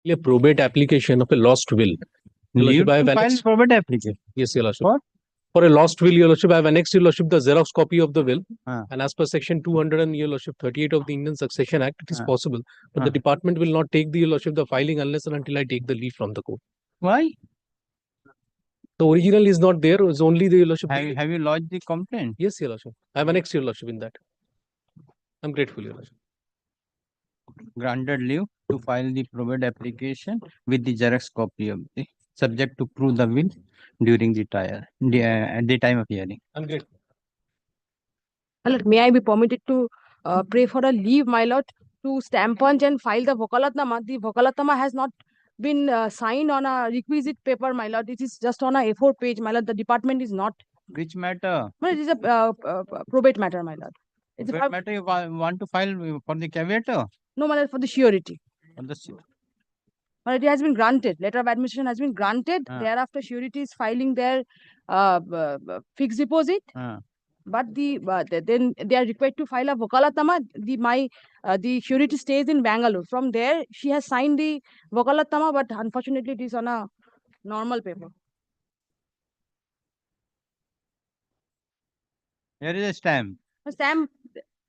A probate application of a lost will. Your Leave Lordship, I have to file annexed. probate application. Yes, Your Lordship. What? For a lost will, Your Lordship, I have annexed, Your Lordship, the Xerox copy of the will. Ah. And as per section 200 and Your Lordship 38 of the Indian Succession Act, it is Ah. possible. But the department will not take the Your Lordship the filing unless and until I take the leave from the court. Why? The original is not there. It's only the Your Lordship. Have you lodged the complaint? Yes, Your Lordship. I have annexed, Your Lordship, in that. I'm grateful, Your Lordship. Granted leave to file the probate application with the Xerox copy of the subject to prove the will during the trial at the time of hearing. I'm grateful. My lord, may I be permitted to pray for a leave, my lord, to stamp punch and file the Vakalatnama? The Vakalatnama has not been signed on a requisite paper, my lord. It is just on a A4 page, my lord. The department is not. Which matter? Well, it is a probate matter, my lord. It's Probate matter you want to file for the caveat? No, my lord, for the surety. For the But it has been granted. Letter of admission has been granted. Thereafter, surety is filing their fixed deposit. But then they are required to file a Vakalatnama. The surety stays in Bangalore. From there, she has signed the Vakalatnama, but unfortunately, it is on a normal paper. Here is a stamp. A stamp.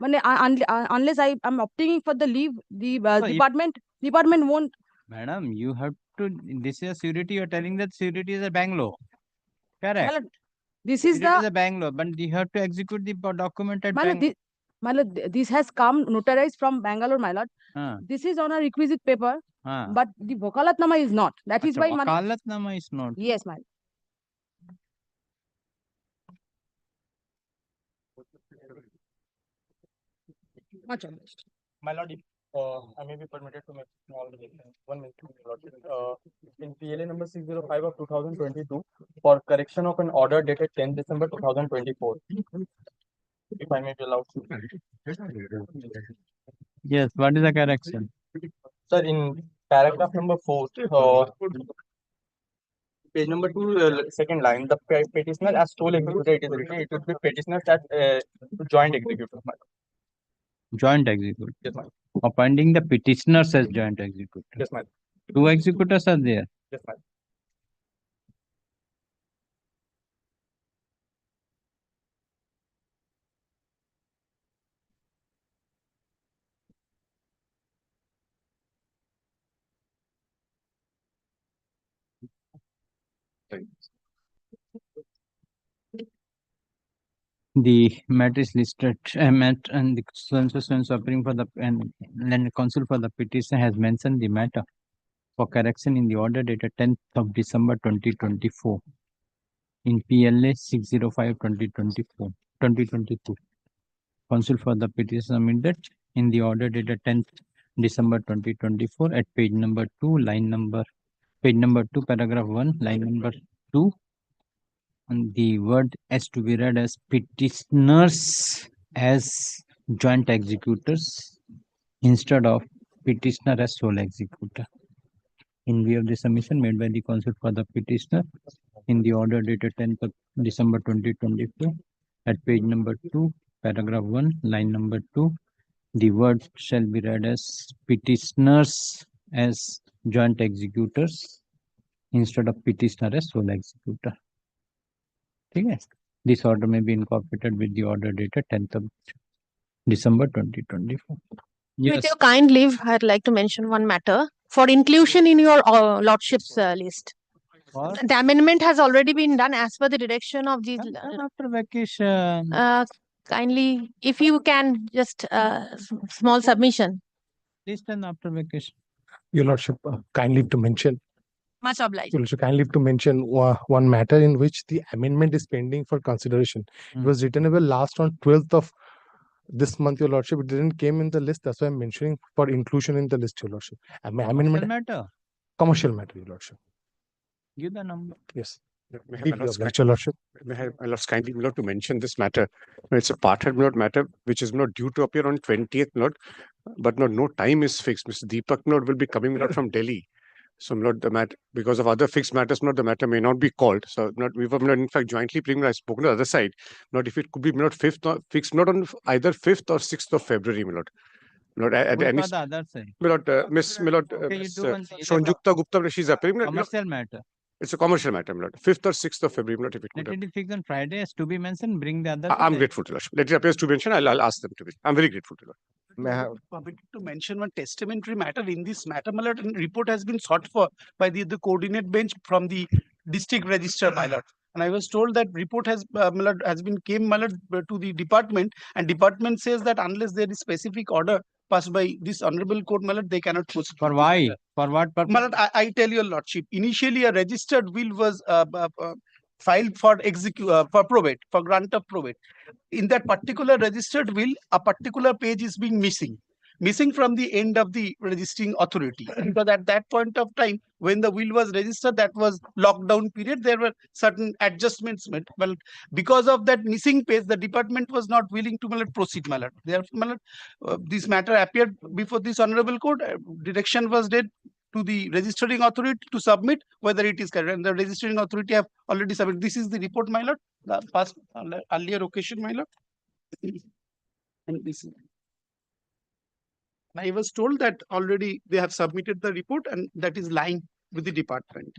Unless I am opting for the leave, the department won't. Madam, you have to. This is a surety. You are telling that surety is a Bangalore. Correct. Well, this is the Bangalore, but you have to execute the document at Bangalore. My lord, this has come notarized from Bangalore, my lord. This is on a requisite paper, but the Vakalatnama is not. That is why Vakalatnama is not. Yes, my lord. Much obliged. My lord, I may be permitted to make small 1 minute. In PLA number 605 of 2022 for correction of an order dated 10 December 2024. If I may be allowed to. Yes, what is the correction? Sir, in paragraph number 4, page number 2, second line, the petitioner as sole executor, it is written, it would be petitioner as joint executor. Joint executor. Yes, ma'am. Appointing the petitioners as joint executor. Yes, ma'am. 2 executors are there. Yes, ma'am. The matter is listed and the suffering for the and counsel for the petition has mentioned the matter for correction in the order dated 10th of December 2024 in PLA 605/2022. Counsel for the petition submitted in the order dated 10th December 2024 at page number 2, page number 2, paragraph 1, line number 2. And the word has to be read as petitioners as joint executors instead of petitioner as sole executor. In view of the submission made by the counsel for the petitioner in the order dated 10th of December 2024 at page number 2, paragraph 1, line number 2, the word shall be read as petitioners as joint executors instead of petitioner as sole executor. Okay. This order may be incorporated with the order dated 10th of December 2024. Yes. With your kind leave, I'd like to mention one matter for inclusion in your lordship's list. What? The amendment has already been done as per the direction of the. After vacation. Kindly, if you can, just small submission. Please done after vacation. Your Lordship, kindly to mention. Much obliged. Your Lordship, kindly to mention one matter in which the amendment is pending for consideration. It was returnable last on 12th of this month, Your Lordship. It didn't came in the list. That's why I'm mentioning for inclusion in the list, Your Lordship. Amendment matter. Commercial matter, Your Lordship. Give the number. Yes. May I have kindly to mention this matter. It's a parted matter which is not due to appear on 20th, but no time is fixed. Mr. Deepak will be coming from Delhi. So the matter, because of other fixed matters, the matter may not be called. So we were in fact jointly bringing. I spoken to the other side. Not if it could be fixed not on either 5th or 6th of February, Lord, at Which any was the other side? Milord, Miss Milord, Okay, you Miss do one thing. Shonjukta Gupta, she's appearing. Milord, Commercial matter. it's a commercial matter, Milord. 5th or 6th of February, Milord, if it could Let happen. it be fixed on Friday as to be mentioned. Bring the other. I'm grateful to Lord. Let it appear to be mentioned. I'll ask them to be. I'm very grateful to Lord. May I have permitted to mention one testamentary matter in this matter, my lord, and report has been sought for by the coordinate bench from the district register, my lord. And I was told that report has, my lord, has been came, my lord, to the department, and department says that unless there is specific order passed by this honorable court, my lord, they cannot proceed. For why? For what purpose? My lord, I tell your lordship, initially a registered will was filed for for probate, for grant of probate. In that particular registered will, a particular page is being missing from the end of the registering authority. Because at that point of time, when the will was registered, that was lockdown period, there were certain adjustments made. Well, because of that missing page, the department was not willing to proceed, my lord. Therefore, my lord, this matter appeared before this honorable court. Direction was dead to the registering authority to submit whether it is correct, and the registering authority have already submitted. This is the report, my lord, the past earlier occasion, my lord. And this is, I was told that already they have submitted the report and that is lying with the department.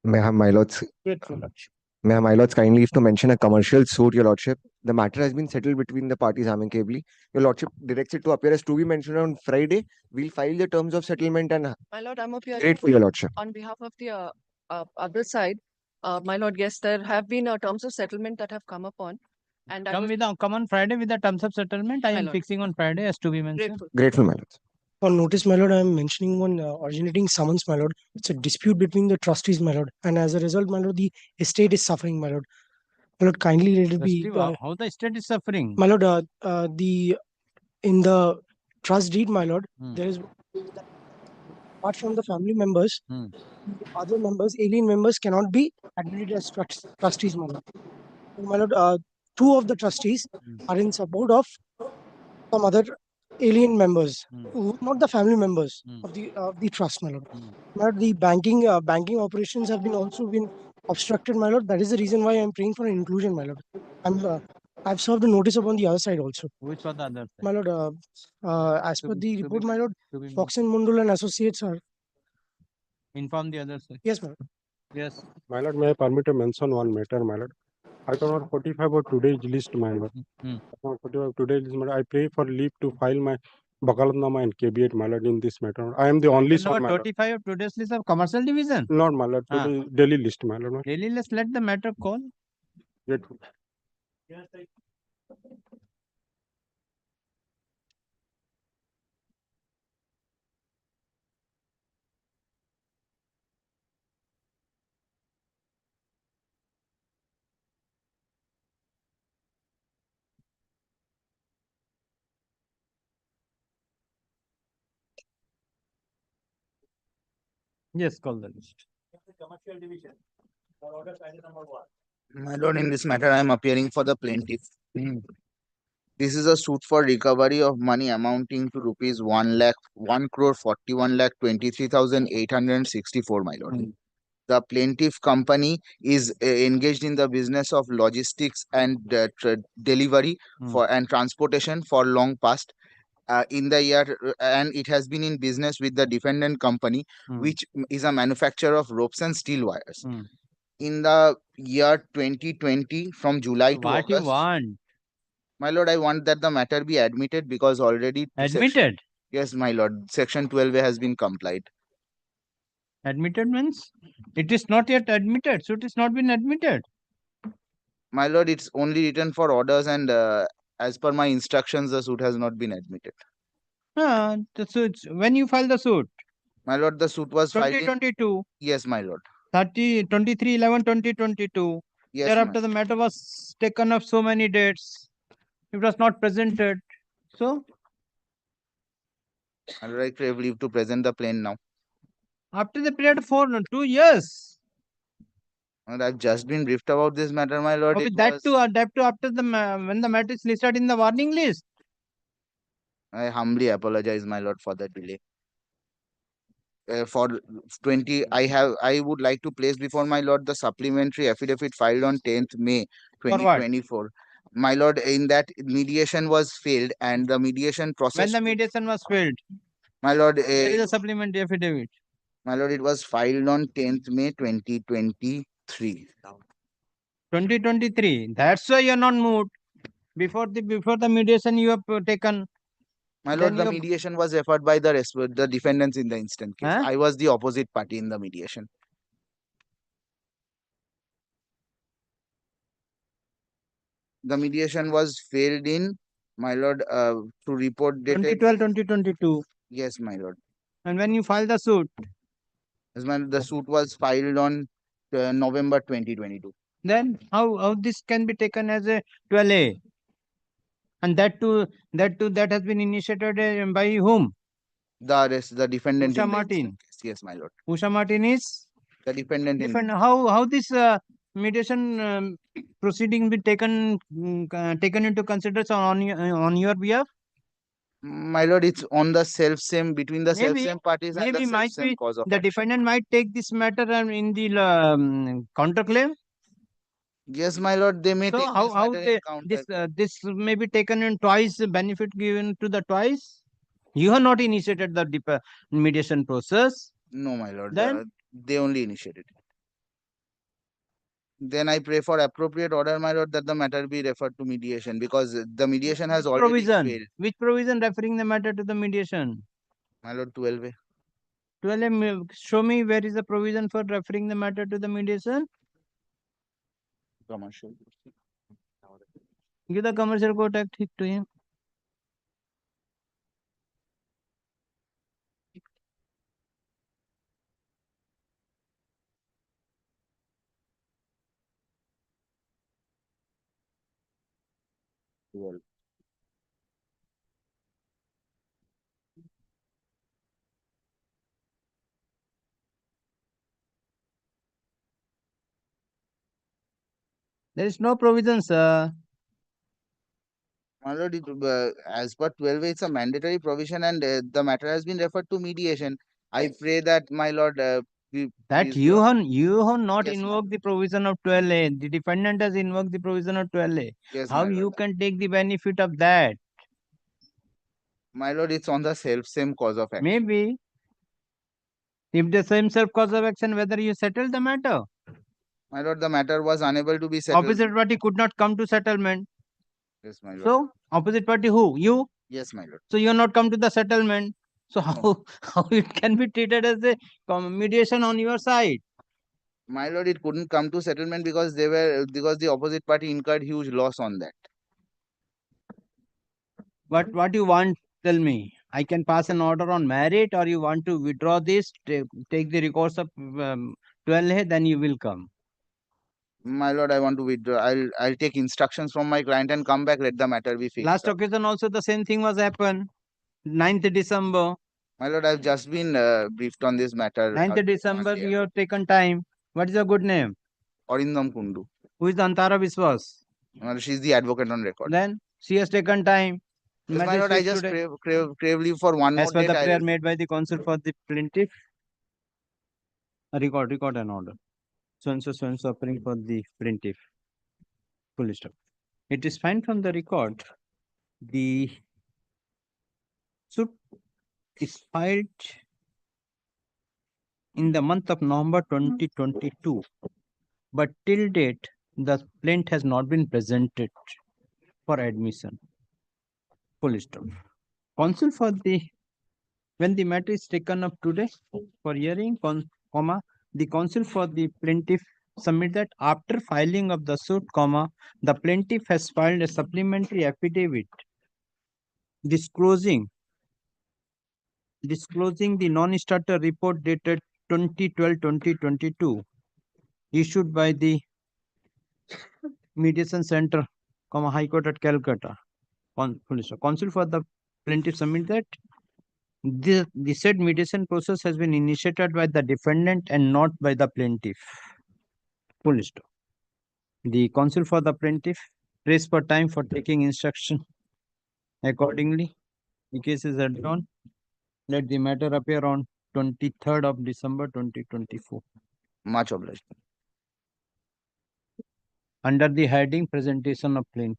May I have my lords? Grateful, lordship. May I have my lords kindly leave to mention a commercial suit, your lordship. The matter has been settled between the parties amicably. Your lordship directs it to appear as to be mentioned on Friday. We'll file the terms of settlement and My lord, I'm appearing grateful, your lordship. on behalf of the other side. My lord, yes, there have been terms of settlement that have come upon. And I was Come on Friday with the terms of settlement. I My am lord. fixing on Friday as to be mentioned. grateful. Grateful, my lords. On notice, my lord, I am mentioning one originating summons, my lord. It's a dispute between the trustees, my lord. And as a result, my lord, the estate is suffering, my lord. My lord, kindly let it be. Trustee, how the state is suffering? My lord, in the trust deed, my lord, Hmm. there is, apart from the family members, Hmm. other members, alien members cannot be admitted as trustees, my lord. So, my lord, two of the trustees are in support of some other alien members, who are not the family members of the trust, my lord. My lord, the banking operations have been also been obstructed, my lord. That is the reason why I am praying for an inclusion, my lord. I've served a notice upon the other side also. Which was the other side? My lord, as To per be- the to report, be- my lord, to be Fox and Mundul and Associates are. Inform the other side. Yes, my lord. Yes. My lord, may I permit to mention one matter, my lord? Item number 45 of today's list, my lord. Hmm. Item 45 of today's list, my lord. I pray for leave to file my Bakalatnama and caveat, my lord, in this matter. I am the only son, Number my lord. 35 of today's list of commercial division. Not, my lord. Ah. Today daily list, my lord. Daily, let's let the matter call. Grateful. Yes, call the list. Commercial division. For order item number 1. My lord, in this matter, I am appearing for the plaintiff. This is a suit for recovery of money amounting to rupees 1,41,23,864, my lord. The plaintiff company is engaged in the business of logistics and delivery for and transportation for long past. In the year, and it has been in business with the defendant company, which is a manufacturer of ropes and steel wires. In the year 2020, from July to What you August, want? my lord, I want that the matter be admitted because already Admitted? Yes, my lord, section 12A has been complied. Admitted means it is not yet admitted, so it has not been admitted. My lord, it's only written for orders, and as per my instructions, the suit has not been admitted. The suit, when you file the suit? My lord, the suit was filed in 2022. Yes, my lord. 23/11/2022. Yes, Thereafter, the matter was taken up so many dates. It was not presented. So, my lord, I crave leave to present the plain now. after the period of 2 years. And I've just been briefed about this matter, my lord. Okay, It that was- too after the when the matter is listed in the warning list. I humbly apologize, my lord, for the delay. For 20, I would like to place before my lord the supplementary affidavit filed on 10th May For what? 2024. My lord, in that mediation was failed and the mediation process. When the mediation was failed, my lord, there is a supplementary affidavit. my lord, it was filed on 10th May 2023. 2023. That's why you're not moved. Before the mediation, you have taken. My Then lord, the you- mediation was referred by the defendants in the instant case. Huh? I was the opposite party in the mediation. The mediation was failed in, my lord, to report dated 2012, 2022. Yes, my lord. And when you file the suit, Yes, my, the suit was filed on November 2022. then how this can be taken as a 12A? And that has been initiated by whom? The defendant Usha in the Martin. instant case. Yes, my lord. Usha Martin is The defendant in how this mediation proceeding be taken into consideration on your behalf? my lord, it's on the self-same between the Maybe- self-same parties and the Maybe might self-same be cause of the action. defendant might take this matter in the counterclaim. Yes, my lord, they may So take how this matter in this counter. this may be taken in twice, benefit given to the twice. You have not initiated the mediation process. No, my lord. Then they only initiated it. Then I pray for appropriate order, my lord, that the matter be referred to mediation because the mediation has already provision. failed. Which provision referring the matter to the mediation? My lord, 12A. 12A, show me where is the provision for referring the matter to the mediation. Commercial. Give the commercial court act to him. Well. There is no provision, sir. My lord, as per 12A, it's a mandatory provision and the matter has been referred to mediation. I pray that, my lord, That you have not Yes, invoked the provision of 12A. The defendant has invoked the provision of 12A. Yes, How my you lord. can take the benefit of that? My lord, it's on the same cause of action. Maybe. If the same self cause of action, whether you settle the matter. My lord, the matter was unable to be settled. Opposite party could not come to settlement. Yes, my lord. So, opposite party who? You? Yes, my lord. So, you are not come to the settlement. So, how it can be treated as a mediation on your side? My lord, it couldn't come to settlement because the opposite party incurred huge loss on that. What you want? Tell me. I can pass an order on merit, or you want to withdraw this, take the recourse of 12A, then you will come. My lord, I want to withdraw. I'll take instructions from my client and come back. Let the matter be fixed. Last occasion also the same thing was happened. 9th December. My lord, I've just been briefed on this matter. 9th December, you have taken time. What is your good name? Orindam Kundu. Who is the Antara Viswas? She's the advocate on record. Then she has taken time. Yes, my lord, I just crave leave for one As more per date. the prayer made by the counsel for the plaintiff. Record an order. So and so offering for the plaintiff. Full stop. It is fine from the record. The suit is filed in the month of November 2022, but till date the plaintiff has not been presented for admission. Full stop. Counsel for when the matter is taken up today for hearing, the counsel for the plaintiff submit that after filing of the suit, the plaintiff has filed a supplementary affidavit disclosing the non-starter report dated 2012-2022 issued by the Mediation Center, High Court at Calcutta. Counsel for the plaintiff submit that the said mediation process has been initiated by the defendant and not by the plaintiff. Full stop. The counsel for the plaintiff prays for time for taking instruction. Accordingly, the case is adjourned. Let the matter appear on 23rd of December 2024. Much obliged. Under the heading presentation of plaintiff.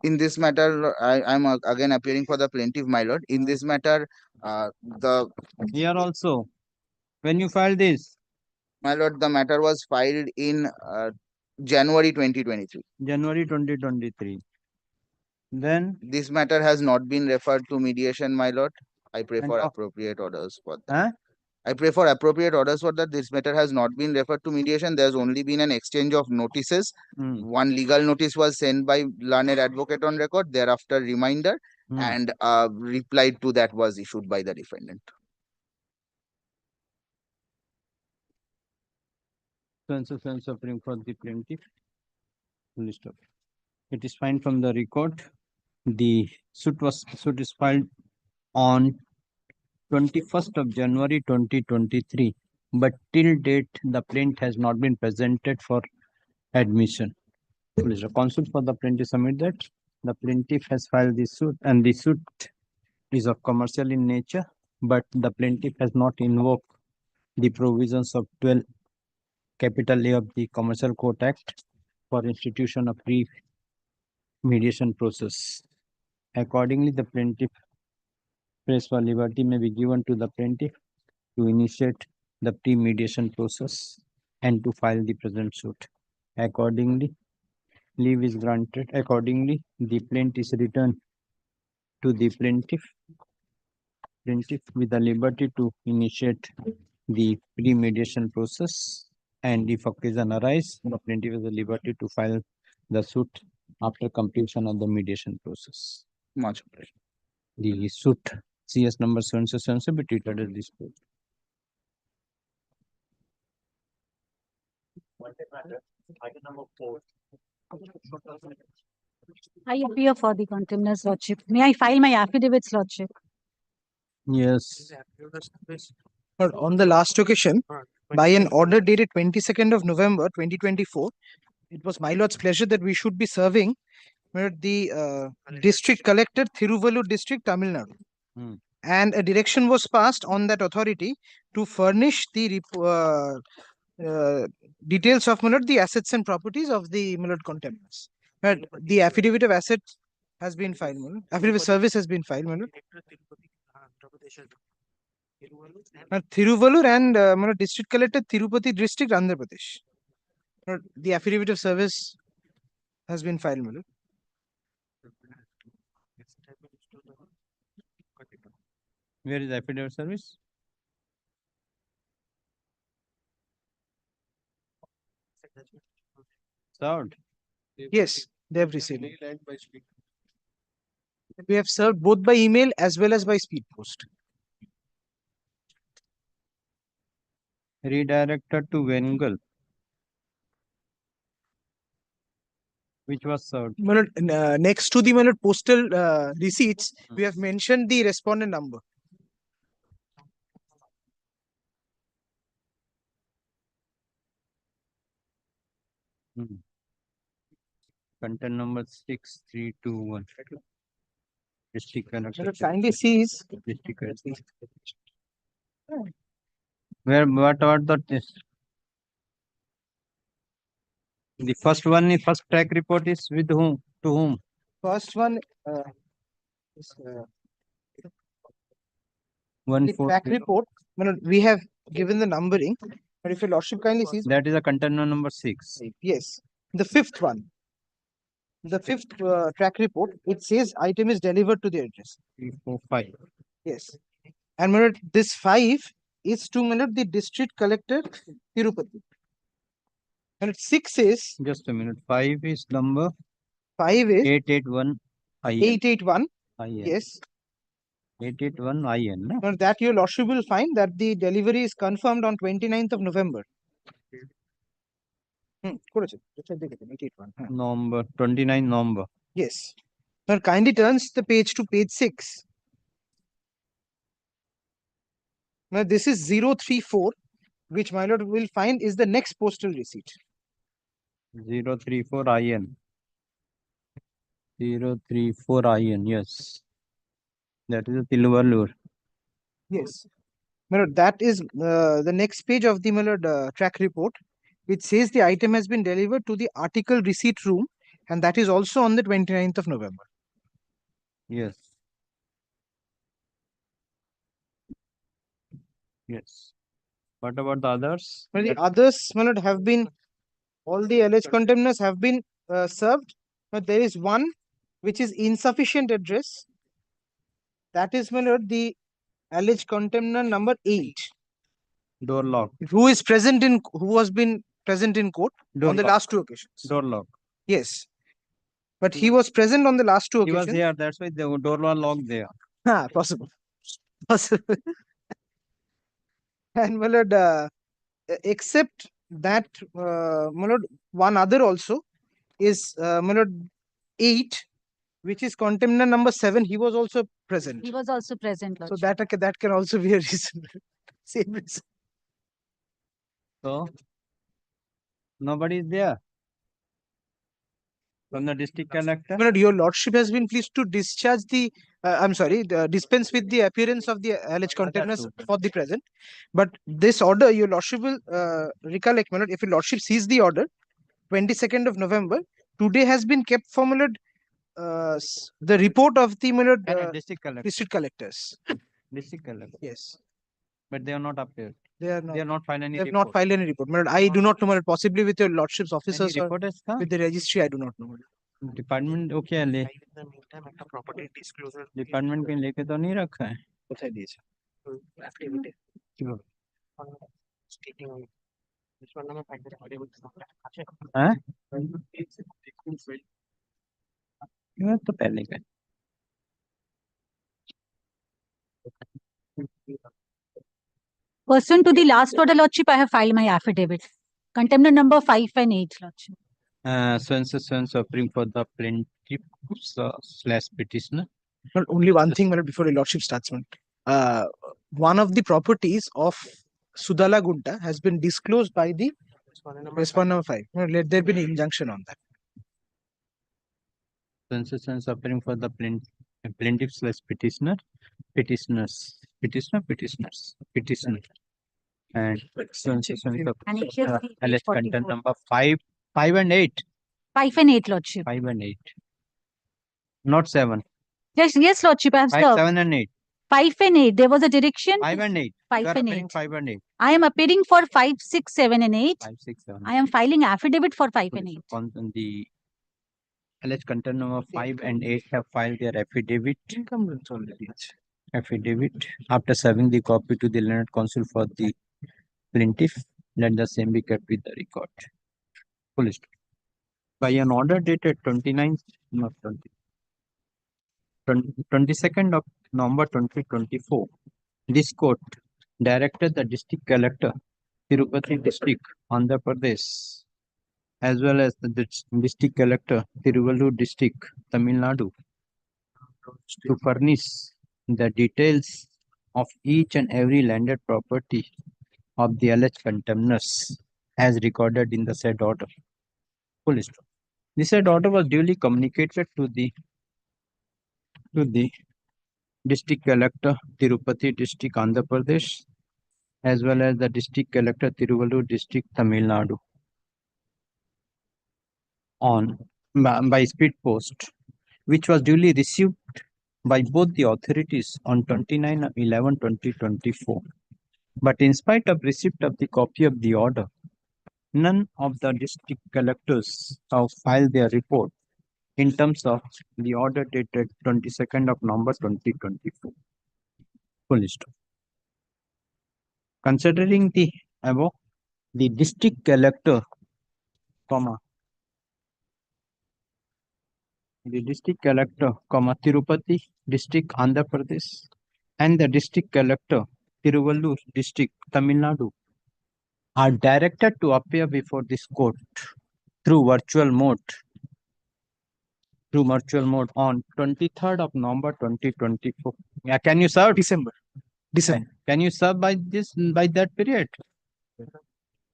In this matter, I'm again appearing for the plaintiff, my lord. In this matter, the Here also, when you filed this, my lord, the matter was filed in January 2023. January 2023. Then This matter has not been referred to mediation, my lord. I pray And for of- appropriate orders for that. Huh? I pray for appropriate orders for that. This matter has not been referred to mediation. There's only been an exchange of notices. One legal notice was sent by learned advocate on record, thereafter reminder, and reply to that was issued by the defendant. So suffering for the plaintiff. List of. It is fine from the record. The suit is filed on 21st of January 2023, but till date the plaintiff has not been presented for admission. Please, the counsel for the plaintiff submit that the plaintiff has filed the suit and the suit is of commercial in nature, but the plaintiff has not invoked the provisions of 12 capital A of the Commercial Court Act for institution of pre-mediation process. Accordingly, the plaintiff praise for liberty may be given to the plaintiff to initiate the pre-mediation process and to file the present suit. Accordingly, leave is granted. Accordingly, the plaintiff is returned to the plaintiff with the liberty to initiate the pre-mediation process, and if occasion arise, the plaintiff has the liberty to file the suit after completion of the mediation process. Much appreciated. The suit CS number 777 be treated as dispute. Item number 4. I appear for the contenders, Lordship. May I file my affidavits, Lordship? Yes. But on the last occasion, by an order dated 22nd of November 2024, it was my lord's pleasure that we should be serving the district collector, Thiruvallur district, Tamil Nadu. And a direction was passed on that authority to furnish the details of the assets and properties of the contenders. But the affidavit of assets has been filed. Affidavit of service has been filed. Thiruvallur and district collector, Tirupati district, Andhra Pradesh. The affidavit of service has been filed. Where is affidavit of service? Served. Yes, they have received. We have served both by email as well as by speed post. Redirected to Bengal. Which was served. Next to the postal receipts, we have mentioned the respondent number. Content number 6321. District collector. Kindly sees. District collector. What the the first one, first track report is with whom? To whom? First one is the track report. We have given the numbering, but if your lordship kindly sees, that is a container number 6. Yes, the fifth one. The fifth track report, it says item is delivered to the address. 3, 4, 5. Yes, and this 5 is to the district collector, Tirupati. And 6 is just a minute. 5 is number 5 is 881 IN. 881. IN. Yes. 881 IN. No? Now that your lordship will find that the delivery is confirmed on 29th of November. November 29 November. Yes. Now kindly turns the page to page 6. Now this is 034, which my lord will find is the next postal receipt. 034 IN. 034 IN, yes. That is a Thiruvallur. Yes. My lord, that is the next page of the track report, which says the item has been delivered to the article receipt room and that is also on the 29th of November. Yes. Yes. What about the others? Well, the others, my lord, have been, all the alleged contemners have been served, but there is one which is insufficient address. That is, my lord, the alleged contemner number 8. Door lock. Who has been present in court on the last 2 occasions. Door lock. Yes. But he was present on the last 2 He occasions. was there. That's why the door was locked there. Possible. Possible. And my lord, except that, my lord, one other also is, my lord, 8, which is contemner number 7. He was also present. He was also present, So Lordship. that can also be a reason. Same reason. So nobody is there from the district collector. My lord, your lordship has been pleased to discharge the, dispense with the appearance of the alleged contemners for the present. But this order, your lordship will recollect, my lord, if your lordship sees the order, 22nd of November, today has been kept for, my lord, the report of the, my lord, District collector. district collectors. District collector. Yes. But they are not appeared. They are not. They are not filed any They have report. not filed any report. My lord, I do not know, my lord, possibly with your lordship's officers Any or report has come? with the registry, I do not know. My lord. Department okay है ले department कहीं लेके तो नहीं रखा है কোথায় দিয়েছে? हैं ये तो पहले का Pursuant to the last order, Lordship, I have filed my affidavit. Contemner number 5 and 8, Lordship. Swenson suffering for the plaintiff slash petitioner. Not only one thing, my lord, before your lordship starts, my lord. One of the properties of Sudala Gunta has been disclosed by the respondent number 5. My lord, let there be an injunction on that. Swenson suffering for the plaintiff slash petitioner. Petitioners. And alleged content number 5 and 8. 5 and 8, Lordship. 5 and 8. Not 7. Yes, Lordship, I have 5, served. 7 and 8. 5 and 8. There was a direction. 5 and 8. 5 You are and appearing 8. 5 and 8. I am appearing for 5, 6, 7 and 8. 5, 6, 7. I am filing affidavit for 5 and 8. On the alleged content number 5 and 8 have filed their affidavit. Affidavit after serving the copy to the learned counsel for the plaintiff. Let the same be kept with the record. Police. By an order dated 22nd of November 2024, this court directed the district collector, Tirupati district, Andhra Pradesh, as well as the district collector, Tiruvallur district, Tamil Nadu, to furnish the details of each and every landed property of the alleged contemners as recorded in the said order. Police. The said order was duly communicated to the district collector, Tirupati district, Andhra Pradesh, as well as the district collector, Tiruvallur district, Tamil Nadu, by speed post, which was duly received by both the authorities on 29/11/2024. But in spite of receipt of the copy of the order, none of the district collectors have filed their report in terms of the order dated 22nd of November 2024. Police. Considering the above, the district collector, Tirupati district, Andhra Pradesh, and the district collector, Tiruvallur district, Tamil Nadu, are directed to appear before this court through virtual mode on 23rd of November 2024. Can you serve? December. Can you serve by that period?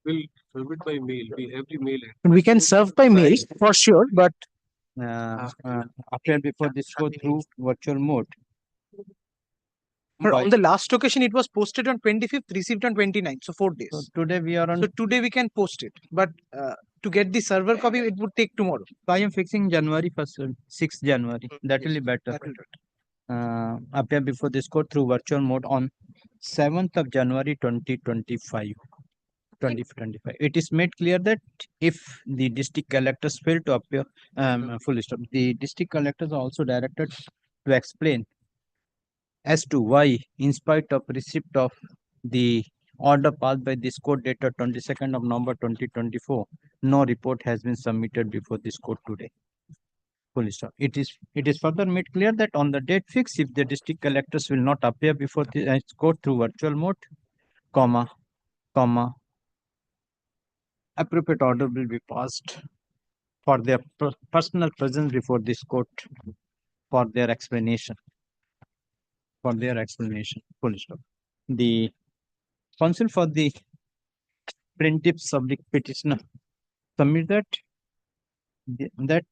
We'll serve it by mail. We have the mail. We can serve by mail for sure, but appear before this court through virtual mode. But Why? on the last occasion, it was posted on 25th, received on 29th, so 4 days. So today we are on. So today we can post it, but to get the server copy, it would take tomorrow. I am fixing January 1st, 6th January. That will be better. That will be better. Appear before this court through virtual mode on 7th of January 2025. 2025. It is made clear that if the district collectors fail to appear, full stop. The district collectors are also directed to explain as to why, in spite of receipt of the order passed by this court dated 22nd of November 2024, no report has been submitted before this court today. Full stop. It is further made clear that on the date fixed, if the district collectors will not appear before the court through virtual mode, comma, appropriate order will be passed for their personal presence before this court for their explanation. Full stop. The counsel for the plaintiffs of the petitioner submit that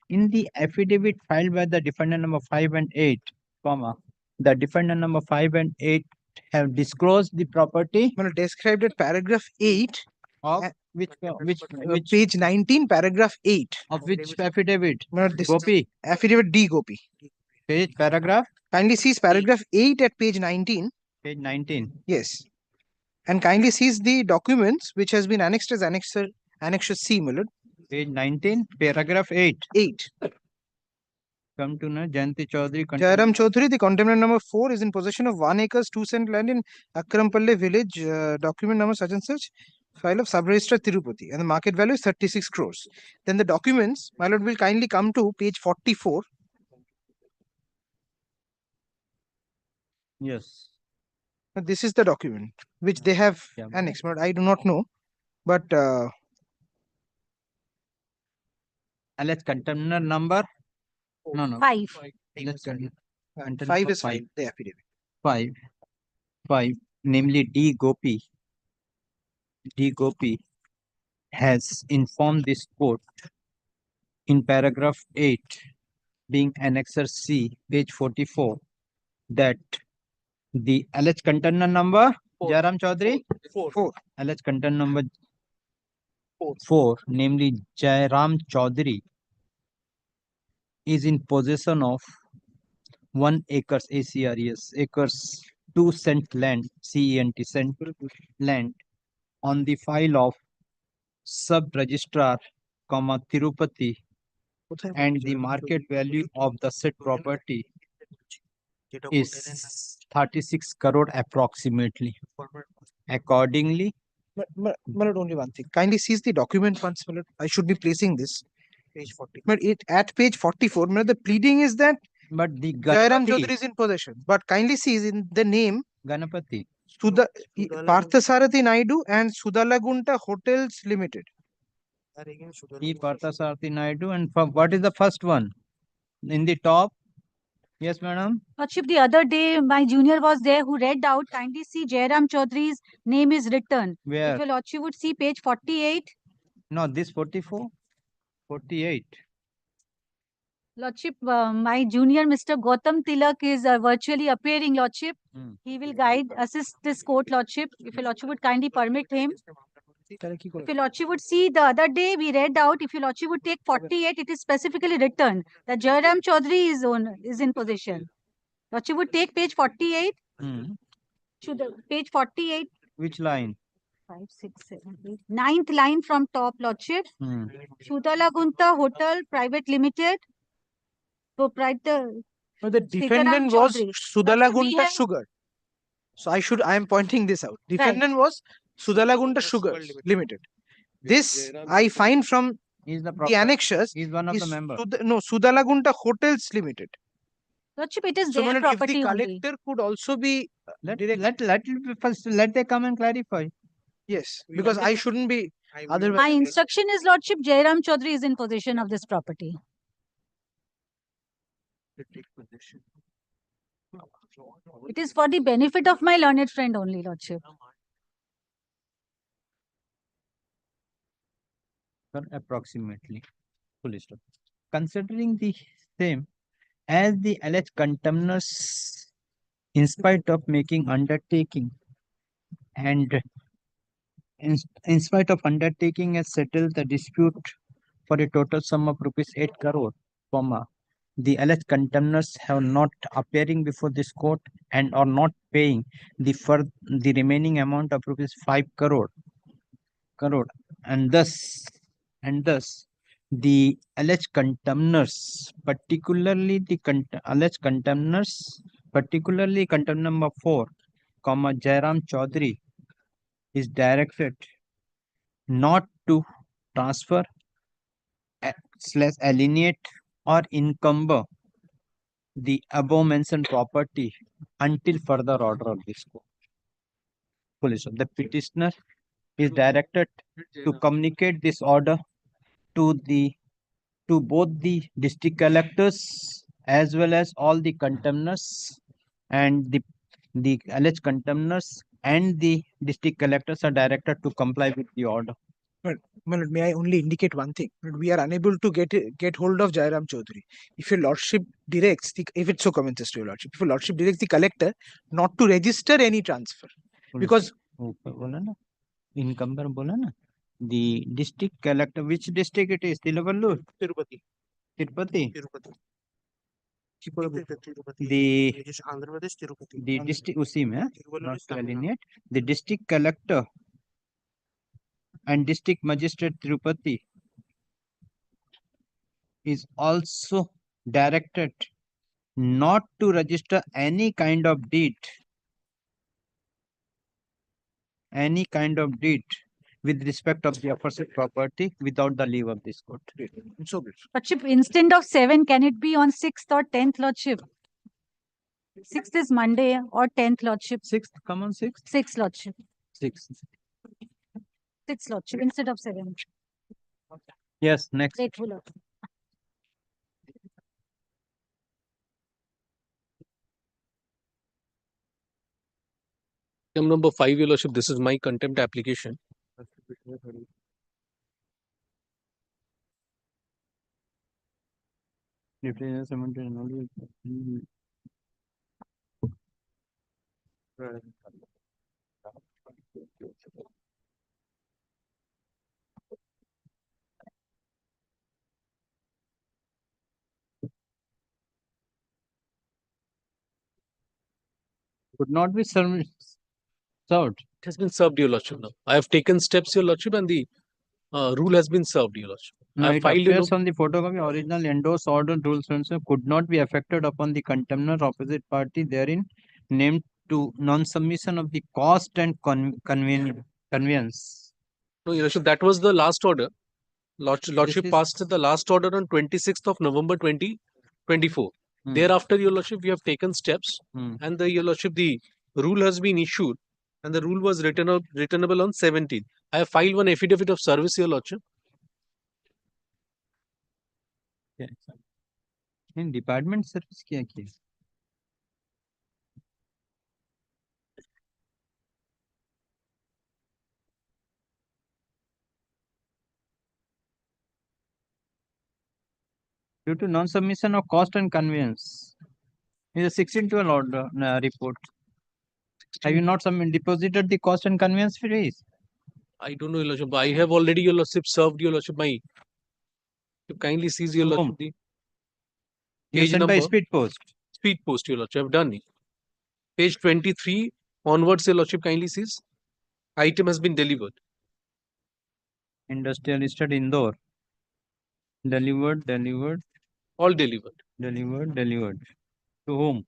in the affidavit filed by the defendant number 5 and 8, comma, the defendant number 5 and 8 have disclosed the property. Well, described at paragraph 8 of which page 19, paragraph 8 of which affidavit? Well, this Gopi. affidavit D Gopi. Page paragraph. Kindly sees paragraph 8 at page 19. Page 19. Yes. And kindly sees the documents which has been annexed as annexure C, my lord. Page 19, paragraph 8. 8. Come to know Jayanti Chaudhary. Jairam Chaudhary, the contemnant number 4 is in possession of 1 acre 2 cent land in Akrampalle village, document number such and such, file of sub-registrar Tirupati, and the market value is 36 crores. Then the documents, my lord, will kindly come to page 44. Yes. This is the document which they have annexed, but I do not know. But Alleged container number? No. 5. Alleged container 5 is 5, the affidavit. 5, namely D Gopi has informed this court in paragraph 8, being annexure C, page 44, that the alleged container number, Jairam Chaudhary? 4. Alleged container number 4, namely Jairam Chaudhary, is in possession of 1 acres, acres, 2 cent land, CENT, cent land, on the file of sub-registrar, Tirupati, and the market value of the said property is 36 crore approximately. Accordingly, Malad, only one thing. Kindly sees the document once, Malad. I should be placing this. Page 40. But at page 44, Malad, the pleading is that but the Jairam Chaudhary is in possession. But kindly sees in the name Ganapati. Parthasarathi Naidu and Sudalagunta Hotels Limited. E. Parthasarathi Naidu, and what is the first one? In the top? Yes, madam. Lordship, the other day, my junior was there who read out. Kindly see Jairam Chaudhary's name is written. Where? If your Lordship would see page 48. No, this 44? 48. Lordship, my junior, Mr. Gautam Tilak, is virtually appearing, Lordship. He will assist this court, Lordship. If your Lordship would kindly permit him. If your Lordship would see, the other day we read out, if your Lordship would take 48, it is specifically written that Jairam Chaudhary is in possession. Lordship would take page 48. To the page 48. Which line? 5, 6, 7, 8. 9th line from top, Lordship. Sudalagunta Hotel Private Limited. Proprietor. No, the defendant was Sudalagunta Sugar. So I am pointing this out. Defendant was Sudalagunta Sugar Limited. This I find from the annexures. He is one of the members. Sudalagunta Hotels Limited. Lordship, it is So, their if property the only. collector could also be let they come and clarify. Yes, because I shouldn't be. Otherwise, My instruction is, Lordship, Jairam Chaudhary is in possession of this property. It is for the benefit of my learned friend only, Lordship. Approximately. Full stop. Considering the same as the alleged contemners in spite of making undertaking and in spite of undertaking has settled the dispute for a total sum of rupees 8 crore, comma, the alleged contemners have not appearing before this court and are not paying the remaining amount of rupees 5 crore, and thus the alleged contemners, particularly contemner number 4, comma, Jairam Chaudhary, is directed not to transfer, / alienate or encumber the above mentioned property until further order of this court. Police. The petitioner is directed to communicate this order to both the district collectors as well as all the contemners, and the alleged contemners and the district collectors are directed to comply with the order. Well, may I only indicate one thing? We are unable to get hold of Jairam Chaudhary. If your lordship directs, if it so commences to your lordship, if your lordship directs the collector not to register any transfer, because Incumber bola na, the district collector, which district it is? Tiruvalur, Tirupati. Tirupati. The district usi mein, not to alienate, the district collector and district magistrate Tirupati is also directed not to register any kind of deed with respect of the aforesaid property without the leave of this court. Lordship, instead of 7, can it be on 6th or 10th, Lordship? 6th is Monday or 10th, Lordship? 6th, come on, 6th. 6th, Lordship. 6th. 6th, Lordship, instead of 7. Yes, next. Grateful, Lordship. Item number 5, Your Lordship, this is my contempt application. Could not be served. It has been served, Your Lordship. Now I have taken steps, Your Lordship, and the rule has been served, Your Lordship. No, I it filed appears on the photocopy original endorsed order rules could not be affected upon the contemner opposite party therein named to non-submission of the cost and conveyance. No, Your Lordship, that was the last order. Lordship passed the last order on 26th of November 2024. Thereafter, Your Lordship, we have taken steps, and Your Lordship, the rule has been issued, and the rule was returnable on 17th. I have filed one affidavit of service, Your Lordship. In department service क्या किया? Due to non-submission of cost and conveyance. Is a 1612 order report. Have you not deposited the cost and conveyance fees? I don't know, Your Lordship. I have already, Your Lordship, served, Your Lordship, my. You kindly seize, Your Lordship, the page number. By speed post. Speed post, Your Lordship. I have done it. Page 23 onwards, Your Lordship, kindly seize. Item has been delivered. Industrial estate Indore. Delivered. All delivered. Delivered. To whom?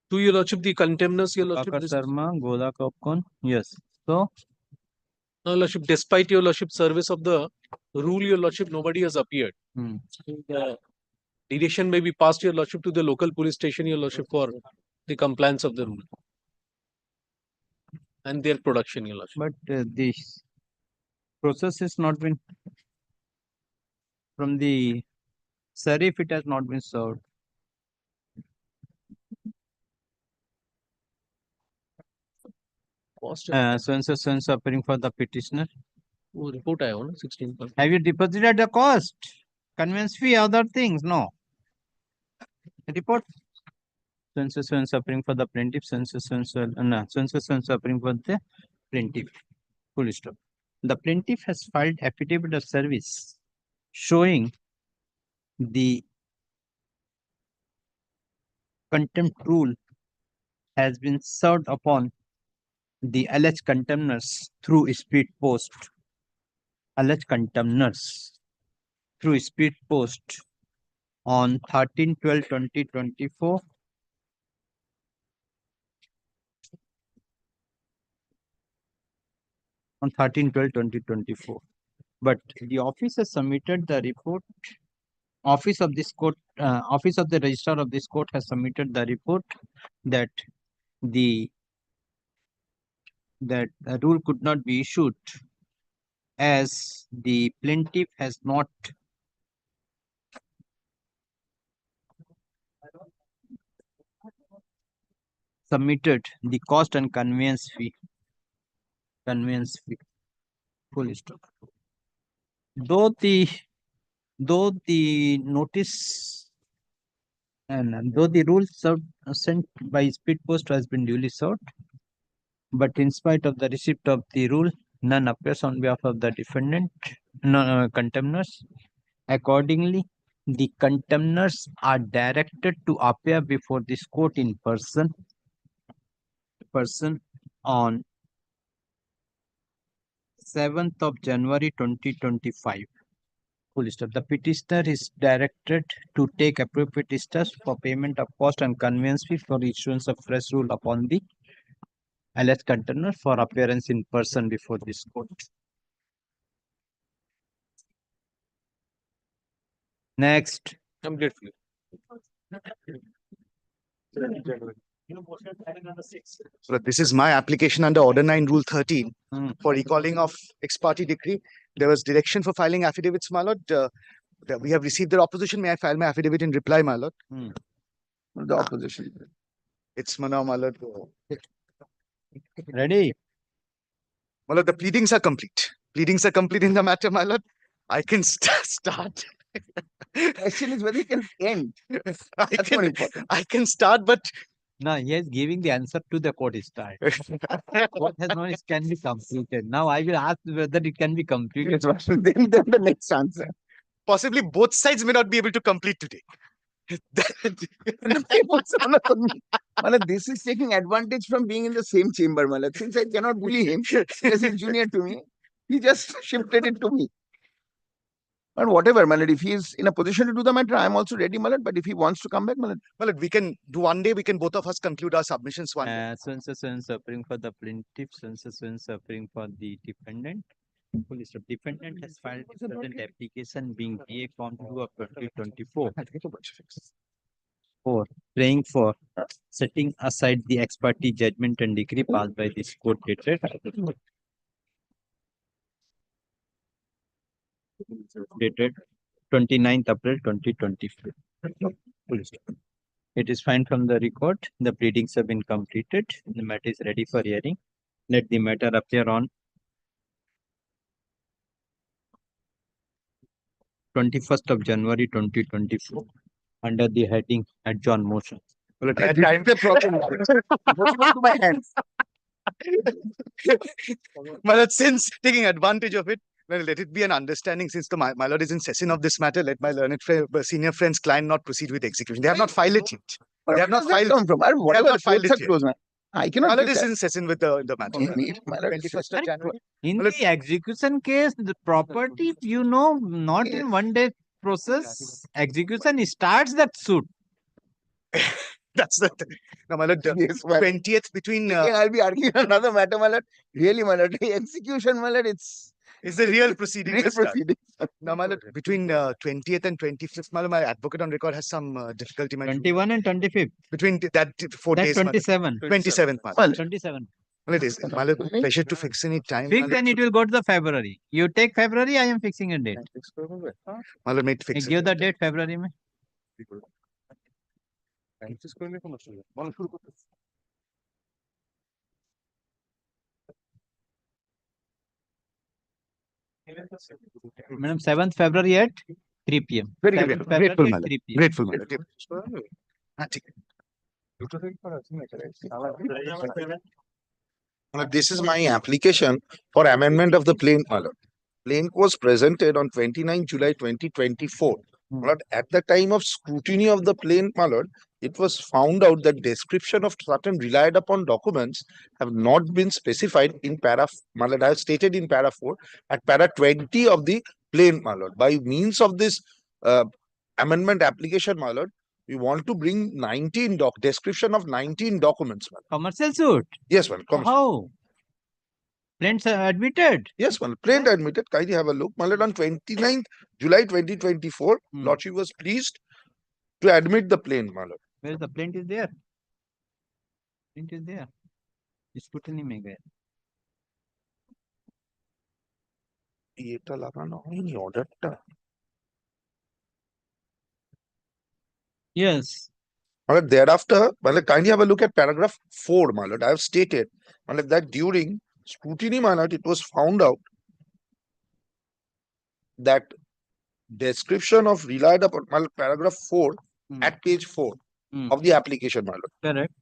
To Your Lordship, the contemners, Your Lordship. Sharma, Goda Kopkon. Yes. So, Your Lordship, despite Your Lordship service of the rule, Your Lordship, nobody has appeared. The direction may be passed, Your Lordship, to the local police station, Your Lordship, for the compliance of the rule and their production, Your Lordship. But this process has not been from the Sarif, it has not been served. So appearing for the petitioner. Report I own 16. Have you deposited the cost, conveyance fee, other things? No. Report. so suffering for the plaintiff, so suffering for the plaintiff. Full stop. The plaintiff has filed affidavit of service showing the contempt rule has been served upon the alleged contemners through speed post. Alleged contemners through speed post on 13/12/2024 on 13/12/2024. But the office has submitted the report. Office of this court, office of the registrar of this court has submitted the report that that a rule could not be issued as the plaintiff has not submitted the cost and conveyance fee. Full stop. Though the notice and though the rule sent by speed post has been duly served, but in spite of the receipt of the rule, none appears on behalf of the defendant, contemners. Accordingly, the contemners are directed to appear before this court in person on 7th of January 2025. Full stop. The petitioner is directed to take appropriate steps for payment of cost and conveyance fee for issuance of fresh rule upon the alleged contender for appearance in person before this court. Next. Completely. So this is my application under Order 9, Rule 13 for recalling of ex parte decree. There was direction for filing affidavits, my lord. We have received their opposition. May I file my affidavit in reply, my lord? The opposition. It's Mana, my lord. Ready? My lord, the pleadings are complete. Pleadings are complete in the matter, my lord. I can start. Question is whether you can end. I can start, but no, he is giving the answer to the court start. What has known is can be completed. Now I will ask whether it can be completed. Then the next answer. Possibly both sides may not be able to complete today. Malad, this is taking advantage from being in the same chamber, Malad. Since I cannot bully him, as he's junior to me, he just shifted it to me. But whatever, Malad, if he is in a position to do the matter, I am also ready, Malad. But if he wants to come back, Malad, we can do one day, we can both of us conclude our submissions one day. Suffering for the plaintiff, suffering for the defendant. Police defendant has filed a present application being DA Form 2 of 2024 for praying for setting aside the ex parte judgment and decree passed by this court dated 29th April 2024. It is fine from the record. The pleadings have been completed. The matter is ready for hearing. Let the matter appear on 21st of January 2024 under the heading adjourn motion. Well, the problem. my hands. My lord, since taking advantage of it, well, let it be an understanding since the my lord is in session of this matter. Let my learned senior friend's client not proceed with execution. They have not filed it yet. They have not filed it. They have not filed it yet. I cannot. My lord is in session with the matter. 21st of January. In the execution case, the property, not in one day process. Execution starts that suit. That's the thing. No, my lord, 20th between. I'll be arguing another matter, my lord. Really, my lord. Execution, my lord, it's the real proceeding. Real proceeding. No, my lord, between 20th and 25th, my lord, my advocate on record has some difficulty. 21 and 25th. Between that 4 days. 27. 27th. Well, 27. Well, it is. My lord, pleasure to fix any time. Fix and it will go to the February. You take February, I am fixing a date. My lord, made fix. Give the date February. Mein. Madam, 7th February at 3 p.m. Very grateful, my lord. Grateful, my lord. This is my application for amendment of the plaint, my lord. Plaint was presented on 29 July 2024. My lord, at the time of scrutiny of the plaint, my lord, it was found out that description of certain relied upon documents have not been specified in para, my lord, I have stated in para 4 at para 20 of the plaint, my lord. By means of this amendment application, my lord, we want to bring 19 description of 19 documents, my lord. Commercial suit? Yes, man. How? Plaints are admitted? Yes, man. Plaint admitted. Kindly have a look. My lord, on 29th July 2024, Lordship was pleased to admit the plaint, my lord. Where the plaint is there? Plaint is there. Scrutiny में गए. এটা লাগানো হয়নি অর্ডারটা. Yes. My lord, thereafter, my lord, kindly have a look at paragraph 4, my lord. I have stated, my lord, that during scrutiny, my lord, it was found out that description of relied upon, my lord, paragraph 4 at page 4 of the application, my lord. Correct.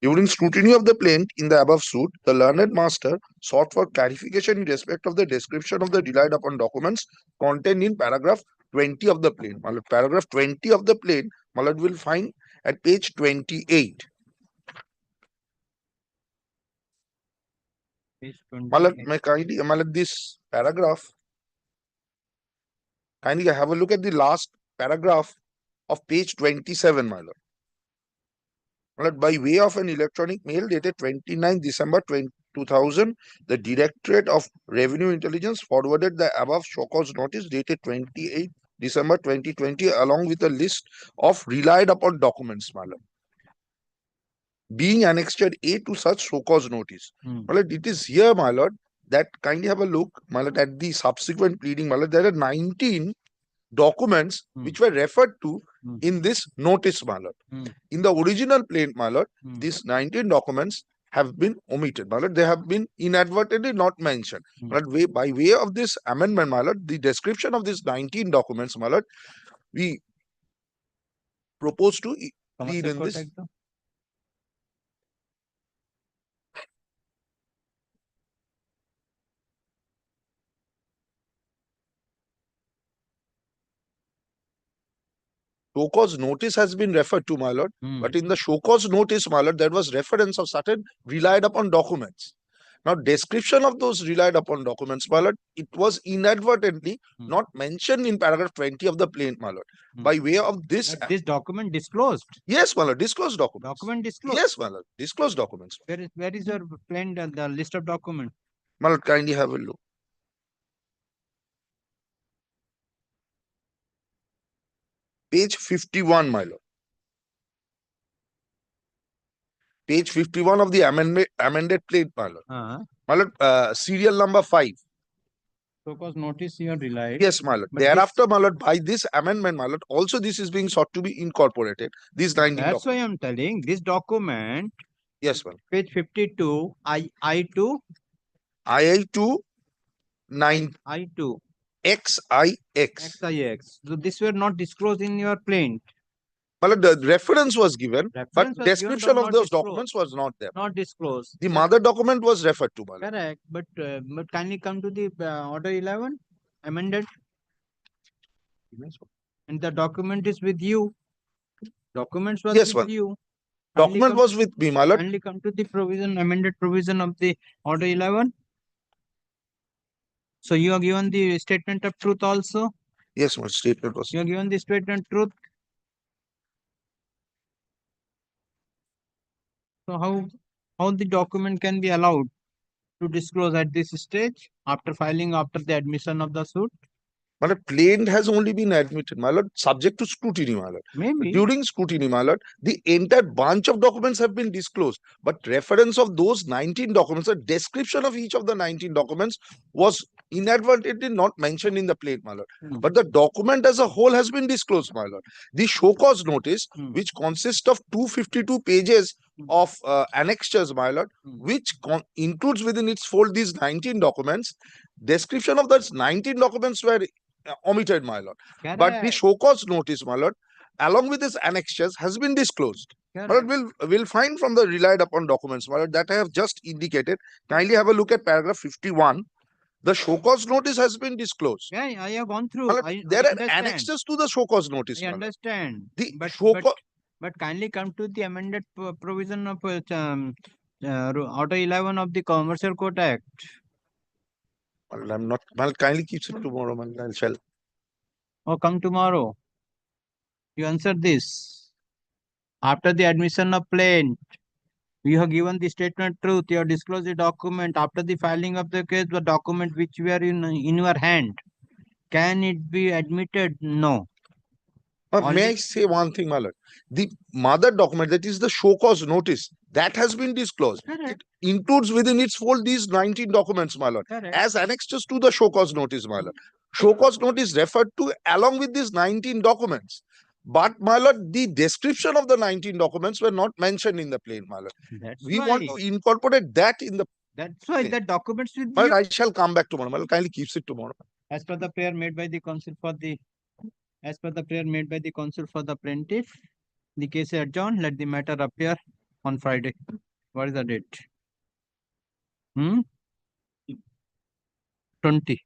During scrutiny of the plaint in the above suit, the learned master sought for clarification in respect of the description of the relied upon documents contained in paragraph 20 of the plaint. My lord, paragraph 20 of the plaint, my lord, will find at page 28. Page My lord, my lord, this paragraph, kindly have a look at the last paragraph of page 27, my lord. My lord, by way of an electronic mail dated 29 December 2000, the Directorate of Revenue Intelligence forwarded the above show cause notice dated 28 December 2020 along with a list of relied upon documents, my lord, being annexed A to such show cause notice. My lord, it is here, my lord, that kindly have a look, my lord, at the subsequent pleading, my lord. There are 19 documents which were referred to in this notice, my lord. In the original plaint, my lord, these 19 documents have been omitted, my lord. They have been inadvertently not mentioned. But by way of this amendment, my lord, the description of these 19 documents, my lord, we propose to read in this. Show cause notice has been referred to, my lord, but in the show cause notice, my lord, there was reference of certain relied upon documents. Now, description of those relied upon documents, my lord, it was inadvertently not mentioned in paragraph 20 of the plaint, my lord. By way of this, this document disclosed. Yes, my lord, disclosed documents. Document disclosed. Yes, my lord, disclosed documents. Where is your plaint, the list of documents? My lord, kindly have a look. Page 51, my lord. Page 51 of the amended plaint, my lord. My lord, serial number 5. So cause notice you are relied. Yes, my lord. Thereafter, my lord, by this amendment, my lord, also this is being sought to be incorporated. These 19 That's why I'm telling this document. Yes, ma'am. Page 52, I2. II2, 9. I2. XIX. XIX. So this were not disclosed in your plaint. Well, the reference was given, but description of those documents was not there. Not disclosed. The mother document was referred to. Correct, but kindly come to the order 11 amended, and the document is with you. Documents was Yes, with you. Document was with me, my lord. Kindly come to the provision, amended provision of the order 11. So you are given the statement of truth also. Yes, my statement was. You are given the statement truth. So how the document can be allowed to disclose at this stage after filing, after the admission of the suit? My lord, plaint has only been admitted, my lord, subject to scrutiny, my lord. Maybe. During scrutiny, my lord, the entire bunch of documents have been disclosed, but reference of those 19 documents, a description of each of the 19 documents was inadvertently not mentioned in the plaint, my lord. But the document as a whole has been disclosed, my lord. The show cause notice, which consists of 252 pages of annexures, my lord, which includes within its fold these 19 documents. Description of those 19 documents were omitted, my lord. Correct. But the show cause notice, my lord, along with its annexures, has been disclosed. But we'll find from the relied upon documents, my lord, that I have just indicated. Kindly have a look at paragraph 51. The show cause notice has been disclosed. Yeah, I have gone through. My lord, there I are understand. annexes to the show cause notice. I my lord. understand. The But, show but, cause. but kindly come to the amended provision of Auto 11 of the Commercial Code Act. Well, I'm not. Well, kindly keeps it tomorrow, man. I shall. Oh, come tomorrow. You answer this. After the admission of plaint, you have given the statement truth. You have disclosed the document. After the filing of the case, the document which were in your hand, can it be admitted? No. May I say one thing, my lord? The mother document, that is the show cause notice, that has been disclosed. It includes within its fold these 19 documents, my lord, as annexes to the show cause notice, my lord. Show cause notice referred to along with these 19 documents. But, my lord, the description of the 19 documents were not mentioned in the plain, my lord. We want to incorporate that in the. That's why the documents will be. But I shall come back tomorrow. My lord, kindly keeps it tomorrow. As per the prayer made by the counsel for the plaintiff, the case is adjourned. Let the matter appear on Friday. What is the date? 20.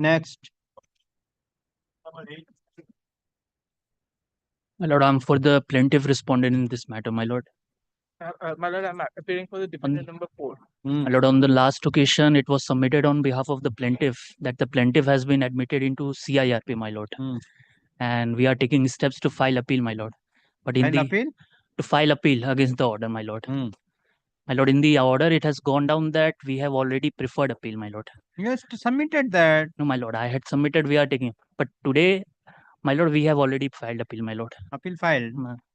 Next. My lord, I'm for the plaintiff respondent in this matter, my lord. My lord, I'm appearing for the defendant number 4. My lord, on the last occasion, it was submitted on behalf of the plaintiff that the plaintiff has been admitted into CIRP, my lord. And we are taking steps to file appeal, my lord. But in to file appeal against the order, my lord. My lord, in the order, it has gone down that we have already preferred appeal, my lord. You have submitted that. No, my lord, I had submitted, we are taking. But today, my lord, we have already filed appeal, my lord. Appeal filed.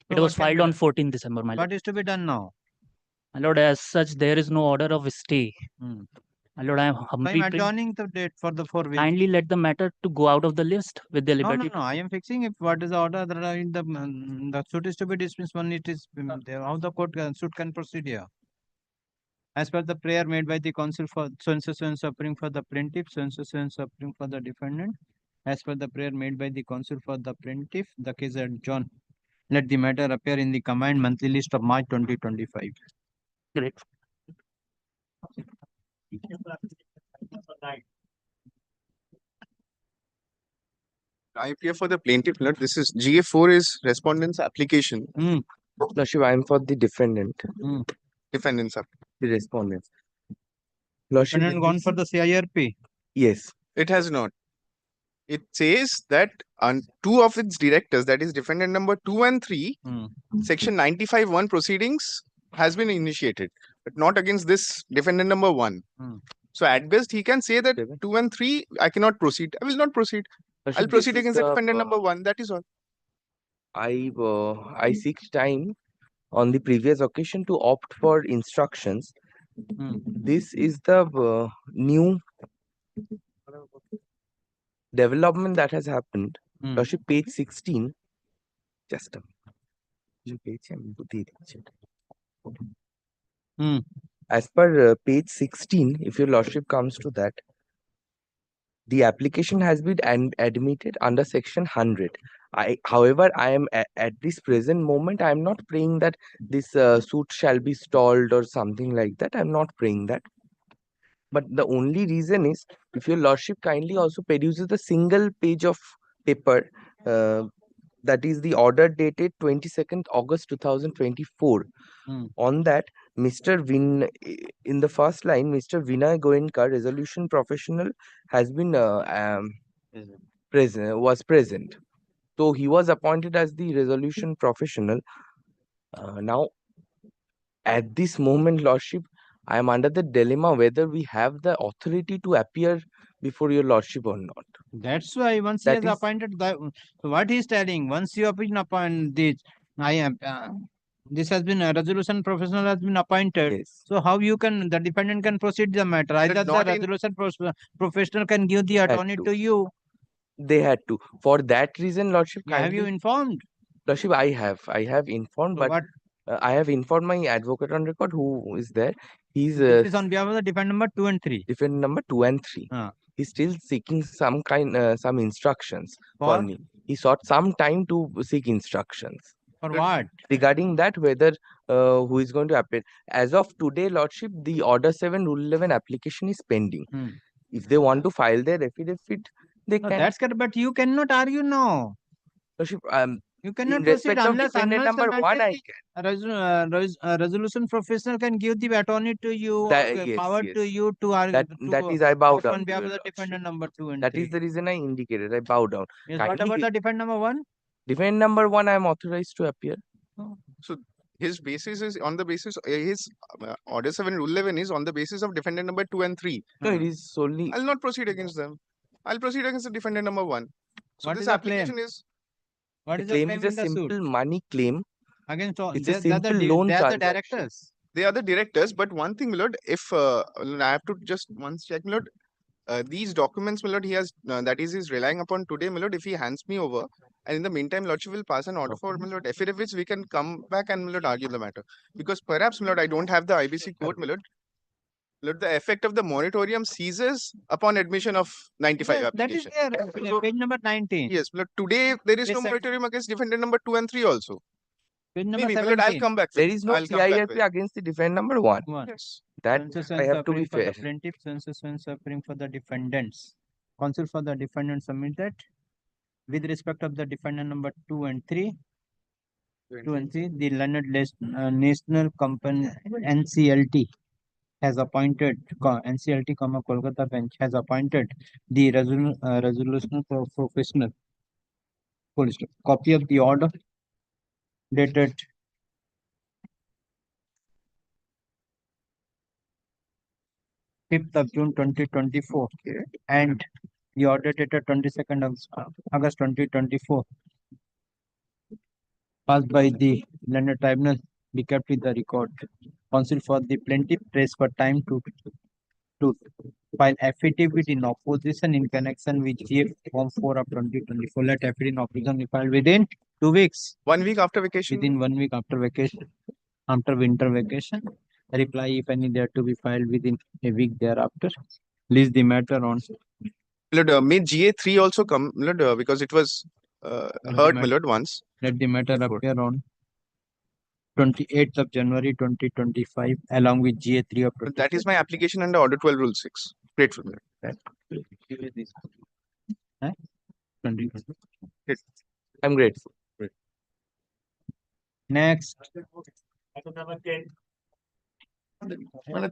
It was filed on 14 December, my lord. What is to be done now? My lord, as such, there is no order of stay. My lord, I am humbly I'm adjourning the date for the 4 weeks. kindly let the matter to go out of the list with the liberty. No. I am fixing if what is the order that are in the suit is to be dismissed when it is how the court suit can proceed here. As per the prayer made by the counsel for so-and-so suffering for the plaintiff, so-and-so suffering for the defendant. As per the prayer made by the counsel for the plaintiff, the case adjourned. Let the matter appear in the combined monthly list of March 2025. Great. I appear for the plaintiff. This is GA4 is respondent's application. Lordship, I am for the defendant. Defendant's The respondent. Lordship, Defendant gone for the CIRP? Yes. It has not. It says that two of its directors, that is defendant number 2 and 3, section 95(1) proceedings has been initiated, but not against this defendant number 1. So at best, he can say that 2 and 3, I cannot proceed. I will not proceed. I'll proceed against the defendant number 1. That is all. I seek time on the previous occasion to opt for instructions. This is the new development that has happened. Lordship, page 16. Just a minute. As per page 16, if your Lordship comes to that, the application has been admitted under section 100. However, I am at this present moment, I am not praying that this suit shall be stalled or something like that. I am not praying that. But the only reason is, if your Lordship kindly also produces the single page of paper, that is the order dated 22nd August 2024. On that, in the first line, Mr. Vinay Goenka, resolution professional, has been present. So he was appointed as the resolution professional. Now, at this moment, Lordship, I am under the dilemma whether we have the authority to appear before your Lordship or not. That's why once he has appointed so what he is telling, once you have been appointed this, this has been a resolution professional has been appointed. So how the defendant can proceed the matter? Either the resolution professional can give the attorney to you. They had to. For that reason, Lordship, have you informed? Lordship, I have informed, So but I have informed my advocate on record who is there. He's this is on behalf of the defendant number 2 and 3. Defendant number 2 and 3. He's still seeking some instructions for me He sought some time to seek instructions. For what? Regarding that, whether who is going to appear. As of today, Lordship, the Order 7, Rule 11 application is pending. If they want to file their affidavit, they No, can. that's correct, but you cannot argue now. Lordship, You in cannot proceed respect of unless defendant number and 1, I until the resolution professional can give the authority to you, That, yes, power to yes. you to argue. That is, I bow down On to behalf your of the lordship. defendant number 2 and That 3. is the reason I indicated. I bow down. Yes, what Kindly about the defendant number 1? defendant number 1, I am authorized to appear. So his basis is on the basis his order 7 rule 11 is on the basis of defendant number 2 and 3. No, it is solely. I'll not proceed against them. I'll proceed against the defendant number 1. So What this is the application claim? is What The is claim the is claim a in the suit? simple money claim. Against all, It's a simple loan they are the transaction. directors. they are the directors, but one thing, my lord, if I have to just once check, my lord, these documents, my lord, he has that is he's relying upon today, my lord. If he hands me over, and in the meantime, lordship will pass an order for my lord affidavits, we can come back and my lord argue the matter. Because perhaps, my lord, I don't have the IBC code, my lord. Lord, the effect of the moratorium ceases upon admission of 95 Yes, that is application. there. So, Page number 19. yes, my lord, today there is no Listen. moratorium against defendant number 2 and 3 also. Page number Maybe, my lord, I'll 17. come back. There is no I'll come back CIRP with. against the defendant number 1. Yes. That I have to be For the fair. plaintiff, suffering for the defendants. Counsel for the defendant submitted with respect of the defendant number 2 and 3. 2 and 3, the learned national company NCLT has appointed NCLT, Kolkata bench has appointed the resolution professional. Police. Copy of the order dated 5th of June 2024 and the order dated 22nd of August 2024 passed by the London Tribunal be kept with the record. Counsel for the plaintiff prays for time to file affidavit in opposition in connection with GF Form 4 of 2024. Let affidavit in opposition be filed within 2 weeks. 1 week after vacation. Within 1 week after vacation, after winter vacation. Reply, if any, there to be filed within a week thereafter. List the matter on. Lord, may GA3 also come, Lord, because it was heard, my lord, once. Let the matter appear on 28th of January 2025 along with GA3 of That is my application under Order 12 Rule 6. Grateful. I'm grateful. Next.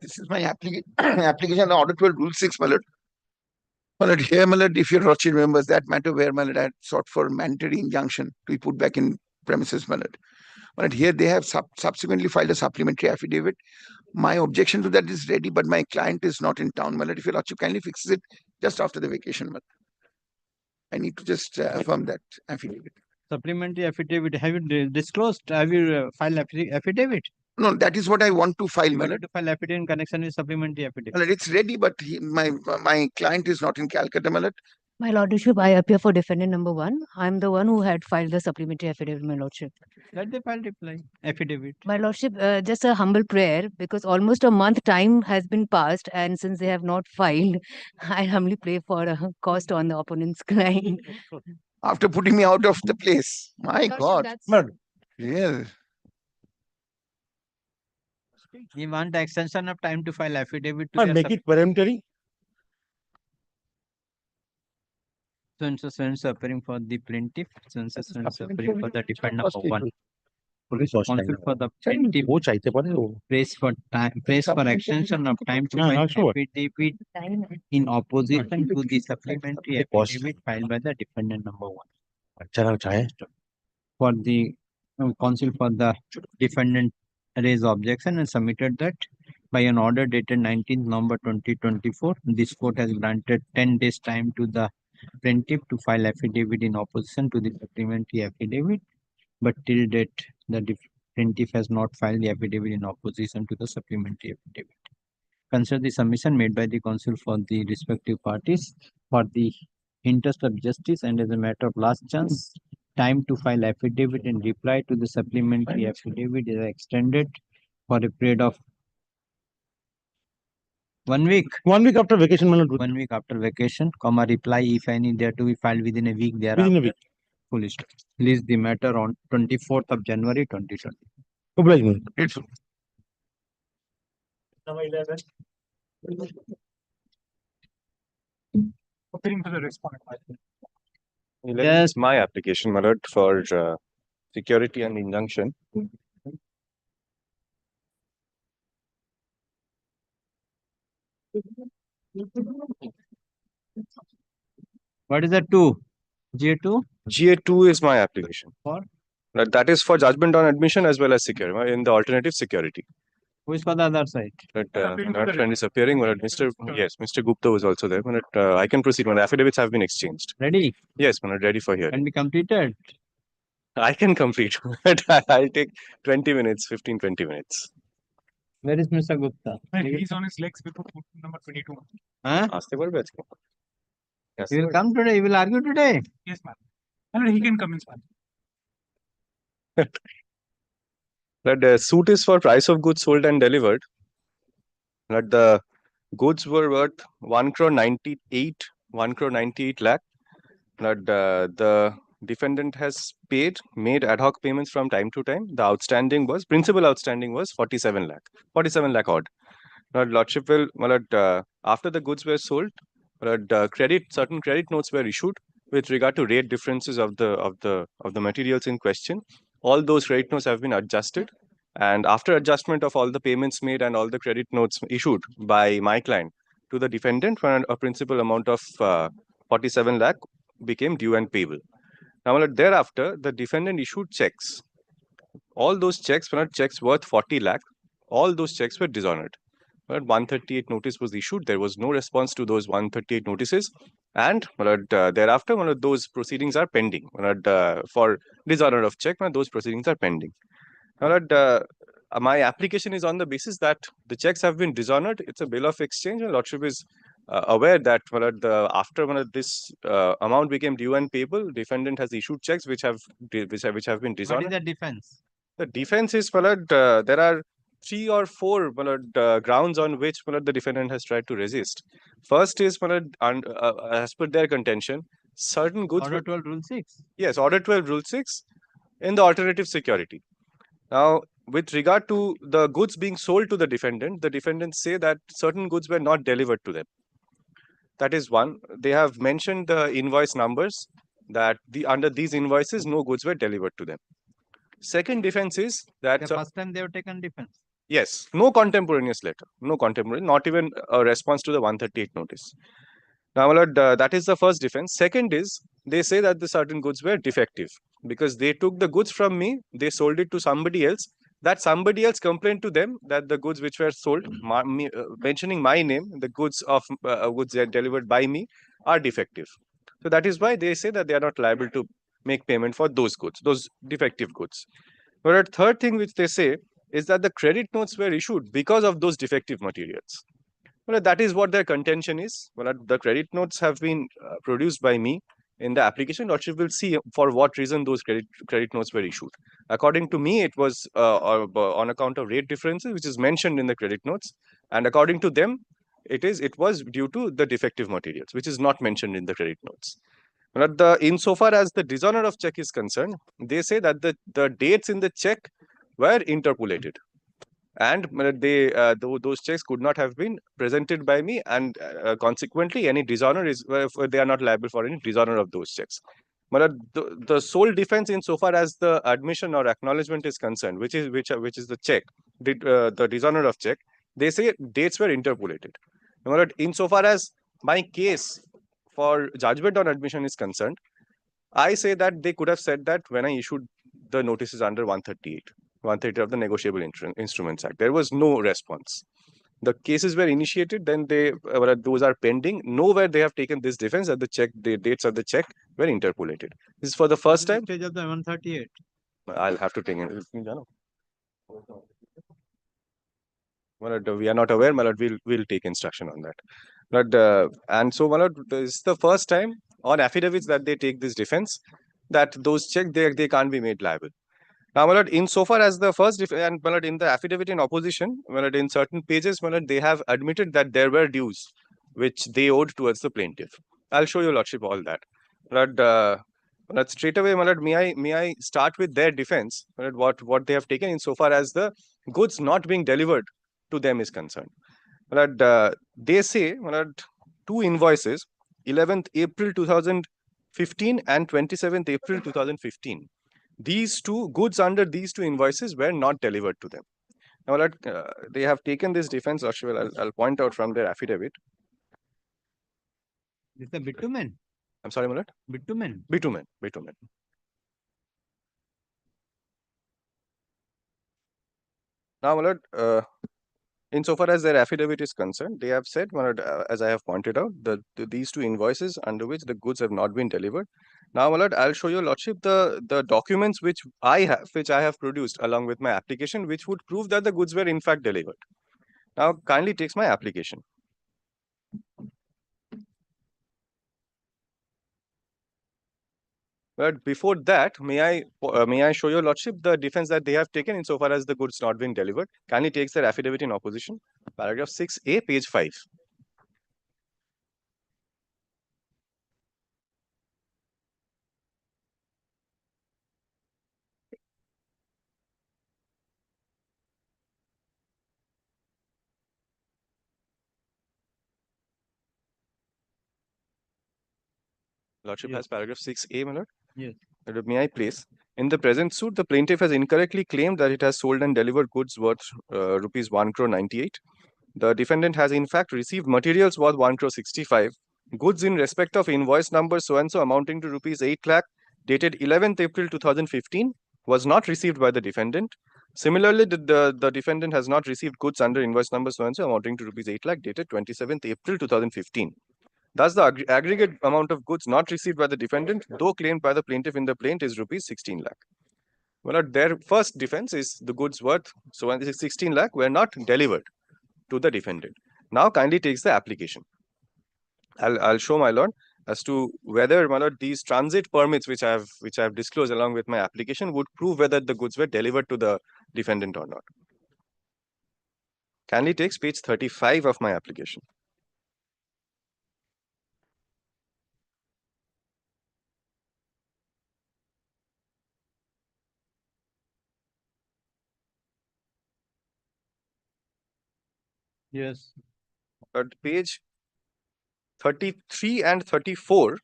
This is my application under Order 12 Rule 6, my lord. My lord, here, my lord, if your lordship remembers that matter where, my lord, I had sought for mandatory injunction to be put back in premises, my lord. My lord, here they have subsequently filed a supplementary affidavit. My objection to that is ready, but my client is not in town, my lord. If your lordship kindly fixes it just after the vacation, my lord. I need to just affirm that affidavit. Supplementary affidavit. Have you disclosed? Have you filed affidavit? No, that is what I want to file, my You lord. to file affidavit in connection with supplementary affidavit. My lord, it's ready, but my client is not in Calcutta, my lord. My lordship, I appear for defendant number 1. I'm the one who had filed the supplementary affidavit, my lordship. Let the file reply affidavit. My lordship, just a humble prayer because almost a month time has been passed and since they have not filed, I humbly pray for a cost on the opponent's client. After putting me out of the place. My God. Yeah. You want the extension of time to file affidavit to Or make it peremptory. So appearing for the plaintiff, appearing for the defendant number 1. Counsel for the plaintiff prays for time, prays for extension of time to file affidavit in opposition to the supplementary affidavit filed by the defendant number 1. For the counsel for the defendant raised objection and submitted that by an order dated 19th November 2024, this court has granted 10 days time to the plaintiff to file affidavit in opposition to the supplementary affidavit, but till date the plaintiff has not filed the affidavit in opposition to the supplementary affidavit. Consider the submission made by the counsel for the respective parties for the interest of justice and as a matter of last chance, time to file affidavit and reply to the supplementary affidavit is extended for a period of 1 week. 1 week after vacation, my lord. 1 week after vacation, reply if any there to be filed within a week thereafter. Within a week. full stop. Release the matter on 24th of January 2020. Obligement. It's Number 11. Appearing to the respondent. Yes, my application, my lord, for security and injunction. What is that 2? GA2? GA2 is my application. For? That is for judgment on admission as well as security in the alternative security. Who is for the other side? But my friend is appearing. But Mr. Gupta was also there. But I can proceed. When affidavits have been exchanged. Ready? Yes, ready for hearing. Can be completed. I can complete. I'll take 20 minutes, 15-20 minutes. Where is Mr. Gupta? He's on his legs before number 22. Huh? Yes, He will come today. He will argue today. Yes, ma'am. And he can come in, ma'am. The suit is for price of goods sold and delivered. That the goods were worth 1 crore 98 lakh. That the defendant has made ad hoc payments from time to time. The principal outstanding was 47 lakh odd. Now, Lordship will, after the goods were sold, certain credit notes were issued with regard to rate differences of the materials in question. All those credit notes have been adjusted, and after adjustment of all the payments made and all the credit notes issued by my client to the defendant, a principal amount of 47 lakh became due and payable. Now, thereafter, the defendant issued checks. All those checks were not checks worth 40 lakh. All those checks were dishonored. 138 notice was issued. There was no response to those 138 notices, and thereafter, those proceedings are pending. For dishonor of check, those proceedings are pending. Now, my application is on the basis that the checks have been dishonored. It's a bill of exchange, and Lordship is aware that after this amount became due and payable, defendant has issued checks which have been dishonored. What is the defense? The defense is there are 3 or 4 grounds on which the defendant has tried to resist. First is as per their contention, certain goods. Order 12 Rule 6. Yes, Order 12 Rule 6 in the alternative security. Now, with regard to the goods being sold to the defendants say that certain goods were not delivered to them. That is one. They have mentioned the invoice numbers that under these invoices, no goods were delivered to them. Second defense is that the first time they have taken defense. Yes, no contemporaneous letter, not even a response to the 138 notice. Now, that is the first defense. Second is they say that the certain goods were defective because they took the goods from me, they sold it to somebody else. That somebody else complained to them that the goods which were sold, mentioning my name, the goods goods that delivered by me are defective. So that is why they say that they are not liable to make payment for those goods, those defective goods. But a third thing which they say is that the credit notes were issued because of those defective materials. Well, that is what their contention is. Well, the credit notes have been produced by me in the application. Lordship will see for what reason those credit notes were issued. According to me, it was on account of rate differences, which is mentioned in the credit notes. And according to them, it was due to the defective materials, which is not mentioned in the credit notes. But insofar as the dishonor of check is concerned, they say that the dates in the check were interpolated, and those checks could not have been presented by me, and consequently, any dishonor is they are not liable for any dishonor of those checks. But the sole defense insofar as the admission or acknowledgement is concerned, which is the check, the dishonor of check, they say dates were interpolated. But insofar as my case for judgment on admission is concerned, I say that they could have said that when I issued the notices under 138 of the Negotiable Instruments Act, there was no response. The cases were initiated, then those are pending. Nowhere they have taken this defense that the dates of the check were interpolated. This is for the first time. Stage of the 138. I'll have to take it. We are not aware, my lord. We'll take instruction on that. But and so, my lord, this is the first time on affidavits that they take this defense that those checks they can't be made liable. Now, my lord, insofar as the first and my lord, in the affidavit in opposition, my lord, in certain pages, my lord, they have admitted that there were dues which they owed towards the plaintiff. I'll show your lordship all that. But But straight away, my lord, may I start with their defense? What they have taken insofar as the goods not being delivered to them is concerned. But they say, two invoices, 11th April 2015 and 27th April 2015. These two goods under these two invoices were not delivered to them. Now, they have taken this defense, I'll point out from their affidavit. This is the bitumen. I'm sorry, my lord? Bitumen. Bitumen. Now, my lord, insofar as their affidavit is concerned, they have said, my lord, as I have pointed out, that these two invoices under which the goods have not been delivered. Now, my lord, I'll show your lordship the documents which I have produced along with my application, which would prove that the goods were in fact delivered. Now, kindly takes my application. But before that, may I show your lordship the defense that they have taken insofar as the goods not been delivered? Kindly takes their affidavit in opposition, paragraph 6A, page 5. Lordship has paragraph 6A, my lord. Yes. May I place? In the present suit, the plaintiff has incorrectly claimed that it has sold and delivered goods worth rupees 1,98,00,000. The defendant has in fact received materials worth 1,65,00,000. Goods in respect of invoice number so and so amounting to rupees 8 lakh dated 11th April 2015 was not received by the defendant. Similarly, the defendant has not received goods under invoice number so and so amounting to rupees 8 lakh dated 27th April 2015. Thus, the aggregate amount of goods not received by the defendant, though claimed by the plaintiff in the plaint, is rupees 16 lakh. Well, their first defense is the goods worth, so 16 lakh were not delivered to the defendant. Now, kindly takes the application. I'll show my lord as to whether, my lord, these transit permits which I have disclosed along with my application would prove whether the goods were delivered to the defendant or not. Kindly takes page 35 of my application. Yes. At page 33 and 34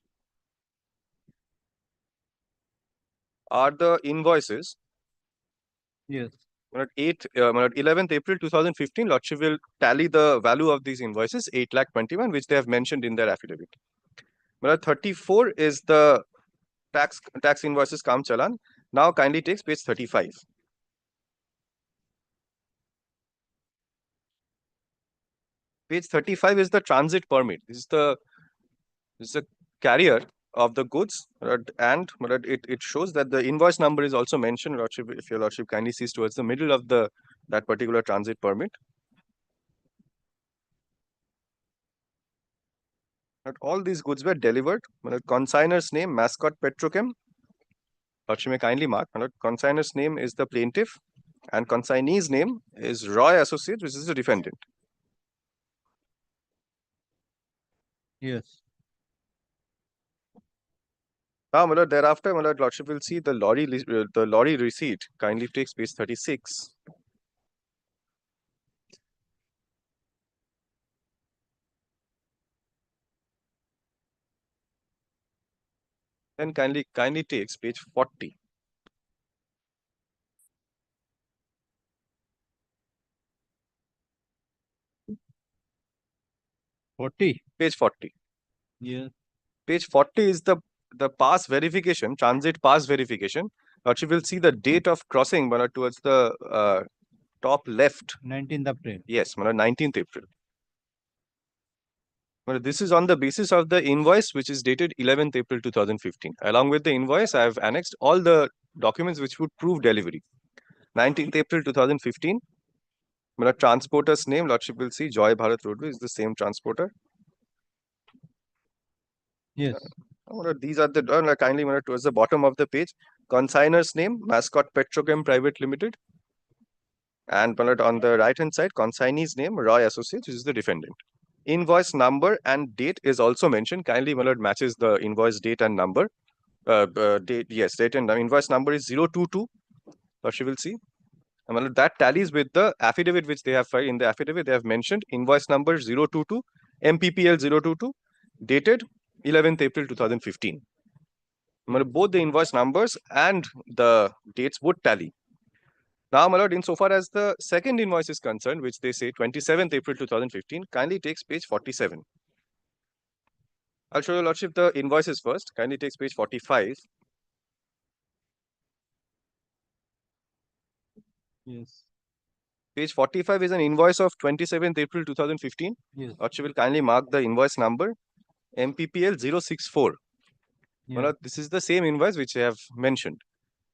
are the invoices. Yes. 11th April 2015, Lordship will tally the value of these invoices, 8,21,000, which they have mentioned in their affidavit. 34 is the tax invoices kam chalan. Now kindly takes page 35. Page 35 is the transit permit. This is the carrier of the goods, and it shows that the invoice number is also mentioned, Lordship, if your Lordship kindly sees towards the middle of that particular transit permit. All these goods were delivered. Consignor's name, Mascot Petrochem. Lordship may kindly mark. Consignor's name is the plaintiff, and consignee's name is Roy Associates, which is the defendant. Yes. Now, thereafter, Lordship will see the lorry receipt. Kindly takes page 36. Then kindly takes page 40. Page 40. Yes. Page 40 is the pass verification, transit pass verification. Lordship will see the date of crossing towards the top left. 19th April. Yes, 19th April. This is on the basis of the invoice which is dated 11th April 2015. Along with the invoice, I have annexed all the documents which would prove delivery. 19th April 2015. Transporter's name, Lordship will see Joy Bharat Roadway is the same transporter. Yes. These are the kindly towards the bottom of the page. Consignor's name, Mascot Petrochem Private Limited. And on the right hand side, consignee's name, Roy Associates, which is the defendant. Invoice number and date is also mentioned. Kindly matches the invoice date and number. date, yes, date and invoice number is 022. Lordship will see. And that tallies with the affidavit which they have filed. In the affidavit, they have mentioned invoice number 022, MPPL 022, dated 11th April 2015. Both the invoice numbers and the dates would tally. Now, my lord, insofar as the second invoice is concerned, which they say 27th April 2015, kindly takes page 47. I'll show your lordship the invoices first. Kindly takes page 45. Yes. Page 45 is an invoice of 27th April 2015. Yes. Lordship will kindly mark the invoice number MPPL 064. Yeah. Well, this is the same invoice which I have mentioned.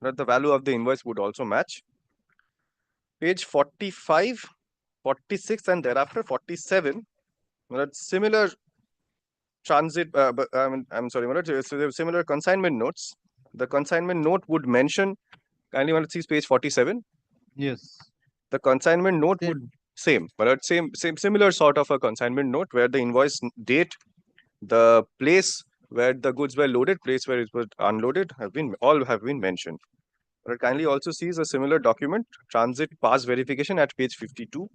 But the value of the invoice would also match. Page 45, 46, and thereafter 47. Well, similar transit, I'm sorry, similar consignment notes. The consignment note would mention, kindly want to see page 47. Yes. The consignment note would same, but similar sort of a consignment note where the invoice date, the place where the goods were loaded, place where it was unloaded all have been mentioned. But kindly also sees a similar document, transit pass verification at page 52.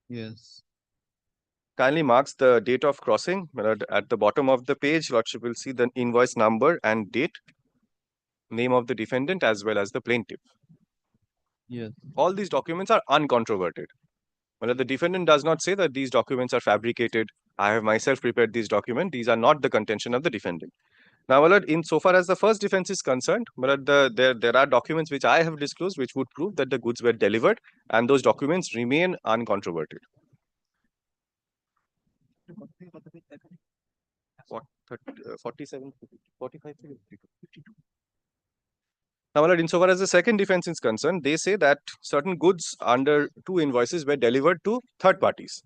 Yes. Kindly marks the date of crossing. At the bottom of the page, Lordship will see the invoice number and date, name of the defendant as well as the plaintiff. Yes. All these documents are uncontroverted. Well, the defendant does not say that these documents are fabricated. I have myself prepared these documents. These are not the contention of the defendant. Now, well, in so far as the first defense is concerned, but there are documents which I have disclosed which would prove that the goods were delivered, and those documents remain uncontroverted. What, 47, 45, 52. Now, insofar as the second defense is concerned, they say that certain goods under two invoices were delivered to third parties.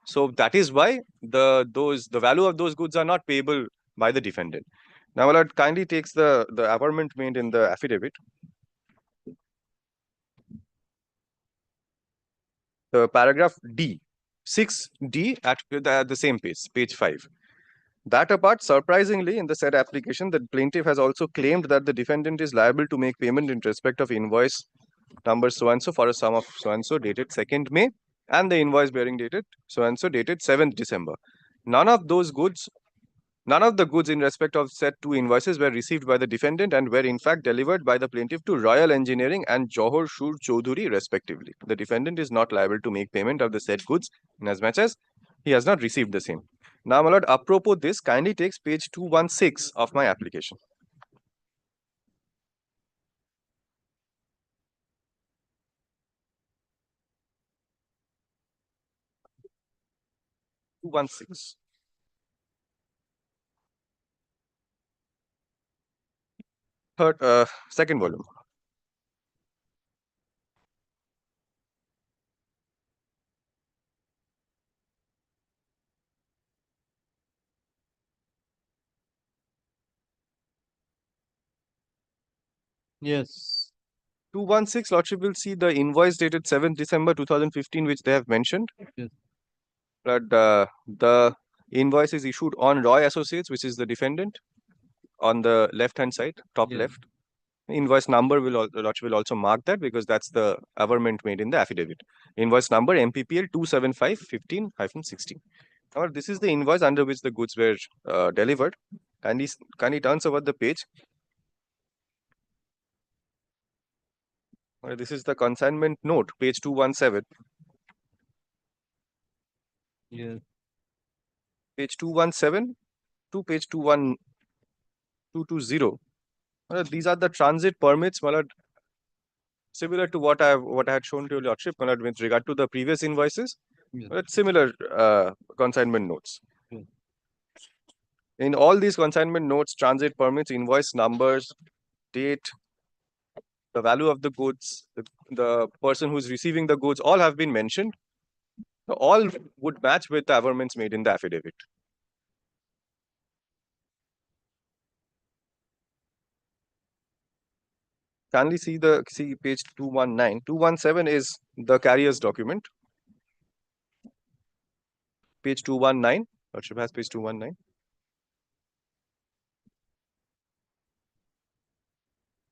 So that is why the value of those goods are not payable by the defendant. Now, it kindly takes the averment made in the affidavit. The paragraph D, 6D at the same page 5. That apart, surprisingly, in the said application, the plaintiff has also claimed that the defendant is liable to make payment in respect of invoice number so-and-so for a sum of so-and-so dated 2nd May and the invoice bearing dated so-and-so dated 7th December. None of the goods in respect of said two invoices were received by the defendant and were in fact delivered by the plaintiff to Royal Engineering and Johor Shur Chaudhuri respectively. The defendant is not liable to make payment of the said goods inasmuch as he has not received the same. Now, my lord, apropos this, kindly takes page 216 of my application. Second volume. Yes. 216, Lordship will see the invoice dated 7th December 2015, which they have mentioned. Yes. But the invoice is issued on Roy Associates, which is the defendant, on the left-hand side, top left. Invoice number Lordship will also mark that because that's the averment made in the affidavit. Invoice number MPPL 27515-16. Now, this is the invoice under which the goods were delivered. Kindly turns over the page. This is the consignment note, page 217. Yes. Page 217 to page 220. These are the transit permits, similar to what I had shown to your lordship with regard to the previous invoices. Yes. Similar consignment notes. Yes. In all these consignment notes, transit permits, invoice numbers, date, the value of the goods, the person who's receiving the goods, all have been mentioned. All would match with the averments made in the affidavit. kindly see page 219. 217 is the carrier's document. Page 219. Lordship has page 219.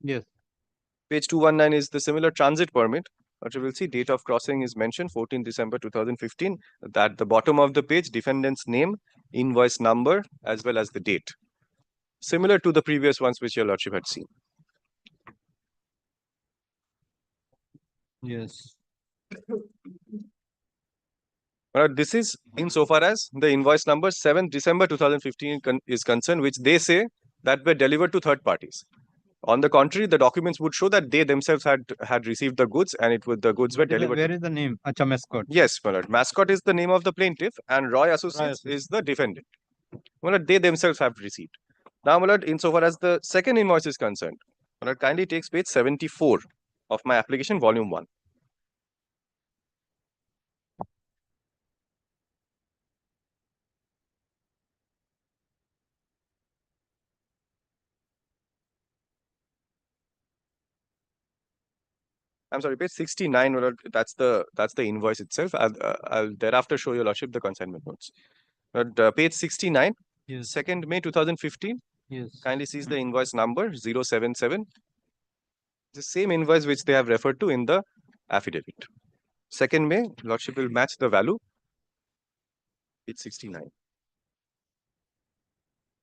Yes. Page 219 is the similar transit permit. What you will see, date of crossing is mentioned 14 December 2015. At the bottom of the page, defendant's name, invoice number, as well as the date. Similar to the previous ones which your Lordship had seen. Yes. This is insofar as the invoice number 7 December 2015 is concerned, which they say that were delivered to third parties. On the contrary, the documents would show that they themselves had received the goods and the goods were delivered. Where is the name? Acha Mascot. Yes, my lord. Mascot is the name of the plaintiff and Roy Associates is the defendant. My lord, they themselves have received. Now, my lord, insofar as the second invoice is concerned, my lord, kindly takes page 74 of my application, volume 1. I'm sorry, page 69. My lord, that's the invoice itself. I'll thereafter show your lordship the consignment notes. But page 69, yes. 2nd May 2015. Yes. Kindly sees the invoice number 077. The same invoice which they have referred to in the affidavit. 2nd May, lordship will match the value. Page 69.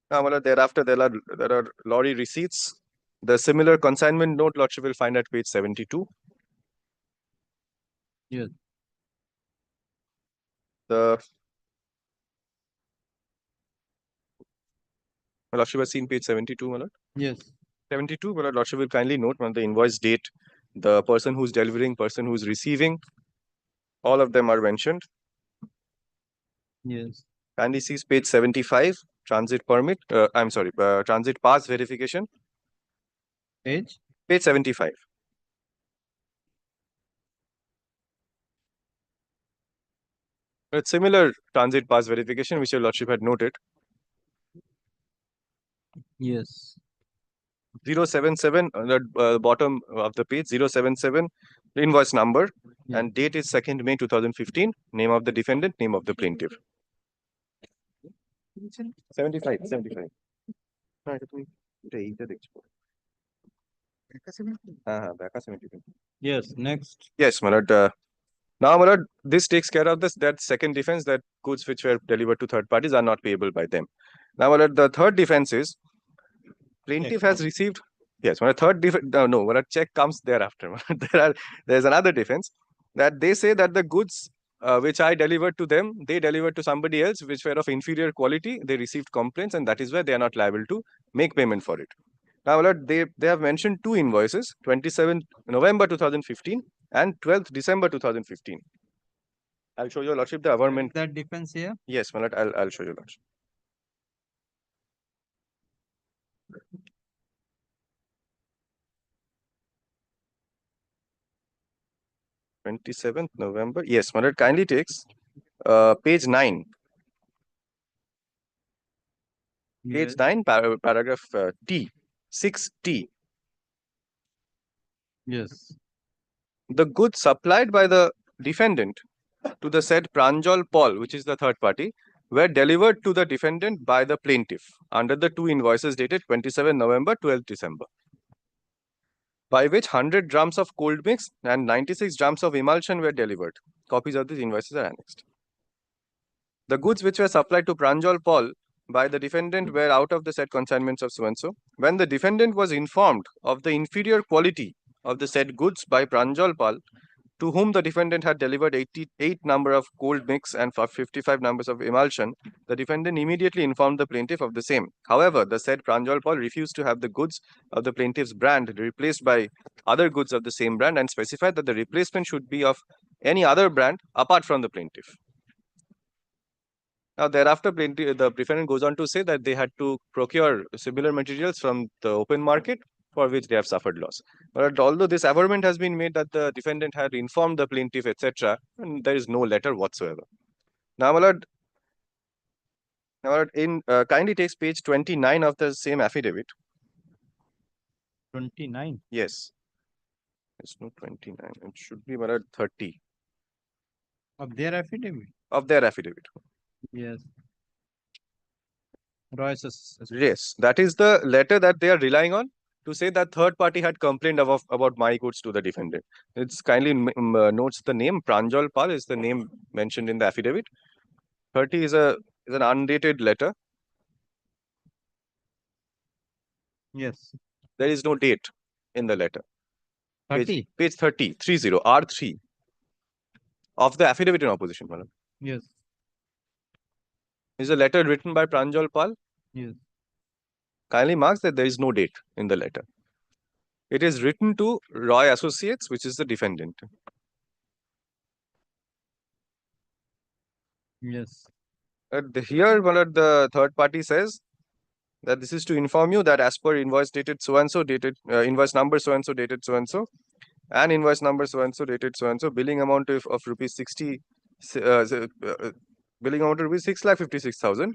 Now, my lord, thereafter there are lorry receipts. The similar consignment note lordship will find at page 72. Yes. The lordship has seen page 72, my lord. Yes. 72, but lordship will kindly note on the invoice date, the person who's delivering, person who's receiving, all of them are mentioned. Yes. Kindly sees page 75, transit permit. Transit pass verification. Page 75. It's similar transit pass verification which your lordship had noted. Yes. 077 on the bottom of the page, 077 invoice number, and date is 2nd May 2015. Name of the defendant, name of the plaintiff. 75. Yes. Next. Yes, my lord. Now, my lord, this takes care of that second defense, that goods which were delivered to third parties are not payable by them. Now, my lord, the third defense is plaintiff has received. Yes, when a third defense, when a check comes thereafter, there's another defense that they say that the goods which I delivered to them, they delivered to somebody else which were of inferior quality. They received complaints, and that is why they are not liable to make payment for it. Now, my lord, they have mentioned two invoices: 27th November 2015 and 12th December 2015. I'll show your lordship the averment. That defense here. Yes, my lord, I'll show you lordship. November. Yes, my lord, kindly takes page 9. Page 9, paragraph T, 6T. Yes. The goods supplied by the defendant to the said Pranjal Paul, which is the third party, were delivered to the defendant by the plaintiff under the two invoices dated 27 November, 12 December, by which 100 drams of cold mix and 96 drams of emulsion were delivered. Copies of these invoices are annexed. The goods which were supplied to Pranjal Paul by the defendant were out of the said consignments of so-and-so. When the defendant was informed of the inferior quality of the said goods by Pranjal Paul, to whom the defendant had delivered 88 number of cold mix and 55 numbers of emulsion, the defendant immediately informed the plaintiff of the same. However, the said Pranjal Paul refused to have the goods of the plaintiff's brand replaced by other goods of the same brand and specified that the replacement should be of any other brand apart from the plaintiff. Now, thereafter, the defendant goes on to say that they had to procure similar materials from the open market, for which they have suffered loss. But although this averment has been made that the defendant had informed the plaintiff, etc., and there is no letter whatsoever. Now, my lord, kindly takes page 29 of the same affidavit. 29. Yes. It's not 29. It should be about 30 Of their affidavit? of their affidavit. Yes. Royce. Yes, that is the letter that they are relying on to say that third party had complained about my goods to the defendant. It's kindly notes the name Pranjal Pal is the name mentioned in the affidavit. 30 is an undated letter. Yes. There is no date in the letter. 30? Page 30, R3 of the affidavit in opposition, madam. Yes. Is a letter written by Pranjal Pal. Yes. Kindly marks that there is no date in the letter. It is written to Roy Associates, which is the defendant. Yes. Here, the third party says that this is to inform you that as per invoice dated so and so, dated invoice number so and so, dated so and so, and invoice number so and so, dated so and so, billing amount of rupees 60, billing amount of rupees 6,56,000,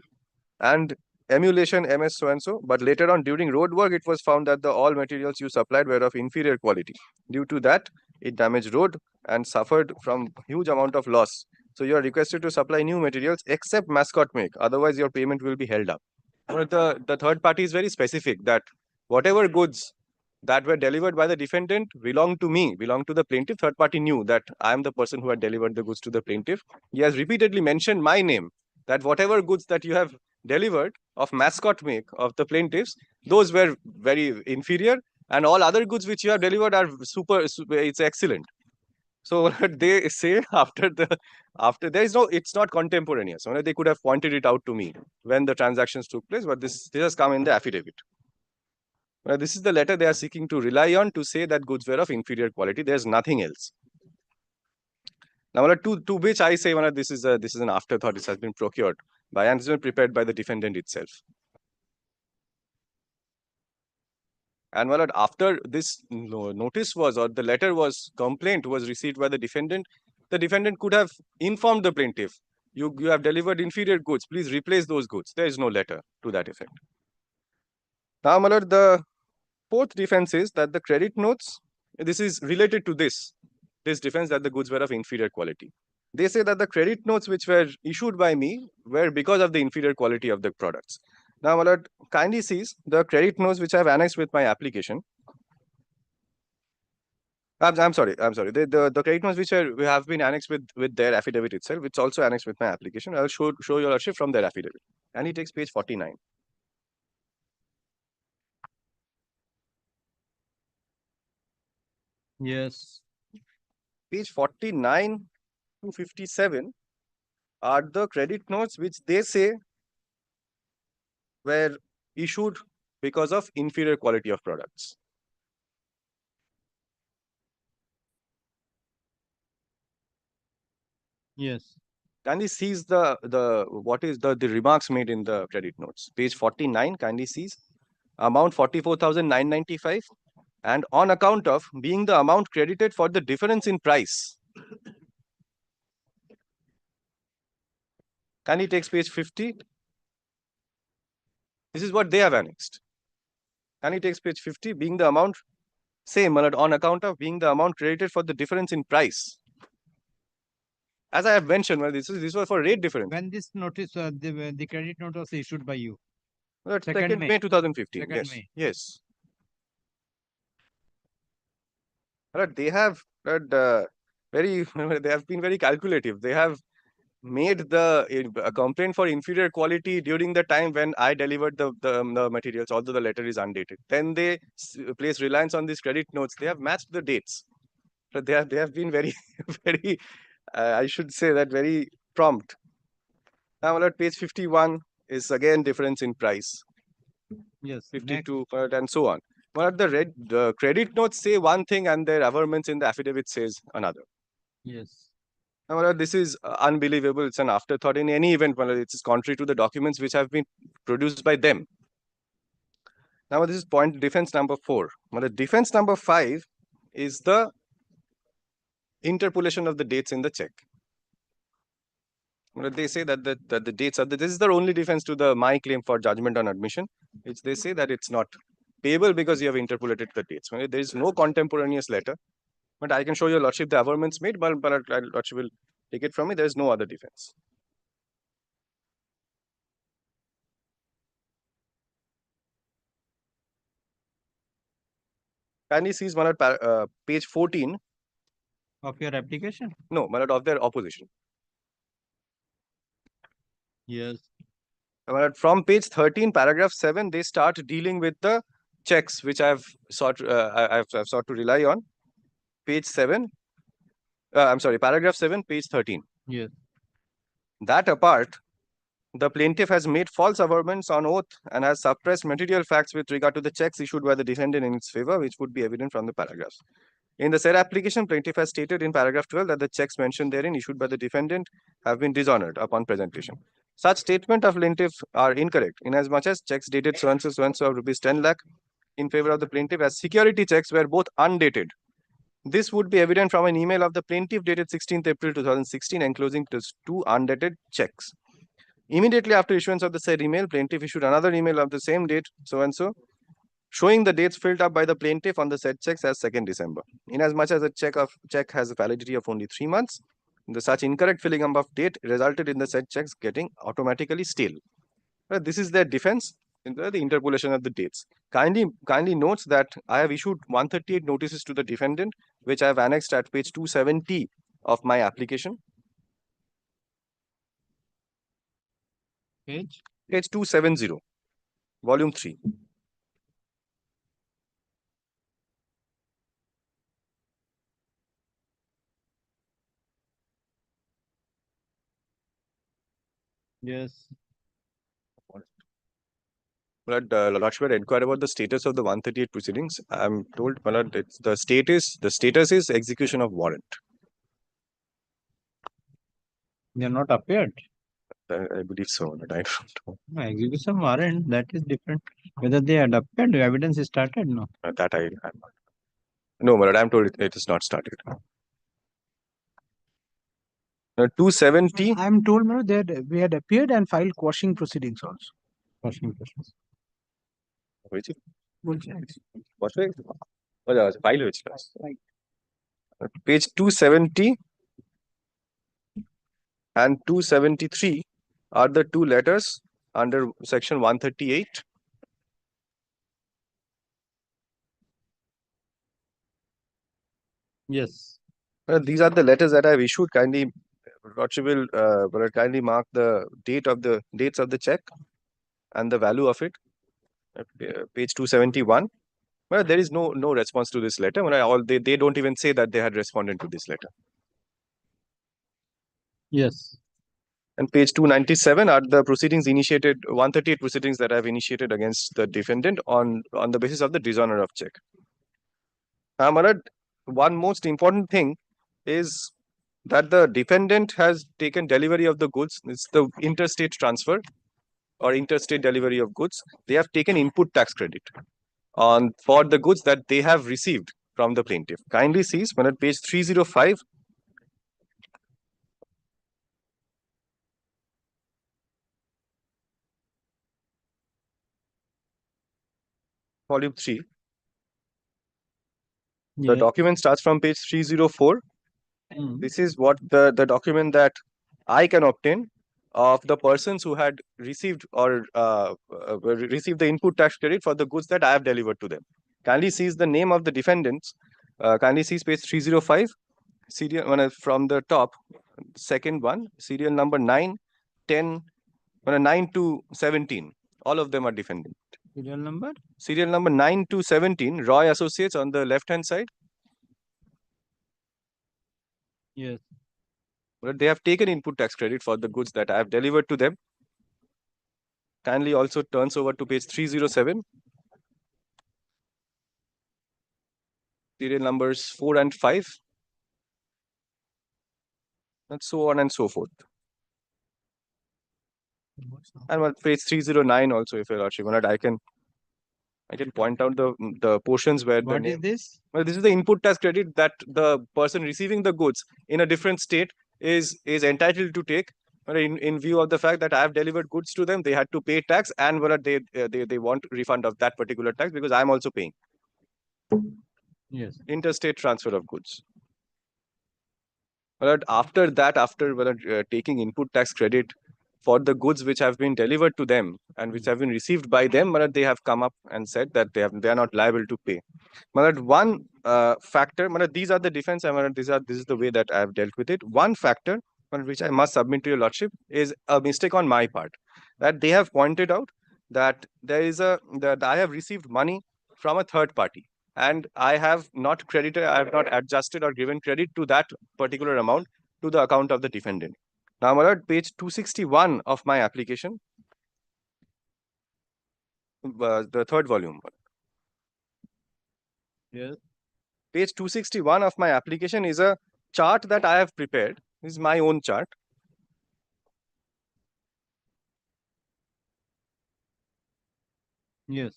and emulation MS so and so. But later on, during road work, it was found that the all materials you supplied were of inferior quality. Due to that, it damaged road and suffered from huge amount of loss. So you are requested to supply new materials except mascot make. Otherwise, your payment will be held up. But the third party is very specific that whatever goods that were delivered by the defendant belong to me, belong to the plaintiff. Third party knew that I am the person who had delivered the goods to the plaintiff. He has repeatedly mentioned my name, that whatever goods that you have delivered of mascot make of the plaintiffs, those were very inferior, and all other goods which you have delivered are super it's excellent. So what they say after there is no, it's not contemporaneous. They could have pointed it out to me when the transactions took place, but this has come in the affidavit. This is the letter they are seeking to rely on to say that goods were of inferior quality. There's nothing else. Now, to which I say, this is an afterthought. This has been procured by and has been prepared by the defendant itself. And after this notice was, or the letter was, complaint was received by the defendant could have informed the plaintiff, you have delivered inferior goods, please replace those goods. There is no letter to that effect. Now, the fourth defense is that the credit notes, this is related to this defense that the goods were of inferior quality. They say that the credit notes which were issued by me were because of the inferior quality of the products. Now, kindly sees the credit notes which I have annexed with my application. I'm sorry. The credit notes which have been annexed with their affidavit itself, it's also annexed with my application. I'll show your lordship from their affidavit. And he takes page 49. Yes. Page 49 to 57 are the credit notes which they say were issued because of inferior quality of products. Yes. Kindly sees the remarks made in the credit notes. Page 49, kindly sees amount 44,995 and on account of being the amount credited for the difference in price. Kindly takes page 50. This is what they have annexed. Kindly takes page 50, being the amount same on account of being the amount credited for the difference in price. As I have mentioned, this was for rate difference. When this notice, the credit note was issued by you? That's 2nd May 2015. 2nd Yes. May. Yes. They have they have been very calculative. They have made a complaint for inferior quality during the time when I delivered the materials, although the letter is undated. Then they place reliance on these credit notes. They have matched the dates. They have been very, very, I should say that very prompt. Now, at page 51 is again difference in price. Yes. 52 and so on. But the credit notes say one thing and their averments in the affidavit says another. Yes. Now, this is unbelievable. It's an afterthought. In any event, it is contrary to the documents which have been produced by them. Now, this is defense number 4. Defense number 5 is the interpolation of the dates in the check. They say that the dates are this is the only defense to my claim for judgment on admission, which they say that it's not payable because you have interpolated the dates. There is no contemporaneous letter. But I can show your lordship the averments made, but lordship will take it from me. There is no other defense. Kindly sees page 14 of your application. No, of their opposition. Yes. From page 13, paragraph 7, they start dealing with the checks which I've sought to rely on. Page 7. I'm sorry, paragraph 7, page 13. Yes. That apart, the plaintiff has made false averments on oath and has suppressed material facts with regard to the checks issued by the defendant in its favor, which would be evident from the paragraphs. In the said application, plaintiff has stated in paragraph 12 that the checks mentioned therein issued by the defendant have been dishonored upon presentation. Such statement of plaintiff are incorrect, inasmuch as checks dated so and so of rupees 10 lakh in favor of the plaintiff as security checks were both undated. This would be evident from an email of the plaintiff dated 16th April 2016 enclosing two undated checks. Immediately after issuance of the said email, plaintiff issued another email of the same date, so and so, showing the dates filled up by the plaintiff on the said checks as 2nd December. Inasmuch as a check has a validity of only 3 months, such incorrect filling up of date resulted in the said checks getting automatically stale. This is their defense in the interpolation of the dates. Kindly notes that I have issued 138 notices to the defendant, which I have annexed at page 270 of my application. Page 270, volume 3. Yes. But Lordship inquired about the status of the 138 proceedings. I'm told it's the status is execution of warrant. They are not appeared. I believe so, but I don't know. No, execution warrant, that is different. Whether they had appeared, evidence is started, no? That I'm not. No, but I'm told it is not started. 270. I'm told that we had appeared and filed quashing proceedings also. Quashing proceedings. Which? Quashing. File which? Page 270 and 273 are the two letters under section 138. Yes. These are the letters that I've issued. Kindly, Lordship will kindly mark the dates of the check and the value of it. Page 271. Well, there is no response to this letter. They don't even say that they had responded to this letter. Yes. And page 297 are the proceedings initiated, 138 proceedings that I have initiated against the defendant on the basis of the dishonor of check. One most important thing is that the defendant has taken delivery of the goods. It's the interstate transfer or interstate delivery of goods. They have taken input tax credit for the goods that they have received from the plaintiff. Kindly see at page 305. Volume 3. The document starts from page 304. This is what the document that I can obtain of the persons who had received or received the input tax credit for the goods that I have delivered to them. Kindly sees the name of the defendants. Kindly sees page 305. Serial one from the top, second one, serial number 9, 10, 9 to 17. All of them are defendant. Serial number? Serial number 9 to 17, Roy Associates on the left-hand side. Yes. But they have taken input tax credit for the goods that I have delivered to them. Kindly also turns over to page 307. Serial numbers 4 and 5. And so on and so forth. And page 309 also, if you're not, I can point out the portions where what is this? Well, this is the input tax credit that the person receiving the goods in a different state is entitled to take. In view of the fact that I have delivered goods to them, they had to pay tax, and they want refund of that particular tax because I am also paying. Yes. Interstate transfer of goods. But after that, after taking input tax credit for the goods which have been delivered to them and which have been received by them, but they have come up and said that they are not liable to pay. But one factor, but these are the defense, and this is the way that I have dealt with it. One factor which I must submit to your lordship is a mistake on my part, that they have pointed out that that I have received money from a third party, and I have not adjusted or given credit to that particular amount to the account of the defendant. Now, my lord, page 261 of my application, the third volume. Yes. Page 261 of my application is a chart that I have prepared. This is my own chart. Yes.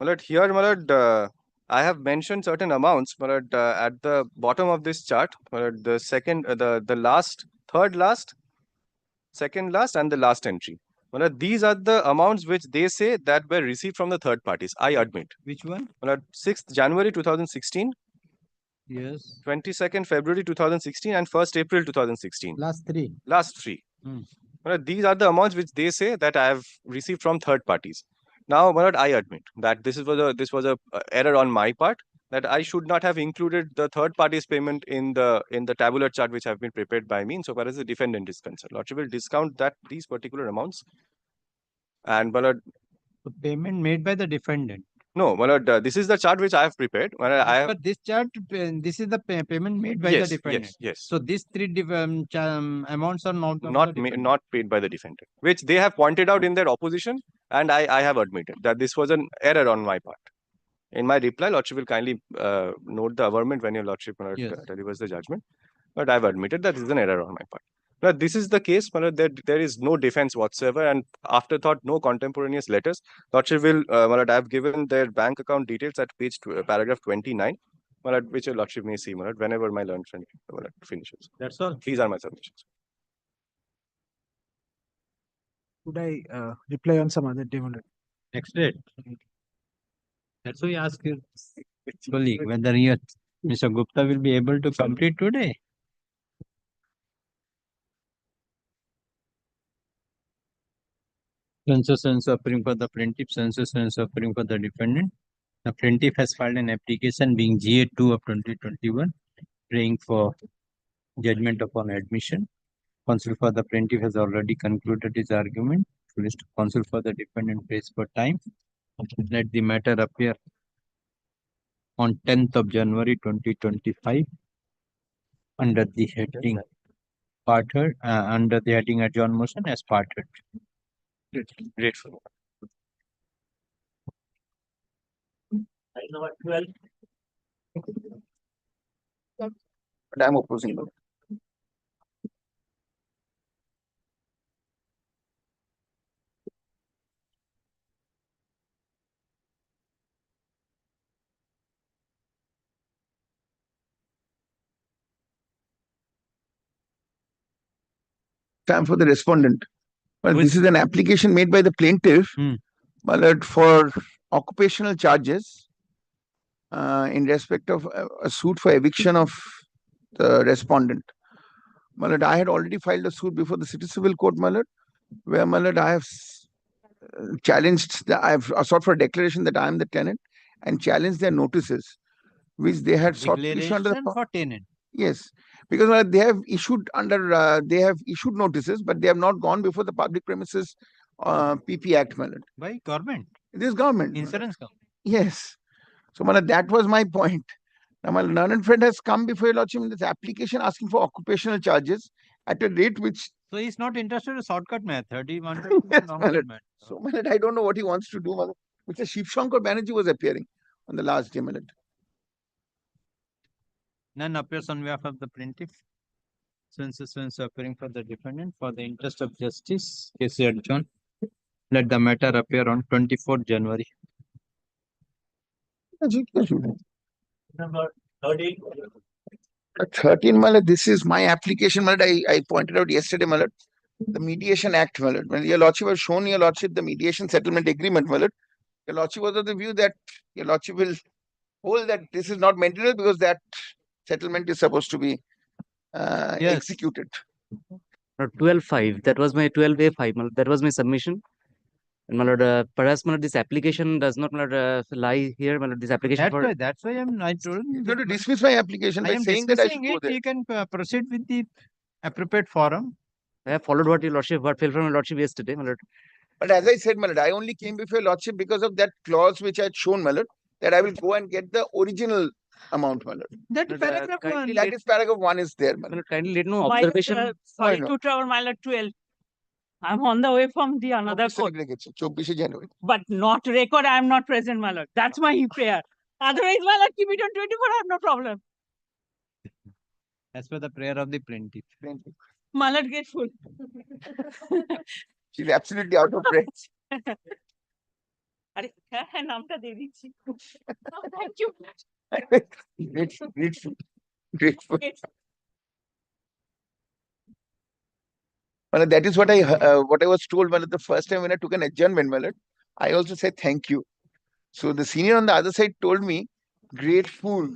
Malad, here, Malad, I have mentioned certain amounts, Malad, at the bottom of this chart, Malad, the second, the last, third last, second last, and the last entry. Malad, these are the amounts which they say that were received from the third parties. I admit. Which one? Malad, 6th January 2016. Yes. 22nd February 2016 and 1st April 2016. Last three. Last three. Malad, these are the amounts which they say that I have received from third parties. Now, Malad, I admit that this was a error on my part, that I should not have included the third party's payment in the tabular chart which have been prepared by me, insofar as the defendant is concerned. Lordship will discount these particular amounts. And Malad, the payment made by the defendant. No, Malad, this is the chart which I have prepared. But this chart, this is the payment made by the defendant. Yes. So these three amounts are not paid by the defendant, which they have pointed out in their opposition, and I have admitted that this was an error on my part. In my reply, Lordship will kindly note the averment when your Lordship delivers the judgment. But I have admitted that this is an error on my part. Now, this is the case, there is no defense whatsoever, and afterthought, no contemporaneous letters. Lordship will, I have given their bank account details at paragraph 29, which your Lordship may see, whenever my learned friend finishes. That's all. These are my submissions. Could I reply on some other day? Next date. That's why I ask your colleague whether Mr. Gupta will be able to complete today. Census and suffering for the plaintiff, census and suffering for the defendant. The plaintiff has filed an application being GA2 of 2021, praying for judgment upon admission. Counsel for the plaintiff has already concluded his argument. Counsel for the defendant prays for time. Let the matter appear on 10th of January 2025 under the heading parted, under the heading adjourn motion as parted. Grateful. But I'm opposing. Time for the respondent. Well, this is an application made by the plaintiff for occupational charges in respect of a suit for eviction of the respondent. Malad, I had already filed a suit before the City Civil Court, Malad, where Malad, I have challenged, I have sought for a declaration that I am the tenant and challenged their notices, which they had sought to issue under the for tenant. Yes, because they have issued notices, but they have not gone before the Public Premises PP Act, Malad. By government? This government. Insurance company. Yes. So, Malad, that was my point. Now, my learned friend has come before your Lordship in this application asking for occupational charges at a rate which. So, he's not interested in a shortcut method. He wanted Yes, normal Malad. method. So, Malad, I don't know what he wants to do, Malad. Mr. Shivshankar Banerjee was appearing on the last day, Malad. None appears on behalf of the plaintiff. Census when suffering for the defendant. For the interest of justice, case adjourned. Let the matter appear on 24th January. Number 13. 13, Malad, this is my application, Malad. I pointed out yesterday, Malad. The Mediation Act, Malad. When your Lordship has shown your Lordship the mediation settlement agreement, Malad, your Lordship was of the view that your Lordship will hold that this is not maintainable because that settlement is supposed to be executed. 12.5. That was my 12A5. That was my submission. And my lord, perhaps my lord, this application does not lie here. My lord, this application That's why I told him. You're going to dismiss my application I by am saying that I should dismissing go it. there. You can proceed with the appropriate forum. I have followed what your lordship, what fell from your lordship yesterday, my lord. But as I said, my lord, I only came before your lordship because of that clause which I had shown, my lord, that I will go and get the original amount, my lord. That paragraph Kindly, that is paragraph 1 is there, my lord. Kindly let no My lord, observation. sorry to trouble my lord 12. I'm on the way from the another court. 24 January. But not record, I am not present, my lord. That's my prayer. Otherwise, my lord, keep it on 24, I have no problem. As per the prayer of the plaintiff. My lord, grateful. She's absolutely out of breath. अरे क्या है नाम का दे दीजिए thank you Grateful. Well, that is what I was told the first time when I took an adjournment, my lord. I also said thank you. So the senior on the other side told me, grateful.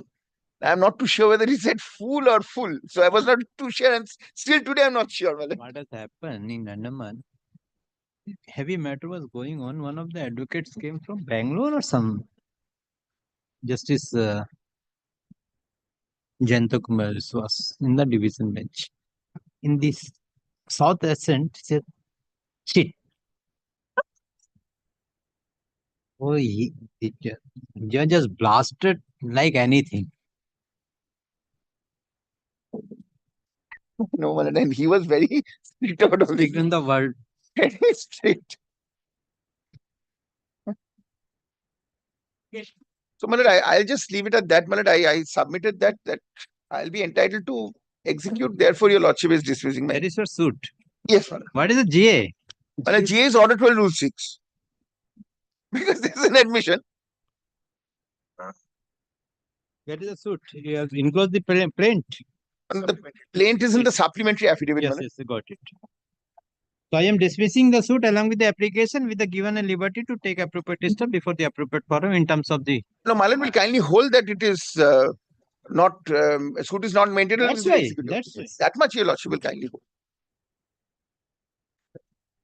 I'm not too sure whether he said fool or full. So I was not too sure, and still today I'm not sure. What has happened in Andaman? Heavy matter was going on. One of the advocates came from Bangalore or some Justice Jayanta Kumar was in the division bench. In this South accent, said, shit. Oh, the judge just blasted like anything. No, my lord, and he was very strict about all this. In the world. Very strict. So, my lord, I'll just leave it at that, my lord. I submitted that I'll be entitled to execute. Therefore, your lordship is dismissing my. That is your suit. Yes, my lord. What is the GA? My lord, GA is Order 12 Rule 6. Because this is an admission. That is a suit. You have enclosed the plaint. And the plaint is in the supplementary affidavit. Yes, yes, I got it. So I am dismissing the suit along with the application with the given a liberty to take appropriate step before the appropriate forum in terms of the. No, my lord will kindly hold that it is not suit is not maintained. That's why. That's that much your lordship will kindly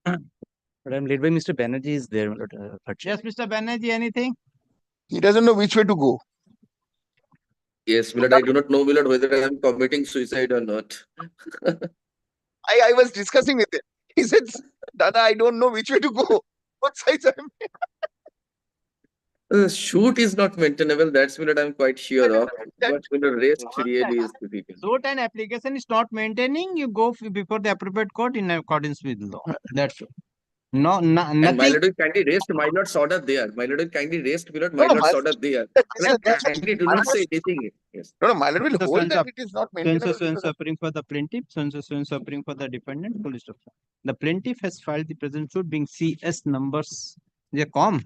hold. But I'm led by Mr. Banerjee is there, my lord. Yes, Mr. Banerjee, anything? He doesn't know which way to go. Yes, Milord, I do not know, Milord, whether I am committing suicide or not. I was discussing with him. He said, Dada, I don't know which way to go. What sides I'm Shoot is not maintainable. That's Milord, I'm quite sure of. But Milord, rest really is difficult. Suit and application is not maintaining, you go before the appropriate court in accordance with law. That's all. No, nothing. And my lord will kindly rest, my lord's order there. My lord will kindly rest, Milord, my lord's order there. Kindly do not say anything. Yes. No, my lord will hold that it is not maintainable. So suffering for the plaintiff, so suffering for the defendant. The plaintiff has filed the present suit being CS numbers. The com.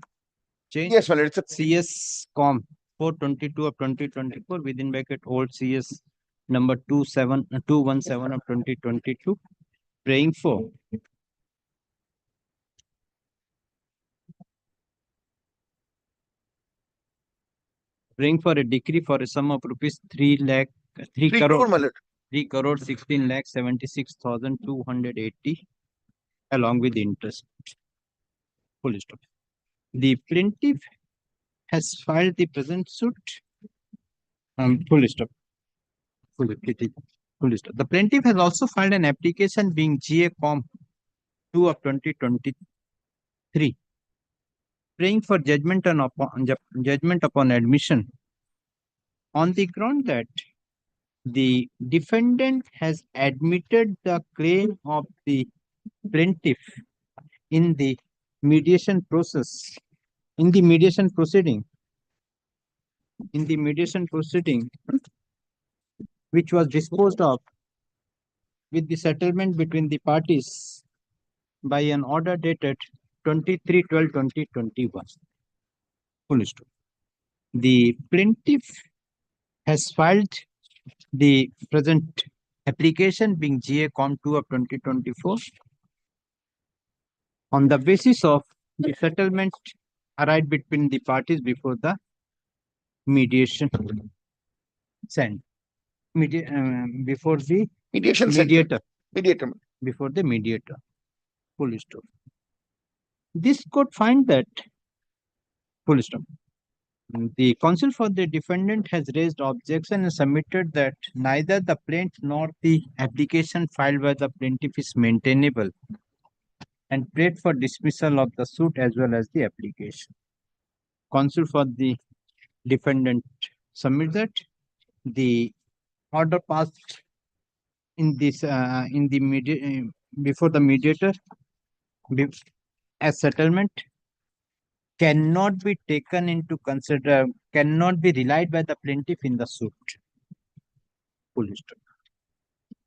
Change. Yes, my lord. It's a CS com 422 of 2024 within bracket old CS number 217 of 2022. Praying for a decree for a sum of rupees 3 crore 16 lakh 76,280 along with interest. Full stop. The plaintiff has filed the present suit. Full stop. Full stop. The plaintiff has also filed an application being GA Com 2 of 2023. Praying for judgment upon admission on the ground that the defendant has admitted the claim of the plaintiff in the mediation process, in the mediation proceeding, which was disposed of with the settlement between the parties by an order dated 23/12/2021. Full stop. The plaintiff has filed the present application being GA Com 2 of 2024 on the basis of the settlement arrived between the parties before the mediation sent. Before the Mediation center. mediator. Mediator. Before the mediator. Full stop. This court find that full stop. The counsel for the defendant has raised objection and submitted that neither the plaintiff nor the application filed by the plaintiff is maintainable and prayed for dismissal of the suit as well as the application. Counsel for the defendant submit that the order passed in this before the mediator as settlement cannot be taken into cannot be relied by the plaintiff in the suit. Full stop.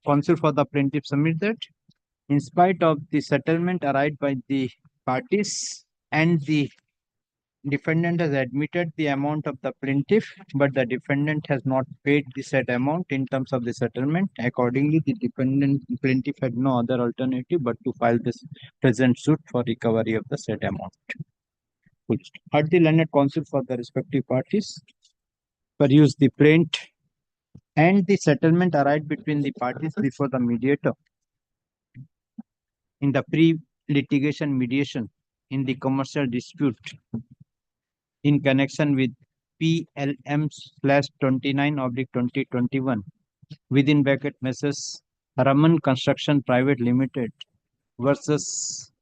Counsel for the plaintiff submit that in spite of the settlement arrived by the parties and the defendant has admitted the amount of the plaintiff, but the defendant has not paid the said amount in terms of the settlement. Accordingly, the plaintiff had no other alternative but to file this present suit for recovery of the said amount. Heard the learned counsel for the respective parties peruse the plaint and the settlement arrived between the parties before the mediator in the pre-litigation mediation in the commercial dispute in connection with PLM/29/2021 within bracket Messrs. Raman Construction Private Limited versus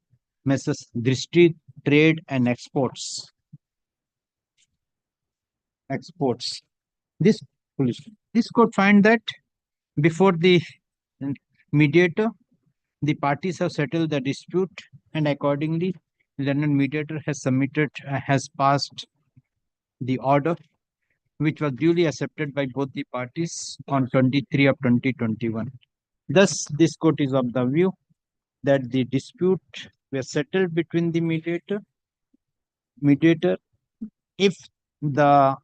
Messrs. Drishti Trade and Exports. This court find that before the mediator, the parties have settled the dispute, and accordingly, the learned mediator has passed the order, which was duly accepted by both the parties on 23 of 2021. Thus, this court is of the view that the dispute were settled between the mediator if the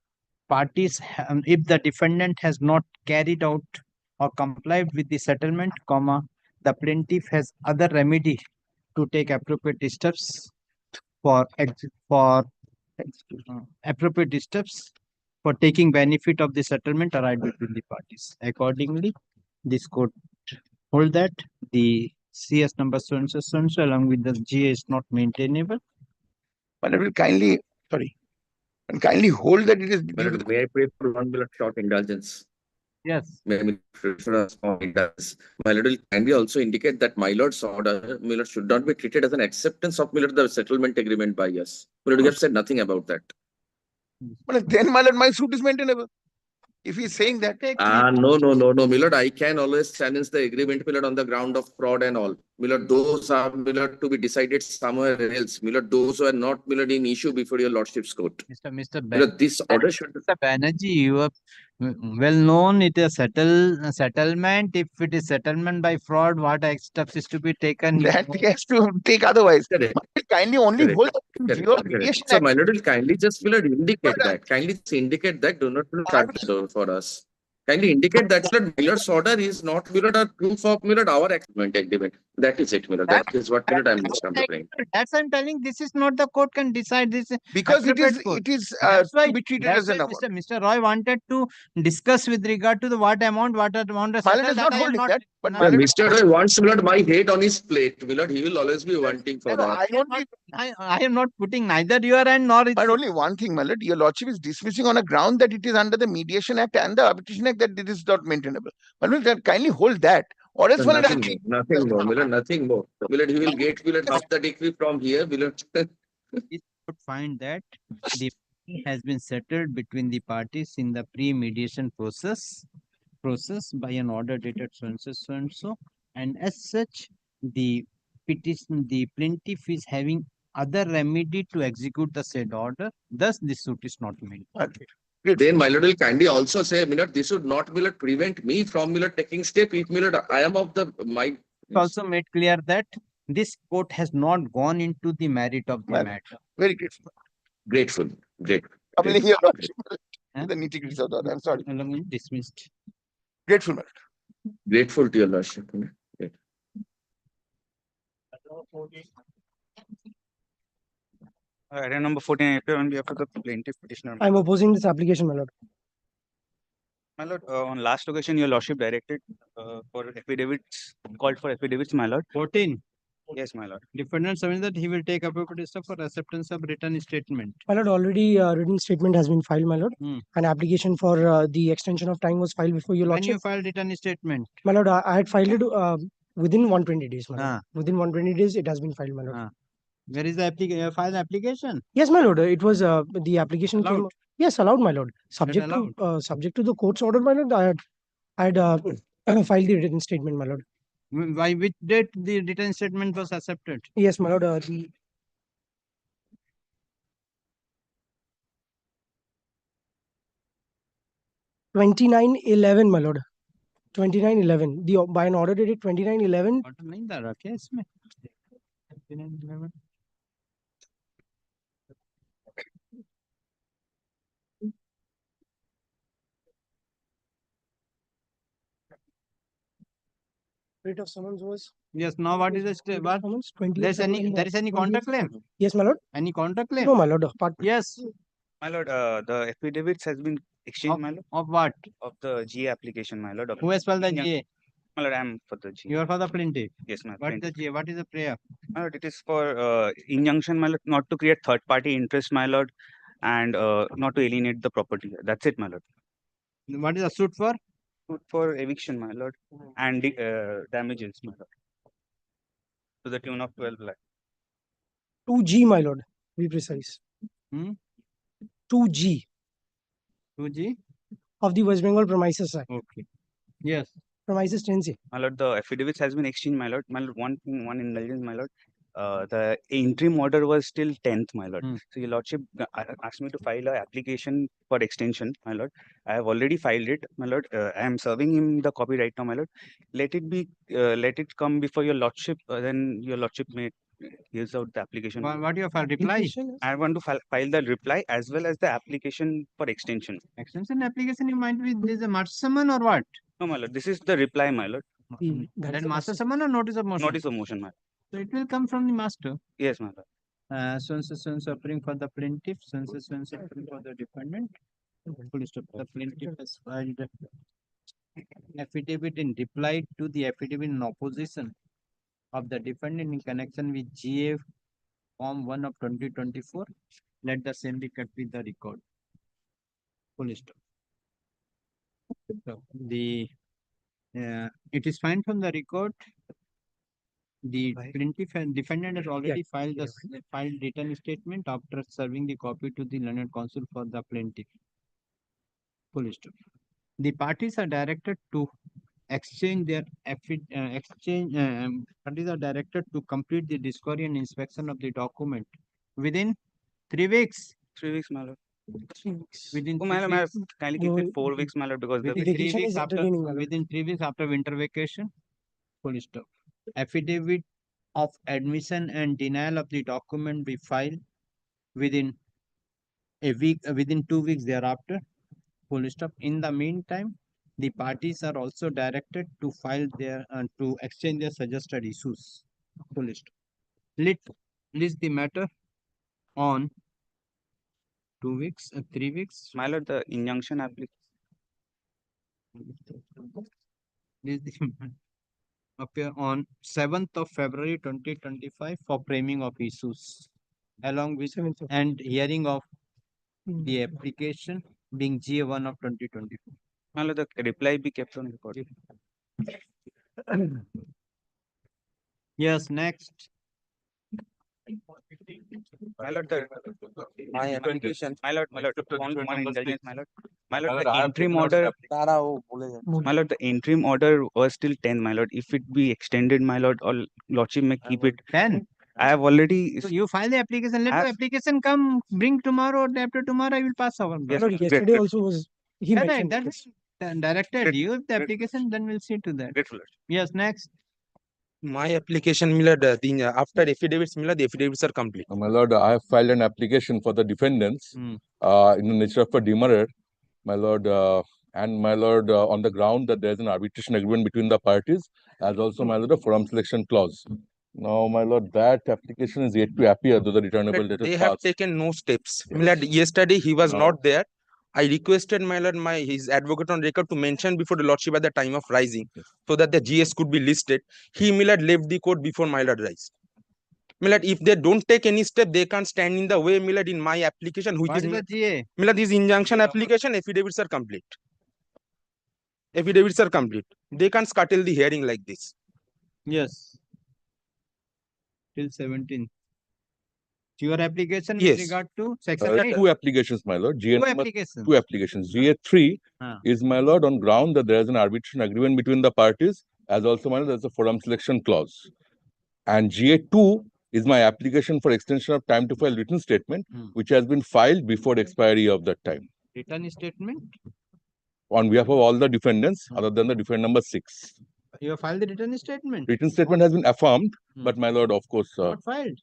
parties, if the defendant has not carried out or complied with the settlement, the plaintiff has other remedy to take appropriate steps for taking benefit of the settlement arrived between the parties. Accordingly, this court hold that the CS number so and so along with the GA is not maintainable. But I will kindly hold that it is. May I pray for 1 minute short indulgence? Yes. May I pray for a small indulgence? My lord, will kindly also indicate that my lord's order, my lord, should not be treated as an acceptance of my lord the settlement agreement by us. My lord, you have said nothing about that. But then, my lord, my suit is maintainable. If he's saying that, no, my lord, I can always challenge the agreement, my lord, on the ground of fraud and all. My lord, those are, my lord, to be decided somewhere else. My lord, those are not, my lord, in issue before your lordship's court. Mr. My lord, this order should. Mr. Banerjee, you are well known. It is a settlement. If it is settlement by fraud, what steps is to be taken? That he has to take otherwise. Kindly only hold your mediation. So my lord will kindly just indicate that. Kindly indicate that. Do not shut the door for us. Kindly indicate that my lord's order is not a proof of our agreement. That is it, my lord. That is what I am bringing. That's I'm telling. This is not the court can decide this because it is to be treated as an amount. Mr. Roy wanted to discuss with regard to the what amount. My lord is not holding that. But Mr. Roy wants my hate on his plate. My lord, he will always be wanting for that. I am not putting neither your end nor. But only one thing, my lord. Your lordship is dismissing on a ground that it is under the Mediation Act and the Arbitration Act that it is not maintainable. But kindly hold that. Or else, nothing more. Nothing more. He will get off the decree from here. It would find that the has been settled between the parties in the pre-mediation process by an order dated so and so, and as such, the plaintiff is having other remedy to execute the said order. Thus, this suit is not made. Okay. Then my lord will kindly also say, this would not prevent me from taking step. If I am of the mind. Also made clear that this court has not gone into the merit of the matter. Very grateful. Grateful. The nitty-gritty of that. I'm sorry. Dismissed. Grateful, my lord. Grateful to your lordship. Item number 14, I appear on behalf of the plaintiff petitioner. I'm opposing this application, my lord. My lord, on last occasion, your lordship directed for affidavits, called for affidavits, my lord. 14. Yes, my lord. Defendant submits that he will take appropriate steps for acceptance of written statement. My lord, already written statement has been filed, my lord. An application for the extension of time was filed before your When lordship. you filed written statement? My lord, I had filed it within 120 days, my lord. Within 120 days, it has been filed, my lord. Where is the application? File application? Yes, my lord. It was the application Allowed? came. Yes, allowed, my lord. Subject to the court's order, my lord. I had filed the written statement, my lord. By which date the written statement was accepted? Yes, my lord. The 29/11, my lord. 29/11. The by an order dated 29/11. नहीं डाला क्या इसमें? 29/11. Rate of summons was. Yes. Now what is the step? What? There is any contract claim? Yes, my lord. Any contract claim? No, my lord. Yes. My lord, the affidavits has been exchanged, my lord. Of what? Of the GA application, my lord. Who has filed the GA? My lord, I am for the GA. You are for the plaintiff. Yes, my lord. What is the GA? What is the prayer? My lord, it is for injunction, my lord, not to create third-party interest, my lord, and not to alienate the property. That's it, my lord. What is the suit for? Suit for eviction, my lord, and damages, my lord, to the tune of 12 lakh. 2G, my lord. Be precise. 2G. 2G? Of the West Bengal Premises Act. Okay. Yes. Premises tenancy. My lord, the affidavits has been exchanged, my lord. My lord, one indulgence, my lord. The interim order was till 10th, my lord. So your lordship asked me to file an application for extension, my lord. I have already filed it, my lord. I am serving him the copy right now, my lord. Let it come before your lordship. Then your lordship may gives out the application. What do you file? Reply? I want to file the reply as well as the application for extension. Extension application you might be this is a master summon or what? No, my lord. This is the reply, my lord. That master summon or notice of motion? Notice of motion, my lord. So it will come from the master. Yes, my lord. So appearing for the plaintiff, so appearing for the defendant. Full stop. The plaintiff has filed affidavit in reply to the affidavit in opposition of the defendant in connection with GA Form 1 of 2024. Let the same be kept with the record. Full stop. So it is fine from the record. The plaintiff and defendant has already filed written statement after serving the copy to the learned counsel for the plaintiff. Full stop. The parties are directed to exchange their parties are directed to complete the discovery and inspection of the document within 3 weeks. 3 weeks, my lord. 3 weeks. Within kindly keep it 4 weeks, my lord, because within 3 weeks after within 3 weeks after winter vacation. Full stop. Affidavit of admission and denial of the document be filed within a week, within 2 weeks thereafter. Full stop. In the meantime, the parties are also directed to file their to exchange their suggested issues. Full stop. List the matter on 2 weeks, 3 weeks. My lord, the injunction application. Appear on 7th of February 2025 for framing of issues, along with and hearing of the application being GA1 of 2024. My lord, the reply be kept on record. Yes, next. My lord, my application. My lord, one indulgence, my lord. My lord, the interim order. My lord, the interim order was till 10, my lord. If it be extended, my lord, or lordship may keep it 10. I have already. So you file the application. Let the application come. Bring tomorrow or day after tomorrow. I will pass over. Yes, yesterday also was. He mentioned that's directed. You have the application, then we'll see to that. Grateful. Yes, next. My application, my lord, after affidavits, my lord, the affidavits are complete. My lord, I have filed an application for the defendants in the nature of a demurrer, my lord, and my lord, on the ground that there is an arbitration agreement between the parties, as also my lord, a forum selection clause. Now, my lord, that application is yet to appear, though the returnable But date they is have passed. taken no steps. Yes. My lord, yesterday he was No. not there. I requested my lord, his advocate on record to mention before the lordship at the time of rising, so that the GS could be listed. He my lord left the court before my lord rise. My lord, if they don't take any step, they can't stand in the way, my lord, in my application, which What is is the GA? my lord, this injunction application affidavits are complete. Affidavits are complete. They can't scuttle the hearing like this. Yes. Till 17. Your application Yes. with regard to section 8? Two applications, my lord. GA Two number, applications. two applications. GA3 is, my lord, on ground that there is an arbitration agreement between the parties, as also, my lord, there's a forum selection clause. And GA2 is my application for extension of time to file written statement, which has been filed before expiry of that time. Written statement? On behalf of all the defendants, other than the defendant number 6. You have filed the written statement? Written statement has been affirmed, but my lord, of course, Not filed.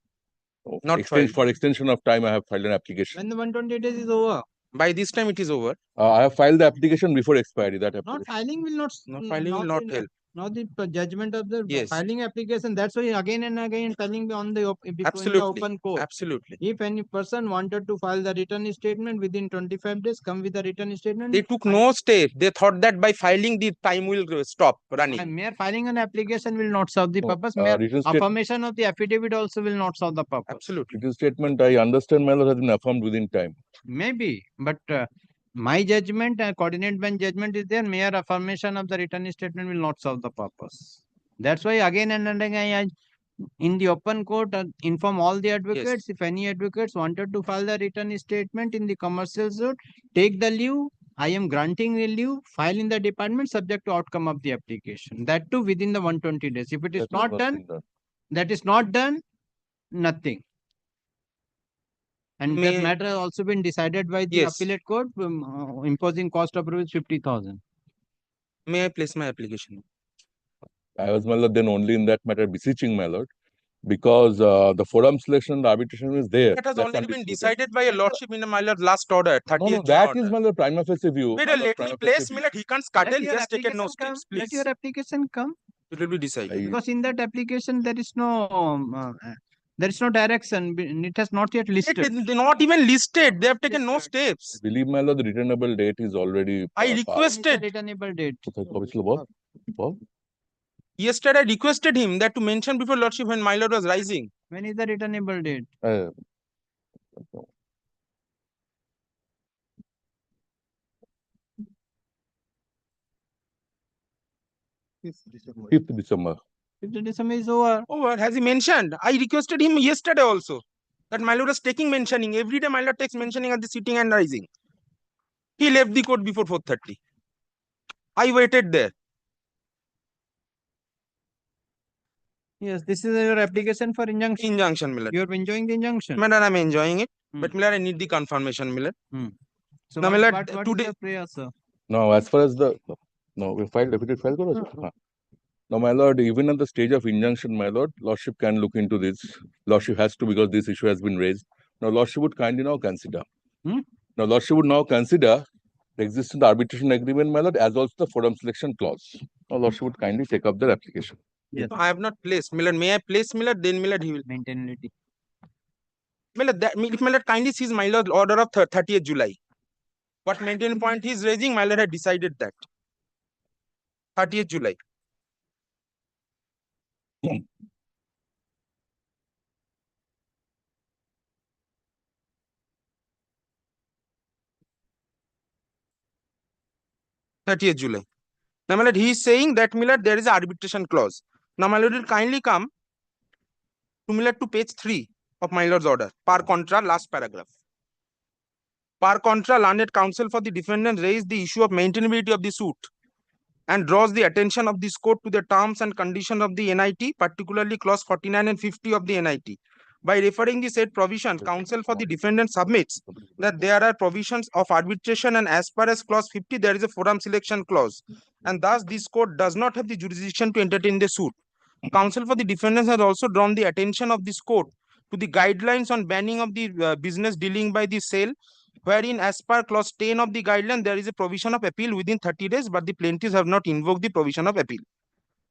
Not filed. for extension of time, I have filed an application. When the 120 days is over? By this time it is over. I have filed the application before expiry. That Not filing will not. Not filing will not help. Now the judgment of the Yes. filing application. That's why again and again telling me on the before in the Absolutely. open court. Absolutely. If any person wanted to file the written statement within 25 days, come with the written statement. They took no step. They thought that by filing the time will stop running. Mere filing an application will not solve the purpose. Mere written affirmation of the affidavit also will not solve the purpose. Absolutely. Written statement, I understand, my lord, has been affirmed within time. Maybe, but my judgment, coordinate bench judgment is there. Mere affirmation of the written statement will not solve the purpose. That's why again and again I in the open court inform all the advocates. If any advocates wanted to file the written statement in the commercial suit, take the leave. I am granting the leave. File in the department subject to outcome of the application. That too within the 120 days. If it is not done, that is not done. Nothing. And that matter has also been decided by the appellate court, imposing cost of rupees 50,000. May I place my application? I was, my lord, then only in that matter beseeching, my lord, because the forum selection and the arbitration is there. That has already been decided by a lordship in my lord last order, 30th No, June that order. is, my lord, prima facie view. Wait, let me place, my lord, he can't scuttle, he has taken no steps, Let please. your application come. It will be decided. Because in that application there is no direction. It has not yet listed. They're not even listed. They have taken no steps. I believe, my lord, the returnable date is already. I requested. Returnable date. Yesterday, I requested him that to mention before lordship when my lord was rising. When is the returnable date? 5th December. 5th December is over. Over. Has he mentioned? I requested him yesterday also. That my lord was taking mentioning. Every day my lord takes mentioning at the sitting and rising. He left the court before 4:30. I waited there. Yes, this is your application for injunction. Injunction, Miller. You are enjoying the injunction. Miller, I'm enjoying it. But Miller, I need the confirmation, Miller. So now, what, Miller, what today, is your prayer, sir? No, as far as the we filed deputy file. Now, my lord, even at the stage of injunction, my lord, lordship can look into this. Lordship has to, because this issue has been raised. Now, lordship would kindly now consider. Now, lordship would now consider the existing arbitration agreement, my lord, as also the forum selection clause. Now, lordship would kindly take up their application. Yes. I have not placed. Miller, may I place Miller? Then Miller, he will. Maintainability. Miller, that, if Miller kindly sees my lord order of 30th July. What maintenance point he is raising, my lord had decided that. 30th July. July. Now, my lord, he is saying that Miller, there is an arbitration clause. Now, my lord, will kindly come to Miller to page 3 of my lord's order. Par contra, last paragraph. Par contra, learned counsel for the defendant raised the issue of maintainability of the suit and draws the attention of this court to the terms and conditions of the NIT, particularly clause 49 and 50 of the NIT. By referring the said provision, counsel for the defendant submits that there are provisions of arbitration, and as per as clause 50, there is a forum selection clause, and thus this court does not have the jurisdiction to entertain the suit. Counsel for the defendants has also drawn the attention of this court to the guidelines on banning of the business dealing by the sale, wherein as per clause 10 of the guideline, there is a provision of appeal within 30 days, but the plaintiffs have not invoked the provision of appeal.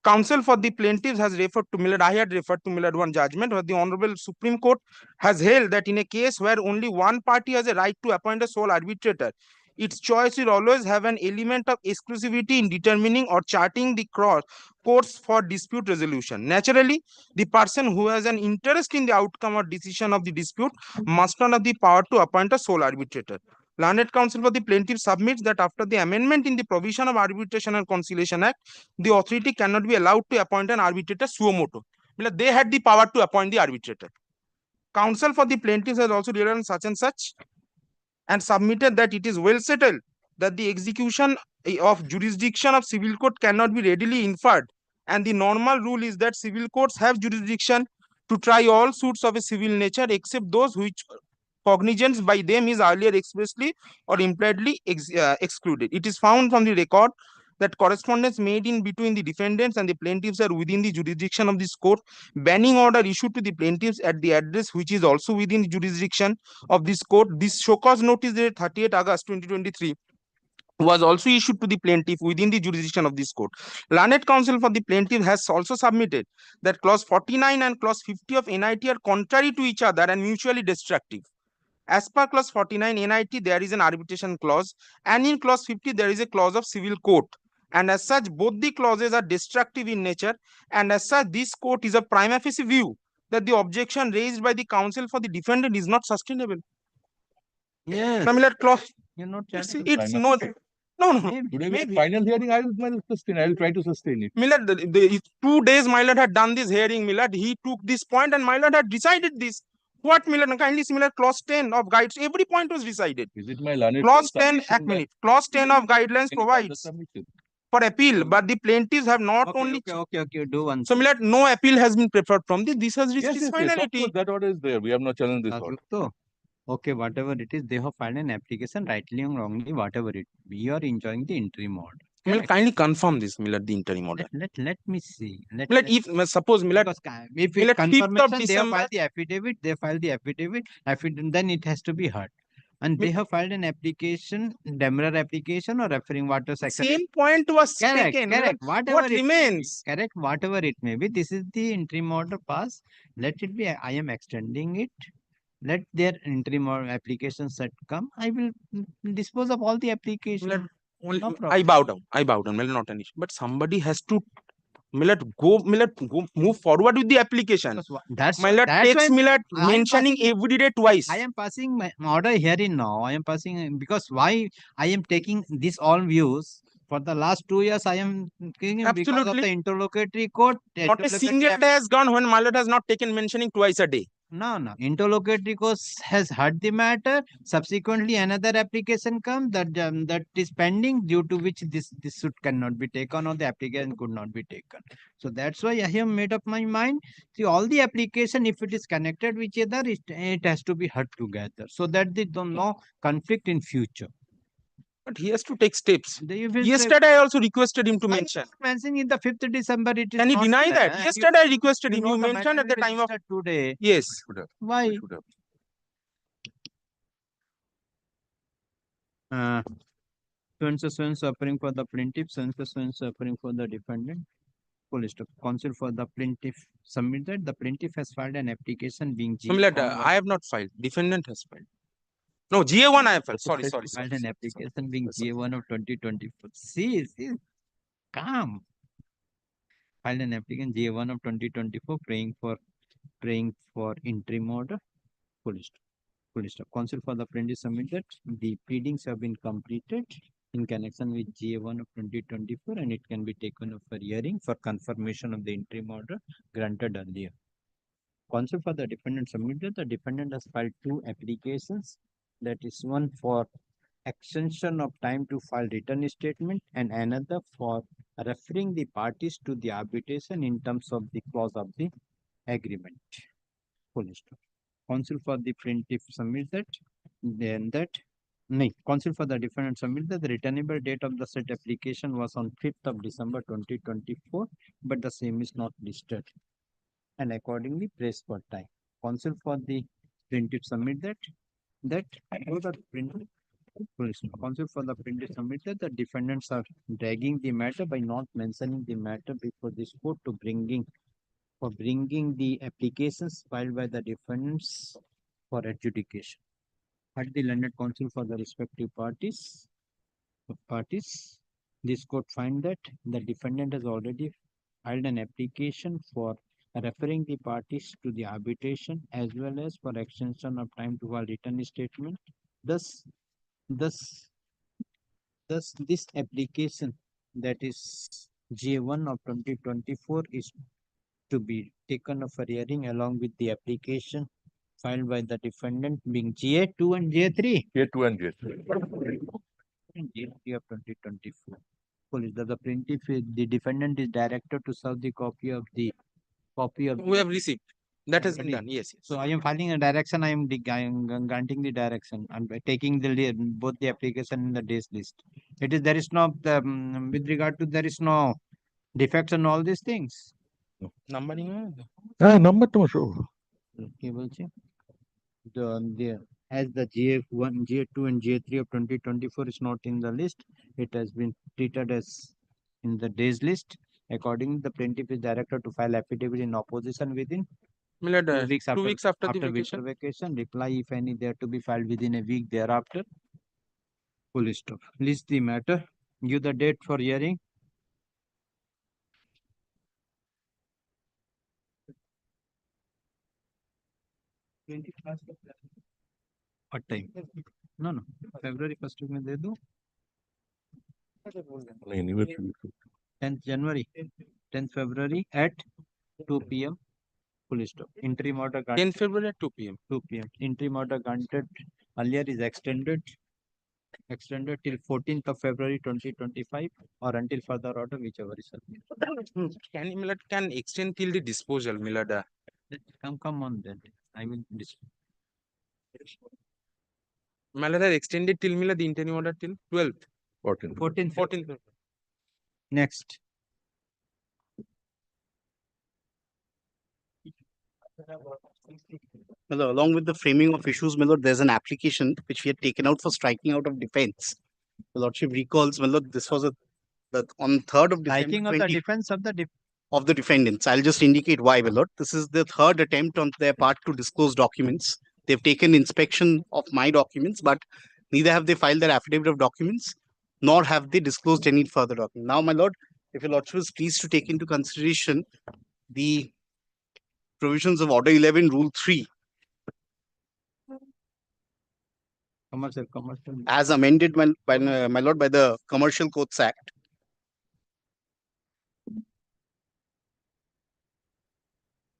Counsel for the plaintiffs has referred to I had referred to one judgment where the Honorable Supreme Court has held that in a case where only one party has a right to appoint a sole arbitrator, its choice will always have an element of exclusivity in determining or charting the course for dispute resolution. Naturally, the person who has an interest in the outcome or decision of the dispute must not have the power to appoint a sole arbitrator. Learned Counsel for the plaintiff submits that after the amendment in the Provision of Arbitration and Conciliation Act, the authority cannot be allowed to appoint an arbitrator suo motu. They had the power to appoint the arbitrator. Counsel for the plaintiffs has also relied on such and such and submitted that it is well settled that the execution of jurisdiction of civil court cannot be readily inferred, and the normal rule is that civil courts have jurisdiction to try all suits of a civil nature except those which cognizance by them is earlier expressly or impliedly excluded. It is found from the record that correspondence made in between the defendants and the plaintiffs are within the jurisdiction of this court. Banning order issued to the plaintiffs at the address which is also within the jurisdiction of this court. This show cause notice dated 30th August 2023 was also issued to the plaintiff within the jurisdiction of this court. Learned Counsel for the plaintiff has also submitted that clause 49 and clause 50 of NIT are contrary to each other and mutually destructive. As per clause 49 NIT, there is an arbitration clause, and in clause 50, there is a clause of civil court. And as such, both the clauses are destructive in nature, and as such, this court is a prima facie view that the objection raised by the counsel for the defendant is not sustainable. Yes. Clause. You're not It's not. No. Today we have final hearing. I will sustain. I will try to sustain it. Millard, 2 days Millard had done this hearing. Millard, he took this point and Millard had decided this. What Millard? Kindly similar clause 10 of guides. Every point was decided. Is it my learned? Clause 10, clause 10 of guidelines provides for appeal, but the plaintiffs have not only. Okay. Do one. So Millard, no appeal has been preferred from this. This has reached its finality. Yes, that order is there. We have not challenged this order. Okay, whatever it is, they have filed an application, rightly or wrongly, whatever it. We are enjoying the interim order. Millard, kindly confirm this, Millard, the interim order. Let me see. Millard, if suppose Millard, if Millard, confirmation, they have filed the affidavit. They filed the affidavit. Then it has to be heard. And they have filed an application, demurrer application, or referring water section. Same point was taken. Correct. Whatever what remains? Correct. Whatever it may be. This is the interim order pass. Let it be. I am extending it. Let their interim or application set come. I will dispose of all the applications. No I bow down. Millard, not an issue. But somebody has to Millard go move forward with the application. Millard takes Millard mentioning every day twice. I am passing my order herein now. I am passing because why I am taking this all views. For the last 2 years, I am taking because of the interlocutory court. Not a single day has gone when Millard has not taken mentioning twice a day. No. Interlocutory court has heard the matter. Subsequently, another application comes that is pending, due to which this suit cannot be taken or the application could not be taken. So that's why I have made up my mind. See, all the application, if it is connected with each other, it has to be heard together, so that there is no conflict in future. But he has to take steps. Yesterday, I also requested him to mention. Mentioning in the 5th December, it is. Can he deny that? Yesterday, I requested him. You mentioned at the time of today. Yes. Why? So appearing for the plaintiff, so appearing for the defendant. Full stop. Counsel for the plaintiff submitted. The plaintiff has filed an application being. I have not filed. Defendant has filed. No, GA1 I have filed. Sorry. Filed an application being GA1 of 2024. See, calm. Filed an application GA1 of 2024, praying for interim order. Full stop. Counsel for the plaintiff submitted. The pleadings have been completed in connection with GA1 of 2024, and it can be taken up for hearing for confirmation of the interim order granted earlier. Counsel for the defendant submitted. The defendant has filed 2 applications. That is one for extension of time to file written statement, and another for referring the parties to the arbitration in terms of the clause of the agreement. Full stop. Counsel for the plaintiff submitted. Counsel for the defendant submitted. The returnable date of the said application was on 5th of December 2024, but the same is not listed, and accordingly pressed for time. Counsel for the plaintiff submitted that Counsel for the plaintiff submitted the defendants are dragging the matter by not mentioning the matter before this court to bringing the applications filed by the defendants for adjudication. Had the learned counsel for the respective parties, this court find that the defendant has already filed an application for referring the parties to the arbitration as well as for extension of time to file written statement. Thus, this application, that is J1 of 2024, is to be taken up for hearing along with the application filed by the defendant being J2 and J3. J2 and J3. J3 of 2024. Police, the plaintiff, the defendant is directed to serve the copy of. We have received. That has been done. Yes. So I am filing a direction. I am granting the direction. I'm taking both the application in the days list. There is no with regard to there is no defects and all these things. Numbering. Number to show. As the J1, J2 and J3 of 2024 is not in the list, it has been treated as in the days list. Accordingly, the plaintiff is directed to file affidavit in opposition within 2 weeks after the vacation. Reply, if any, there to be filed within a week thereafter. Full stop. List the matter. Give the date for hearing. What time? No. February 1st में दे दो. 10th January, 10th February at 2 p.m. Full stop. Interim order granted. 10 February at 2 p.m. 2 p.m. Interim order granted earlier is extended till 14th of February 2025 or until further order, whichever is available. Can extend till the disposal, Milad. Come on then. I will dispose. Malada extended till Milad the interim order till 12th. 14th. Next. Along with the framing of issues, my lord, there's an application which we had taken out for striking out of defense. The lordship recalls, my lord, this was on 3rd of December. Striking of the defense of the defendants. I'll just indicate why, my lord. This is the third attempt on their part to disclose documents. They've taken inspection of my documents, but neither have they filed their affidavit of documents, nor have they disclosed any further document. Now, my lord, if your lordship is pleased to take into consideration the provisions of Order 11, Rule 3, commercial. As amended by the Commercial Courts Act.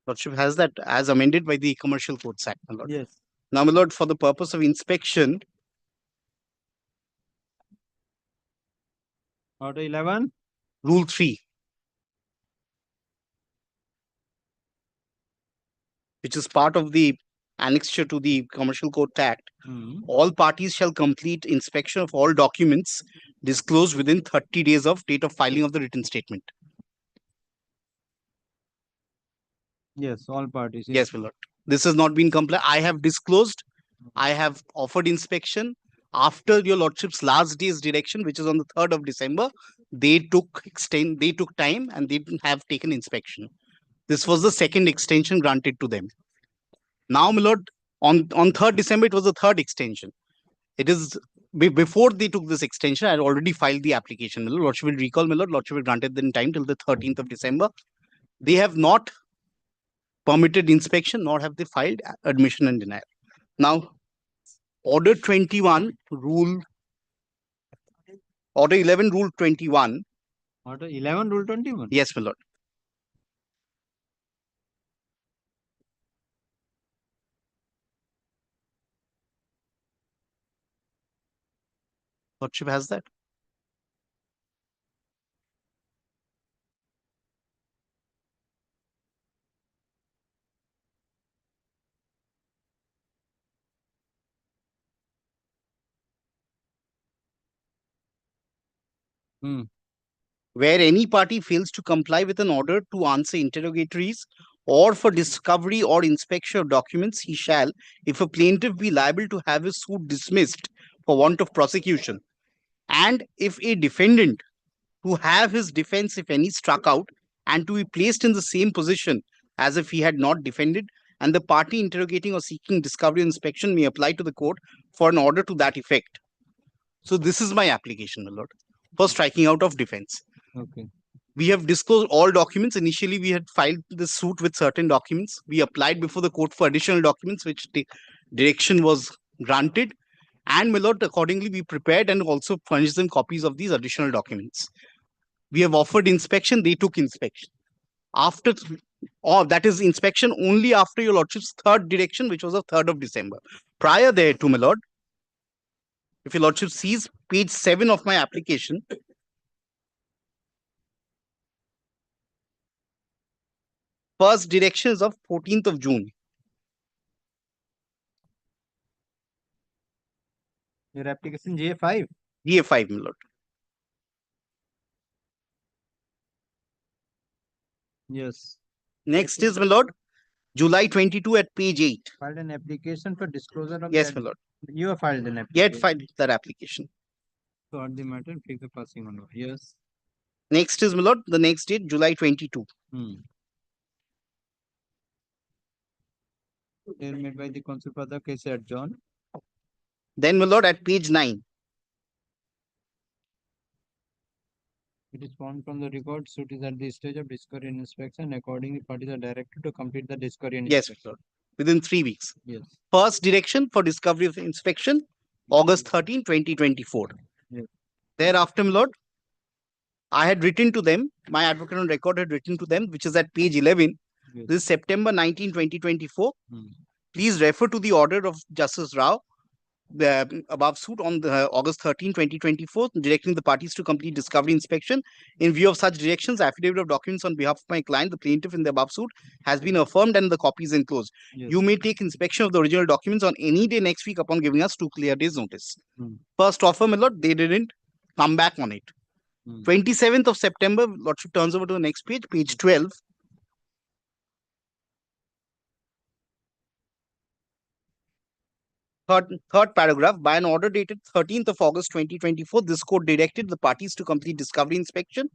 Lordship has that as amended by the Commercial Courts Act, my lord. Yes. Now, my lord, for the purpose of inspection, Order 11, Rule 3, which is part of the annexure to the Commercial Court Act, all parties shall complete inspection of all documents disclosed within 30 days of date of filing of the written statement. Yes, all parties. Yes, my lord. This has not been complied. I have disclosed. I have offered inspection. After your lordship's last day's direction, which is on the 3rd of December, they took time and they have taken inspection. This was the second extension granted to them. Now, my lord, on 3rd December, it was the third extension. It is before they took this extension, I had already filed the application. My lordship will recall, my lord, lordship will granted them time till the 13th of December. They have not permitted inspection, nor have they filed admission and denial. Now, Order 21, Order 11, Rule 21. Order 11, Rule 21? Yes, my lord. Lordship has that. Where any party fails to comply with an order to answer interrogatories or for discovery or inspection of documents, he shall, if a plaintiff be liable to have his suit dismissed for want of prosecution. And if a defendant to have his defense, if any, struck out and to be placed in the same position as if he had not defended, and the party interrogating or seeking discovery or inspection may apply to the court for an order to that effect. So this is my application, my lord, for striking out of defense. Okay. We have disclosed all documents. Initially, we had filed the suit with certain documents. We applied before the court for additional documents, which the direction was granted. And my lord, accordingly, we prepared and also furnished them copies of these additional documents. We have offered inspection. They took inspection. After, or that is inspection only after your lordship's third direction, which was the 3rd of December. Prior thereto, my lord, if your lordship sees page 7 of my application, first direction is of 14th of June. Your application GA5? GA5, my lord. Yes. Next is, my lord, July 22 at page 8. Filed an application for disclosure of Yes, that. my lord. You have filed an application. Yet filed that application. So on the matter, take the passing on. Yes. Next is, my lord, the next date, July 22. They made by the counsel for the case adjourned. Then, my lord, at page 9. It is found from the record, suit is at the stage of discovery and inspection. Accordingly, parties are directed to complete the discovery and Yes, inspection. my lord. Within 3 weeks. Yes. First direction for discovery of inspection, August 13, 2024. Yes. Thereafter, my lord, I had written to them, my advocate on record had written to them, which is at page 11. Yes. This is September 19, 2024. Please refer to the order of Justice Rao, the above suit on the August 13, 2024, directing the parties to complete discovery inspection. In view of such directions, affidavit of documents on behalf of my client, the plaintiff in the above suit, has been affirmed and the copy is enclosed. Yes. You may take inspection of the original documents on any day next week upon giving us 2 clear days notice. First offer, my lord, they didn't come back on it. 27th of September, lordship turns over to the next page, page 12. Third paragraph, by an order dated 13th of August 2024, this court directed the parties to complete discovery inspection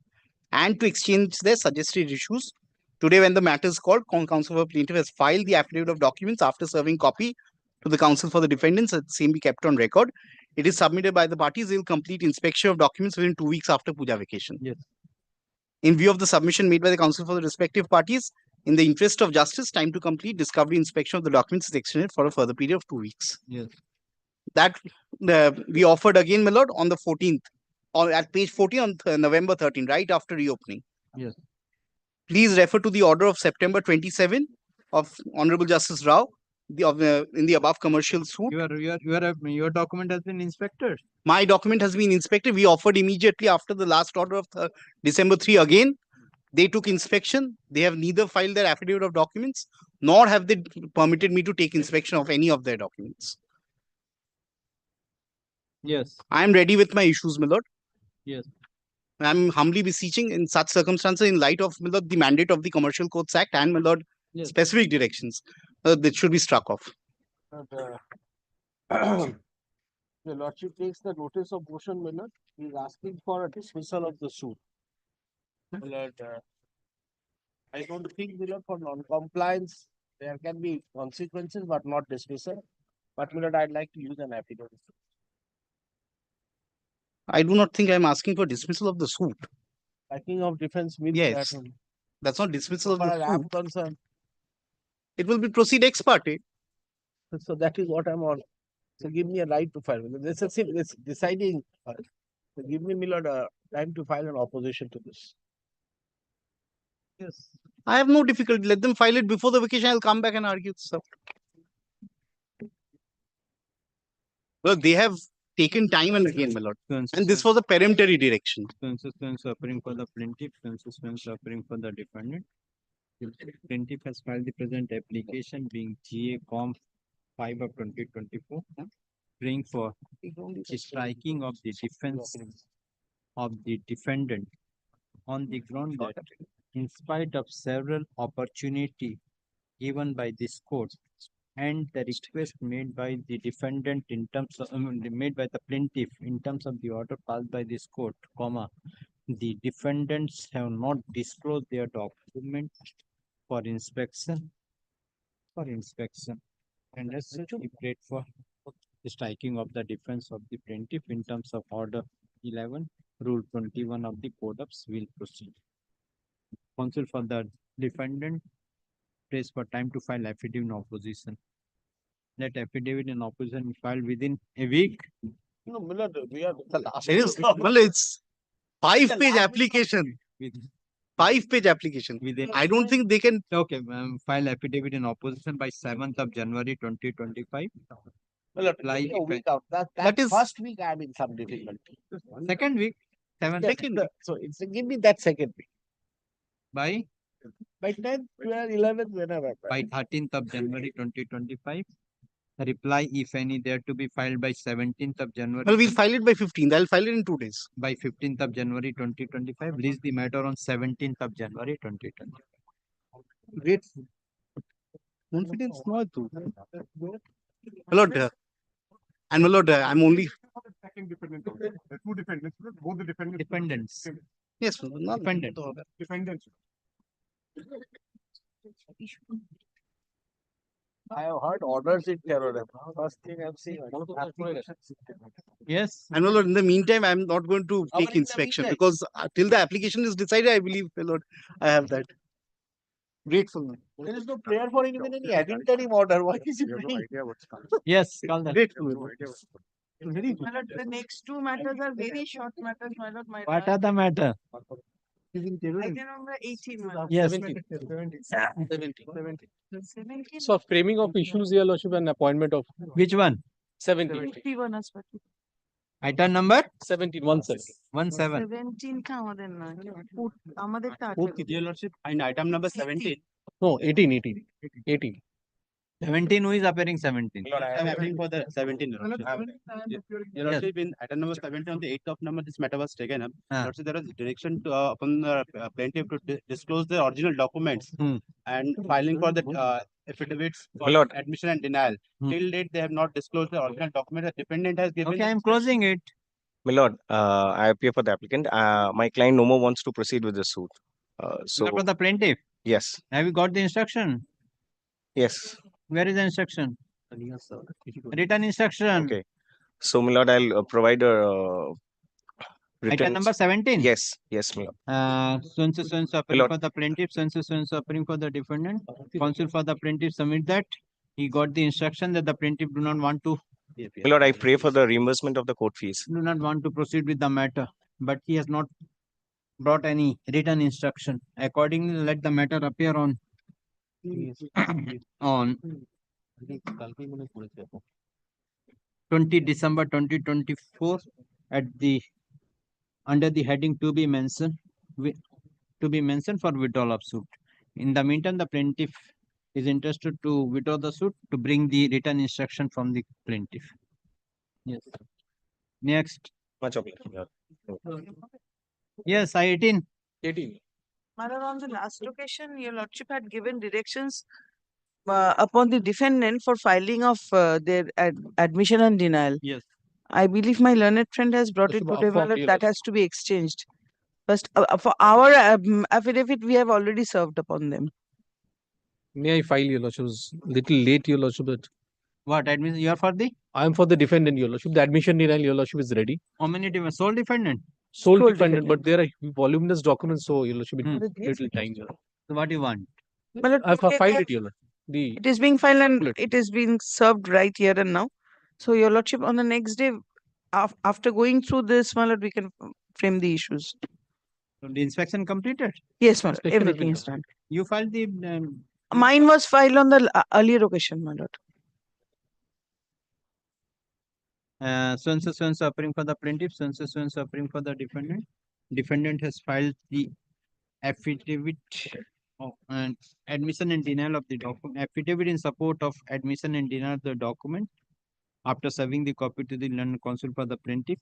and to exchange their suggested issues. Today, when the matter is called, counsel for plaintiff has filed the affidavit of documents after serving copy to the counsel for the defendants, that the same be kept on record. It is submitted by the parties. They will complete inspection of documents within 2 weeks after puja vacation. Yes. In view of the submission made by the counsel for the respective parties, in the interest of justice, time to complete discovery inspection of the documents is extended for a further period of 2 weeks. Yes. That we offered again, my lord, on the 14th, or at page 14 on November 13, right after reopening. Yes. Please refer to the order of September 27 of Honorable Justice Rao, in the above commercial suit. Your document has been inspected. My document has been inspected. We offered immediately after the last order of December 3 again. They took inspection. They have neither filed their affidavit of documents, nor have they permitted me to take inspection of any of their documents. Yes. I am ready with my issues, my lord. Yes. I am humbly beseeching in such circumstances, in light of, my lord, the mandate of the Commercial Courts Act and, my lord, Yes. specific directions that should be struck off. The lordship takes the notice of motion, my lord. He is asking for a dismissal of the suit. My lord, I don't think, my lord, for non-compliance, there can be consequences, but not dismissal. But, my lord, I'd like to use an affidavit. I do not think I am asking for dismissal of the suit. Lacking of defense means Yes. that. That's not dismissal of As the far as I'm suit. concerned. It will be proceed ex parte. So that is what I'm on. So give me a right to file. This is deciding. So give me, my lord, time to file an opposition to this. Yes. I have no difficulty. Let them file it before the vacation. I'll come back and argue this out. Well, they have taken time and again, my lord. And this was a peremptory direction. Consistent suffering for the plaintiff, consistent suffering for the defendant. The plaintiff has filed the present application being GA Com 5 of 2024, praying for striking of the defense of the defendant on the ground that, in spite of several opportunities given by this court and the request made by the defendant in terms of made by the plaintiff in terms of the order passed by this court, comma, the defendants have not disclosed their document for inspection. And as such, we prayed for the striking of the defense of the plaintiff in terms of Order 11, Rule 21 of the Code of Civil Procedure. Counsel for the defendant prays for time to file affidavit in opposition. Let affidavit in opposition be filed within a week. No, Millard, we are the last. It is, well, it's 5-page application. 5-page application. I don't think they can. Okay, file affidavit in opposition by 7th of January 2025. Millard, take a week out. That is first week I'm in some difficulty. Second week, 7th. So it's give me that second week. By 10th, 12th, 11th, whenever. By 13th of January 2025. Reply, if any, there to be filed by 17th of January. Well, we'll file it by 15th. I'll file it in 2 days. By 15th of January 2025. Release the matter on 17th of January 2025. Great. Confidence no too. My lord, and my lord, I'm only. Second defendant. Two defendants. Both the Dependents. Yes, not Dependent. Defendants. I have heard orders in terrorism. First thing I'm seeing. Yes. And my lord, in the meantime, I'm not going to take inspection because till the application is decided, I believe, my lord, I have that. Grateful. There is no prayer for even any interim order. Why is he praying? Yes, call that. Grateful. My lord, the next two matters are very short matters, my lord. What are the matter? Item number 18, my lord. Yes. 17. So framing of issues, Your Lordship, and appointment of Which one? 17. 51 as per. Item number 17. 17. 17 का আমাদের না আমাদের টা আছে Your Lordship, and item number 17. No, 18. 17, who is appearing 17? I'm appealing for the 17. Your Lordship, in item number 17 on the 8th of number, this matter was taken up. Your Lordship, there was direction to upon the plaintiff to disclose the original documents and filing for the affidavits for admission and denial. Till date, they have not disclosed the original document. The defendant has given. Okay, I'm closing it. My lord, I appear for the applicant. My client no more wants to proceed with the suit. So For the plaintiff. yes, Have you got the instruction? yes. Where is the instruction? Written instruction. Okay. So, my lord, I'll provide a written. Item number 17. Yes, my lord. So appearing for the plaintiff, so appearing for the defendant. Counsel for the plaintiff submit that. He got the instruction that the plaintiff do not want to. My lord, I pray for the reimbursement of the court fees. Do not want to proceed with the matter, but he has not brought any written instruction. Accordingly, let the matter appear on 20 December 2024 at the under the heading to be mentioned for withdrawal of suit. In the meantime, the plaintiff is interested to withdraw the suit to bring the written instruction from the plaintiff. Yes. Next. Much obliged. Yes, I-18. 18. My lord, on the last occasion, your lordship had given directions upon the defendant for filing of their admission and denial. Yes. I believe my learned friend has brought it Lordship, today, my upon lord, your that has to be exchanged. First, for our affidavit, we have already served upon them. May I file, Your Lordship? Little late, Your Lordship. But What admission you are for the? I am for the defendant, Your Lordship. The admission denial, Your Lordship, is ready. How many defendants? Sole defendant? Sole defendant, but there are voluminous documents, so Your Lordship, little time. So what do you want? My lord, I have today filed it, Your Lordship. it is being filed and it is being served right here and now. So, your lordship, on the next day, after going through this, my lord, we can frame the issues. So the inspection completed? Yes, my lord, Inspection has everything been is done. You filed the Mine was filed on the earlier occasion, my lord. so appearing for the plaintiff, so appearing for the defendant. Defendant has filed the affidavit of admission and denial of the document. Affidavit in support of admission and denial of the document. After serving the copy to the learned counsel for the plaintiff,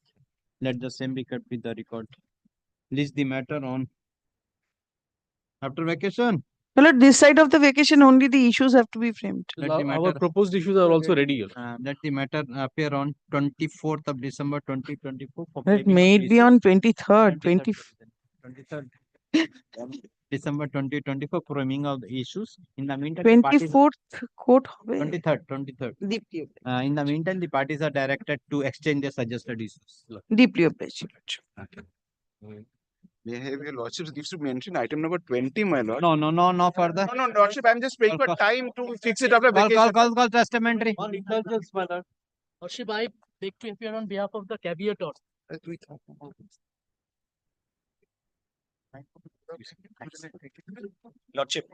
let the same be kept with the record. List the matter on after vacation. Well, at this side of the vacation, only the issues have to be framed. Our proposed issues are also ready. Let the matter appear on 24th of December 2024. It may be on 23rd, 23rd December 2024 framing of the issues. In the meantime, the parties- 24th court. 23rd. Deeply In the meantime, the parties are directed to exchange their suggested issues. Deeply obliged. Your lordship gives to mention item number 20, my lord. No further. No, lordship, I'm just praying for time to fix it after vacation. Call testamentary. On indulgence, my lord. Lordship, I beg to appear on behalf of the caveator. Lordship.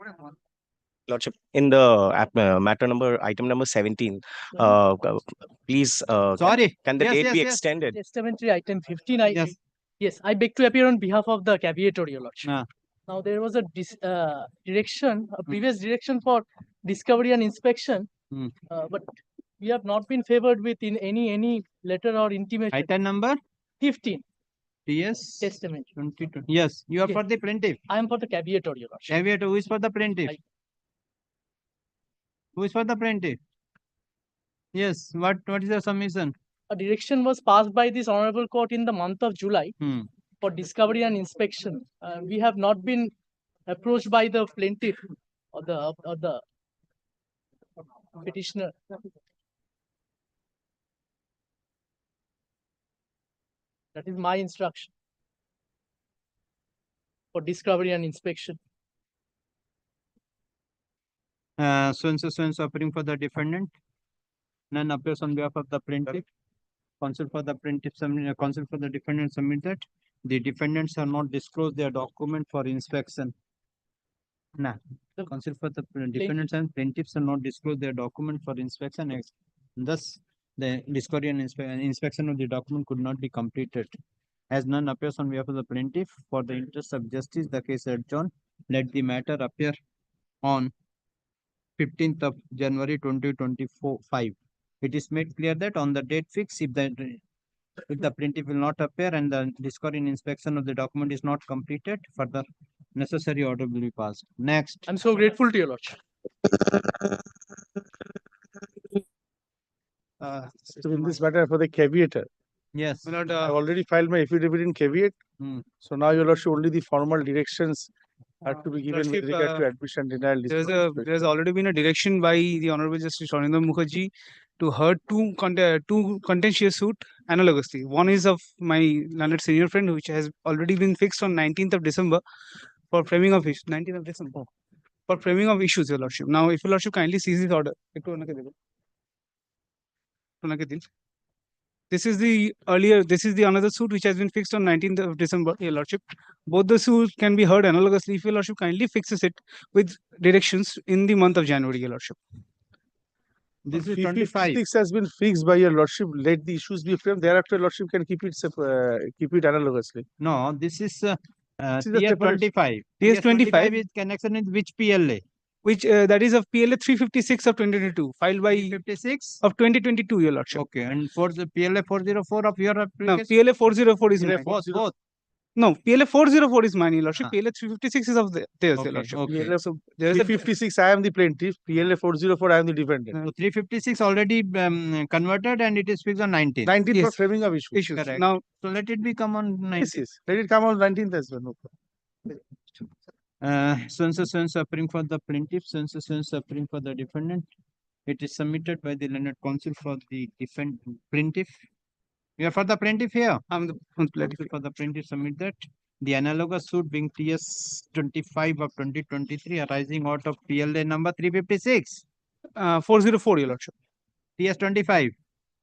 Lordship, in the matter number, item number 17, please, can the date be extended? Testamentary item 15. Yes, I beg to appear on behalf of the caveator, your lordship. Now, there was a direction, a previous direction for discovery and inspection, but we have not been favored with in any letter or intimation. Item number 15. Yes. Testament. 22. Yes, you are for the plaintiff. I am for the caveator, your lordship. Caveator, who is for the plaintiff? Who is for the plaintiff? Yes, what is your submission? A direction was passed by this honorable court in the month of July for discovery and inspection. We have not been approached by the plaintiff or the petitioner. That is my instruction for discovery and inspection. So and so appearing for the defendant. None appears on behalf of the plaintiff. Counsel for the plaintiff, counsel for the defendant submit that the defendants have not disclosed their document for inspection. Counsel for the defendants and plaintiffs have not disclosed their document for inspection. Thus, the discovery and inspection of the document could not be completed. As none appears on behalf of the plaintiff, for the interest of justice, the case adjourned. Let the matter appear on 15th of January 2025. It is made clear that on the date fixed, if the plaintiff will not appear and the discovery and inspection of the document is not completed, further necessary order will be passed. Next. I'm so grateful to your lordship. So in this matter for the caveator. Yes. I've already filed my affidavit in caveat. So now your lordship, only the formal directions are to be given with regard to admission denial. There's already been a direction by the Honorable Justice Swarnendra Mukherjee to heard two contentious suit analogously. One is of my learned senior friend, which has already been fixed on 19th of December for framing of issues. 19th of December for framing of issues, your lordship. Now, if your lordship kindly sees this order. This is the another suit which has been fixed on 19th of December, your lordship. Both the suits can be heard analogously if your lordship kindly fixes it with directions in the month of January, your lordship. This is 25. 6 has been fixed by your lordship. Let the issues be framed. Thereafter, lordship can keep it analogously. No, this is TS25. TS25 is connection with which PLA? Which that is of PLA 356 of 2022, filed by 56 of 2022, your lordship. Okay, and for the PLA 404 of your no, application? PLA 404 is mine. Both. No, PLA 404 is mine, your lordship. PLA 356 is of theirs, your lordship. PLA, so there is 356. I am the plaintiff. PLA 404. I am the defendant. So 356 already converted and it is fixed on 19th. 19th for framing of issues. Correct. Now, so let it be come on 19th. Yes. Let it come on 19th as well. No problem. So appearing for the plaintiff, so appearing for the defendant. It is submitted by the learned counsel for the plaintiff. You are for the plaintiff here? I'm the plaintiff. For the plaintiff, submit that. The analogous suit being TS25 of 2023 arising out of PLA number 356. 404, your lordship. TS25.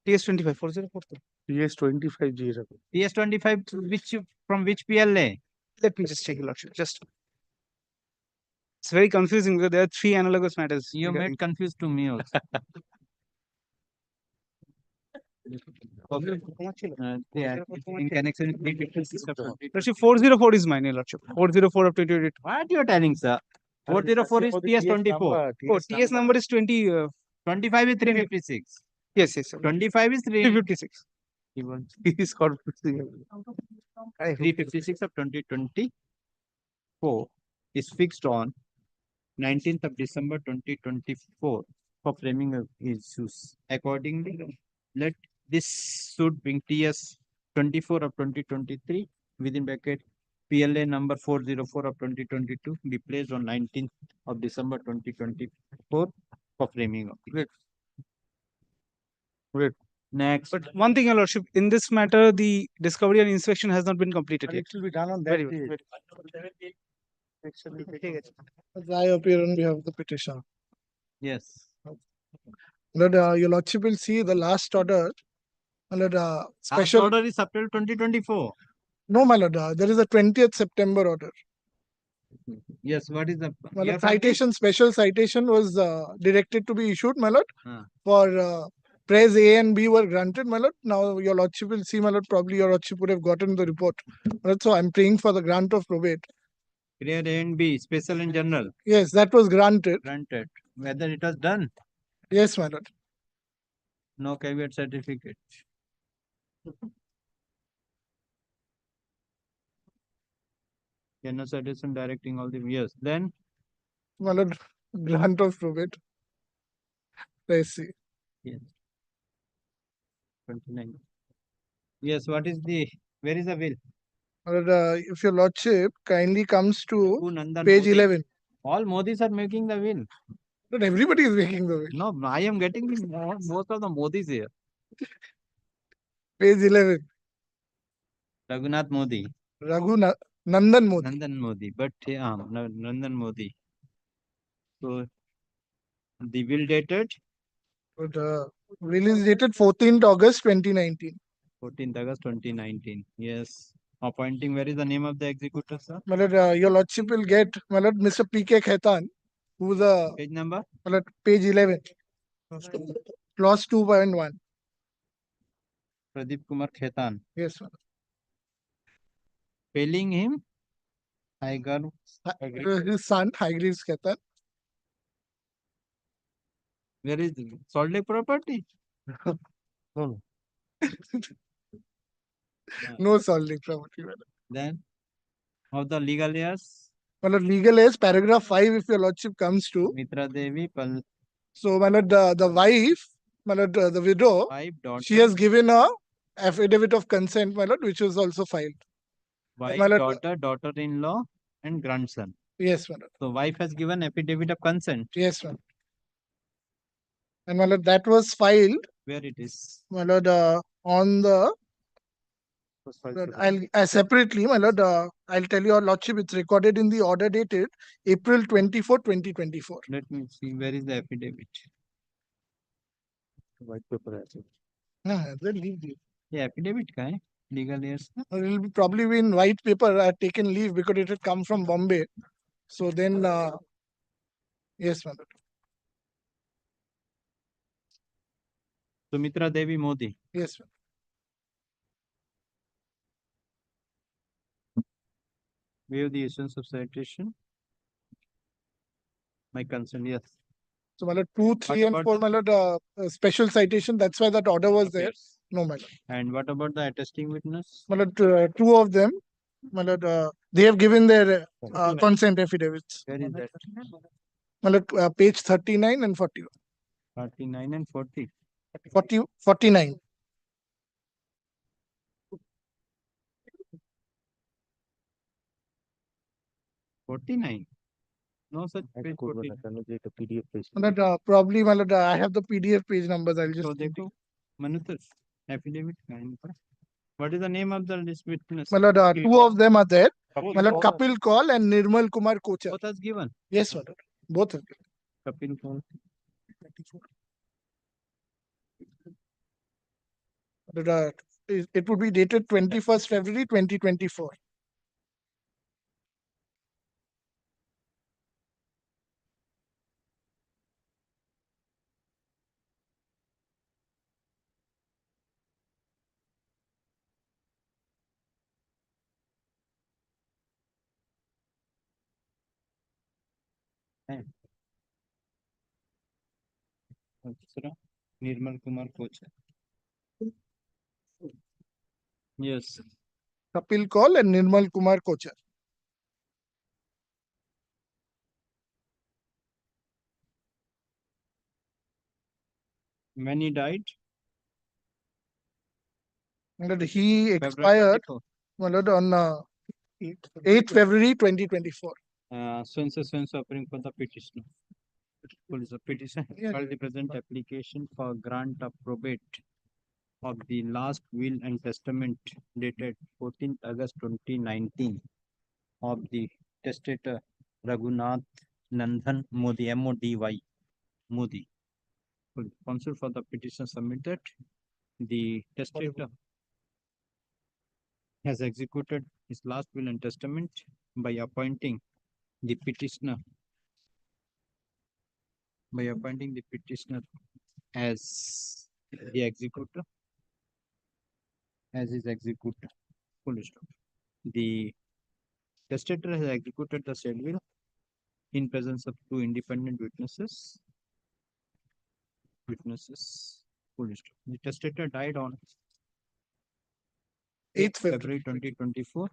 TS25, 404. TS25, TS25, from which PLA? Let me just check, your lordship. It's very confusing because there are three analogous matters. You made confused to me also. In connection with 356 of 404 is mine, your lordship. 404 of 2022. What you are telling, sir? 404 is TS24. Oh, TS number is 20. 25 is 356. Yes. 25 is 356. He is confusing. 356 of 2024 is fixed on 19th of December 2024 for framing of issues. Accordingly, let this suit being TS 24 of 2023 within bracket PLA number 404 of 2022 be placed on 19th of December 2024 for framing of. Wait. Next. But one thing, Your Lordship, in this matter, the discovery and inspection has not been completed yet. It will be done on that Very day. well. As I appear on behalf of the petitioner. Yes. Lord, Your Lordship will see the last order. Lord, Last special. order is April 2024. No, my lord, there is a 20th September order. Yes, what is the My year lord, from citation, special citation was directed to be issued, my lord, Ah. for praise A and B were granted, my lord. Now Your Lordship will see, my lord, probably Your Lordship would have gotten the report. My lord, so I'm praying for the grant of probate. Grade A and B, special and general? Yes, that was granted. Granted. Whether it was done? Yes, my lord. No caveat certificate. No citation directing all the years. Then? My lord, grant of probate. Let's see. Yes. 29. Yes, what is where is the will? My lord, if Your Lordship kindly comes to Nandan page Modi. 11. All Modis are making the will. But everybody is making the will. No, I am getting most of the Modis here. Page 11. Raghunath Modi. Nandan Modi. Nandan Modi. But Nandan Modi. So the will dated? But will is dated 14th August 2019. 14th August 2019. Yes. Appointing, where is the name of the executor, sir? My lord, Your Lordship will get, my lord, Mr. P.K. Khaitan, who's a page number? My lord, page 11. Clause 2.1. Pradeep Kumar Khaitan. Yes, my lord. Failing him? His son, Hygreaves Khaitan. Where is the Salt Lake property? No. No Salt Lake property, my lord. Then, of the legal heirs? My lord, legal heirs, paragraph 5, if Your Lordship comes to. Mitra Devi, So, my lord, the wife, my lord, the widow, she has given a affidavit of consent, my lord, which was also filed. Wife, My lord, daughter-in-law, and grandson. Yes, my lord. So, wife has given affidavit of consent. Yes, my lord. And my lord, that was filed. Where it is? My lord, on the. Lord, I'll separately, my lord, I'll tell your lordship, it's recorded in the order dated April 24, 2024. Let me see, where is the affidavit? White paper. Then leave the. Yeah, affidavit ka hai? Legal heirs. It will be probably be in white paper. I had taken leave because it had come from Bombay. So then, yes, my lord. Sumitra Devi Modi. Yes, sir. Waive the essence of citation. My concern, yes. So, my lord, 2, 3, and 4, my lord, special citation. That's why that order was there. No, my lord. And what about the attesting witness? My lord, 2 of them, my lord, they have given their consent affidavits. Where is that? My lord, page 39 and 41. 39 and 40. 49. No such page 40. My lord, probably, my lord, I have the PDF page numbers. I'll just. So, dekho, Manutar, affidavit. What is the name of the witness? My lord, 2 of them are there. My lord, Kapil Kaul and Nirmal Kumar Kochar. Both has given? Yes, my lord. Both have given. Kapil Kaul. It would be dated 21st February 2024. Nirmal Kumar Kochar. Yes. Kapil Kaul and Nirmal Kumar Kochar. When he died? And he February expired 24. my lord, on 8th February 2024. Since offering for the petitioner. Police petition has filed the present application for grant of probate of the last will and testament dated 14th August 2019 of the testator Raghunath Nandan Modi, MODY, Modi. Counsel for the petition submitted. The testator has executed his last will and testament by appointing the petitioner as the executor, as his executor. Full stop. The testator has executed the said will in presence of two independent witnesses. Full stop. The testator died on 8th February 2024,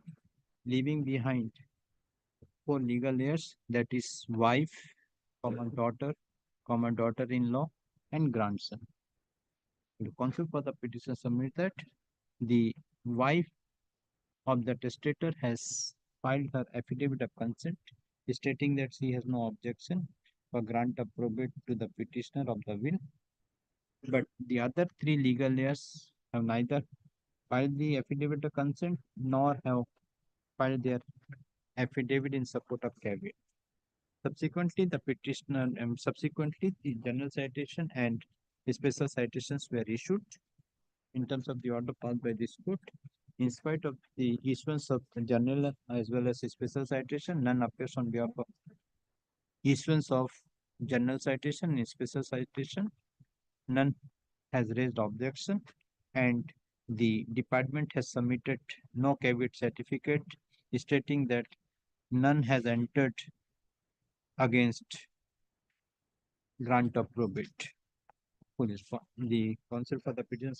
leaving behind 4 legal heirs, that is wife, daughter-in-law, and grandson. The counsel for the petition submit that the wife of the testator has filed her affidavit of consent, stating that she has no objection for grant of probate to the petitioner of the will. But the other 3 legal heirs have neither filed the affidavit of consent nor have filed their affidavit in support of caveat. Subsequently, the general citation and special citations were issued in terms of the order passed by this court. In spite of the issuance of general as well as special citation, none appears on behalf of issuance of general citation and special citation. None has raised objection, and the department has submitted no caveat certificate stating that none has entered against grant of probate. The counsel for the petition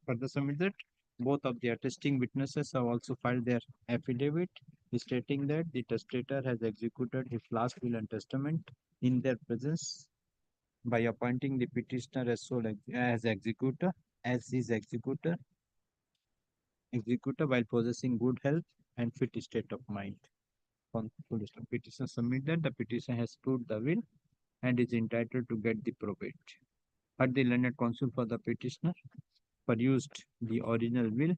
further submitted both of the attesting witnesses have also filed their affidavit stating that the testator has executed his last will and testament in their presence by appointing the petitioner as executor, while possessing good health and fit state of mind. Petition submitted, the petition has proved the will and is entitled to get the probate. Had the learned counsel for the petitioner perused the original will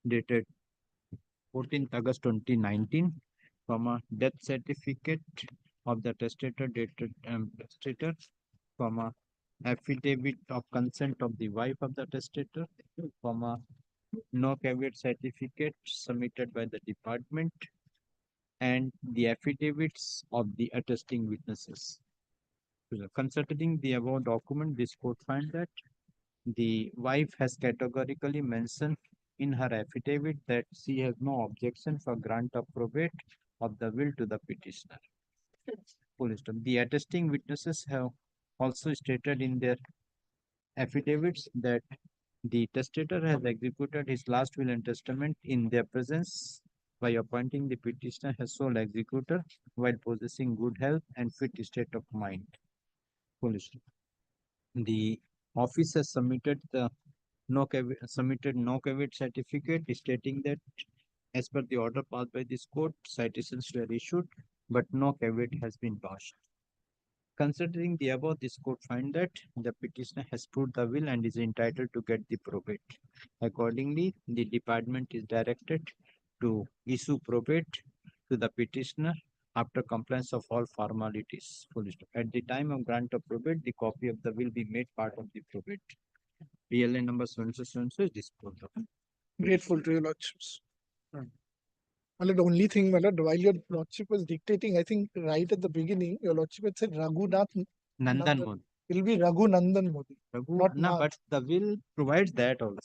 dated 14th August 2019, death certificate of the testator dated testator, affidavit of consent of the wife of the testator, no caveat certificate submitted by the department, and the affidavits of the attesting witnesses. Considering the above document, this court finds that the wife has categorically mentioned in her affidavit that she has no objection for grant of probate of the will to the petitioner. The attesting witnesses have also stated in their affidavits that the testator has executed his last will and testament in their presence by appointing the petitioner as sole executor while possessing good health and fit state of mind. The office has submitted no caveat certificate stating that as per the order passed by this court, citations were issued, but no caveat has been lodged. Considering the above, this court finds that the petitioner has proved the will and is entitled to get the probate. Accordingly, the department is directed to issue probate to the petitioner after compliance of all formalities. At the time of grant of probate, the copy of the will be made part of the probate. PLA number so is disposed of. Grateful to your lordships. Well, the only thing, while your lordship was dictating, I think right at the beginning, your lordship had said Raghunath Nandan Modi. It will be Raghu Nandan Modi. But the will provides that also.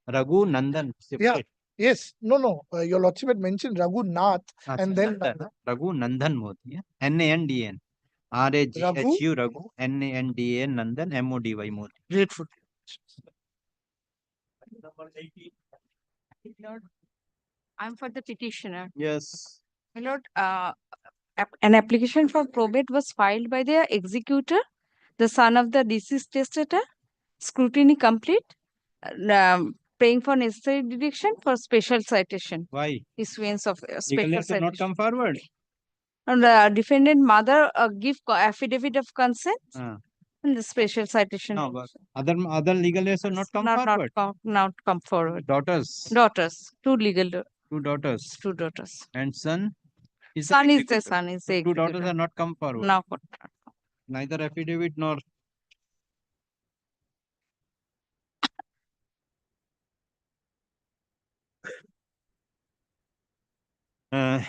Raghu Nandan. Yeah. Yes. No. Your lordship had mentioned Raghunath and then Raghu Nandan Modi. Yeah? Nandan. RAGHU Raghu. Nandan Nandan MODY Modi. Grateful. Lord, I'm for the petitioner. Yes. My Lord, an application for probate was filed by the executor, the son of the deceased testator, Scrutiny complete. Praying for necessary direction for special citation. Why? Issuance of Legal special has not citation. come forward. And the defendant mother give affidavit of consent. Ah. And the special citation. No, but other legal heirs have not come forward. Not come forward. Daughters. Daughters. Two legal. Two daughters. Two daughters. And son. Son is the son. Is the Two daughters have not come forward. No. Neither affidavit nor.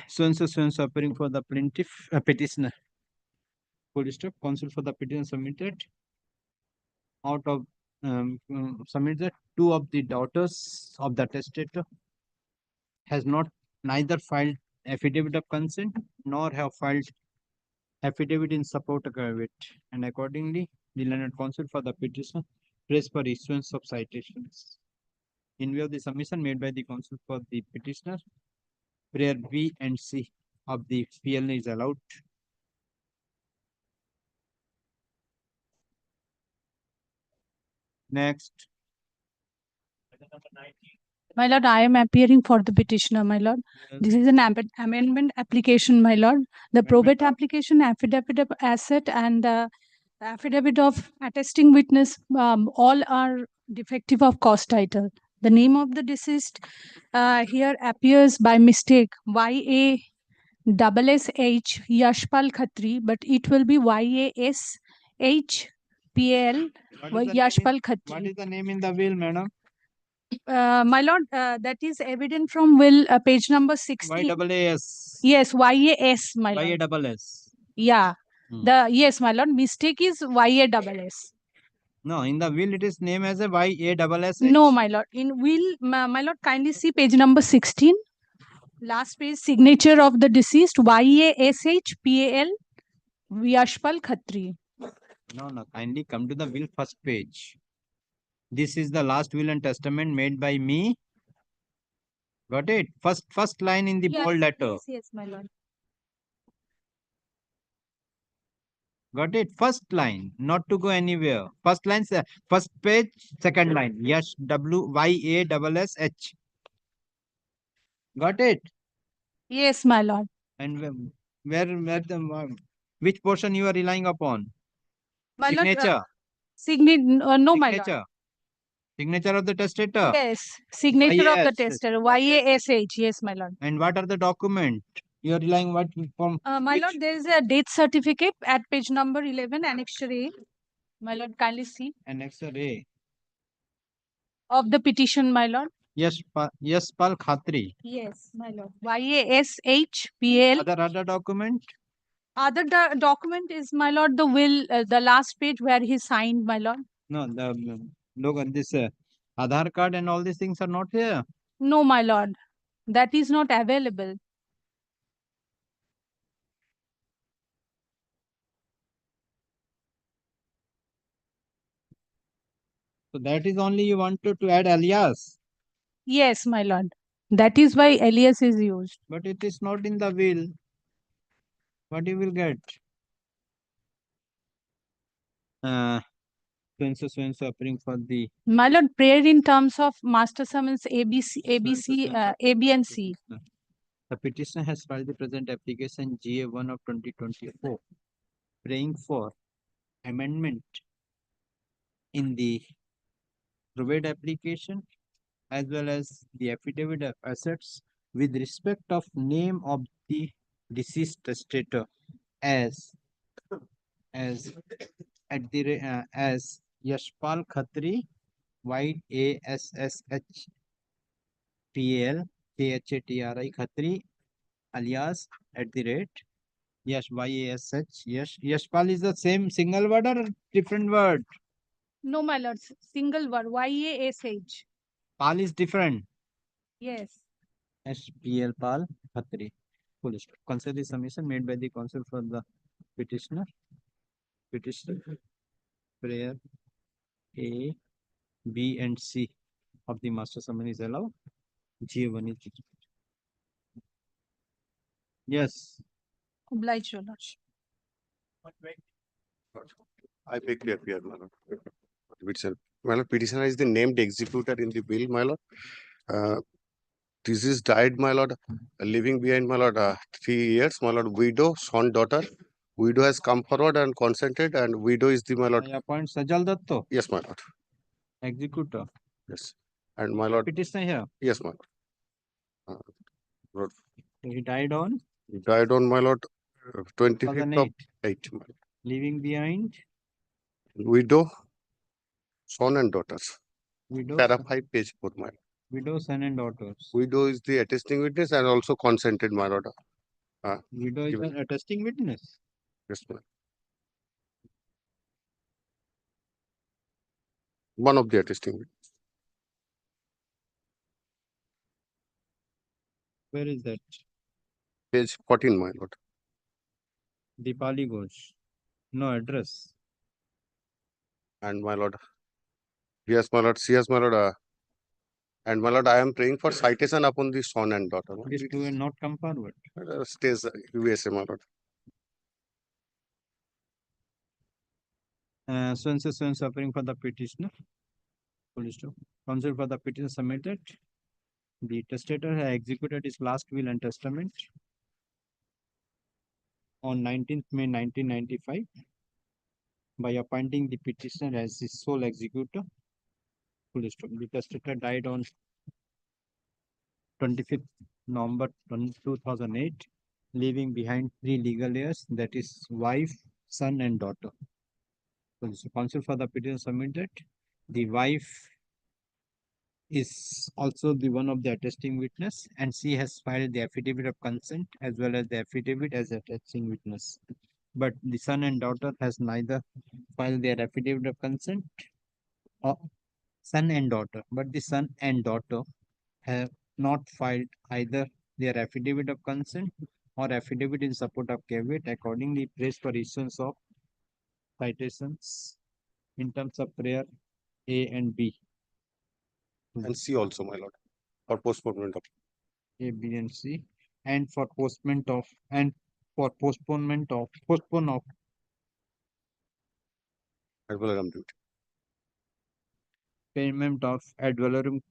So and so appearing for the plaintiff, petitioner. Full stop. Counsel for the petitioner submitted. Out of submitted, two of the daughters of the testator has not neither filed affidavit of consent nor have filed affidavit in support of it, and accordingly the learned counsel for the petitioner prays for issuance of citations. In view of the submission made by the counsel for the petitioner, prayer B and C of the PL is allowed. Next. My lord, I am appearing for the petitioner, my lord. This is an amendment application, my lord. The probate application, affidavit of asset, and affidavit of attesting witness, all are defective of cause title. The name of the deceased here appears by mistake YASSH Yashpal Khatri, but it will be YASHPL Yashpal Khatri. What is the name in the will, madam? My lord, that is evident from will, page number 16. YAAS. Yes, YAS, my lord. YASS. Yeah. Yes, my lord. Mistake is YASS. No, in the will it is named as a YASS. No, my lord. In will, my lord, kindly see page number 16. Last page, signature of the deceased YASHPAL Yashpal Khatri. No, kindly come to the will first page. This is the last will and testament made by me. Got it? First line in the bold letter. Yes, my lord. Got it? First line, not to go anywhere. First line, first page, second line. Yes, WYASSH. Got it? Yes, my lord. And which portion you are relying upon? My Signature. Lord, no, my lord. Signature. Signature of the testator. Yes, signature of the YAS. testator. YASH. Yes, my lord. And what are the document? You are relying what from? My lord, there is a death certificate at page number 11, annexure A. My lord, kindly see. Annexure A. Of the petition, my lord. Yashpal Khatri. Yes, my lord. YASHPL. Other document? Other document is, my lord, the will, the last page where he signed, my lord. No, look at this Aadhaar card and all these things are not here. No, my lord. That is not available. So that is only you wanted to add alias. Yes, my lord. That is why alias is used. But it is not in the will. What you will get? So appearing for the. My lord, prayer in terms of master summons AB and C. The petitioner has filed the present application GA1 of 2024, praying for amendment in the probate application as well as the affidavit of assets with respect of name of the deceased testator as Yashpal Khatri, YASSH PL KHATRI Khatri, alias YASH. Yashpal is the same single word or different word? No, my lord, single word, YASH. Pal is different. Yes. SPL Pal Khatri. Full stop. Consider the submission made by the counsel for the petitioner. Prayer A, B, and C of the master summon is allowed. G1 is. Yes. Oblige, your lordship. I beg to appear, madam. Itself. My lord, petitioner is the named executor in the bill, my lord. This is died, my lord, leaving behind, my lord, 3 years, my lord, widow, son, daughter. Widow has come forward and consented, and widow is the, my lord. I appoint Sajal Datto, Yes, my lord. executor. Yes. And my lord. Petitioner here. Yes, my lord. Lord. He died on He died on, my lord, 25th of 2008, 8. My lord. leaving behind Widow, son and daughters. widow, Para 5, page 4, my lord. widow, son and daughters. Widow is the attesting witness and also consented, my lord. Widow is an attesting witness. Yes, my lord. One of the attesting witness. Where is that? Page 14, my lord. Dipali Ghosh. No address. And my lord. Yes, my lord. Yes, my lord. And my lord, I am praying for citation upon the son and daughter. These two will not come forward. Stays USA, my lord. So and suffering for the petitioner. Police to counsel for the petitioner submitted. The testator has executed his last will and testament on 19th May 1995 by appointing the petitioner as his sole executor. Police to the testator died on 25th November 2008, leaving behind 3 legal heirs, that is wife, son and daughter. Police counsel for the petitioner submitted. The wife is also the one of the attesting witness, and she has filed the affidavit of consent as well as the affidavit as attesting witness. But the son and daughter has neither filed their affidavit of consent or son and daughter, but the son and daughter have not filed either their affidavit of consent or affidavit in support of caveat. Accordingly, praised for issuance of citations in terms of prayer A and B. And C also, my lord, for postponement of A, B, and C, and for postponement of postpone of ad valorem duty. payment of ad valorem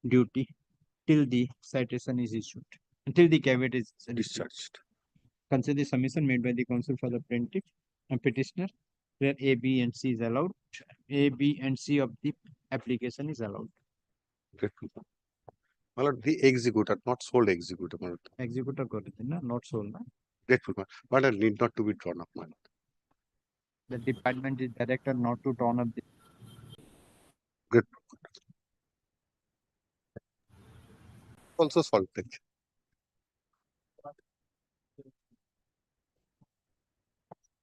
duty till the citation is issued, until the caveat is discharged. Consider the submission made by the counsel for the plaintiff and petitioner, where A, B, and C is allowed. A, B, and C of the application is allowed. Grateful. My lord, the executor, not sole executor, my lord. Executor not sole. Grateful, but I need not to be drawn up, my lord. The department is directed not to drawn up the Grateful. Also solved.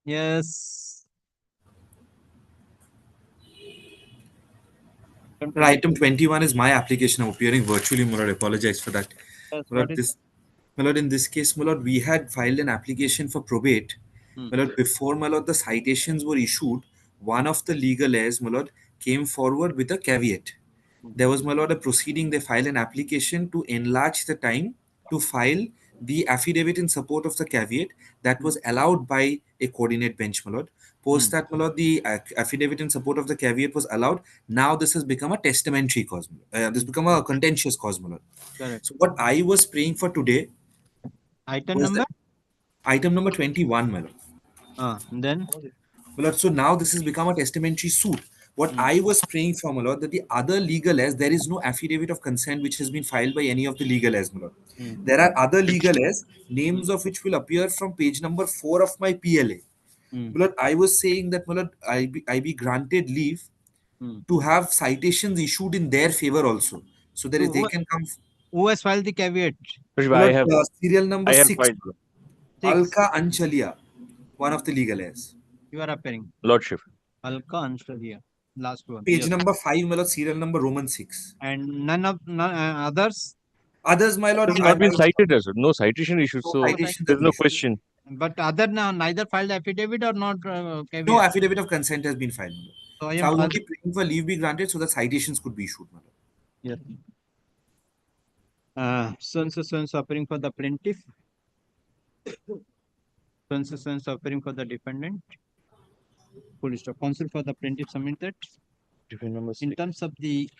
Yes. Item 21 is my application. I'm appearing virtually, my lord. I apologize for that. Yes, My lord, my lord, in this case, my lord, we had filed an application for probate. My lord, before, my lord, the citations were issued, one of the legal heirs, my lord, came forward with a caveat. There was, my lord, a proceeding. They filed an application to enlarge the time to file the affidavit in support of the caveat that was allowed by a coordinate bench, my lord. Post that, my lord, the affidavit in support of the caveat was allowed. Now this has become a testamentary cause. This has become a contentious cause, my lord. Correct. So what I was praying for today Item was number? Item number 21, my lord. Then? My lord, so now this has become a testamentary suit. What I was praying for, my lord, that the other legal heirs, there is no affidavit of consent which has been filed by any of the legal heirs, my lord. There are other legal heirs, names of which will appear from page number 4 of my PLA. My lord, I was saying that, my lord, I be granted leave to have citations issued in their favor also. So there is, they can come. Who has filed the caveat? My lord, serial number 6. Six. Alka Anchalia, one of the legal heirs. You are appearing. Lordship. Alka Anshtaria. Last one. Page Yes. number 5, my lord, serial number Roman 6. And none others? Others, my lord. Has not been cited as no citation issued, so there's no question. But other now neither filed affidavit or not caveat? No affidavit of consent has been filed, my lord. So I So am I was only praying for leave be granted so that citations could be issued, my lord. Yes. So suffering for the plaintiff. So suffering for the defendant. Full stop. Counsel for the plaintiff submitted. In terms of the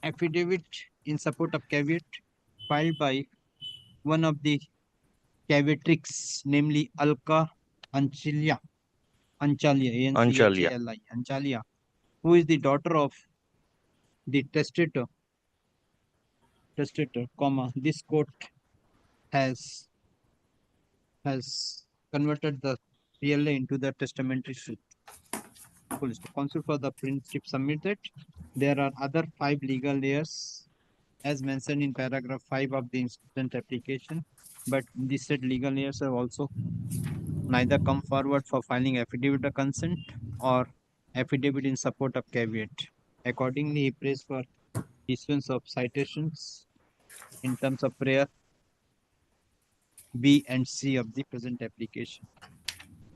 affidavit in support of caveat filed by one of the caveatrix, namely Alka Anchalia, Anchalia, Anchalia, who is the daughter of the testator, this court has converted the PLA into the testamentary suit. Counsel for the plaintiff submitted. There are other 5 legal layers as mentioned in paragraph 5 of the incident application, but these said legal layers have also neither come forward for filing affidavit of consent or affidavit in support of caveat. Accordingly, he prays for issuance of citations in terms of prayer B and C of the present application.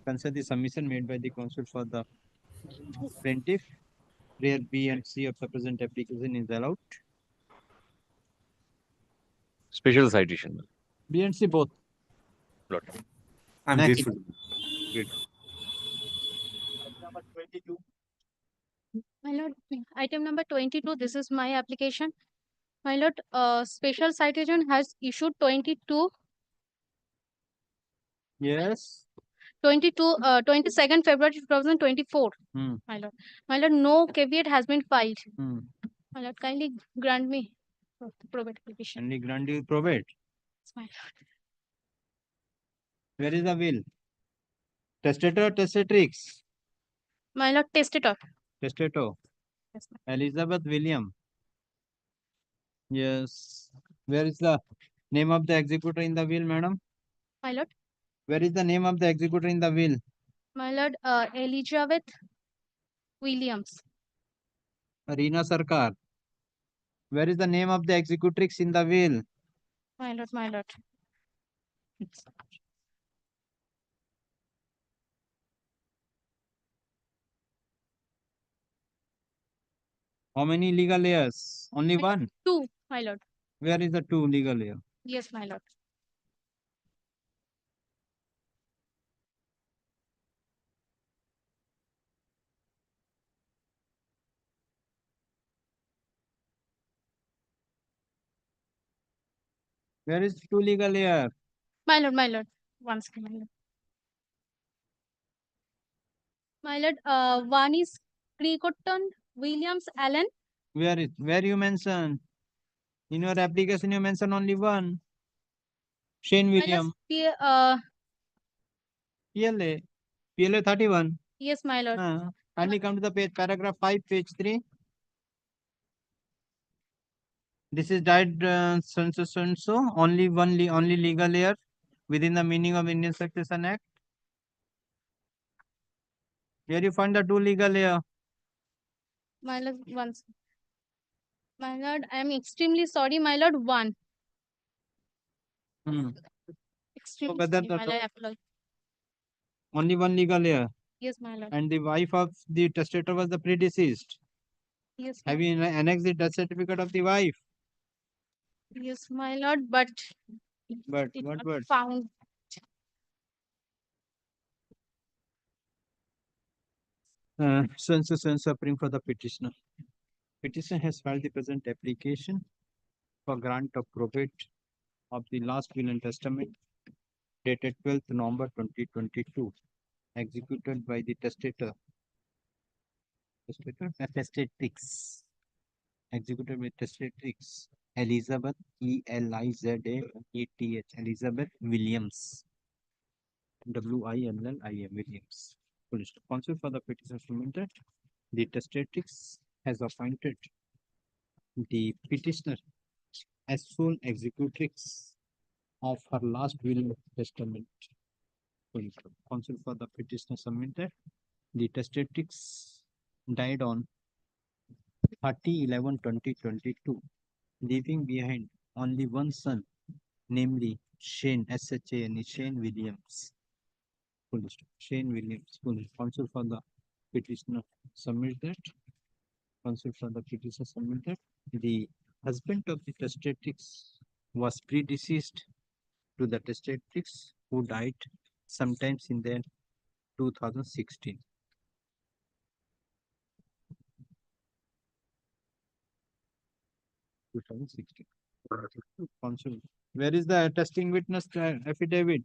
Consider the submission made by the counsel for the plaintiff. Prayer B and C of the present application is allowed. Special citation. B and C both. I'm Next. grateful. Number 22. My lord, item number 22, this is my application. My lord, special citation has issued 22, Yes. 22nd February 2024. My lord. My lord, no caveat has been filed. My lord, kindly grant me the probate application. Kindly grant you probate. Yes, my lord. Where is the will? Testator or testatrix? My lord, testator. Testator. Yes, Elizabeth William. Yes. Where is the name of the executor in the will, madam? my lord. Where is the name of the executor in the will? My lord, Elizabeth Williams. Reena Sarkar. Where is the name of the executrix in the will? My lord, my lord. How many legal layers? Only one. 2, my lord. Where is the 2 legal layer? Yes, my lord. Where is 2 legal layer? My lord, my lord. One second, my lord. My lord, one is Crichton Williams Allen. Where you mention? In your application you mention only one. Shane William. PLA. PLA 31. Yes, my lord. Kindly come to the page, paragraph 5, page 3. This is died so only only legal layer within the meaning of Indian Succession Act. Here you find the 2 legal layer. My lord, once. My lord, I am extremely sorry, my lord. 1. Extremely whether sorry, the my lord. Apology. Only 1 legal layer. Yes, my lord. And the wife of the testator was the predeceased. Yes, Have you annexed the death certificate of the wife? yes, my lord, but But it what not word? found. Suffering for the petitioner. Petitioner has filed the present application for grant of probate of the last will and testament dated 12th November 2022, executed by the testator. Testatrix. Executed by testatrix Elizabeth Elizaeth Elizabeth Williams. WILLIM Williams. Counsel for the petition submitted. The testatrix has appointed the petitioner as sole executrix of her last will and testament. Counsel for the petitioner submitted. The testatrix died on 30/11/2022, leaving behind only one son, namely Shane Shane Williams. Shane Williams. Counsel for the petitioner submitted. Counsel for the petitioner submitted. The husband of the testatrix was predeceased to the testatrix, who died sometimes in the 2016. 2016. Consul, where is the attesting witness affidavit?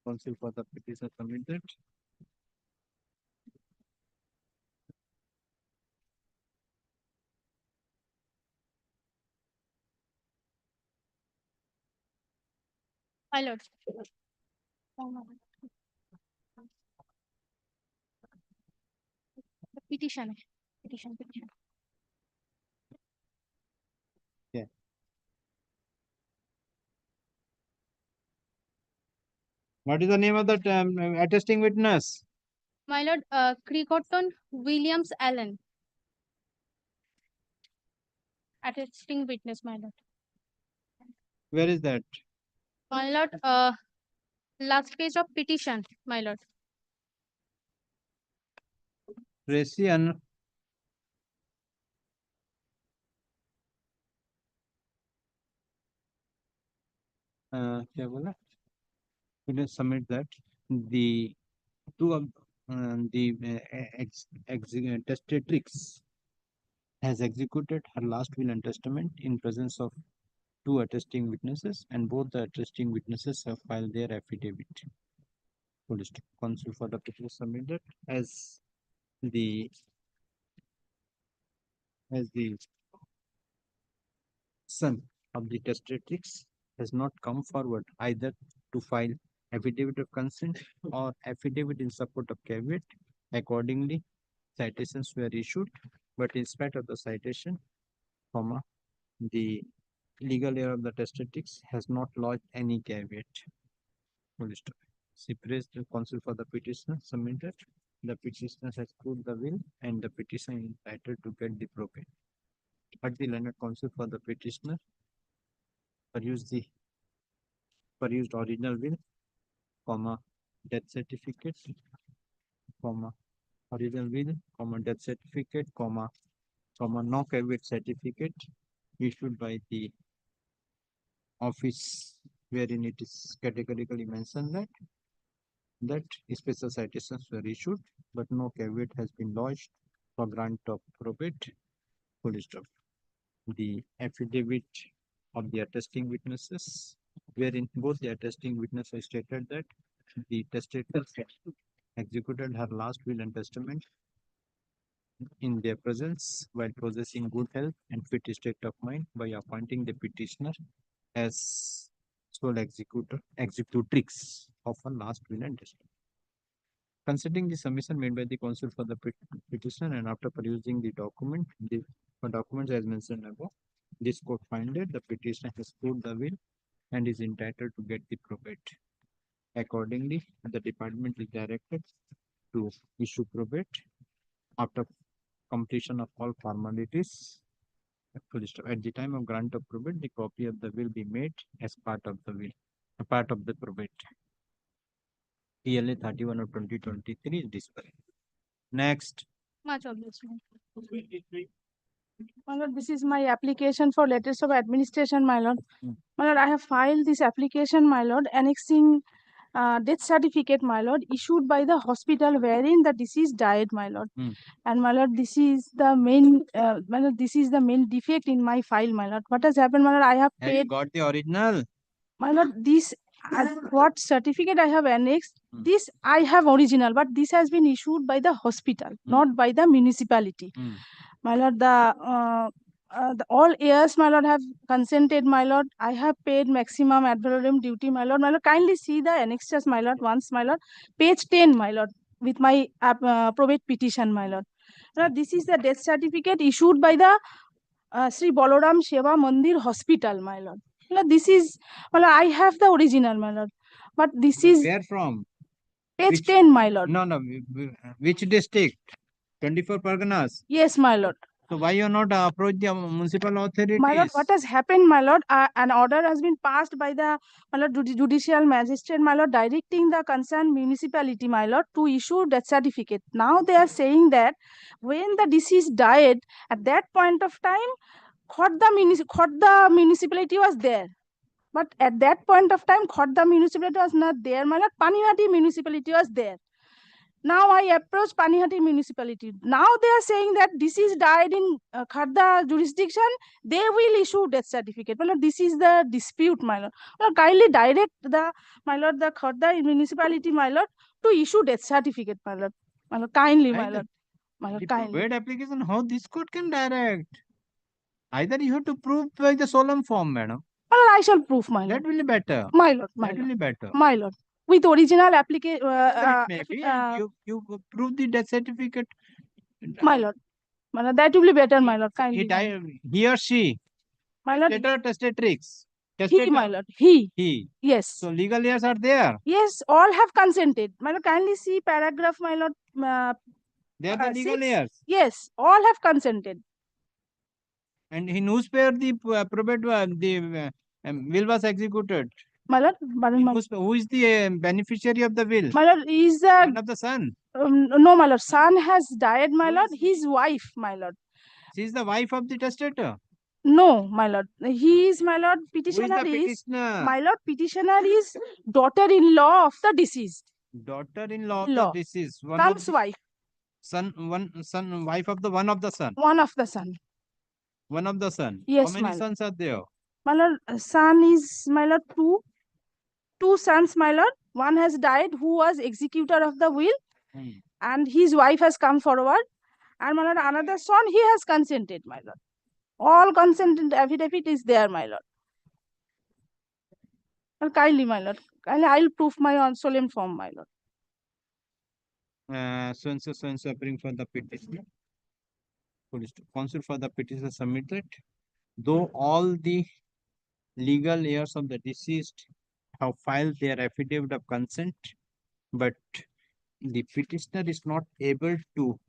Consul for the petition submitted. My lord. Petition. Petition. Yeah. What is the name of the attesting witness? My lord, Crichton Williams Allen. Attesting witness, my lord. Where is that? My lord, last page of petition, my lord. Tracy and क्या बोला? Will submit that the two of the testatrix has executed her last will and testament in presence of two attesting witnesses, and both the attesting witnesses have filed their affidavit. Consul for the petition submitted as the son of the testatrix has not come forward either to file affidavit of consent or affidavit in support of caveat. Accordingly, citations were issued, but in spite of the citation, the legal heir of the testatrix has not lodged any caveat. She praised the counsel for the petitioner submitted. The petitioner has proved the will and the petitioner is entitled to get the probate. But the learned counsel for the petitioner perused original will, death certificate, original will, death certificate, no caveat certificate issued by the office wherein it is categorically mentioned that special citations were issued, but no caveat has been lodged for grant of probate. Full stop. The affidavit of the attesting witnesses, wherein both the attesting witnesses stated that the testator executed her last will and testament in their presence while possessing good health and fit state of mind by appointing the petitioner as sole executrix of her last will and testament. Considering the submission made by the counsel for the petitioner and after perusing the documents as mentioned above, this court finds that the petitioner has proved the will and is entitled to get the probate. Accordingly, the department is directed to issue probate after completion of all formalities. At the time of grant of probate, the copy of the will be made as part of the will, a part of the probate. PLA 31 of 2023 is displayed. Next. Much obliged. My lord, this is my application for letters of administration, my lord. My lord, I have filed this application, my lord, annexing death certificate, my lord, issued by the hospital wherein the deceased died, my lord. And my lord, this is the main, my lord, this is the main defect in my file, my lord. What has happened, my lord? I have Have paid. you got the original? My lord, this what certificate I have annexed, this I have original, but this has been issued by the hospital, not by the municipality. My lord, the all heirs, my lord, have consented, my lord. I have paid maximum ad valorem duty, my lord. My lord, kindly see the annexures, my lord, once, my lord. Page 10, my lord, with my probate petition, my lord. Now, this is the death certificate issued by the Sri Balaram Seva Mandir Hospital, my lord. My lord, this is, my lord, I have the original, my lord. But this is Where from? page 10, my lord. No, which district? 24 Parganas? Yes, my lord. So why you not approach the municipal authorities? My lord, what has happened, my lord? An order has been passed by the, my lord, judicial magistrate, my lord, directing the concerned municipality, my lord, to issue death certificate. Now they are saying that when the deceased died, at that point of time, Khordda municipality was there. But at that point of time, Khordda municipality was not there, my lord. Paniwati municipality was there. Now I approach Panihati municipality. Now they are saying that this is died in Kharda jurisdiction. They will issue death certificate. My lord, this is the dispute, my lord. My lord, kindly direct the Kharda municipality, my lord, to issue death certificate, my lord. My lord, kindly, my lord. My lord, The kindly. probate application, how this court can direct? Either you have to prove by the solemn form, madam. My lord, I shall prove, my lord. That will be better. My lord, my That lord. will be better. My lord. With original application. That may be, and you prove the death certificate. My lord. My lord, that will be better, my lord. Kindly. He or she. My lord. Testator, testatrix. He, my lord. He. He. Yes. So legal heirs are there. Yes, all have consented. My lord, kindly see paragraph, my lord. They are the legal 6. heirs. Yes, all have consented. And in whose pair the probate the will was executed? My lord, Who is the beneficiary of the will? my lord is One of the son. no, my lord. Son has died, my lord. His wife, my lord. She is the wife of the testator. No, my lord. He is, my lord. Petitioner the is petitioner? my lord. Petitioner is daughter-in-law of the deceased. Daughter-in-law of Law. the deceased. Son's wife. Wife of the one of the son. One of the son. One of the son. Yes, How many my lord. sons are there? My lord, son is, my lord, two sons, my lord. One has died, who was executor of the will, and his wife has come forward. And my lord, another son, he has consented, my lord. All consented affidavit is there, my lord. And kindly, my lord. Kindly, I'll prove my on solemn form, my lord. So and so appearing for the petitioner. Counsel for the petitioner submitted. Though all the legal heirs of the deceased have filed their affidavit of consent, but the petitioner is not able to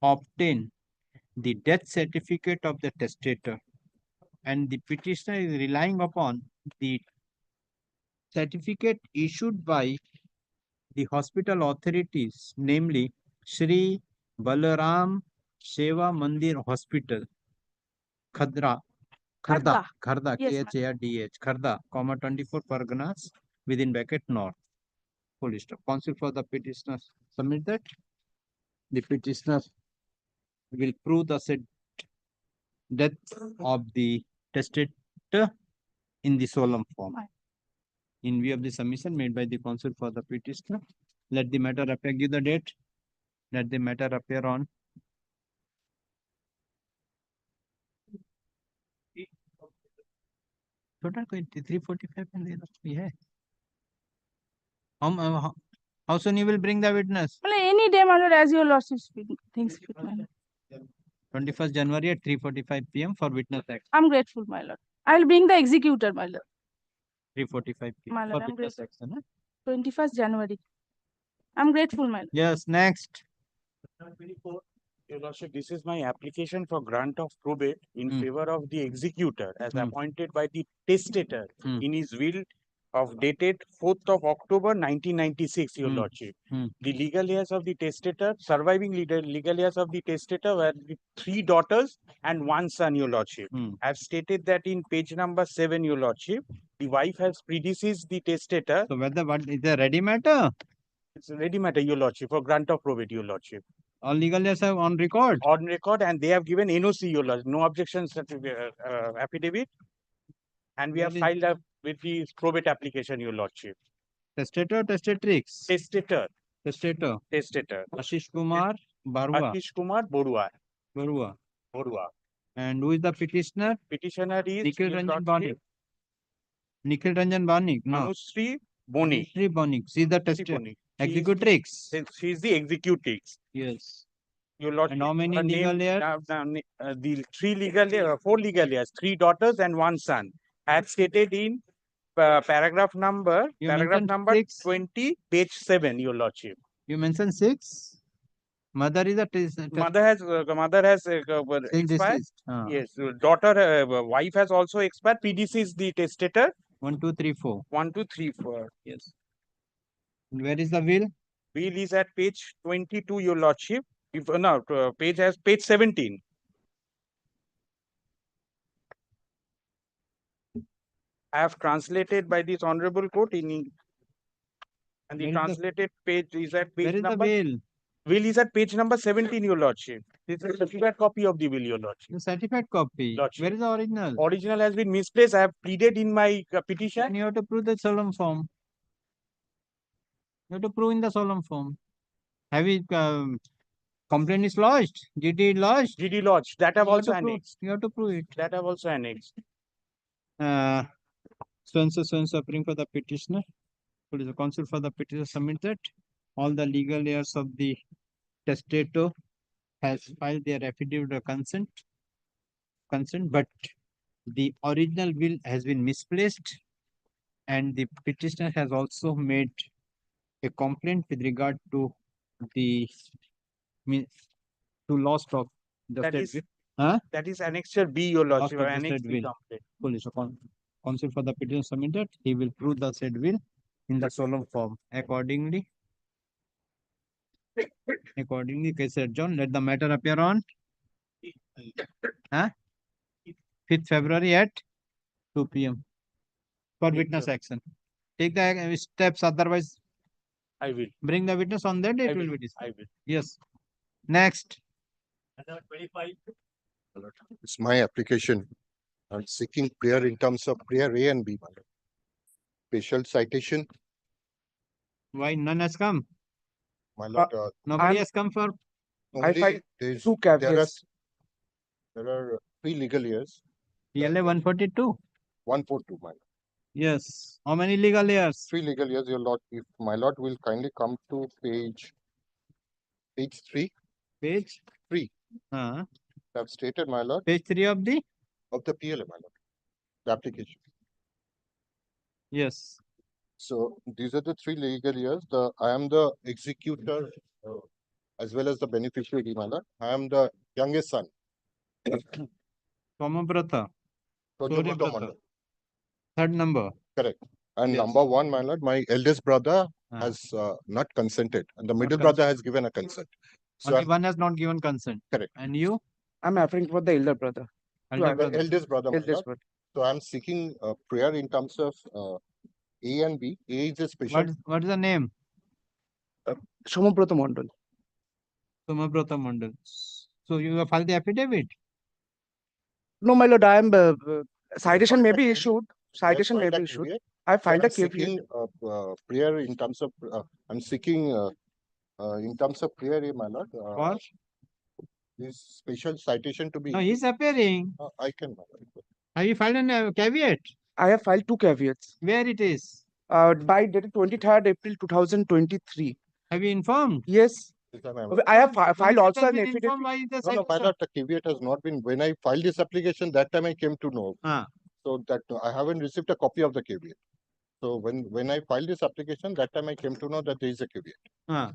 obtain the death certificate of the testator, and the petitioner is relying upon the certificate issued by the hospital authorities, namely Shri Balaram Seva Mandir Hospital, Kharda, Yes, KHARDH, Kharda, 24 Parganas, within bracket North. Full stop. Counsel for the petitioner submit that. The petitioner will prove the said death of the testator in the solemn form. In view of the submission made by the counsel for the petitioner, let the matter appear, give the date, let the matter appear on total 345 है. How soon you will bring the witness? Well, any day, my lord, as your lordship thinks fit, my lord. 21st January at 3:45 p.m. for witness act. I'm grateful, my lord. I'll bring the executor, my lord. 3:45 p.m. My lord, for I'm witness grateful. action. 21st January. I'm grateful, my lord. Yes, next. Your Lordship, this is my application for grant of probate in favor of the executor as appointed by the testator in his will of dated 4th of October 1996, Your Lordship. The legal heirs of the testator, surviving legal heirs of the testator were the 3 daughters and 1 son, Your Lordship. I have stated that in page number 7, Your Lordship. The wife has predeceased the testator. So whether what is a ready matter? It's a ready matter, Your Lordship, for grant of probate, Your Lordship. All legal heirs are on record. On record, and they have given NOC, Your Lordship. No objections affidavit. And we have filed up with the probate application, Your Lordship. Testator, testatrix. Testator. Testator. Testator. Ashish Kumar Barua. Ashish Kumar Borua. Barua. Borua. And who is the petitioner? Petitioner is Nikhil Ranjan Banik. Nikhil Ranjan Banik. No. Anushree Bonik. Anushree Bonik. She is the testator. Executrix. She is the executrix. Yes. Your Lordship. And how many legal heirs? The 4 legal heirs, 3 daughters and 1 son. As stated in paragraph number 20, page 7, Your Lordship. You mentioned 6. Mother is a mother has expired. Yes, wife has also expired. PDC is the testator. 1, 2, 3, 4. 1, 2, 3, 4. Yes. And where is the will? Will is at page 22, Your Lordship. If no, page 17. I have translated by this honorable court in And the Where is the- translated page is at page Where is the number. will? Will is at page number 17, Your Lordship. This is a certified copy of the will, Your Lordship. The certified copy. Lordship. Where is the original? Original has been misplaced. I have pleaded in my petition. And you have to prove the solemn form. You have to prove in the solemn form. Have you complaint is lodged? GD lodged? GD lodged. That have You have also to prove- annexed. You have to prove it. That have also annexed. So and so appearing for the petitioner. Who is the counsel for the petitioner submit that all the legal heirs of the testator has filed their affidavit of consent, but the original will has been misplaced, and the petitioner has also made a complaint with regard to the loss of the That said is- will. Huh? That is annexure B, Your Loss Lordship. of I the annexed said the will. complaint. Police counsel for the petitioner submitted. He will prove the said will in the solemn form. Accordingly, case adjourned. Let the matter appear on 5th February at 2 p.m. for witness action. Take the steps, otherwise I will. bring the witness on that date. I Will will. be discussed. I will. Yes. Next. It's my application. I'm seeking prayer in terms of prayer A and B. Special citation. Why none has come? My lord, Nobody has come for. only there's- two there are caveats. there are 3 legal years. PLA 142. 142, my lord. Yes. How many legal years? 3 legal years, your lord. If my lord will kindly come to page 3. Page 3. I've stated, my lord. Page 3 of the PLA, my lord. The application. Yes. So these are the 3 legal years. I am the executor as well as the beneficiary, my lord. I am the youngest son. Somabrata. Sojabrata Suryabrata. Mandal. Third number. Correct. And Yes. number 1, my lord, my eldest brother has not consented, and the middle brother has given a consent. So Only one has not given consent. Correct. And you? I'm appearing for the elder brother. Elder the brother. eldest brother, my Eldest lord. brother. So I'm seeking prayer in terms of A and B. A is a special. What is the name? Somabrata Mondal. Somabrata Mandal. So you have filed the affidavit? No, my lord, I am citation may be issued. Citation may filed be a issued. caveat. I filed I'm a caveat. seeking prayer in terms of. I'm seeking in terms of prayer, my lord. What? This special citation to be. No, he's appearing. I can. My lord. Have you filed a caveat? I have filed 2 caveats. Where it is? By dated 23rd April 2023. Have you informed? Yes. I have filed also an Informed affidavit. why is the No, my citation? lord, the caveat has not been. When I filed this application, that time I came to know. So that I haven't received a copy of the caveat. So when I filed this application, that time I came to know that there is a caveat.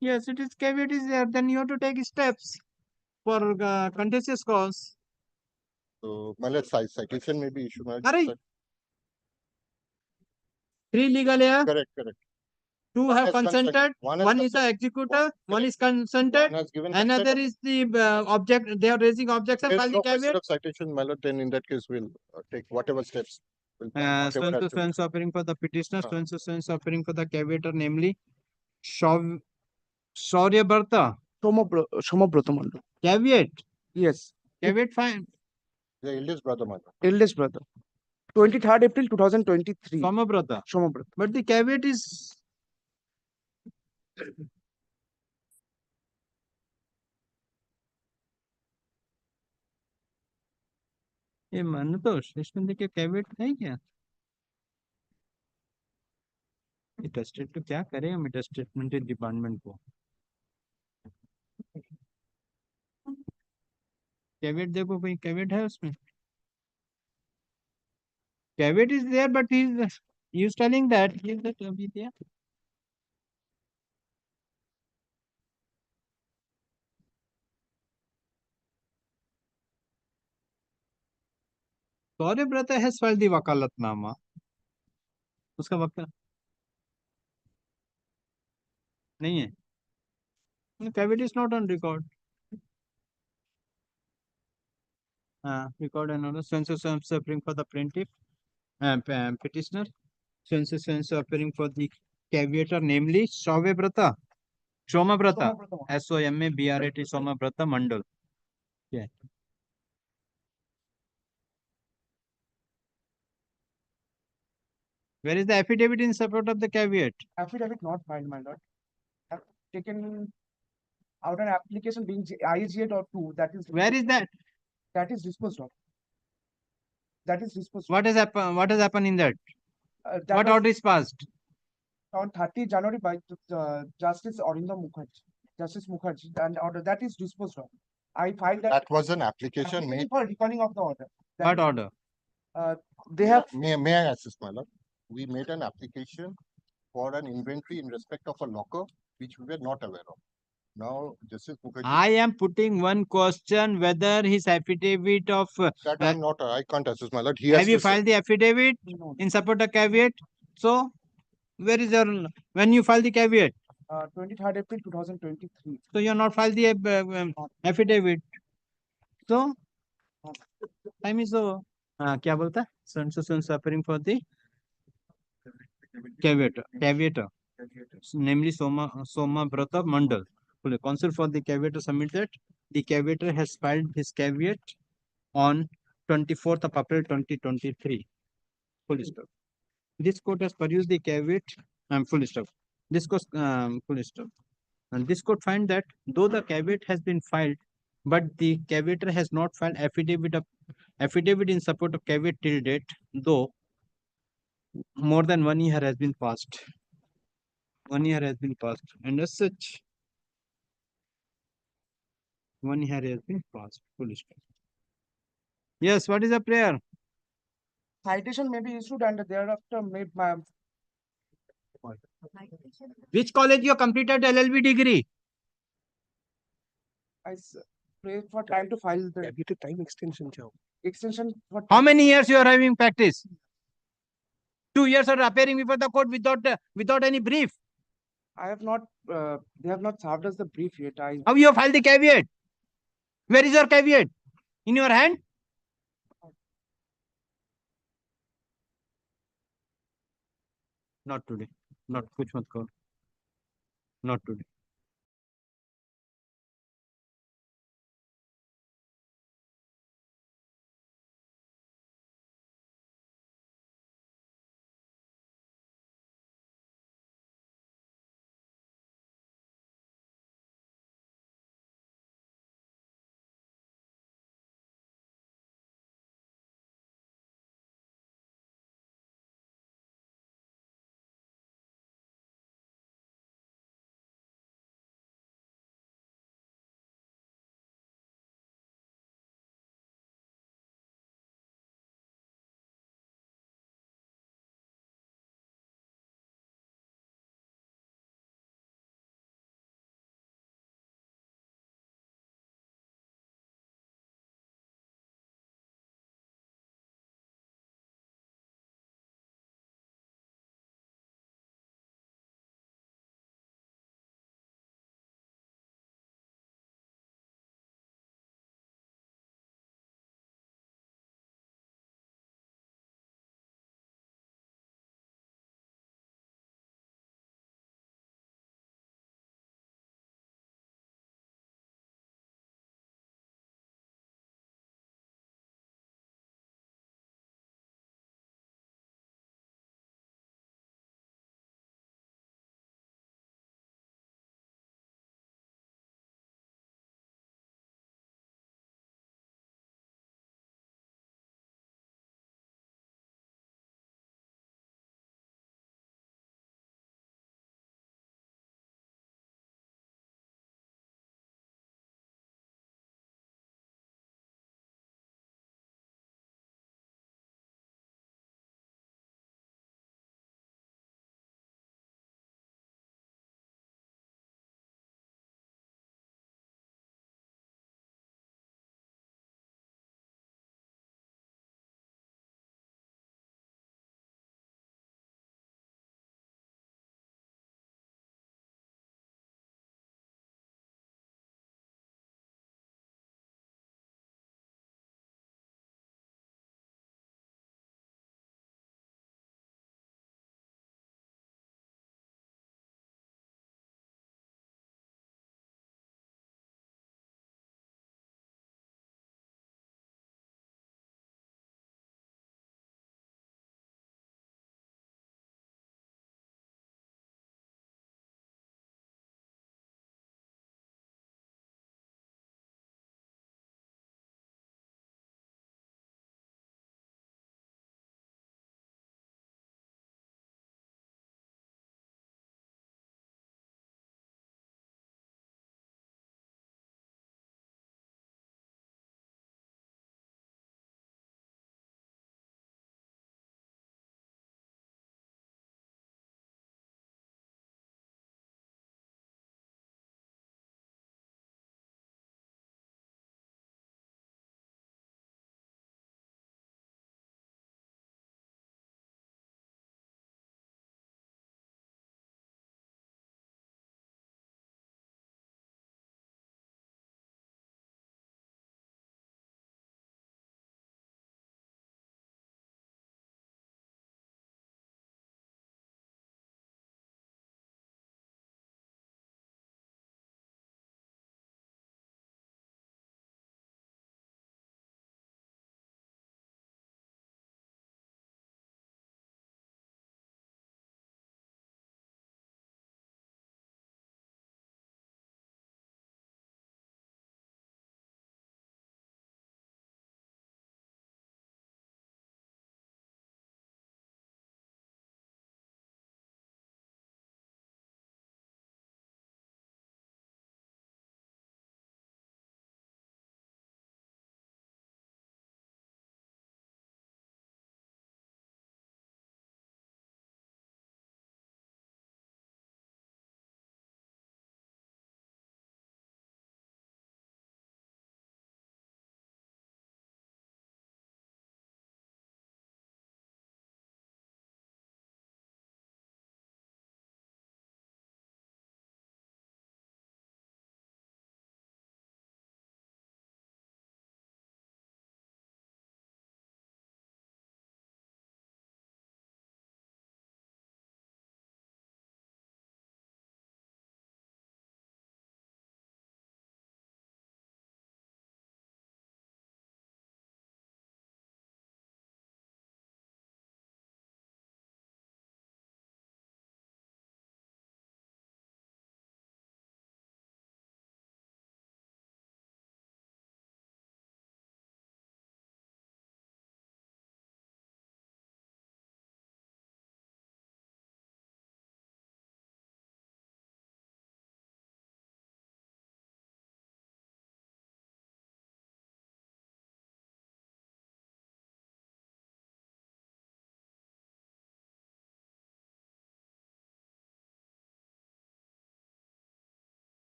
Yes, it is caveat is there. Then you have to take steps for contentious cause. So my lord, citation may be issued. My lord. Hurry. 3 legal year. Correct. 2 One have has consented. consented. One has One is the executor. One is consented. One has given Another consent. is the object. They are raising objection. There's File the no question caveat. of citation, my lord. Then in that case, we'll take whatever steps. We'll So and so appearing for the petitioner. So and so appearing for the caveator, namely Sauryabrata. Somabrata Mondal. Caveat. Yes. Caveat fine. The eldest brother, my lord. Eldest brother. 23rd April 2023. Somabrata. Somabrata. But the caveat is ये मानतोष इसमें देखिए cavity है क्या tested तो क्या करें हम testament department को कैविट देखो कोई कैविट है उसमें caveat is there but he is telling that he is that अभी there Sauryabrata has filed the वकालतनामा उसका वकील नहीं है caveat is not on record record and order suffering for the plaintiff petitioner so appearing for the caveator, namely Somabrata, SOMABRAT, Somabrata Mandal. Yeah. Where is the affidavit in support of the caveat? Affidavit not filed, my lord. Have taken out an application being IGA.2, that is. Where is that? That is disposed of. That is disposed. What has happened? What has happened in that? That What was order is passed? on 30 January by Justice Justice Mukherjee, and order that is disposed of. I filed that. That was an application made. For recalling of the order. What order? They have. May I assist, my lord? We made an application for an inventory in respect of a locker which we were not aware of. Now, Justice Mukherjee. I am putting one question whether his affidavit of. That I'm not. I can't assist, my lord. He Have has you to say. filed the affidavit in support of caveat? So, where is your when you file the caveat? 23rd April 2023. So you are not filed the affidavit. So time is over. क्या बोलता है? So appearing for the caveator, namely Somabrata Mandal. Counsel for the caveator submitted. The caveator has filed his caveat on 24th of April 2023. Full stop. This court has produced the caveat. Full stop. This court full stop. And this court find that though the caveat has been filed, but the caveator has not filed affidavit in support of caveat till date, though more than 1 year has been passed. 1 year has been passed, and as such, 1 year has been passed. Full stop. Yes, what is the prayer? Citation may be issued and thereafter made by. Which college you completed LLB degree? I pray for time to file the time extension. Extension for. How many years you are having practice? 2 years are appearing before the court without any brief. I have not. They have not served us the brief yet. How you have filed the caveat? Where is your caveat? In your hand? Not today. Not kuch mat karo. Not today.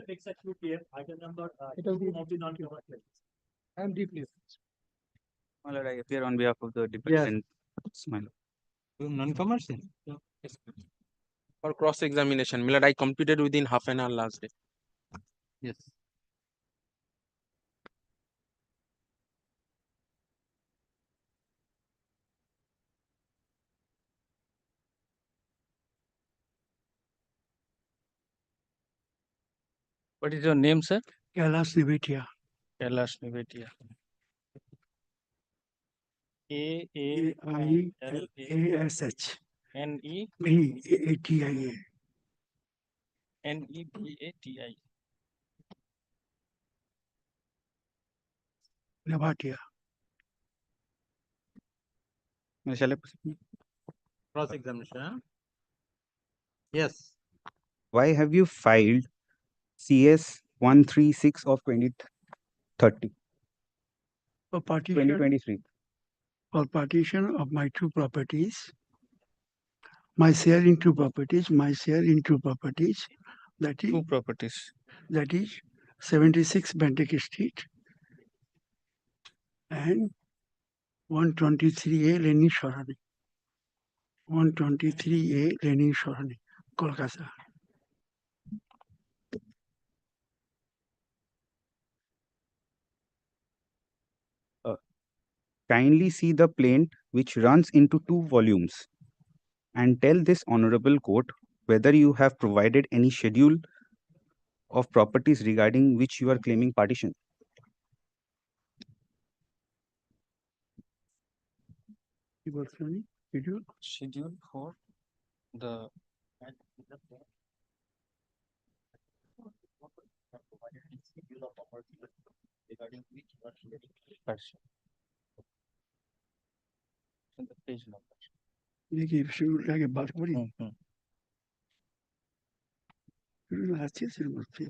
fixed at 2 p.m. Item number It will be- of the non-commercial. I am deeply. My lord, I appear on behalf of the dependent. My lord. Non-commercial. For cross-examination, my lord, I completed within half an hour last day. Yes. What is your name, sir? Kailash Nivetia. Kailash Nivetia. Ailash. Nevatia. Nevatia. Nevatia. Shall I proceed? Cross-examination. Yes. Why have you filed CS 136 of 2030? For partition, 2023. for partition of my two properties, my share in two properties, that is Two properties. 76 Bentic Street and 123A Lenin Shorani. 123A Lenin Shorani, Kolkata. Kindly see the plaint which runs into 2 volumes and tell this honorable court whether you have provided any schedule of properties regarding which you are claiming partition. Schedule for the regarding which you are claiming partition. And the page number. देखिए शुरू लगे बात करी शुरू अच्छे से मुझसे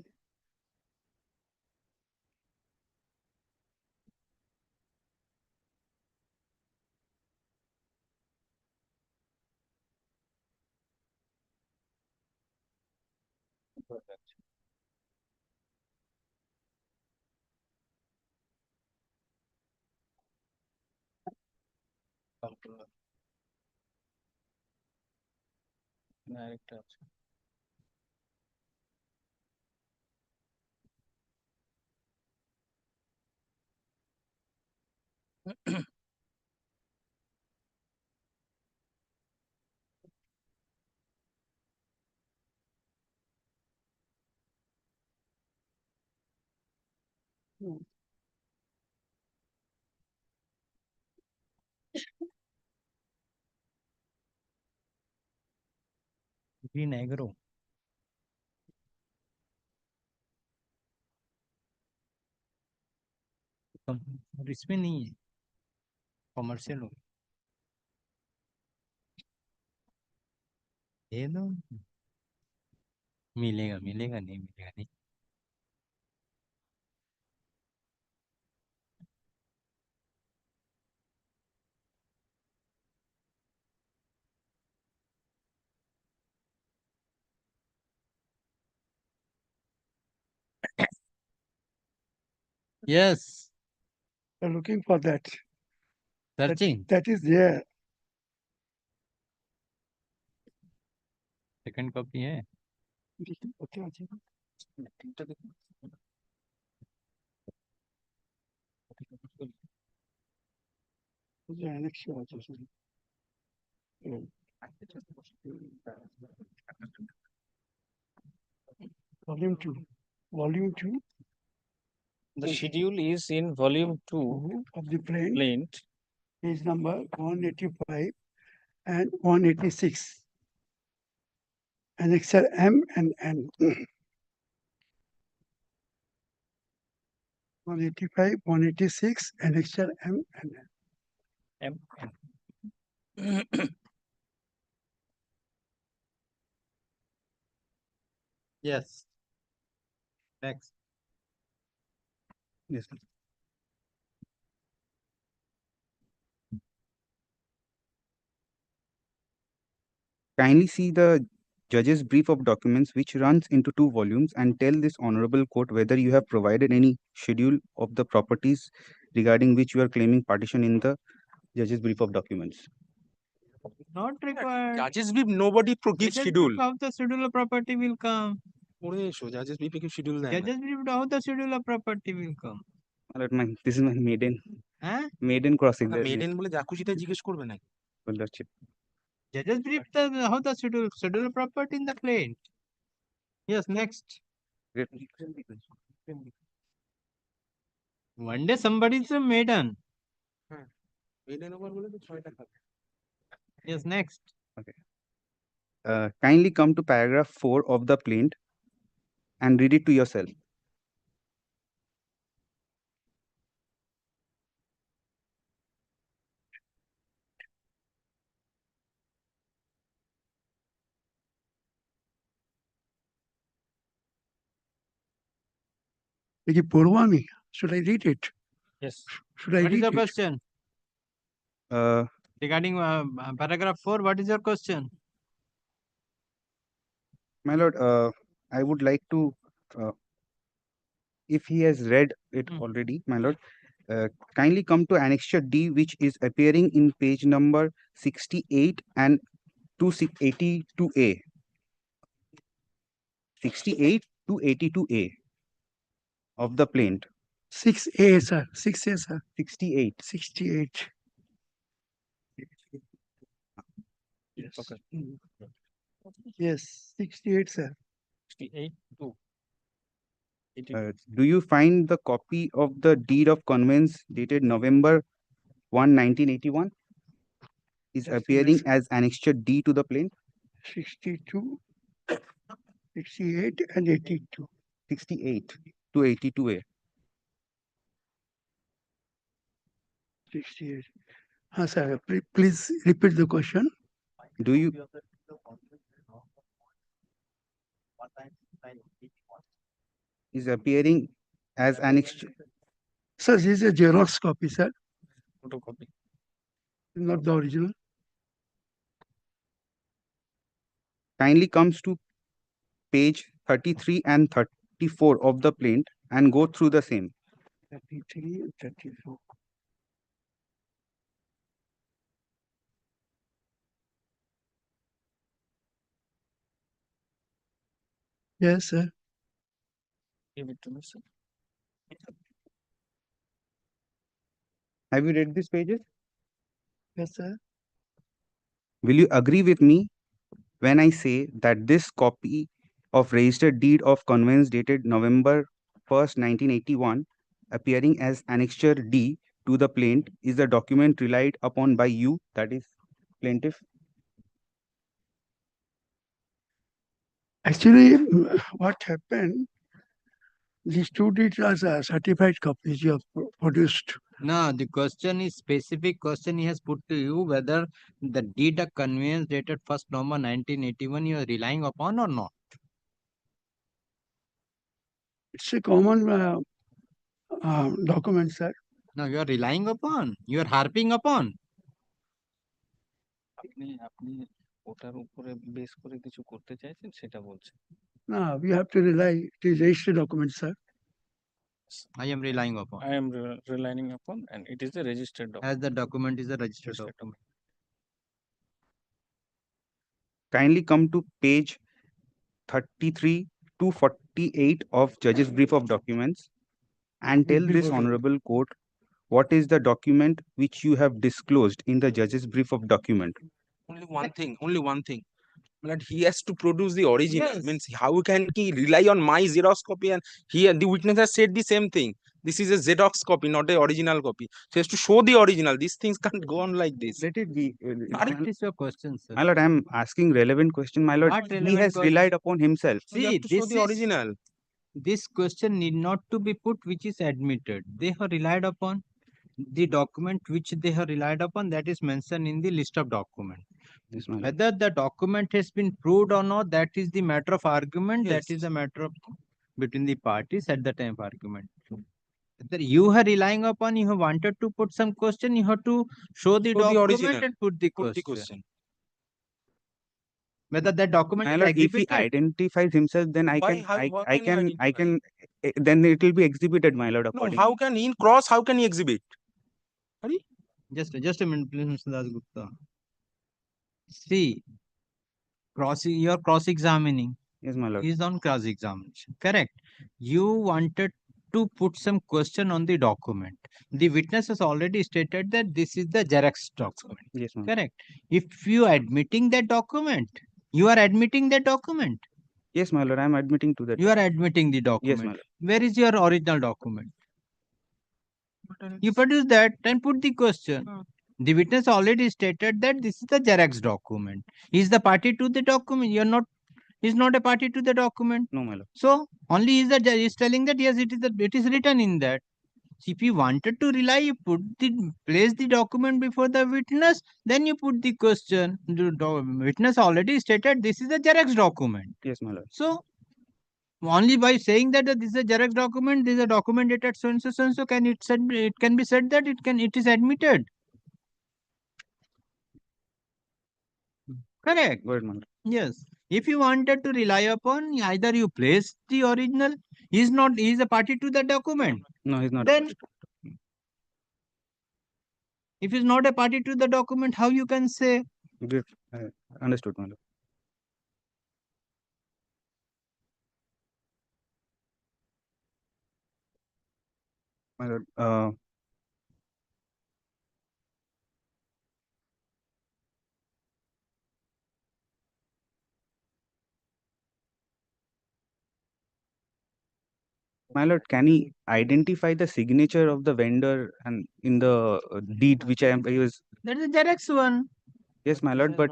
Director. Green agro. और इसमें नहीं है कमर्शियल हो ये दो मिलेगा मिलेगा नहीं मिलेगा नहीं Yes. I'm looking for that. Searching. That is there. Second copy है Okay, okay. Volume 2. Volume 2 The schedule is in volume 2 of the plaint. Plaint. Page number 185 and 186. Annexure M and N. 185, 186, annexure M and N. Yes. Next. Yes. Kindly see the judge's brief of documents which runs into 2 volumes and tell this honorable court whether you have provided any schedule of the properties regarding which you are claiming partition in the judge's brief of documents. Not required. Judges brief, nobody gives Judges schedule. brief of the schedule of property will come. Judges brief কি schedule দেয় না। Judges brief of the schedule of property will come. This is my maiden Huh? cross maiden examination. বলে যা খুশি তাই জিজ্ঞেস করবে না। Lordship. Judges brief how the schedule of property in the plaint. Yes, next. One day somebody is a maiden. Maiden over বলে তো 6টা থাকে। Yes, next. Okay. Kindly come to paragraph 4 of the plaint and read it to yourself. Should I read it? Yes. Should I What is read your it? question? Regarding paragraph 4, what is your question? My lord, I would like to, if he has read it already, my lord, kindly come to annexure D, which is appearing in page number 68 and 282A. 68 to 82A of the plaint. 6A, sir. 6A, sir. 68. 68. Yes. Okay. Yes, 68, sir. 68 to. Do you find the copy of the deed of conveyance dated November 1, 1981 is appearing as annexure D to the plaint? 62, 68 and 82. 68 to 82A. 68. Sir, please repeat the question. Do you is appearing as annexure? Sir, this is a Xerox copy, sir. Photocopy. Not the original. Kindly comes to page 33 and 34 of the plaint and go through the same. 33 and 34. Yes, sir. Give it to me, sir. Have you read these pages? Yes, sir. Will you agree with me when I say that this copy of registered deed of conveyance dated November 1st, 1981, appearing as annexure D to the plaint, is the document relied upon by you, that is plaintiff? Actually, what happened, these two deeds are certified copies you have produced. No, the question is specific question he has put to you whether the deed of conveyance dated 1st November 1981 you are relying upon or not. It's a common document, sir. No, you are relying upon. You are harping upon. আপনি ওটার উপরে base করে কিছু করতে চাইছেন সেটা বলছেন না we have to rely it is registered document sir I am relying upon. I am relying upon and it is a registered document. As the document is a registered document. Kindly come to page 33 to 48 of Judge's Brief of Documents and tell this honorable court what is the document which you have disclosed in the Judge's Brief of Document. Only one thing. But he has to produce the original. Yes. Means how can he rely on my Xerox copy? And here the witness has said the same thing. This is a Xerox copy, not a original copy. So he has to show the original. These things can't go on like this. Let it be. What is your question, sir? My lord, I am asking relevant question. My lord, What he relevant has question? relied upon himself. So you See, have to show this the is original. this question need not to be put which is admitted. They have relied upon the document which they have relied upon, that is mentioned in the list of document. Yes, my lord. Whether the document has been proved or not, that is the matter of argument. Yes. That is the matter of between the parties at the time of argument. Whether you are relying upon, you have wanted to put some question, you have to show the Show the document original. and put the Put the question. question. whether that document My is lord, if he exhibited. identifies himself, then How can he then it will be exhibited, my lord. No, Accordingly. how can he in cross? How can he exhibit? Just a minute, please, Mr. Das Gupta. See, you're cross-examining. Yes, my lord. Is on cross-examination. Correct. You wanted to put some question on the document. The witness has already stated that this is the Xerox document. Yes, ma'am. Correct. If you are admitting that document, you are admitting that document. Yes, my lord, I am admitting to that. You are admitting the document. Yes, my lord. Where is your original document? You produce that and put the question. The witness already stated that this is the Xerox document. He is the party to the document. You are not. He is not a party to the document. No, my lord. So only he is telling that yes, it is written in that. So if you wanted to rely, you place the document before the witness, then you put the question. The witness already stated this is a Xerox document. Yes, my lord. So only by saying that this is a Xerox document, this is a document dated so and so, can it can be said that it is admitted. Correct. Good, my lord. Yes. If you wanted to rely upon, either you place the original, he is a party to the document. No, he's not. Then if he's not a party to the document, how you can say? Great. Understood, my lord. My lord, my lord, can he identify the signature of the vendor and in the deed which I was? That is the Xerox one. Yes, my lord, but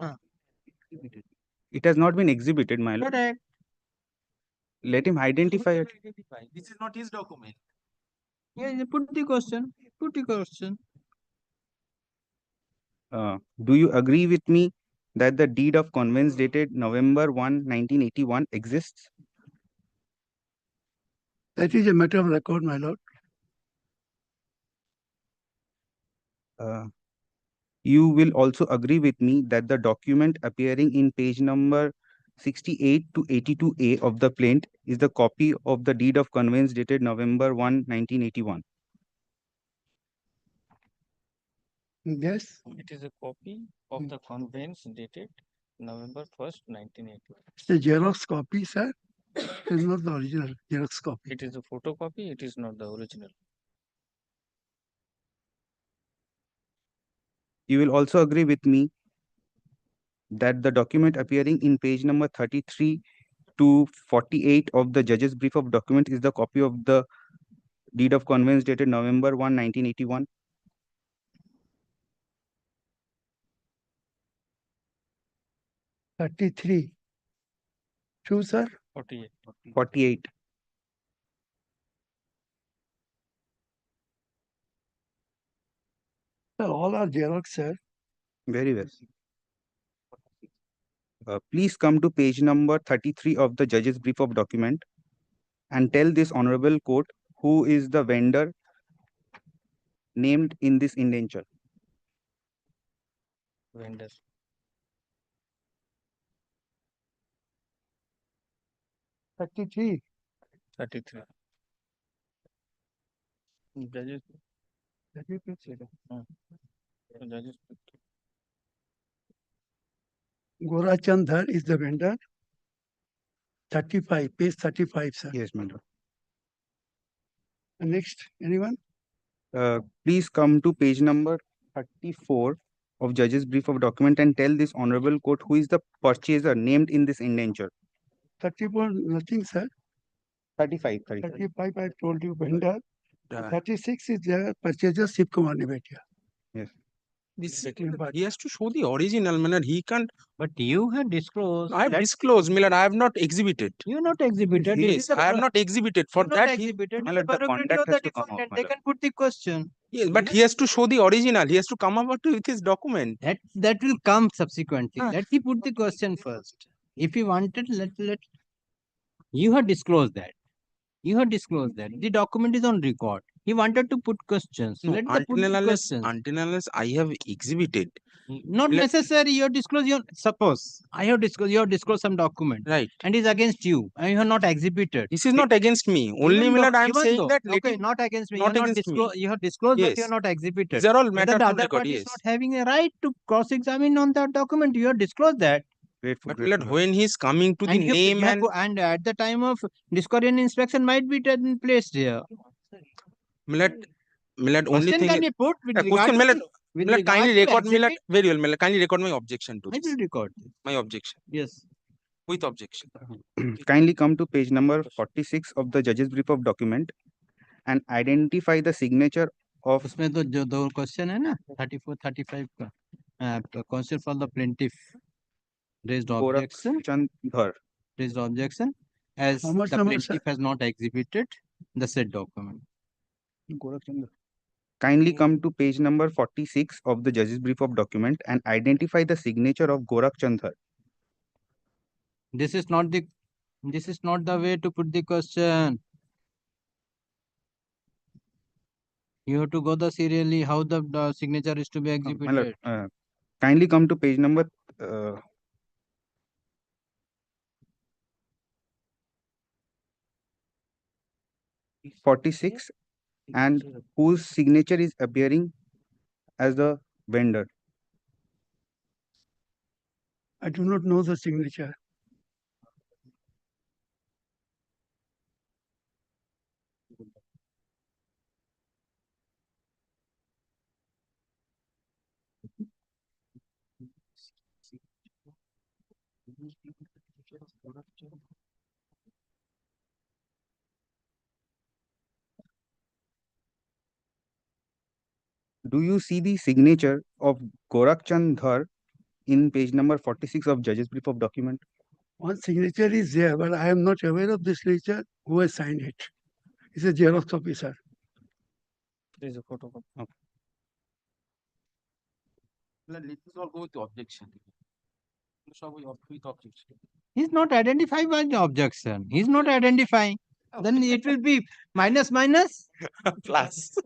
it has not been exhibited, my lord. Correct. Let him identify it. This is not his document. Yeah, put the question. Put the question. Do you agree with me that the deed of conveyance dated November 1, 1981 exists? That is a matter of record, my lord. You will also agree with me that the document appearing in page number 68 to 82A of the plaint is the copy of the deed of conveyance dated November 1, 1981. Yes. It is a copy of the conveyance dated November 1st, 1980. It's a Xerox copy, sir. It is not the original Xerox copy. It is a photocopy, it is not the original. You will also agree with me that the document appearing in page number 33 to 48 of the judge's brief of document is the copy of the deed of conveyance dated November 1, 1981. True, sir. 48. 48. All are Xerox, sir. Very well. Please come to page number 33 of the judge's brief of document and tell this honorable court who is the vendor named in this indenture. Vendor. Thirty-three. Judges. Gorachand Dhar is the vendor. 35, page 35, sir. Yes, madam. Next, anyone? Please come to page number 34 of judge's brief of document and tell this honorable court who is the purchaser named in this indenture. 34, nothing, sir. 35. 35, I told you, vendor. 36 is the purchaser, Shiv Kumar Nevatia. Yes. He has to show the original, Millard. He can't. But you have disclosed. I have disclosed, Millard. I have not exhibited. You not exhibited. Yes, I have not exhibited. For that, exhibited. Millard, the contact has to come out, They can put the question. yes, but he has to show the original. He has to come up with his document. That will come subsequently. Let me put the question first. If you wanted, let you have disclosed that. You have disclosed that. The document is on record. He wanted to put questions. No, Let the put the questions. until unless I have exhibited. Not necessary. You have disclosed your suppose I have disclosed you have disclosed some document. Right. And is against you. And you have not exhibited. This is not against me. Only Milad, I am saying that Okay, not against me. not You have against me. you have disclosed, but you Yes. have not exhibited. These are all Whether matters the on other record, party is yes. not having a right to cross-examine on that document. You have disclosed that. But Milad, when he is coming to the And name and at the time of discovery and inspection might be taken place here. Milad, only Question thing can be put with regard question, to Milad, the- with Milad, regard kindly to record, Milad, exhibit. very well, Milad, kindly record my objection to I this. will record this. My objection. Yes. With objection. Kindly come to page number 46 of the judge's brief of document and identify the signature of उसमें तो जो दो question है ना 34 35 का question for the plaintiff raised objection raised objection as How much the number, sir? plaintiff has not exhibited the said document. Kindly come to page number 46 of the judge's brief of document and identify the signature of Gorakh Chandhar. This is not the way to put the question. You have to go the serially how the signature is to be exhibited. Kindly come to page number 46 and whose signature is appearing as the vendor. I do not know the signature. Do you see the signature of Gorakh Chandhar in page number 46 of judge's brief of document? One signature is there, but I am not aware of the signature who has signed it. It's a Xerox copy, sir. There is a photocopy. Okay. Let us all go to objection. With objection. He's not identified by the objection. He's not identifying. Then it will be minus minus plus.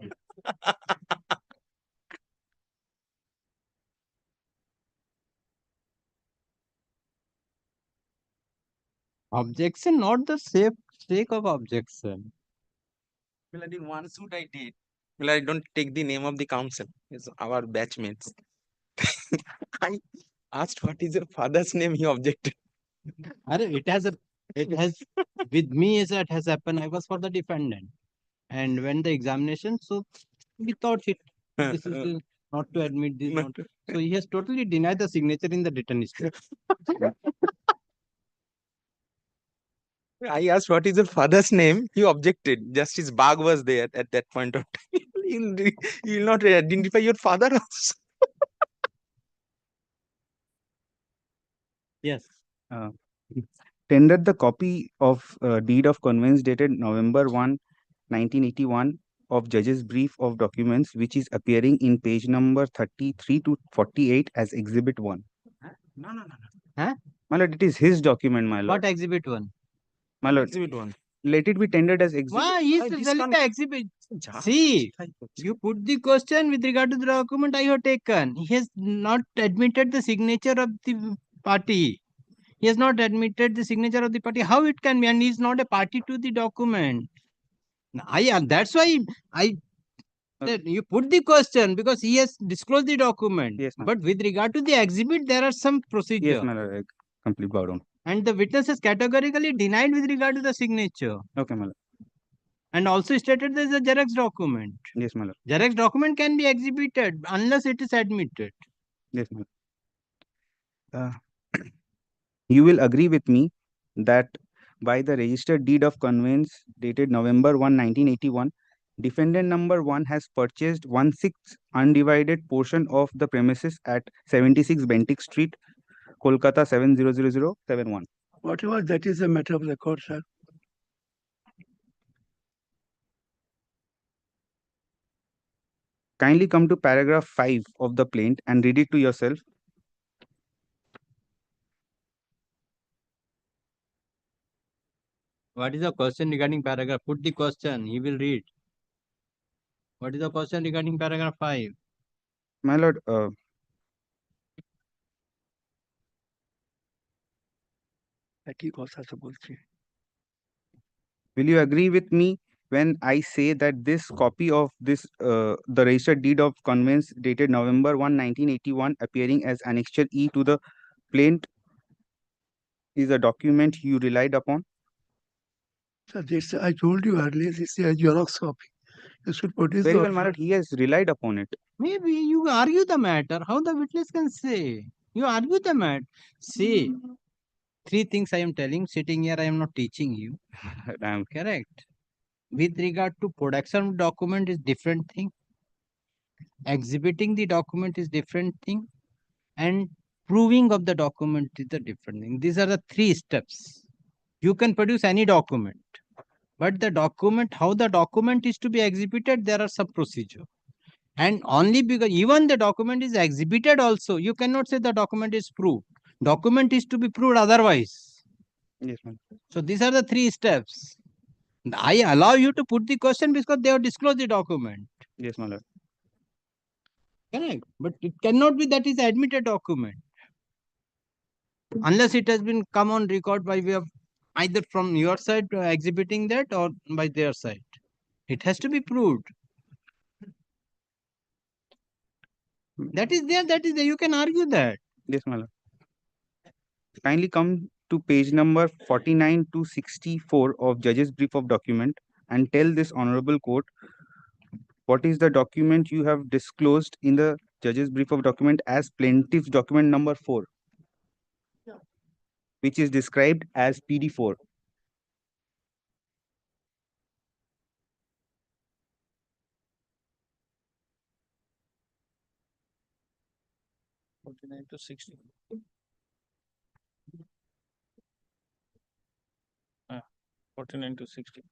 Objection, not the sake of objection. Well, in one suit I did. Well, I don't take the name of the council. It's our batchmates. I asked what is your father's name. He objected. It has with me as it has happened. I was for the defendant, and when the examination, so we thought this is not to admit this. So he has totally denied the signature in the written state. I asked what is your father's name. He objected. Justice Bagh was there at that point of time. You will not identify your father also. Yes. Tendered the copy of deed of conveyance dated November 1, 1981 of judge's brief of documents, which is appearing in page number 33 to 48 as exhibit 1. No. Huh? My lord, it is his document, my lord. What exhibit 1? My lord, exhibit 1. Let it be tendered as exhibit. Why is the exhibit? See, you put the question with regard to the document I have taken. He has not admitted the signature of the party. He has not admitted the signature of the party. How it can be? And he is not a party to the document. That's why I said you put the question because he has disclosed the document. Yes, but with regard to the exhibit, there are some procedure. Yes, my lord, complete bow down. And the witness has categorically denied with regard to the signature. Okay, my lord. And also stated there is a Xerox document. Yes, my lord. Xerox document can be exhibited unless it is admitted. Yes, my lord. You will agree with me that by the registered deed of conveyance dated November 1, 1981, defendant number 1 has purchased 1/6 undivided portion of the premises at 76 Bentinck Street, Kolkata 700071. Whatever that is a matter of record, sir. Kindly come to paragraph 5 of the plaint and read it to yourself. What is the question regarding paragraph? Put the question, he will read. What is the question regarding paragraph 5? My lord, will you agree with me when I say that this copy of this, the registered deed of conveyance dated November 1, 1981, appearing as Annexure E to the plaint, is a document you relied upon? So this, I told you earlier, this is a Xerox copy. You should produce Very the well, my lord, he has relied upon it. Maybe you argue the matter. How the witness can say? You argue the matter. See, three things I am telling. Sitting here, I am not teaching you. I am correct. With regard to production of document is different thing. Exhibiting the document is different thing. And proving of the document is a different thing. These are the three steps. You can produce any document. But the document, how the document is to be exhibited, there are some procedure. And only because even the document is exhibited also, you cannot say the document is proved. Document is to be proved otherwise. Yes, ma'am. So these are the three steps. I allow you to put the question because they have disclosed the document. Yes, my lord. Correct. But it cannot be that is admitted document. Unless it has been come on record by way of either from your side exhibiting that or by their side. It has to be proved. That is there, that is there. You can argue that. Yes, my lord. Kindly come to page number 49 to 64 of Judge's Brief of Document and tell this Honorable Court what is the document you have disclosed in the Judge's Brief of Document as Plaintiff's Document number 4, which is described as PD4. To 60. 49 to 60.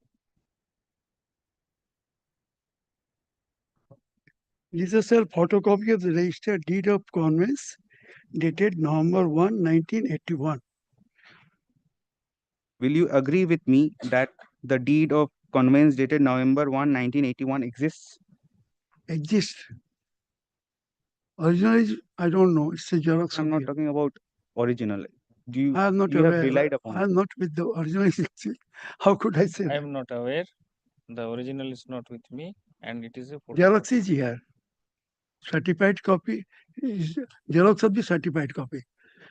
This is a photocopy of the registered deed of conveyance dated November 1, 1981. Will you agree with me that the deed of conveyance dated November 1, 1981 exists? Exists. Original is, I don't know, it's a Xerox. I'm not talking about original. Do you, I am not you have aware. relied upon I am not with the original. How could I say I that? am not aware. The original is not with me, and it is a Xerox is here. Certified copy is Xerox of the certified copy.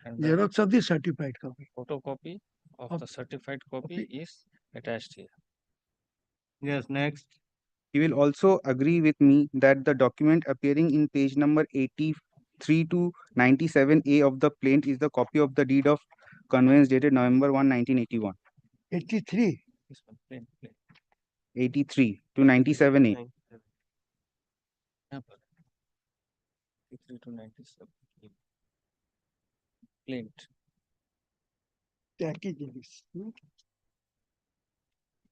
And the Xerox of the certified copy. photocopy of the certified copy is attached here. Yes, next. You will also agree with me that the document appearing in page number 83 to 97A of the plaint is the copy of the deed of conveyance dated November 1, 1981. 83. This one, plain. 83 to 97A. 83 to 97. Plaint.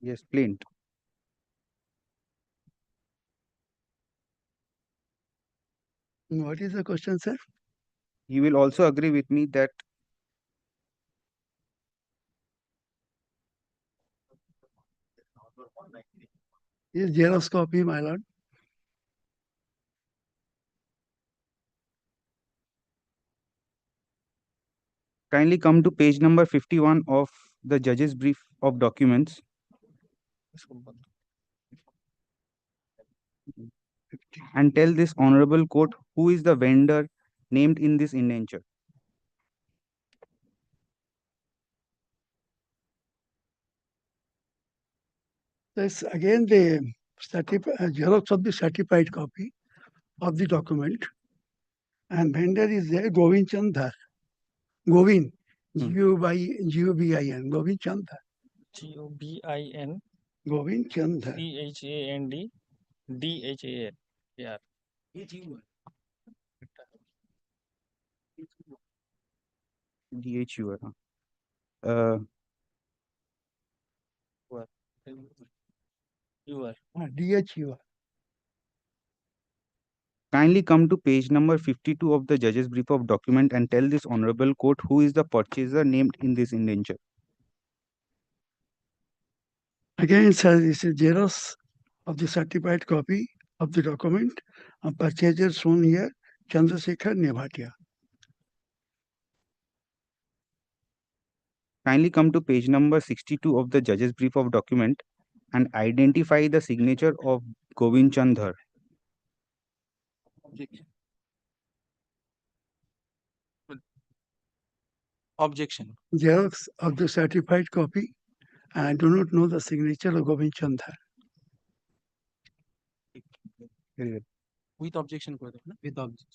Yes, plaint. What is the question, sir? You will also agree with me that Is Xerox copy, my lord? kindly come to page number 51 of the Judge's Brief of Documents and tell this Honorable Court who is the vendor named in this indenture. That's again the Xerox of the certified copy of the document. And vendor is there, Govind Chandar. Govind, G-O-V-I-N, Govind Chandar. G-O-B-I-N. Govind Chandar. C-H-A-N-D. D-H-A-N. Yeah. DHUR. You are. DHUR. Kindly come to page number 52 of the Judge's Brief of Document and tell this Honorable Court who is the purchaser named in this indenture. Again, sir, this is Xerox of the certified copy of the document of purchaser shown here, Chandrasekhar Nevatia. Kindly come to page number 62 of the judge's brief of document and identify the signature of Govind Chandar. Objection. Xerox of the certified copy, and I do not know the signature of Govind Chandar. Very well. With objection. With objection.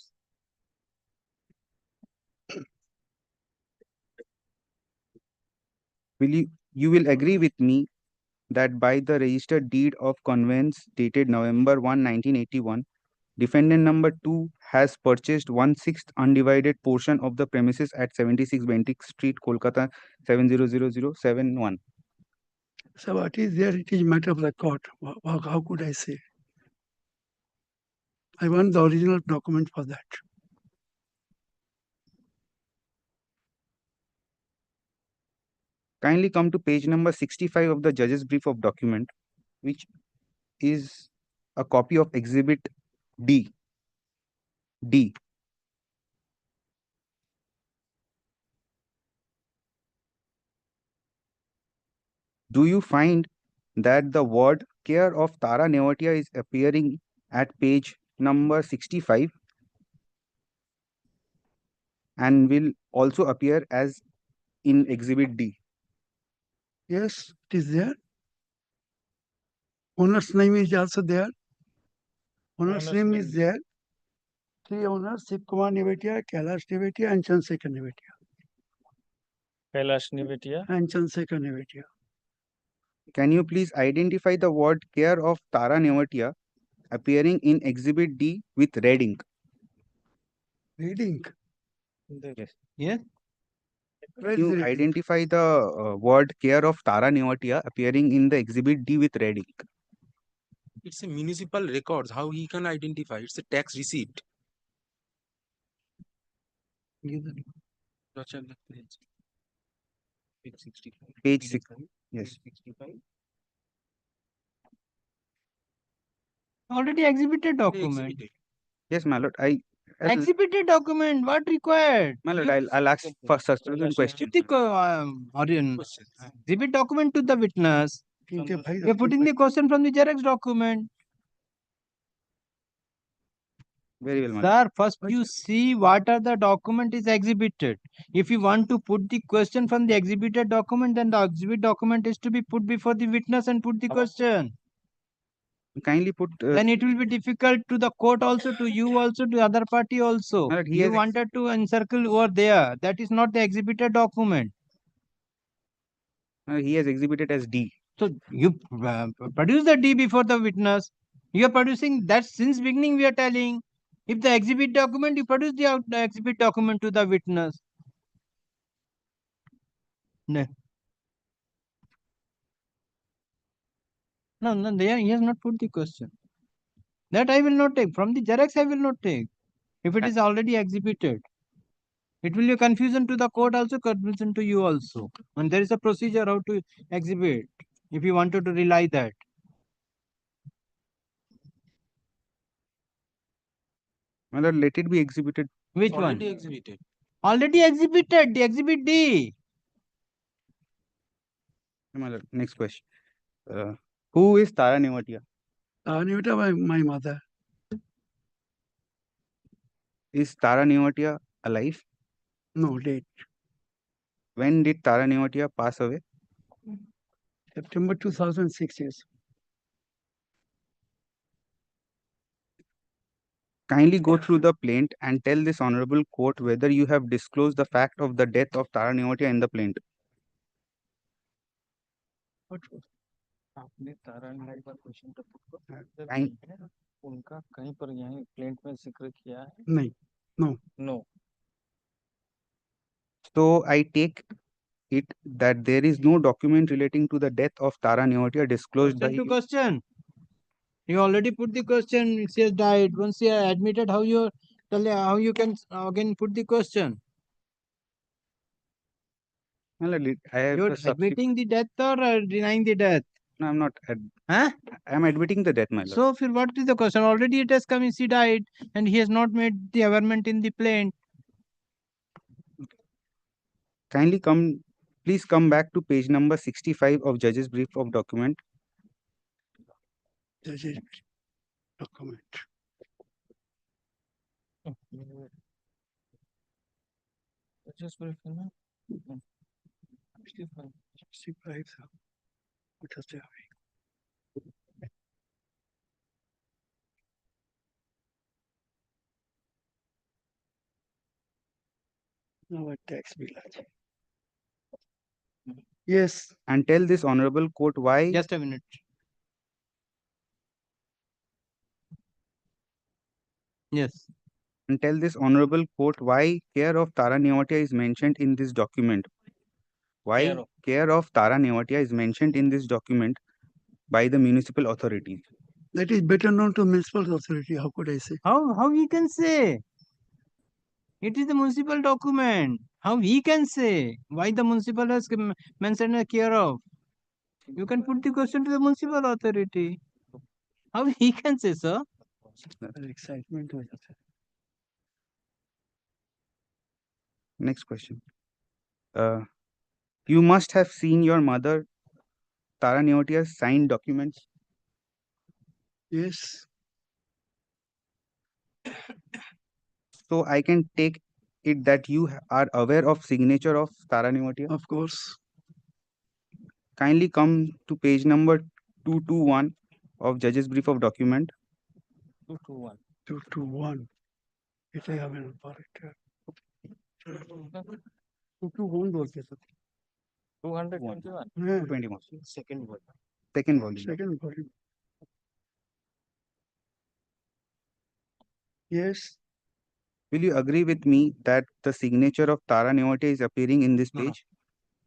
You will agree with me that by the registered deed of conveyance dated November 1, 1981, defendant number 2 has purchased 1/6 undivided portion of the premises at 76 Bentinck Street, Kolkata 700071. So what is there? It is matter of record. How could I say? I want the original document for that. Kindly come to page number 65 of the judge's brief of document, which is a copy of Exhibit D. D. Do you find that the word care of Tara Nevatia is appearing at page number 65 and will also appear as in Exhibit D? Yes, it is there. Owner's name is also there. Owner's name is there. 3 owners, Shiv Kumar Nevatia, Kailash Nevatia, and Chandrasekhar Nevatia. Kailash Nevatia. And Chandrasekhar Nevatia. Can you please identify the word care of Tara Nevatia appearing in Exhibit D with red ink? Red ink? Yes. Yes. Where is You the red ink? identify the word care of Tara Nevatia appearing in the Exhibit D with red ink. It's a municipal records. How he can identify? It's a tax receipt. Page 65. Page 6. Yes. 65. Already exhibited document. Exhibited. Yes, my lord. Exhibited document. What required? My lord, I'll ask for subsequent question. Put the exhibit document to the witness. You're putting the question from the Xerox document. Very well, my lord. Sir, first you see what are the document is exhibited. If you want to put the question from the exhibited document, then the exhibit document is to be put before the witness and put the question. Kindly put. Then it will be difficult to the court also, to you also, to other party also. You wanted to encircle over there. That is not the exhibited document. He has exhibited as D. So you produce the D before the witness. You are producing that since beginning we are telling. If the exhibit document, you produce the exhibit document to the witness. No. No, there he has not put the question. That I will not take. From the Xerox I will not take. If it is already exhibited. It will be confusion to the court also, confusion to you also. And there is a procedure how to exhibit if you wanted to rely that. My lord, let it be exhibited. Which Already one? exhibited. Already exhibited, the exhibit D. My lord, next question. Who is Tara Nevatia? Tara Nevatia, my mother. Is Tara Nevatia alive? No, dead. When did Tara Nevatia pass away? September 2006 years. Kindly go through the plaint and tell this honorable court whether you have disclosed the fact of the death of Tara Nevatia in the plaint. आपने तारा नेवाटिया पर question तो उनका कहीं पर यहाँ plaint में जिक्र किया है? नहीं. No. No. So I take it that there is no document relating to the death of Tara Nevatia disclosed by. Question. You already put the question. She has died. Once you are admitted, how you can again put the question? I have You're admitting the death or denying the death? No, I'm not. Huh? I'm admitting the death, my lord. So, what is the question? Already it has come, he died, and he has not made the averment in the plaint. Kindly come, please come back to page number 65 of judge's brief of document. Judge's document. Just brief, no? 65. What does that mean? Now a tax bill. Yes. And tell this honorable court why. Just a minute. Yes. And tell this honorable court why care of Tara Neotia is mentioned in this document. Why care of Tara Neotia is mentioned in this document by the municipal authorities. That is better known to municipal authority. How could I say? How he can say? It is the municipal document. How he can say? Why the municipal has mentioned a care of? You can put the question to the municipal authority. How he can say, sir? Excitement. Next question. You must have seen your mother, Tara Neotia's signed documents. Yes. So I can take it that you are aware of signature of Tara Neotia? Of course. Kindly come to page number 221 of judge's brief of document. 221. 221. It I haven't for it. 221 बोलते sir. 221. 21. Second word. Second volume. Second volume. Yes. Will you agree with me that the signature of Tara Neotia is appearing in this page?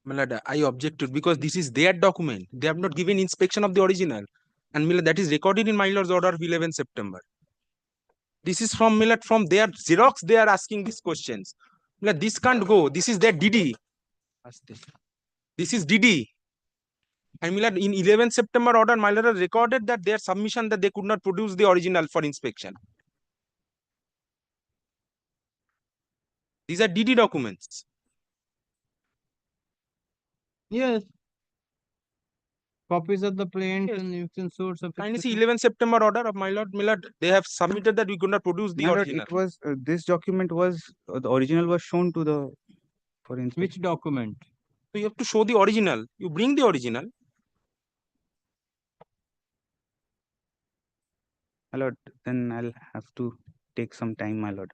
Milord, I objected because this is their document. They have not given inspection of the original. And Milord, that is recorded in my lord's order of 11 September. This is from Milord, from their Xerox, they are asking these questions. Milord, this can't go. This is their DD. This is DD. And Milord, in 11 September order, my lord recorded that their submission that they could not produce the original for inspection. These are DD documents. Yes. Copies of the plaint and you can source of. Kindly see 11 September order of my lord, they have submitted that we could not produce the My lord, original. it was this document was the original was shown to the for inspection. Which document? So you have to show the original. You bring the original. My lord, then I'll have to take some time, my lord.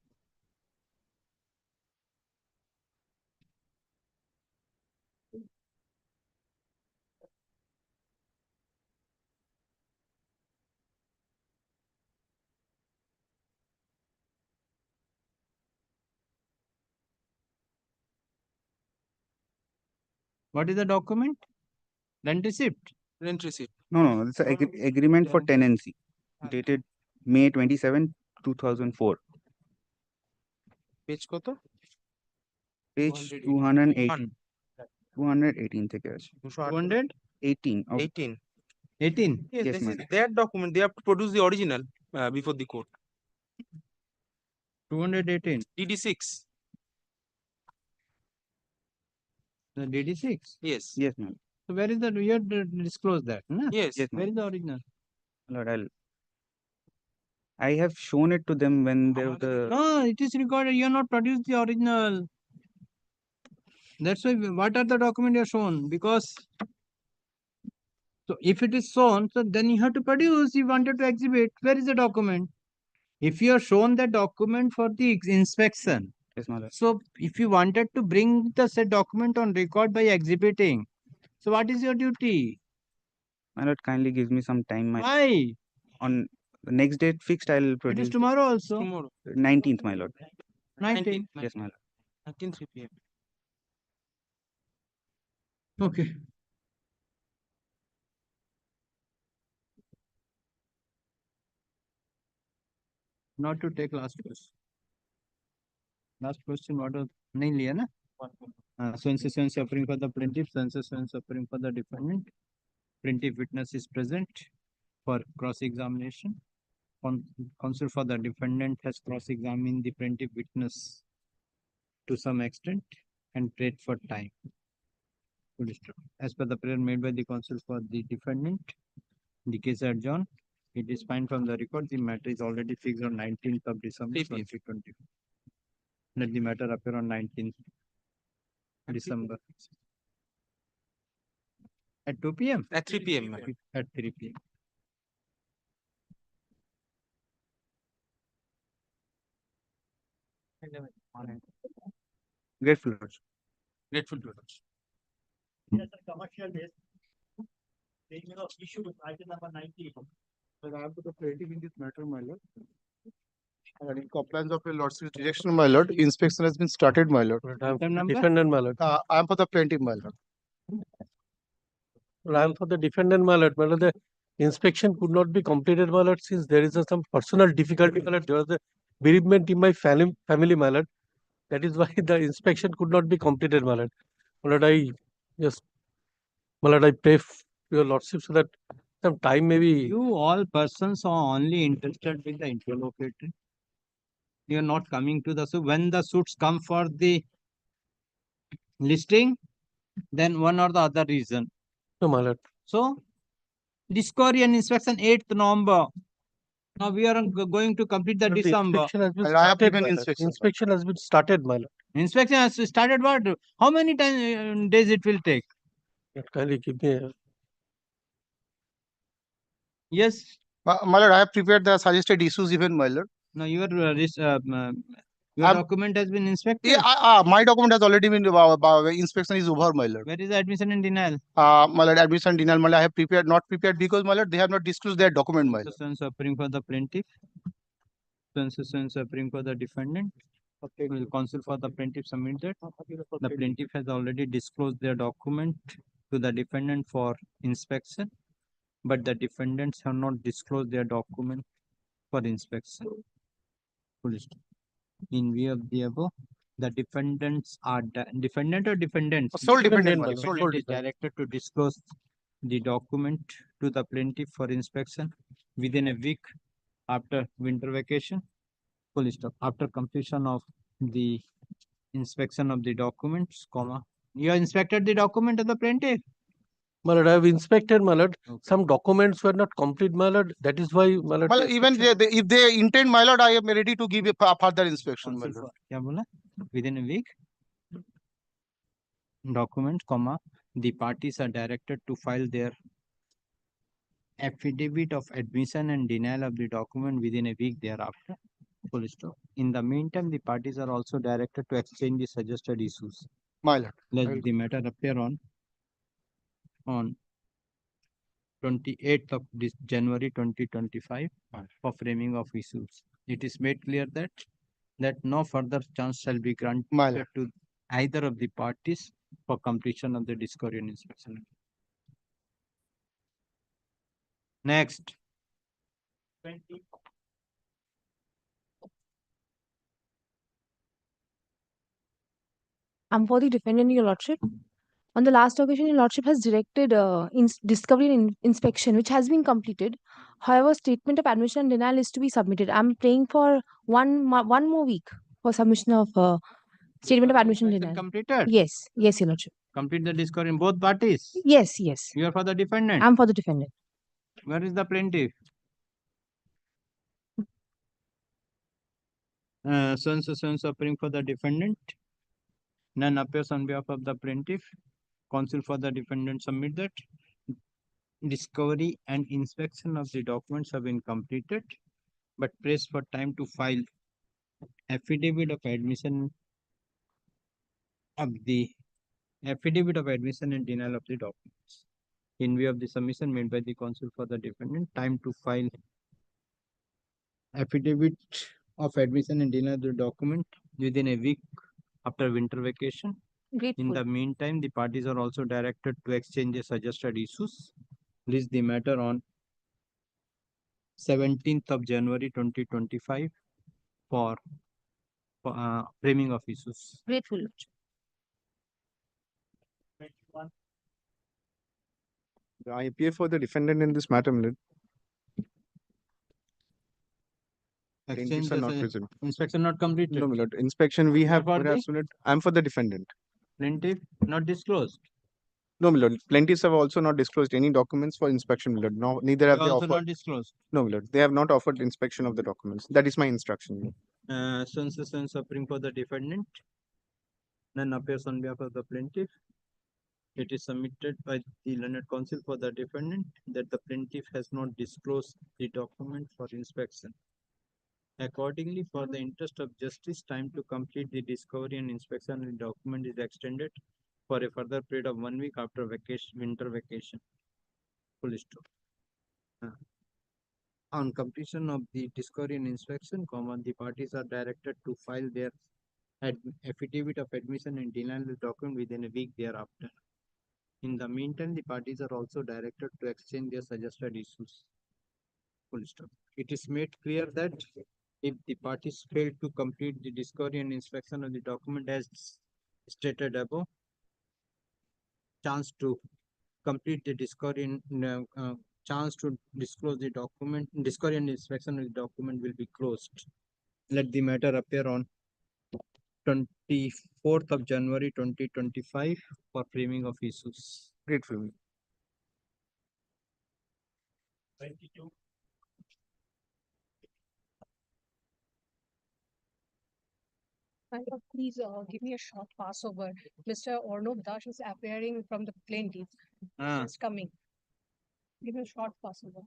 What is the document? Rent receipt? Rent receipt. No, it's an agreement for tenancy dated May 27, 2004. Page koto? Page 218. 218 থেকে আছে. 218. 18. 18? Yes, Yes, this ma'am. is their document. They have to produce the original before the court. 218. DD6. The DD6? Yes. Yes, ma'am. So where is the, you have to disclose that, no? Yes. Yes, Where ma'am. is the original? Lord, I have shown it to them when there was the. No, it is recorded. You have not produced the original. That's why, what are the document you have shown? Because, so if it is shown, so then you have to produce, you wanted to exhibit. Where is the document? If you have shown the document for the inspection, Yes, my lord. so if you wanted to bring the said document on record by exhibiting, so what is your duty? My lord, kindly give me some time. Why? On the next date fixed, I'll It produce. is tomorrow also. Tomorrow. 19th, my lord. 19. Yes, my lord. 19 3 p.m. Okay. Not to take last question. Last question, what was नहीं लिया ना? So and so suffering for the plaintiff, so and so suffering for the defendant. Plaintiff witness is present for cross-examination. Counsel for the defendant has cross-examined the plaintiff witness to some extent and prayed for time. As per the prayer made by the counsel for the defendant, the case adjourned. It is fine from the record. The matter is already fixed on 19th of December 2020. Let the matter appear on 19th December. At 2 p.m.? At 3 p.m. At 3 p.m. Grateful, Lordship. Grateful to Lordship. Yes, a commercial base. Issue item number 90. I have put the plaintiff in this matter, my lord. And in compliance of your lordship's direction, my lord, inspection has been started, my lord. Defendant, my lord. I am for the plaintiff, my lord. I am for the defendant, my lord. My lord, the inspection could not be completed, my lord, since there is some personal difficulty, my lord. There was a bereavement in my family, my lord. That is why the inspection could not be completed, my lord. My lord, I pray your lordship so that some time maybe. You all persons are only interested with the interlocutor. You are not coming to the suit. When the suits come for the listing, then one or the other reason. No, my lord. So, discovery and inspection 8th November. Now we are going to complete the December. Inspection has been started, my lord. Inspection has been started, my lord. Inspection has started what? How many days it will take? Kindly give me a... Yes. My lord, I have prepared the suggested issues even, my lord. No, your document has been inspected. Yeah, my document has already been inspection is over, my lord. Where is the admission and denial? My lord, admission denial, my lord, I have not prepared because, my lord, they have not disclosed their document, my lord. Suffering for the plaintiff. Suffering for the defendant. Will counsel for the plaintiff submit that. The plaintiff has already disclosed their document to the defendant for inspection, but the defendants have not disclosed their document for inspection. In view of the above, the defendants are defendant or defendants? Sole defendant, Defendant is directed to disclose the document to the plaintiff for inspection within a week after winter vacation. Full stop. After completion of the inspection of the documents, comma. You have inspected the document of the plaintiff? My lord, I have inspected, my lord. Okay. Some documents were not complete, my lord. That is why, my lord. My lord, even if they intend, my lord, I am ready to give a further inspection, my lord. Kya bola? Within a week? Document, comma. The parties are directed to file their affidavit of admission and denial of the document within a week thereafter. Full stop. In the meantime, the parties are also directed to exchange the suggested issues. My lord. Let the matter appear on 28th of this January 2025 for framing of issues. It is made clear that no further chance shall be granted to either of the parties for completion of the discovery and inspection. Next. I'm for the defendant, your lordship. On the last occasion, your lordship has directed discovery and inspection, which has been completed. However, statement of admission and denial is to be submitted. I'm praying for one more week for submission of statement of admission and denial. Completed? Yes, yes, your lordship. Complete the discovery in both parties? Yes, yes. You are for the defendant? I'm for the defendant. Where is the plaintiff? So suffering for the defendant. None appears on behalf of the plaintiff. Counsel for the defendant submit that. Discovery and inspection of the documents have been completed, but press for time to file affidavit of admission and denial of the documents. In view of the submission made by the counsel for the defendant, time to file affidavit of admission and denial of the document within a week after winter vacation. Grateful. In the meantime, the parties are also directed to exchange the suggested issues. List the matter on 17th of January 2025 for framing of issues. Grateful. I appear for the defendant in this matter, my lord. Exchange Plaintiffs are not the present. inspection not completed. No, my lord. Inspection we have For the- perhaps, my lord. I'm for the defendant. Plaintiff not disclosed. No, my lord. Plaintiffs have also not disclosed any documents for inspection, my lord. No, neither have They they also offered. not disclosed. No, my lord. They have not offered inspection of the documents. That is my instruction. Sensation suffering for the defendant. None appears on behalf of the plaintiff. It is submitted by the learned counsel for the defendant that the plaintiff has not disclosed the document for inspection. Accordingly, for the interest of justice, time to complete the discovery and inspection of the document is extended for a further period of 1 week after vacation, winter vacation. Full stop. On completion of the discovery and inspection, the parties are directed to file their affidavit of admission and denial of the document within a week thereafter. In the meantime, the parties are also directed to exchange their suggested issues. Full stop. It is made clear that if the parties fail to complete the discovery and inspection of the document as stated above, chance to complete the discovery chance to disclose the document, discovery and inspection of the document will be closed. Let the matter appear on 24th of January 2025 for framing of issues. Great for me. 22. Please give me a short passover. Mr. Ornob Dash is appearing from the plaintiff. It's coming. Give me a short passover.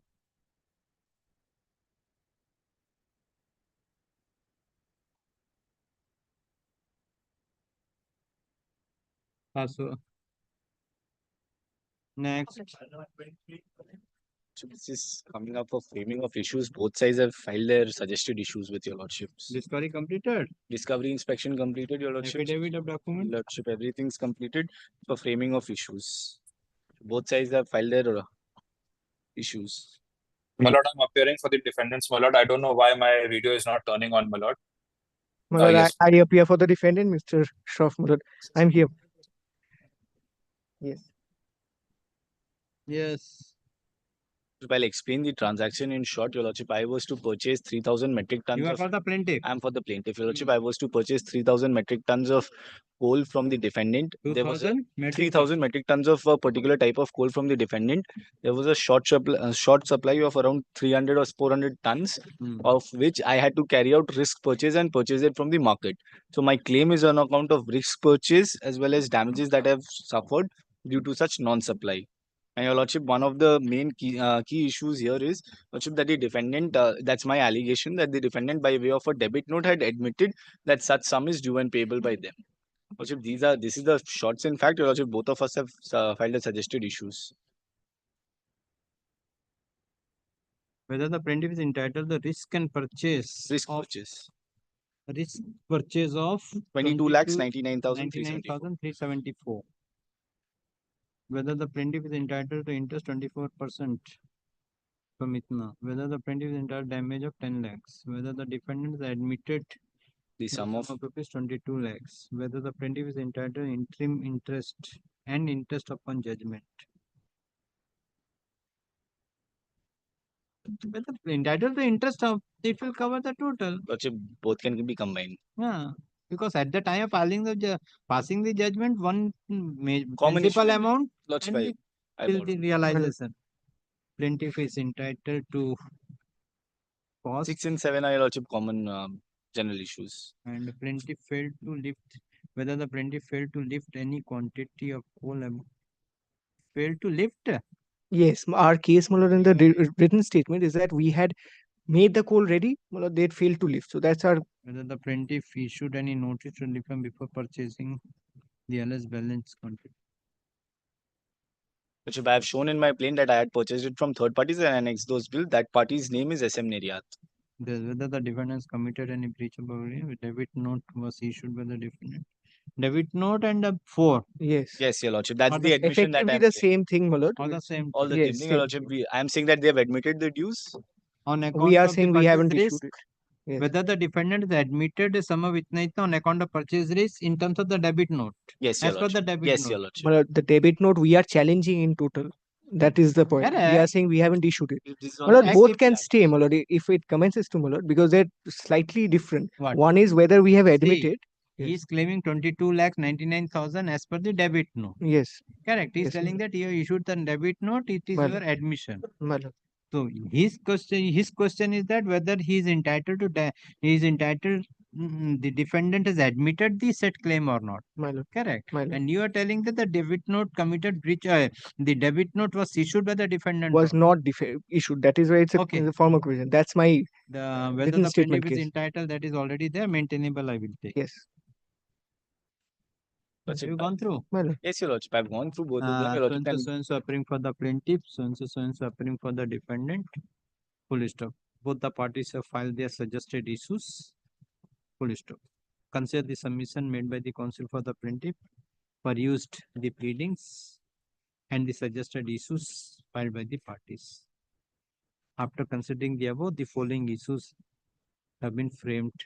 Next. So this is coming up for framing of issues. Both sides have filed their suggested issues with your lordships. Discovery completed. Discovery inspection completed, your lordship. Affidavit of document. Lordship, everything's completed for framing of issues. Both sides have filed their issues. My lord, I'm appearing for the defendants, my lord. I don't know why my video is not turning on, my lord. My lord, Yes. I appear for the defendant, Mr. Shroff, my lord. I'm here. Yes. Yes. I'll explain the transaction in short, your lordship. I was to purchase 3,000 metric tons You are of... for the plaintiff. I'm for the plaintiff, your lordship. I was to purchase 3,000 metric tons of coal from the defendant. There was 3,000 metric tons of a particular type of coal from the defendant. There was a short supply of around 300 or 400 tons, of which I had to carry out risk purchase and purchase it from the market. So my claim is on account of risk purchase as well as damages that I have suffered due to such non-supply. And your lordship, one of the main key issues here is, lordship, that the defendant, that's my allegation, that the defendant by way of a debit note had admitted that such sum is due and payable by them. Lordship, this is the shorts. In fact, your lordship, both of us have filed the suggested issues. Whether the plaintiff is entitled to the risk and purchase. Risk purchase. Risk purchase of 22,99,374. Whether the plaintiff is entitled to interest 24% from ITNA. Whether the plaintiff is entitled to damage of 10 lakhs. Whether the defendant is admitted the sum of rupees 22 lakhs. Whether the plaintiff is entitled to interim interest and interest upon judgment. Whether entitled to interest of, it will cover the total. Lordship, both can be combined. Yeah. Because at the time of passing the judgment, one Common principal issue. amount Lordship, and till the realization. Plaintiff is entitled to cost. 6 and 7 are lordship common general issues. And the plaintiff failed to lift, whether the plaintiff failed to lift any quantity of coal. Failed to lift? Yes, our case, my lord, in the written statement is that we had made the coal ready, my lord, they had failed to lift. So that's our... Whether the plaintiff issued any notice to lift them before purchasing the LS balance quantity. Lordship, I have shown in my plain that I had purchased it from third parties and annexed those bills. That party's name is SM Neriat. Whether the defendant committed any breach of agreement, debit note was issued by the defendant. Debit note and 4. Yes. Yes, your lordship. That's the admission that I the same thing, my lord. All the same. All the Yes, same thing, same your lordship. I am saying that they have admitted the dues. On account We are of saying the we haven't purchase issued risk, it. Yes. whether the defendant is admitted a sum of witness on account of purchase risk in terms of the debit note. Yes, your As per the lordship. debit Yes, note. your lordship. My lord, the debit note we are challenging in total. That is the point. We are Correct. saying we haven't issued it. This My lord, is both active can charge. stay, my lord, if it commences to, my lord, because they're slightly different. What? One is whether we have See, admitted. he is claiming 22,99,000 as per the debit note. Yes. Correct. He is Yes, telling that you issued the debit note, it is My your lord. admission. My lord. So his question is that whether he is entitled to the defendant has admitted the said claim or not. My lord. Correct. My lord. And you are telling that the debit note committed breach. The debit note was issued by the defendant. Was not issued. That is why it's a Okay. the form of question. That's my Whether written the statement plaintiff is case. entitled, that is already there. Maintainable, I will take. Yes. Have you gone through? My lord. Yes, Your Lordship. I've gone through both of them. Your Lordship, So and so appearing for the plaintiff, so and so appearing for the defendant. Full stop. Both the parties have filed their suggested issues. Full stop. Consider the submission made by the counsel for the plaintiff, perused the pleadings and the suggested issues filed by the parties. After considering the above, the following issues have been framed.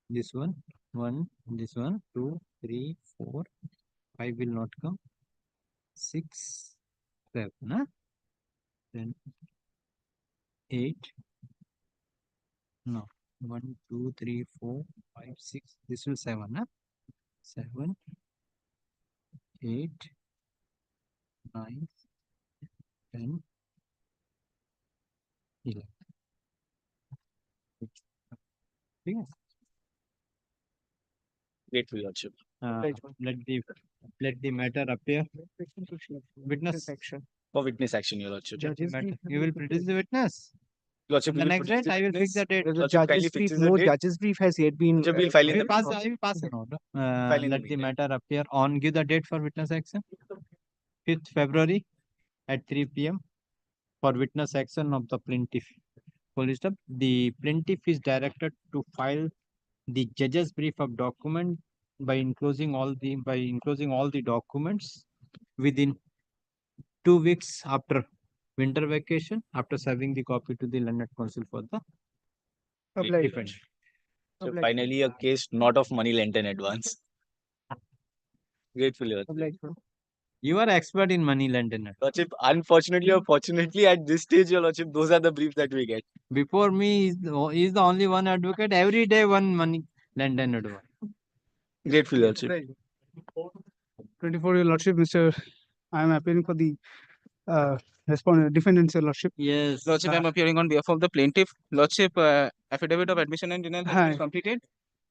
This one, this one, 2, 3, 4, 5 will not come. 6, 7, huh? Then 8. No, 1, 2, 3, 4, 5, 6. This will 7, huh? 7, 8, 9, 10, 11. Yes. Grateful, Your Lordship. Let the matter appear. Witness action. For witness action, Your Lordship. You will produce the witness. Lordship, On the will you next produce date, I will fix the date. The Lordship, kindly judge's brief, fixes the no date. judge's brief has yet been. Lordship, we'll file in I the will pass an order. File in the Let the matter appear on. Give the date for witness action. 5th February at 3 p.m. for witness action of the plaintiff. Full stop. The plaintiff is directed to file the judge's brief of document by enclosing all the documents within 2 weeks after winter vacation, after serving the copy to the learned counsel for the defendant. So finally, a case not of money lent in advance. Grateful, Your Lordship. You are expert in money lent in it. Lordship, unfortunately or fortunately, at this stage, Your Lordship, those are the briefs that we get. Before me is the only one advocate. Every day one money lent in advance. Grateful, Your Lordship. 24, Your Lordship, I am appearing for the defendant's, Your Lordship. Yes. Lordship, I am appearing on behalf of the plaintiff. Lordship, affidavit of admission and denial has been completed.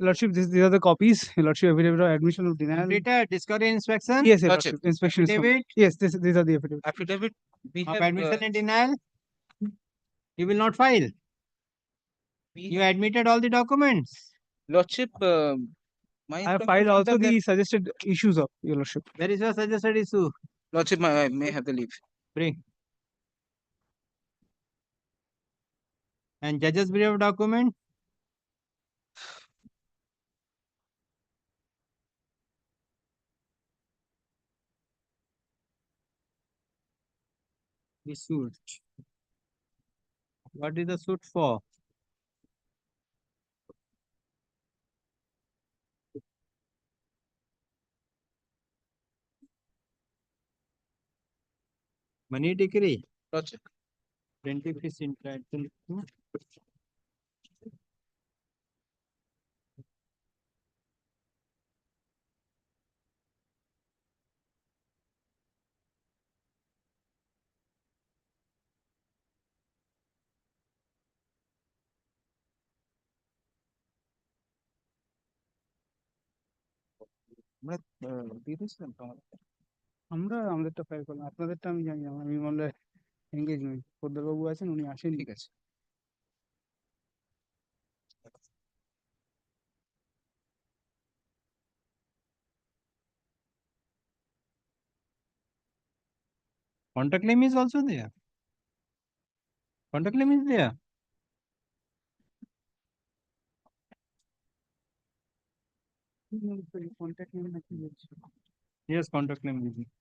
Lordship, these are the copies. Your Lordship, affidavit of admission of denial. Completed. Discovery inspection. Yes, Your Lordship. Lordship. Inspection is Affidavit. Yes, these are the affidavit. Affidavit. We Of have admission and denial. You will not file. You admitted all the documents. Lordship, I have filed also the suggested issues of Your Lordship. Where is your suggested issue? Lordship, I may have the leave. Bring. And judge's brief of document. The suit. What is the suit for? Money decree. Lordship. Plaintiff is entitled to আমরা আমাদেরটা file করলাম আপনাদেরটা আমি জানি না আমি বললে engage নই পোদ্দার বাবু আছেন উনি আসেন ঠিক আছে counterclaim is also there. Counterclaim is there. Yes, counterclaim is there.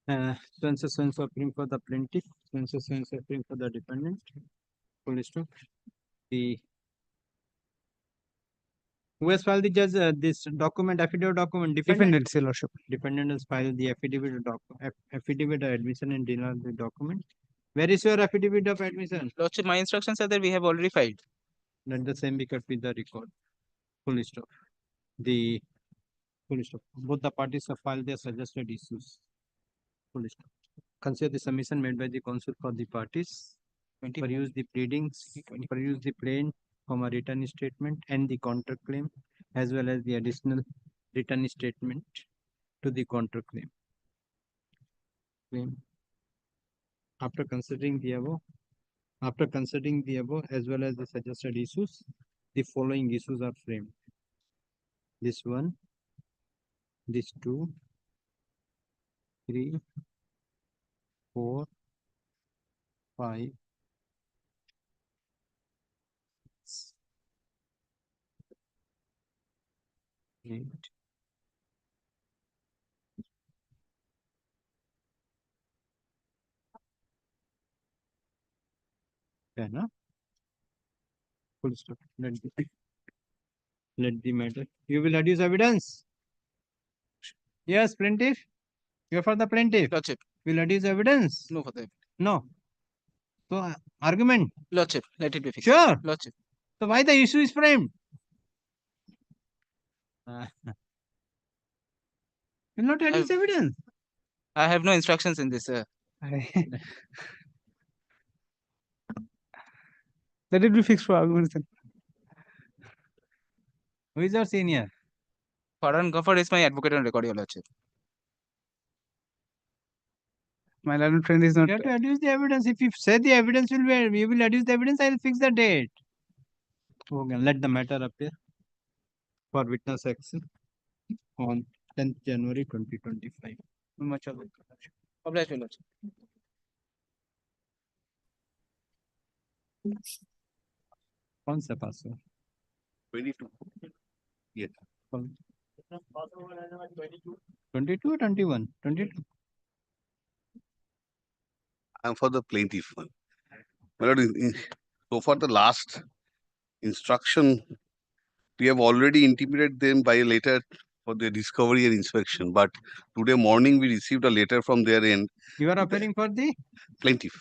So and so appearing for the plaintiff, so and so appearing for the defendant. Full stop. The who has filed the judge this document, affidavit document? Defendant, Your Lordship. Defendant has filed the affidavit affidavit of admission and denial of the document. Where is your affidavit of admission? Lordship, my instructions are that we have already filed. Let the same be kept with the record. Full stop. The full stop. Both the parties have filed their suggested issues. Full stop. Consider the submission made by the counsel for the parties. Peruse the pleadings. Peruse the plain from a written statement and the counterclaim, as well as the additional written statement to the counterclaim. After considering the above, as well as the suggested issues, the following issues are framed. This one, this 2, 3, 4, 5, 8, 10, huh? Full stop. Let the matter. You will adduce evidence. Yes, plaintiff. You are for the plaintiff. Lordship. Will adduce evidence. No for the No. So argument. Lordship, let it be fixed. Sure. Lordship. So why the issue is framed? Will not adduce evidence. I have no instructions in this, sir. Let it be fixed for arguments then. Who is your senior? Farhan Ghaffar is my advocate on record, Your Lordship. My learned friend is not. You have to adduce the evidence. If you say the evidence will be, you will adduce the evidence, I will fix the date. Okay, let the matter appear for witness action on 10th January 2025. Much obliged, Your Lordship. कौन सा पास हुआ? 22. Yes. 22 or 21? 22. I'm for the plaintiff one. My lord, so far the last instruction, we have already intimated them by a letter for the discovery and inspection. But today morning we received a letter from their end. You are appearing for the plaintiff.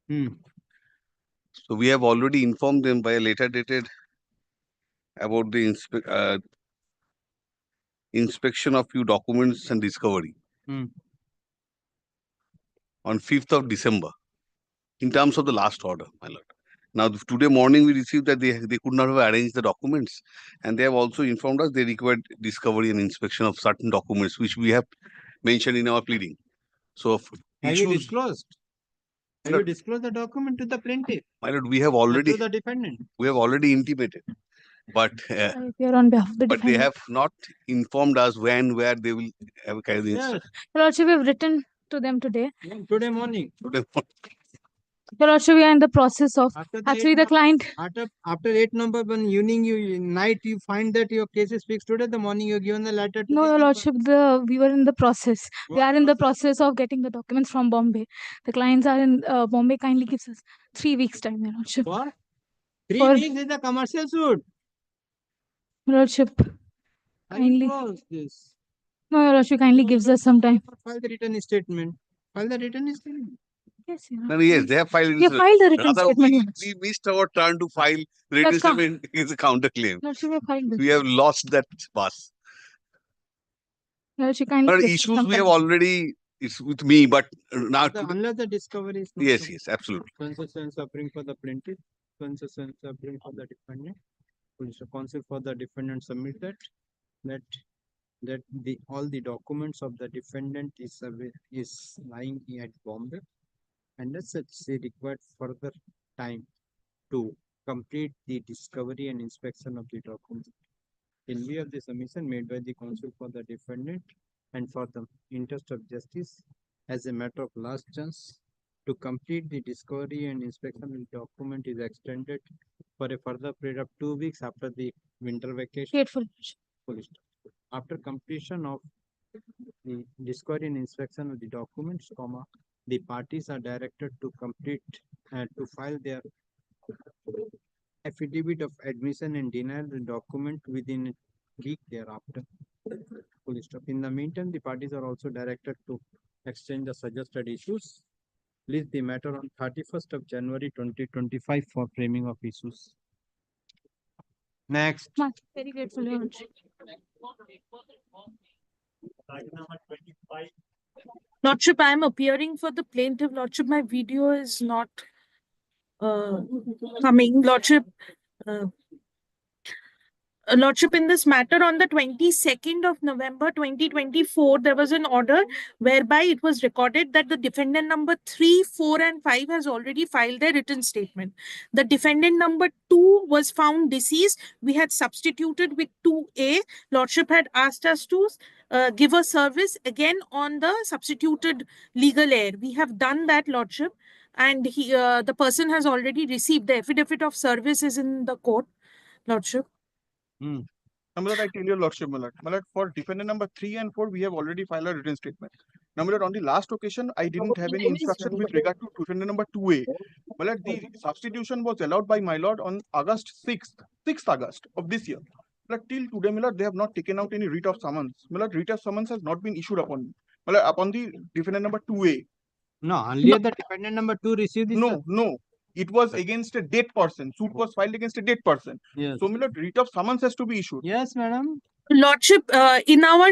Hmm. So we have already informed them by a letter dated about the inspection of few documents and discovery on 5th of December in terms of the last order, my lord. Now, today morning we received that they could not have arranged the documents, and they have also informed us they required discovery and inspection of certain documents, which we have mentioned in our pleading. So, have you disclosed? Have you disclosed the document to the plaintiff? My lord, we have already to the defendant. We have already intimated, but Appear on behalf of the but they defendant. have not informed us when, where they will have carried the Your Lordship, we have written to them today. Today morning. Today morning. Your Lordship, we are in the process of actually the client. After 8 number one evening, night you find that your case is fixed today. The morning you given the letter. To No, Your Lordship, we were in the process. We are in the process of getting the documents from Bombay. The clients are in Bombay. Kindly gives us 3 weeks time, Your Lordship. For 3 weeks is a commercial suit. Your Lordship, kindly. This. No, Your Lordship, kindly gives us some time. File the written statement. File the written statement. Yes, Your No, yes, they have filed. You filed the written Rather, statement. we missed our turn to file the written statement is a counterclaim. Lordship, we filed this. We have lost that pass. Lordship, kindly But gives us issues some we have time. already, it's with me, but now. Unless the discovery is not Yes, yes, absolutely. Consistent suffering for the plaintiff, consistent suffering for the defendant. Police counsel for the defendant submit that all the documents of the defendant is lying at Bombay, and as such they required further time to complete the discovery and inspection of the documents. In view of the submission made by the counsel for the defendant and for the interest of justice, as a matter of last chance, to complete the discovery and inspection of the document is extended for a further period of 2 weeks after the winter vacation. Grateful. After completion of The discovery and inspection of the documents, comma, the parties are directed to complete and to file their affidavit of admission and denial the document within a week thereafter. Full stop. In the meantime, the parties are also directed to exchange the suggested issues. List the matter on 31st of January 2025 for framing of issues. Next. Very grateful, Your Lordship. Lordship, I am appearing for the plaintiff. Lordship, my video is not coming. Lordship, Lordship, in this matter, on the 22nd of November 2024, there was an order whereby it was recorded that the defendant number 3, 4, and 5 has already filed their written statement. The defendant number 2 was found deceased. We had substituted with 2A. Lordship had asked us to give a service again on the substituted legal heir. We have done that, Lordship, and the person has already received the affidavit of service is in the court, Lordship. Now, my lord, I tell your lordship, my lord, for defendant number 3 and 4, we have already filed a written statement. Now, my lord, on the last occasion, I didn't have any instruction with regard to defendant number 2A. My lord, the substitution was allowed by my lord on August 6th August of this year. But till today, my lord, they have not taken out any writ of summons. My lord, writ of summons has not been issued upon me. My lord, upon the defendant number 2A. No, earlier the defendant number 2 received this. No. It was against a dead person. Suit was filed against a dead person. Yes. So, my lord, writ of summons has to be issued. Yes, madam. Lordship, in our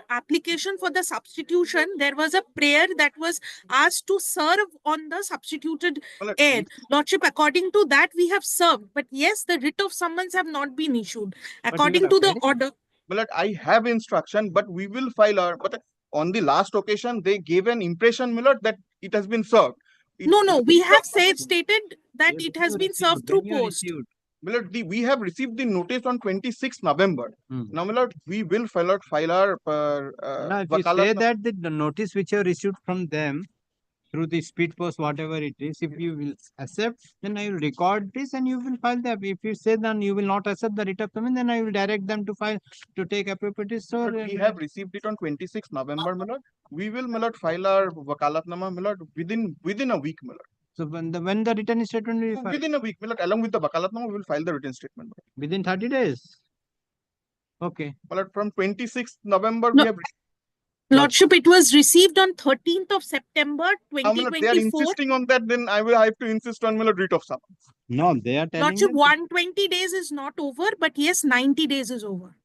application for the substitution, there was a prayer that was asked to serve on the substituted heir. Lordship, according to that, we have served. But yes, the writ of summons have not been issued. According to the order. Well, I have instruction, but we will file our. But on the last occasion, they gave an impression, my lord, that it has been served. No, we have stated that it has been served through post. My lord, we have received the notice on 26th November. Now, my lord, we will file our. Now, if you say that the notice which you have received from them through the speed post, whatever it is, if you will accept, then I will record this and you will file that. If you say then you will not accept the writ of summons, then I will direct them to file to take appropriate. So we have received it on 26th November, my lord. We will, my lord, file our vakalatnama, my lord, within a week, my lord. So when the written statement will be filed? Within a week, my lord, along with the vakalatnama, we will file the written statement. Within 30 days. Okay. My lord, from 26th November, we have. Lordship, it was received on 13th of September Now, 2024. they are insisting on that, then I have to insist on my lord, writ of summons. No, they are telling. Lordship, 120 days is not over, but yes, 90 days is over.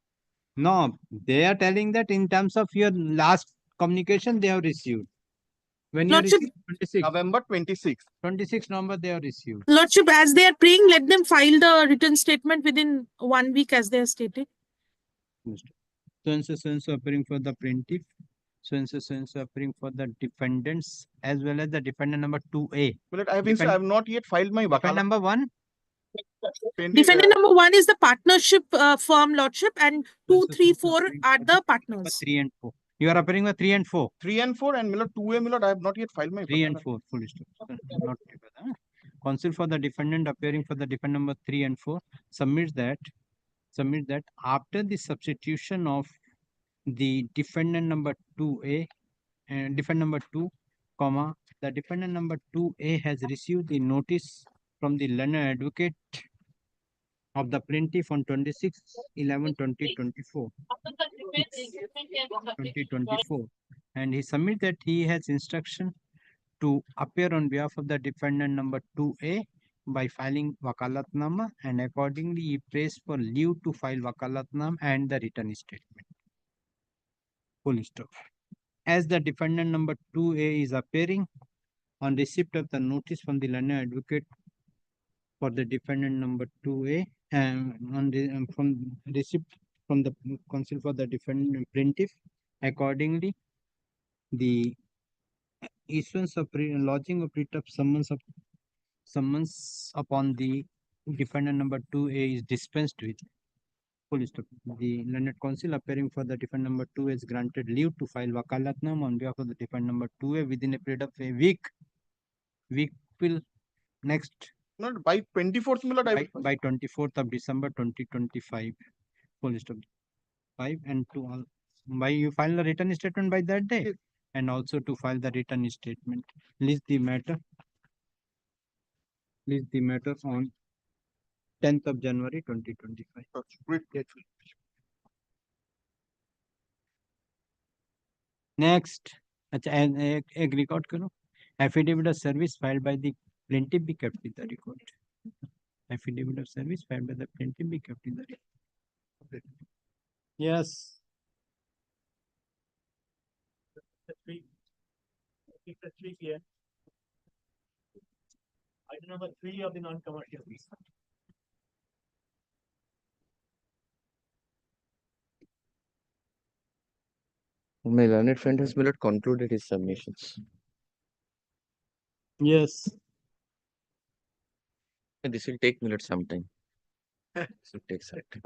No, they are telling that in terms of your last communication they have received. When you Lordship, received 26. November 26. 26 November they have received. Lordship, as they are praying, let them file the written statement within 1 week as they are stated. So appearing for the plaintiff. So appearing for the defendants as well as the defendant number 2A. Well, I have not yet filed my vakalat. Defendant number 1. Defendant number 1 is the partnership firm, Lordship, and 2, 3, 4 are the partners. 3 and 4. You are appearing with 3 and 4. 3 and 4 and Milord 2A, Milord, I have not yet filed my 3 and 4. Full stop. Not together. Counsel for the defendant appearing for the defendant number 3 and 4 submits that after the substitution of the defendant number 2A and defendant number 2, comma, the defendant number 2A has received the notice from the learned advocate of the plaintiff on 26/11/2024, and he submits that he has instruction to appear on behalf of the defendant number 2A by filing vakalatnama, and accordingly he prays for leave to file vakalatnama and the written statement. Full stop. As the defendant number 2A is appearing on receipt of the notice from the learned advocate for the defendant number 2A and from receipt from the counsel for the defendant plaintiff, accordingly the issuance of lodging of writ of summons upon the defendant number 2A is dispensed with. Full stop. The learned counsel appearing for the defendant number 2 is granted leave to file vakalatnama on behalf of the defendant number 2A within a period of a week. Week will next. Not by 24th, Milord. By 24th of December 2025. Full stop. 5 and 2 all. by you file the written statement by that day, and also to file the written statement. List the matter. List the matter on 10th of January 2025. Next, एक record करो. Affidavit of service filed by the plaintiff be kept with the record. Affidavit of service filed by the plaintiff be kept in the record. Yes. Item number 3 of the non-commercial piece. My learned friend has not concluded his submissions. Yes. This will take some time. This will take some time.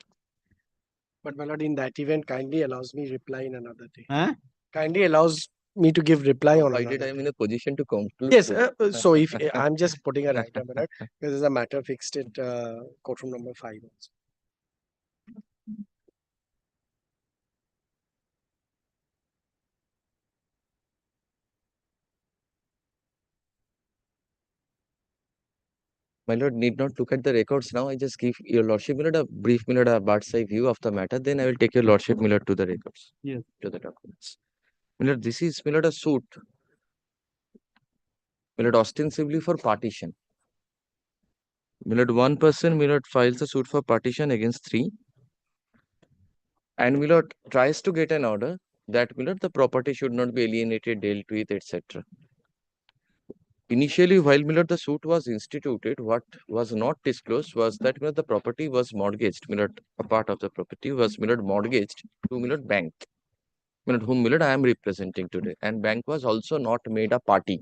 But my lord, in that event, kindly allows me reply in another day. Huh? Kindly allows me to give reply on Provided another I am day. in a position to conclude. Yes, so if I'm just putting a right, my lord, because there's a matter fixed at courtroom number 5 also. My lord need not look at the records now. I just give your lordship, my lord, a brief, my lord, a bird's eye view of the matter. Then I will take your lordship, my lord, to the records. Yes. To the documents. My lord, this is, my lord, a suit. My lord, ostensibly for partition. My lord, one person, my lord, files a suit for partition against 3. And my lord tries to get an order that, my lord, the property should not be alienated, dealt with, etc. Initially, while the suit was instituted, what was not disclosed was that the property was mortgaged. A part of the property was mortgaged to bank. Whom I am representing today, and bank was also not made a party.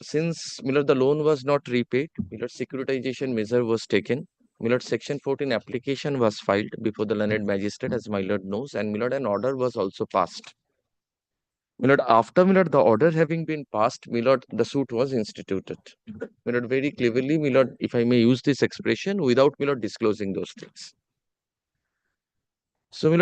Since the loan was not repaid, securitization measure was taken. Section 14 application was filed before the learned magistrate, as my lord knows, and an order was also passed. After the order having been passed, the suit was instituted. Very cleverly, if I may use this expression, without disclosing those things. So,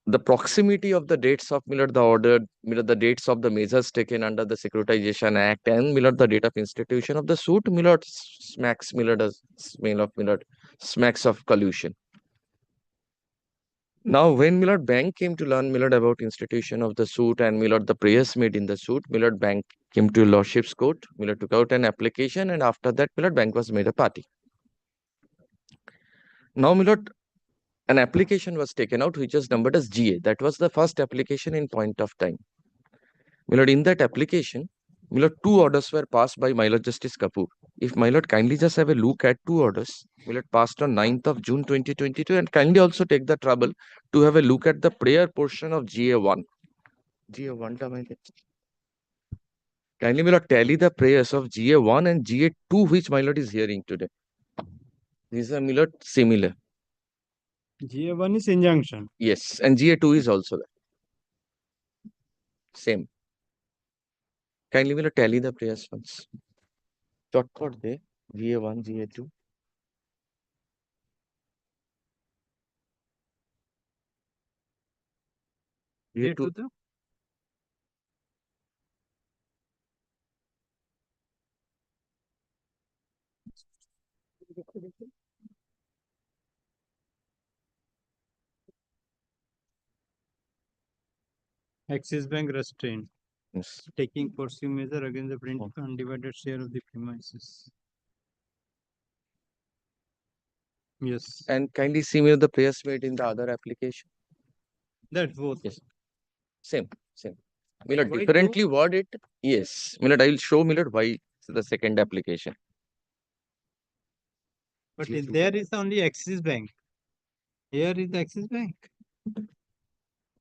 the proximity of the dates of the order, the dates of the measures taken under the Securitization Act, and the date of institution of the suit, smacks smacks of collusion. Now, when Bank came to learn about institution of the suit and the prayers made in the suit, Bank came to Lordship's court, took out an application, and after that, Bank was made a party. Now, an application was taken out which was numbered as GA. That was the first application in point of time. In that application, 2 orders were passed by my Lord Justice Kapoor. If my Lord kindly just have a look at 2 orders, passed on 9th of June 2022, and kindly also take the trouble to have a look at the prayer portion of GA1. GA1, kindly my Lord tally the prayers of GA1 and GA2 which my Lord is hearing today. These are my Lord similar. GA1 is injunction. Yes, and GA2 is also there. Same. Kindly will tally the prayers once. Shortcut there, GA1, GA2. GA2. Axis Bank restraint. Yes. Taking pursuit measure against the plaintiff undivided share of the premises. Yes. And kindly see me the prayers made in the other application. That both. Yes. Same. Differently worded. Yes. I will show why the second application. But there is only Axis Bank. Here is the Axis Bank.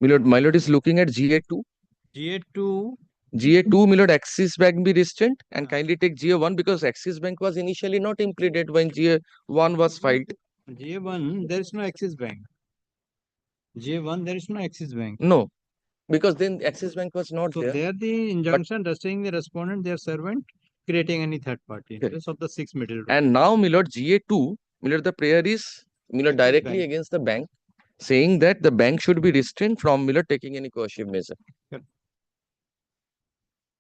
My lord is looking at GA2. GA2. GA2, Axis Bank be restrained, and kindly take GA1 because Axis Bank was initially not implemented when GA1 was filed. GA1, there is no Axis Bank. GA1, there is no Axis Bank. No, because then Axis Bank was not So there. there the injunction restraining the respondent, their servant, creating any third party interest of the 6 middle. And now, GA2, the prayer is directly against the bank. saying that the bank should be restrained from taking any coercive measure.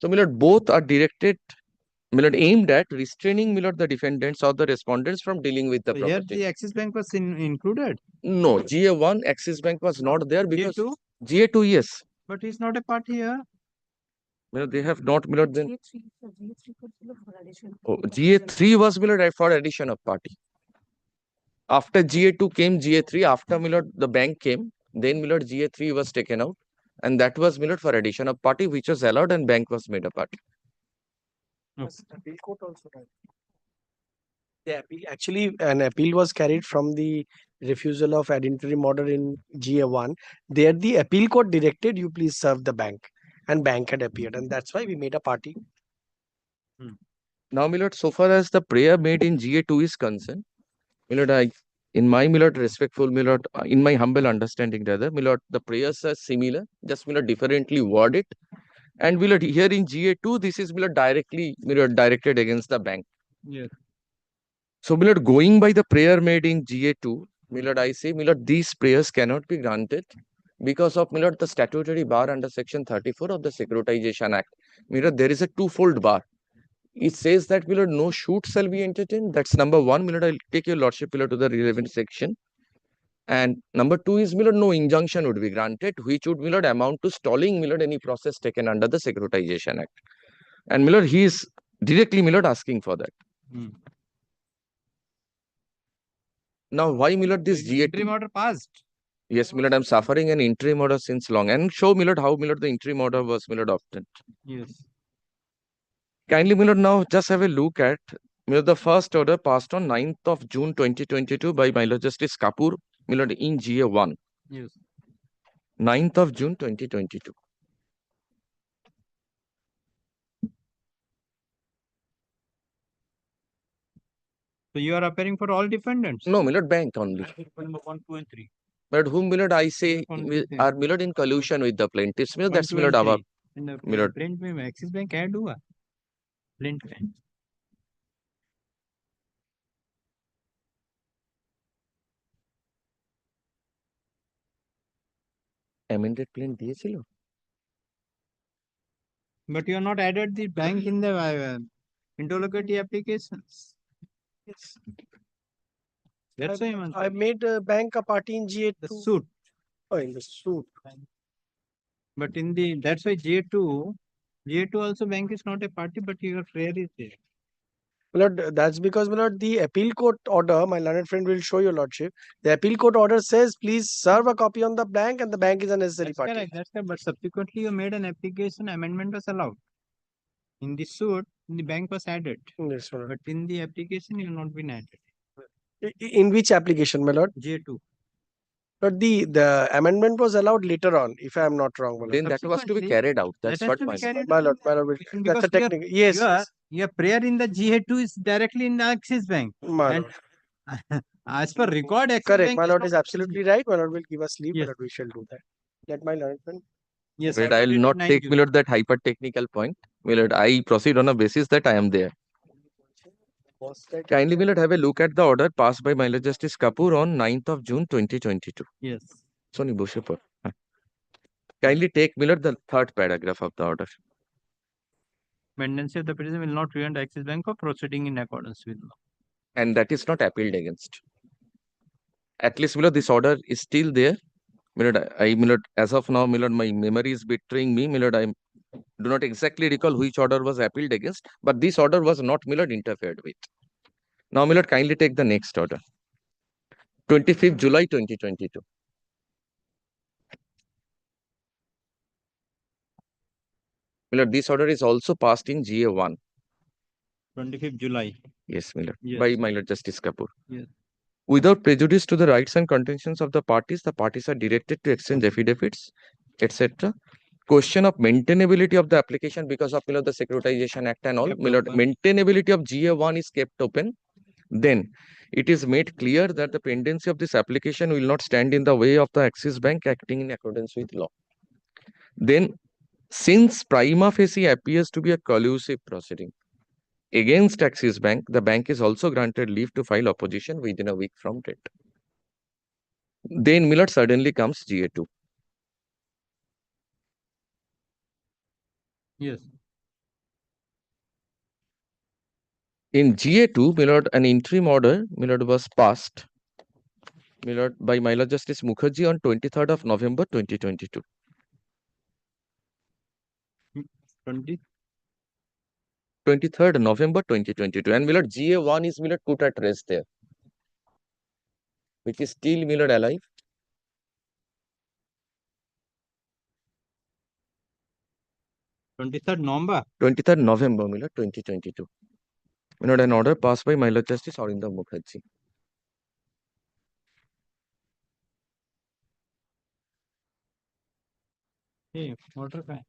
So both are directed, aimed at restraining the defendants or the respondents from dealing with the So here property. the Axis Bank was included. No, GA1 Axis Bank was not there because GA2? GA2, yes. But he's not a party here. They have not then. Oh, GA3 was for addition of party. After GA2 came GA3, after the bank came, then GA3 was taken out, and that was for addition of party, which was allowed, and bank was made a party. Appeal court also right. The appeal, actually, an appeal was carried from the refusal of ad interim order in GA1. There, the appeal court directed you please serve the bank, and bank had appeared, and that's why we made a party. Now, so far as the prayer made in GA2 is concerned, in my respectful, in my humble understanding, rather, the prayers are similar, just differently worded. And here in GA2, this is directly directed against the bank. Yes. So, going by the prayer made in GA2, I say, these prayers cannot be granted because of the statutory bar under Section 34 of the Securitization Act. There is a twofold bar. It says that no shoot shall be entertained. That's number one. I'll take your lordship to the relevant section. And number two is no injunction would be granted, which would amount to stalling any process taken under the Securitization Act. And he is directly asking for that. Now, why this GA2? Interim order passed. Yes, I'm suffering an interim order since long. And show how the interim order was obtained. Yes. Kindly, now just have a look at the first order passed on 9th of June 2022 by my Lord Justice Kapoor in GA1. Yes. 9th of June 2022. So you are appearing for all defendants? No, bank only. Number 1, 2, and 3. But whom I say are in collusion with the plaintiffs. That's our Plaintiff में Axis Bank add हुआ. Plaintiff. Amended plaint दिए But you are not added the bank in the interlocutory applications. Yes. That's why I made bank a party in GA2. The suit. Oh, in the suit. But in the, that's why GA2 also bank is not a party, but your prayer is there. Lord, that's because, my lord, the appeal court order, my learned friend will show your lordship. The appeal court order says, please serve a copy on the bank, and the bank is a necessary party. Correct, that's correct. But subsequently, you made an application, amendment was allowed. In the suit, the bank was added. Yes, but in the application, it will not been added. In which application, my lord? GA2. But the amendment was allowed later on, if I am not wrong. My lord. Then that was to be carried out. That's what my lord. That's a technical. Yes. Your prayer in the GA2 is directly in the Axis Bank. My lord. As per record, Axis correct. Bank My lord is absolutely right. My lord will give us leave. Yes. My lord, we shall do that. Let my learned friend. Yes, but I will not take that hyper technical point. I proceed on a basis that I am there. Kindly have a look at the order passed by my Lord Justice Kapoor on 9th of June 2022. Yes. Soni Boshepur. Kindly take the third paragraph of the order. Pendency of the petition will not prevent Axis Bank from proceeding in accordance with law. And that is not appealed against. At least this order is still there. As of now, my memory is betraying me. I do not exactly recall which order was appealed against, but this order was not interfered with. Now, kindly take the next order. 25th July 2022. This order is also passed in GA1. 25th July. Yes, Yes. by my Lord Justice Kapoor. Yes. Without prejudice to the rights and contentions of the parties are directed to exchange affidavits, etc. Question of maintainability of the application because of the Securitization Act and all, maintainability of GA1 is kept open. Then it is made clear that the pendency of this application will not stand in the way of the Axis Bank acting in accordance with law. Then, since prima facie appears to be a collusive proceeding against Axis Bank, the bank is also granted leave to file opposition within a week from date. Then Milord suddenly comes GA2. Yes. In GA2, Milord, an interim order, Milord, was passed, Milord, by my Lord Justice Mukherjee on 23rd of November 2022. 23rd November 2022. And Milord, GA1 is Milord put at rest there, which is still Milord alive. 23rd November. 23rd November, Milord, 2022. Milord, an order passed by my Lord Justice Arindam Mukherjee. Hey, water काय?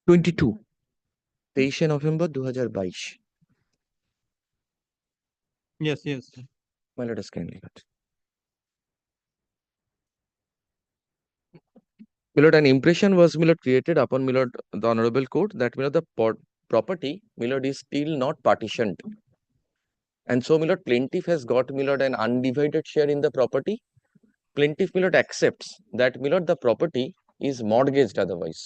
Twenty 23 November 2022. Yes, yes. My Lord, kindly cut. Milord, an impression was Milord created upon Milord the Honorable Court that Milord the property Milord is still not partitioned. And so Milord plaintiff has got Milord an undivided share in the property. Plaintiff Milord accepts that Milord the property is mortgaged otherwise.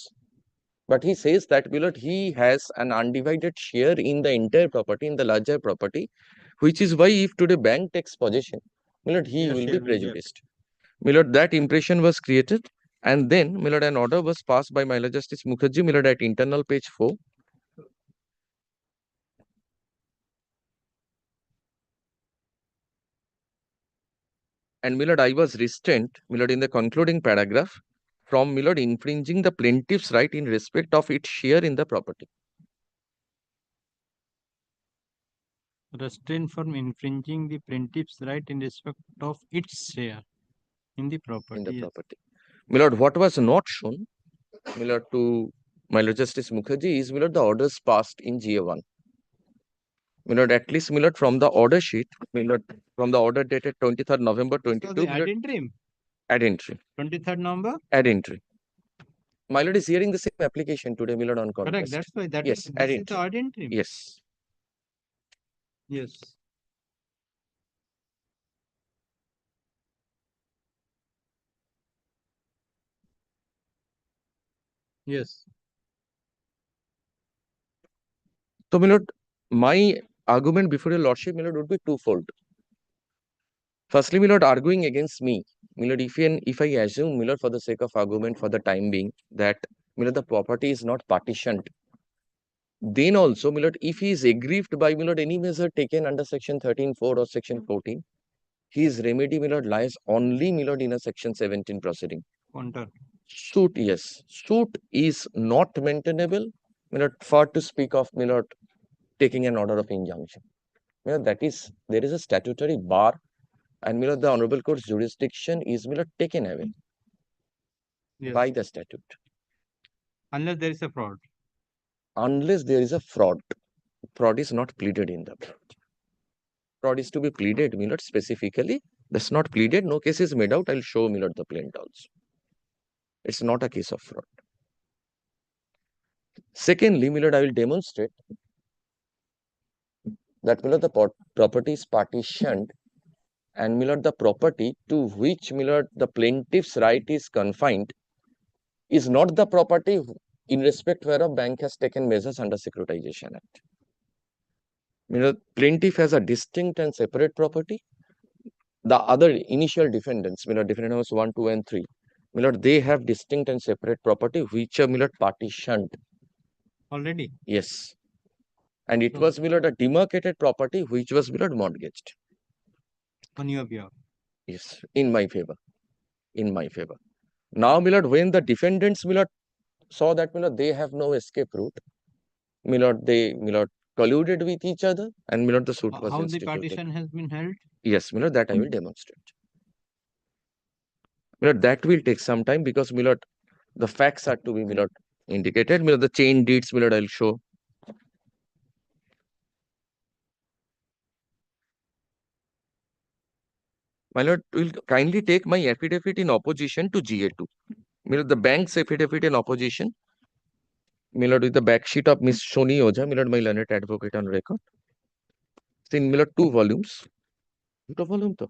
But he says that Milord he has an undivided share in the entire property, in the larger property, which is why if today bank takes possession, Milord he will be prejudiced. Milord, that impression was created, and then Milord an order was passed by my Lord Justice Mukherjee, Milord, at internal page 4. And Milord, I was restrained, Milord, in the concluding paragraph from Milord infringing the plaintiff's right in respect of its share in the property. Restrained from infringing the plaintiff's right in respect of its share in the property. In the yes. property. Milord, what was not shown, Milord, to my Lord Justice Mukherjee is Milord the orders passed in GA1. Milord, at least Milord from the order sheet, Milord from the order dated 23rd November 22. So the ad interim. Ad entry. 23rd November. Ad entry. My Lord is hearing the same application today, Milord, on contest. Correct. That's why that yes, is, this is the ad interim. Yes. Yes. Yes. So, Milord, my argument before your Lordship, Milord, would be twofold. Firstly, Milord, arguing against me, Milord, if I assume, Milord, for the sake of argument, for the time being, that Milord, the property is not partitioned, then also, Milord, if he is aggrieved by Milord any measure taken under section 13(4) or section 14, his remedy, Milord, lies only, Milord, in a section 17 proceeding. Counter. Suit, yes. Suit is not maintainable, Milord, for to speak of, Milord, taking an order of injunction. Milord, that is, there is a statutory bar, and Milord, the Honorable Court's jurisdiction is, Milord, taken away by the statute. Unless there is a fraud. Unless there is a fraud. Fraud is not pleaded in the court. Fraud is to be pleaded, Milord, specifically. That's not pleaded. No case is made out. I'll show Milord the plaint also. It's not a case of fraud. Secondly, Milord, I will demonstrate that Milord, the property is partitioned, and Milord, the property to which Milord, the plaintiff's right is confined is not the property in respect whereof bank has taken measures under Securitization Act. Milord, plaintiff has a distinct and separate property. The other initial defendants, Milord, defendant numbers 1, 2, and 3, Milord, they have distinct and separate property which are, Milord, partitioned. Already? Yes. And it was, Milord, a demarcated property which was, Milord, mortgaged. On your behalf? Yes, in my favor. In my favor. Now, Milord, when the defendants, Milord, saw that, Milord, they have no escape route, Milord, they, Milord, colluded with each other, and Milord, the suit was How instituted. the partition has been held? Yes, Milord, that I will demonstrate. Milord, that will take some time because, Milord, the facts are to be, Milord, indicated. Milord, the chain deeds, Milord, I'll show. My lord will kindly take my affidavit in opposition to GA2. My lord, the bank's affidavit in opposition. My lord, with the back sheet of Miss Shoni Oja, my lord, my learned advocate on record. It's in my lord 2 volumes. 2 volume to.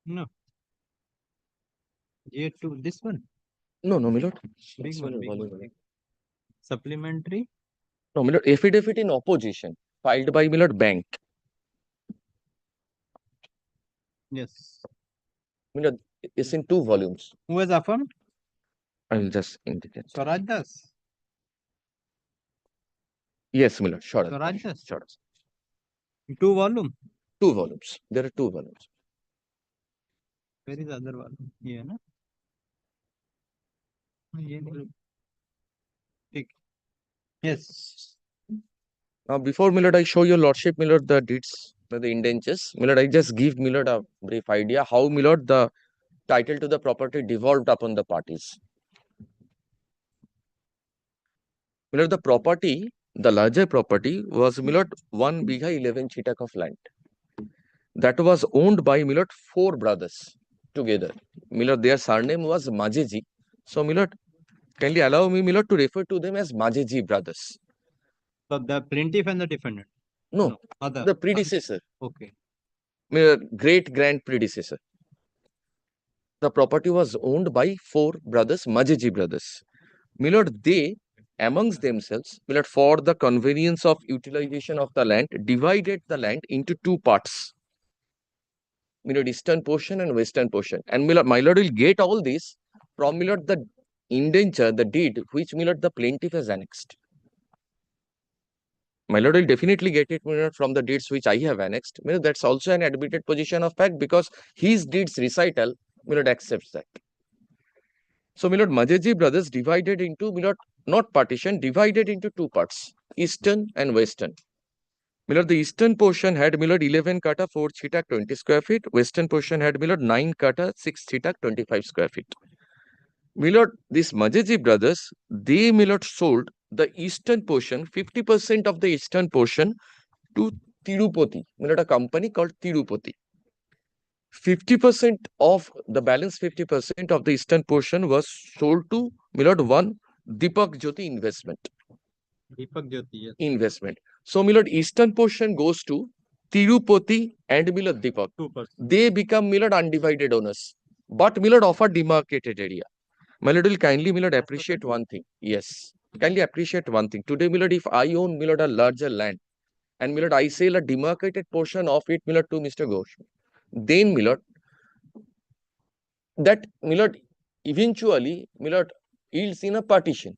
No. GA2, this one? No, my lord. Big It's one, my big volume. one. Supplementary? No, my lord, affidavit in opposition filed by my lord bank. Yes. My lord, it's in 2 volumes. Who has affirmed? I will just indicate. Swaraj Das. Yes, my lord. Sure. Swaraj Das. Sure. 2 volume. 2 volumes. There are 2 volumes. Where is the other volume? Here, no? Yes. Now, before my lord, I show your lordship, my lord, the deeds, the indentures. My lord, I just give my lord a brief idea how my lord the title to the property devolved upon the parties. My lord, the property, the larger property was my lord 1 bigha 11 chitak of land. That was owned by my lord 4 brothers together. My lord, their surname was Majeji. So my lord, kindly allow me, my lord, to refer to them as Majeji brothers. So the plaintiff and the defendant? No, other. the predecessor. Okay. My lord, great grand predecessor. The property was owned by 4 brothers, Majeji brothers. My lord, they amongst themselves, my lord, for the convenience of utilization of the land, divided the land into 2 parts. My lord, eastern portion and western portion. And my lord will get all this from my lord the indenture, the deed which my lord the plaintiff has annexed. My lord will definitely get it, my lord, from the deeds which I have annexed. My lord, that's also an admitted position of fact because his deeds recital, my lord, accepts that. So, my lord, Majeji brothers divided into, my lord, not partition, divided into 2 parts, eastern and western. My lord, the eastern portion had, my lord, 11 kata 4 chitak 20 square feet. Western portion had, my lord, 9 kata 6 chitak 25 square feet. My lord, these Majeji brothers, they, my lord, sold the eastern portion, 50% of the eastern portion to Tirupati, my lord, a company called Tirupati. 50% of the balance 50% of the eastern portion was sold to my lord one Deepak Jyoti investment. Deepak Jyoti, yes. Investment. So my lord, eastern portion goes to Tirupati and my lord Deepak. 2%. They become my lord undivided owners. But my lord offer demarcated area. My lord will kindly my lord appreciate one thing. Yes. Kindly appreciate one thing. Today, my lord, if I own my lord a larger land and my lord I sell a demarcated portion of it, my lord, to Mr. Ghosh, then my lord, that my lord eventually my lord yields in a partition.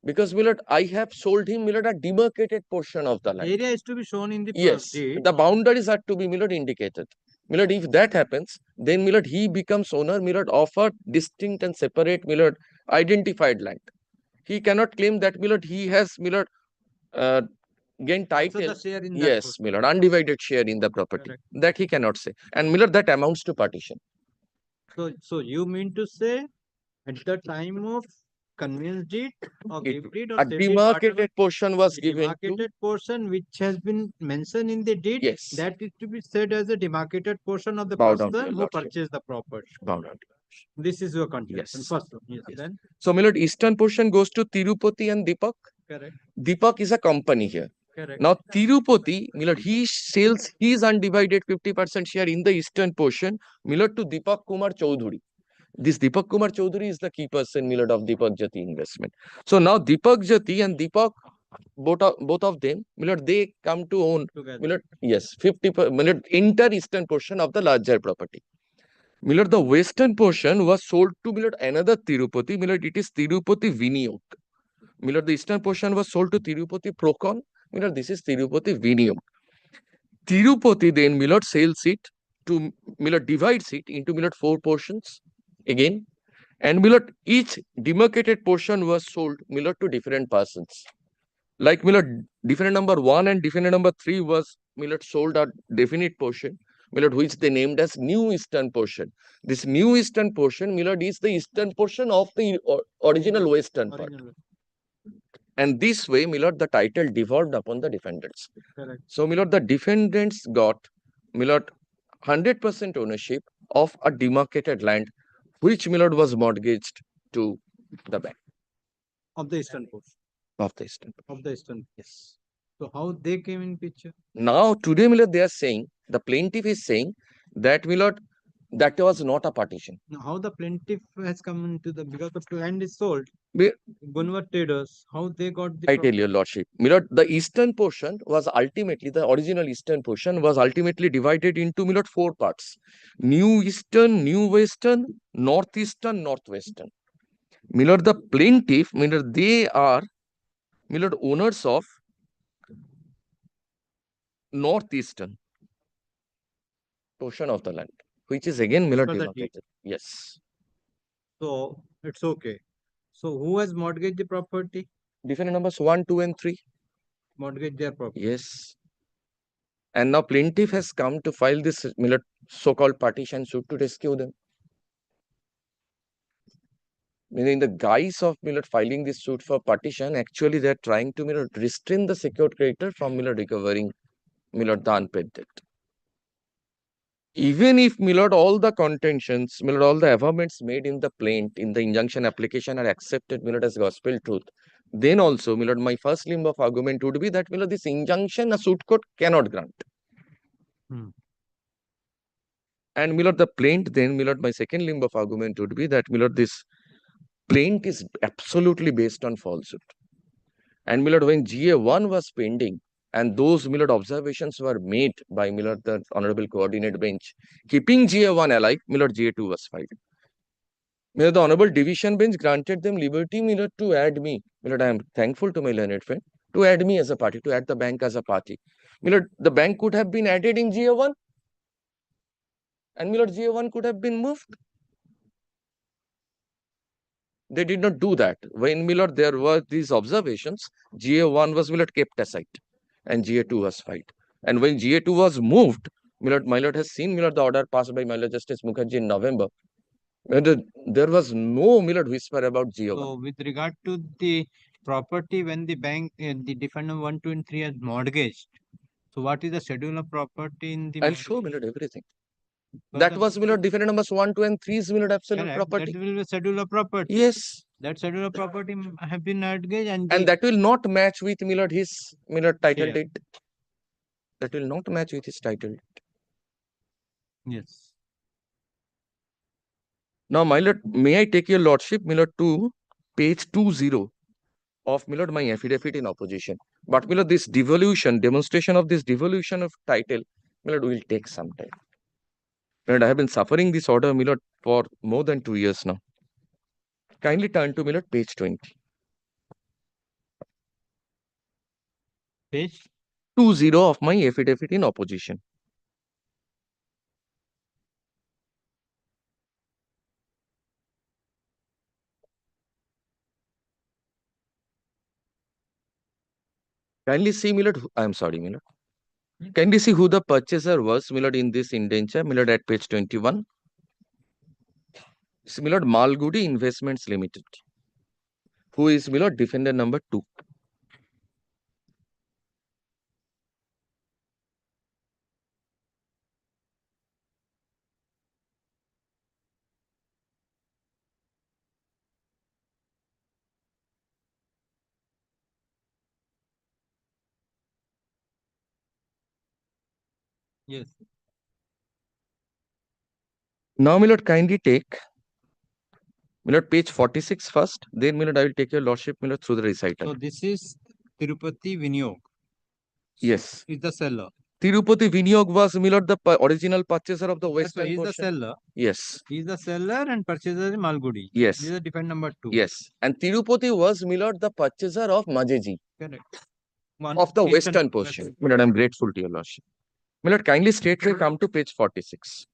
Because my lord, I have sold him my lord a demarcated portion of the land. Area is to be shown in the Yes, deed. the boundaries are to be my lord indicated. My lord, if that happens, then my lord he becomes owner, my lord, of a distinct and separate my lord identified land. He cannot claim that my lord he has my lord gain title. So the share in that Yes, portion. my lord, undivided share in the property. Correct. That he cannot say. And my lord, that amounts to partition. So you mean to say at the time of conveyance deed or gift deed or A sale deed, demarcated whatever, portion was the given to. demarcated portion which has been mentioned in the deed, Yes. that is to be said as a demarcated portion of the Bow down to person your who lordship. purchased the property. Bow down to. This is your contention. Yes. First one. Yes. Then So, my lord, eastern portion goes to Tirupati and Deepak. correct. Deepak is a company here. Correct. Now, Tirupati, my lord, he sells his undivided 50% share in the eastern portion, my lord, to Deepak Kumar Chaudhuri. This Deepak Kumar Chaudhuri is the key person, my lord, of Deepak Jyoti investment. So now Deepak Jyoti and Deepak, both of them, my lord, they come to own, Together. my lord, yes, 50%, my lord, entire eastern portion of the larger property. My lord, the western portion was sold to my lord another Tirupati. My lord, it is Tirupati Viniyog. My lord, the eastern portion was sold to Tirupati Procon. My lord, this is Tirupati Viniyog. Tirupati then, my lord, sells it to, my lord, divides it into, my lord, 4 portions again. And my lord, each demarcated portion was sold, my lord, to different persons. Like my lord, defendant number 1 and defendant number 3 was, my lord, sold a definite portion, my lord, which they named as New Eastern portion. This New Eastern portion, my lord, is the eastern portion of the original Western part. And this way, my lord, the title devolved upon the defendants. Correct. So, my lord, the defendants got, my lord, 100% ownership of a demarcated land, which, my lord, was mortgaged to the bank Of the eastern portion. of the eastern. Of the eastern. Yes. So how they came in picture? Now, today, my lord, they are saying, the plaintiff is saying that, my lord, that was not a partition. Now, how the plaintiff has come into the, because the land is sold, Be- Gunvar traders, how they got the I tell your lordship, my lord, the eastern portion was ultimately, the original eastern portion was ultimately divided into, my lord, 4 parts. New Eastern, New Western, Northeastern, Northwestern. My lord, the plaintiff, my lord, they are, my lord, owners of Northeastern portion of the land, which is again, my lord, For the demarcated. Yes. So it's okay. So who has mortgaged the property? Defendant numbers 1, 2, and 3. Mortgage their property. Yes. And now plaintiff has come to file this, my lord, so-called partition suit to rescue them. In the guise of, my lord, filing this suit for partition, actually they are trying to, my lord, restrain the secured creditor from, my lord, recovering, my lord, the unpaid debt. Even if, my lord, all the contentions, my lord, all the averments made in the plaint, in the injunction application are accepted, my lord, as gospel truth, then also, my lord, my first limb of argument would be that, my lord, this injunction a suit court cannot grant. And, my lord, the plaint, then, my lord, my second limb of argument would be that, my lord, this plaint is absolutely based on falsehood. And, my lord, when GA1 was pending, and those, my lord, observations were made by, my lord, the Honorable Coordinate Bench, keeping GA1 alive, my lord, GA2 was filed. My lord, the Honorable Division Bench granted them liberty, my lord, to add me. My lord, I am thankful to my learned friend, to add me as a party, to add the bank as a party. My lord, the bank could have been added in GA1, and, my lord, GA1 could have been moved. They did not do that. When, my lord, there were these observations, GA1 was, my lord, kept aside, and GA2 was filed. And when GA2 was moved, my lord has seen, my lord, the order passed by my lord Justice Mukherjee in November. And there was no, my lord, whisper about GA1. So with regard to the property, when the bank, the defendant 1, 2, and 3 has mortgaged, so what is the schedule of property in the I'll mortgage? show, my lord, everything. So That the- was, my lord, defendant numbers 1, 2, and 3 is, my lord, absolute Correct. property. That will be schedule of property. Yes. That schedule of property have been mortgaged, and And that will not match with, my lord, his, my lord, title Share. date. That will not match with his title date. Yes. Now, my lord, may I take your lordship, my lord, to page 20 of, my lord, my affidavit in opposition. But, my lord, this devolution, demonstration of this devolution of title, my lord, will take some time. My lord, I have been suffering this order, my lord, for more than 2 years now. Kindly turn to, my lord, page 20. Page 20 of my affidavit in opposition. Kindly see, my lord, I am sorry, my lord. Kindly see who the purchaser was, my lord, in this indenture, my lord, at page 21. It's, my lord, Malgudi Investments Limited, who is, my lord, defendant number 2. Yes. Now, my lord, kindly take, my lord, page 46 first. Then, my lord, I will take your lordship, my lord, through the recital. So this is Tirupati Vinyog. Yes. Is the seller. Tirupati Vinyog was, my lord, the original purchaser of the That's why western he is the portion. seller. Yes. He is the seller and purchaser is Malgudi. Yes. This is the defendant number 2. Yes. And Tirupati was, my lord, the purchaser of Majeji. Correct. One Of the eastern- western portion. My lord, I am grateful to your lordship. My lord, kindly straightway come to page 46.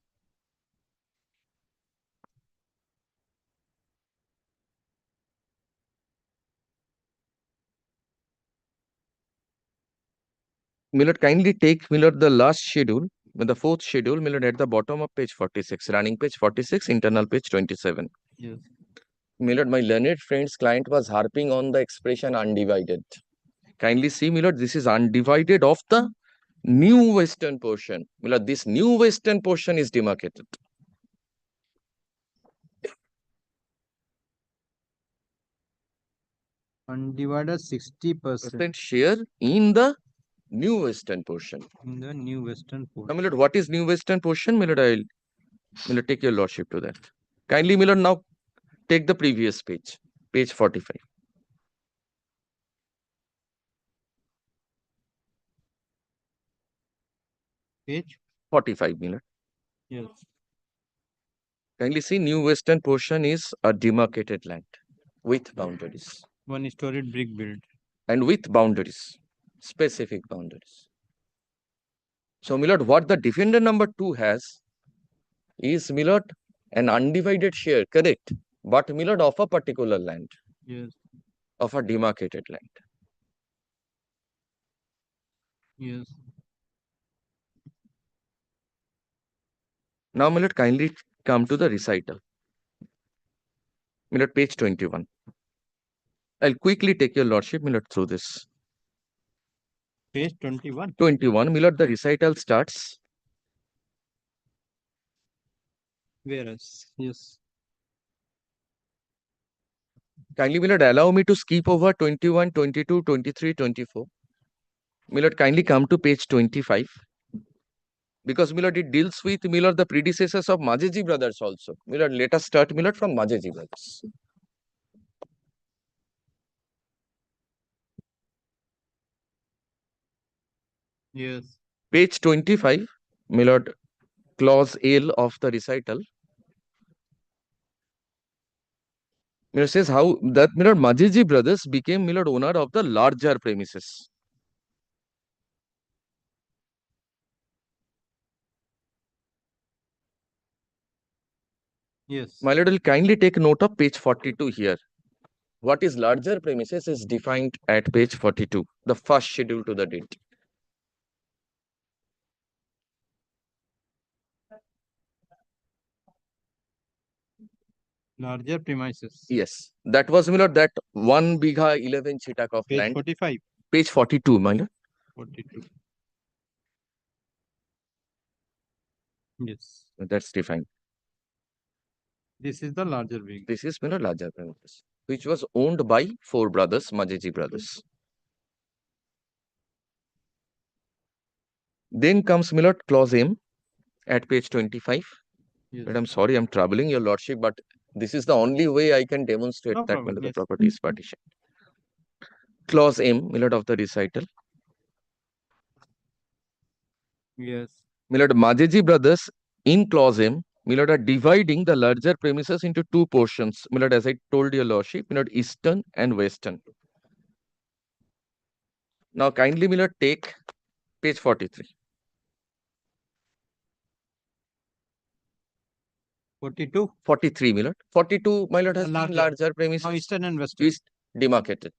My lord, kindly take, my lord, the last schedule, the 4th schedule, my lord, at the bottom of page 46, running page 46, internal page 27. Yes. Milord, my learned friend's client was harping on the expression undivided. Kindly see, Milord, this is undivided of the new western portion. Milord, this new western portion is demarcated. Undivided 60% share in the new western portion. in the new western Now, portion. Milord, what is new western portion? Milord, Milord, take your lordship to that. Kindly, Milord, now take the previous page, page 45. Page 45, Milord. yes. Kindly see, new western portion is a demarcated land with boundaries. One storied brick build. And with boundaries, specific boundaries. So, Milord, what the defender number 2 has is, Milord, an undivided share, correct? But, Milord, of a particular land. Yes. Of a demarcated land. Yes. Now, Milord, kindly come to the recital. Milord, page 21. I'll quickly take your lordship, Milord, through this. Page 21. 21, Milord, the recital starts. Whereas, yes. Kindly, Milord, allow me to skip over 21, 22, 23, 24. Milord, kindly come to page 25. Because, Milord, it deals with, Milord, the predecessors of Majeji brothers also. Milord, let us start, Milord, from Majeji brothers. Yes. Page 25, Milord, clause L of the recital. Milord says how that Milord Majeji brothers became Milord owner of the larger premises. Yes. My lord will kindly take note of page 42 here. What is larger premises is defined at page 42, the first schedule to the date. Larger premises. Yes, that was Milord that 1 bigha 11 chitak of Page land. 45. Page 42, my lord. 42. Yes. That's defined. This is the larger wing. This is Milord larger premises, which was owned by 4 brothers, Majeji brothers. Then comes Milord clause M at page 25. Yes. But I'm sorry, I'm troubling your lordship, but this is the only way I can demonstrate No that problem, the yes. property is partition. Clause M, Milord of the recital. Yes. Milord, Majeji brothers in clause M, Milord, are dividing the larger premises into 2 portions. Milord, as I told your lordship, Milord, eastern and western. Now, kindly, Milord, take page 43. 42. 43, Milord. 42, Milord, has Larger. larger premises. Now eastern and western. East demarcated.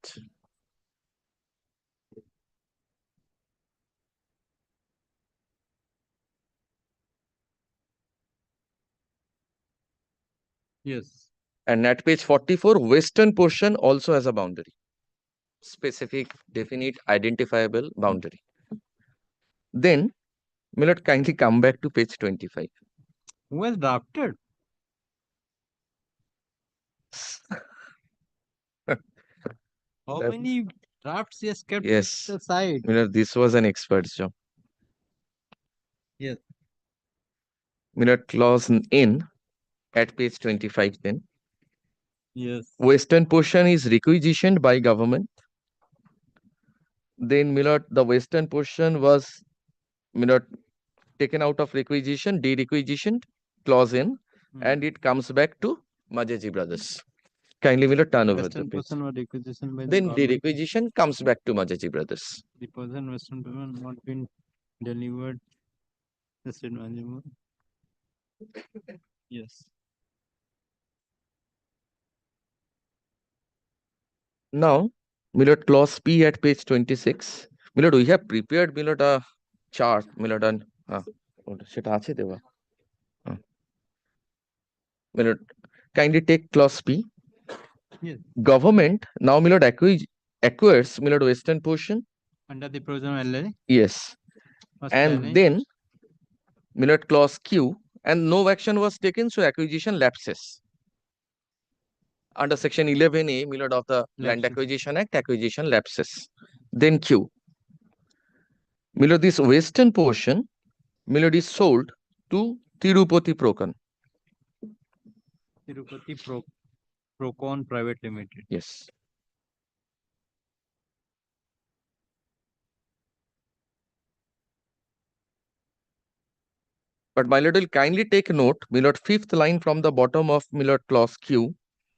Yes. And at page 44, western portion also has a boundary. Specific, definite, identifiable boundary. Then, Milord, kindly come back to page 25. Who has drafted? How That- many drafts he has kept Yes, aside? Milord, this was an expert's job. Yes. Milord, clause N at page 25 then. Yes. Western portion is requisitioned by government. Then, Milord, the western portion was, Milord, taken out of requisition, de-requisitioned, clause N, and it comes back to Majeji brothers. Kindly, Milord, turn over the Western page. person was requisitioned by the Then government. de-requisition comes back to Majeji brothers. The person Western person not been delivered. Just imagine. Yes. Now, Milord, clause P at page 26. Milord, we have prepared, Milord, a chart, Milord, and সেটা আছে দেওয়া? Milord, kindly take clause P. Yes. Government now acquires western portion. Under the provision LLA. Yes. First And line. then clause Q, and no action was taken, so acquisition lapses. Under section 11A of the Land Acquisition Act, acquisition lapses. Then Q. This western portion is sold to Tirupati Procon. Tirupati Procon Private Limited. Yes. But my lord will kindly take note, fifth line from the bottom of clause Q.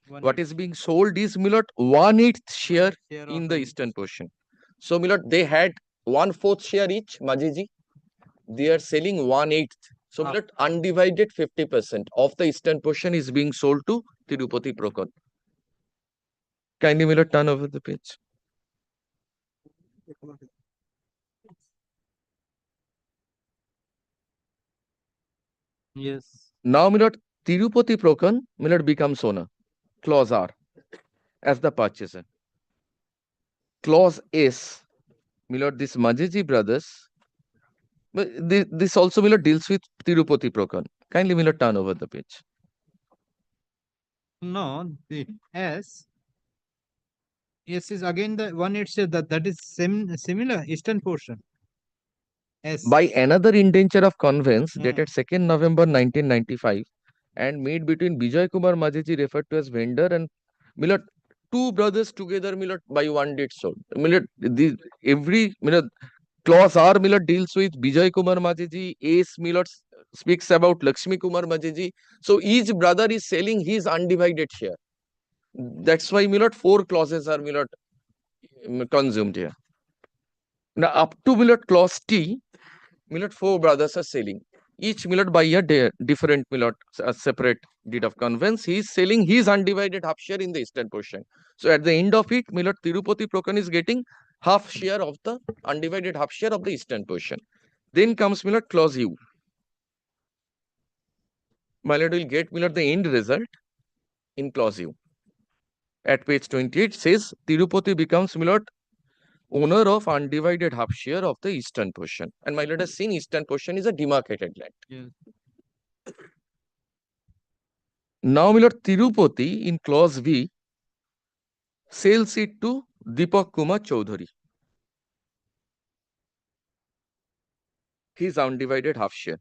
What is being sold is 1/8 share in the eastern portion. So they had 1/4 share each, Majiji. They are selling 1/8. So undivided 50% of the eastern portion is being sold to Tirupati Procon. Kindly turn over the page. Yes. Now Tirupati Procon becomes owner. Clause R as the purchaser. Clause S, this Majiji brothers. This also deals with Tirupati Procon. Kindly turn over the page. No, the S is again the 1/8 share that is similar eastern portion. S. By another indenture of conveyance dated 2nd November 1995 and made between Vijay Kumar Majiji referred to as vendor and two brothers together by one date sold. Every clause R deals with Vijay Kumar Majiji, S speaks about Lakshmi Kumar Majiji. So each brother is selling his undivided share. That's why 4 clauses are consumed here. Now up to clause T, 4 brothers are selling. Each by a different separate deed of conveyance. He is selling his undivided half share in the eastern portion. So at the end of it, Tirupati Procon is getting half share of the undivided half share of the eastern portion. Then comes clause U. Will get the end result in clause U. At page 28 says Tirupati becomes owner of undivided half share of the eastern portion. And my lord has seen eastern portion is a demarcated land. Yes. Now Tirupati in clause V sells it to Deepak Kumar Chaudhary. His undivided half share.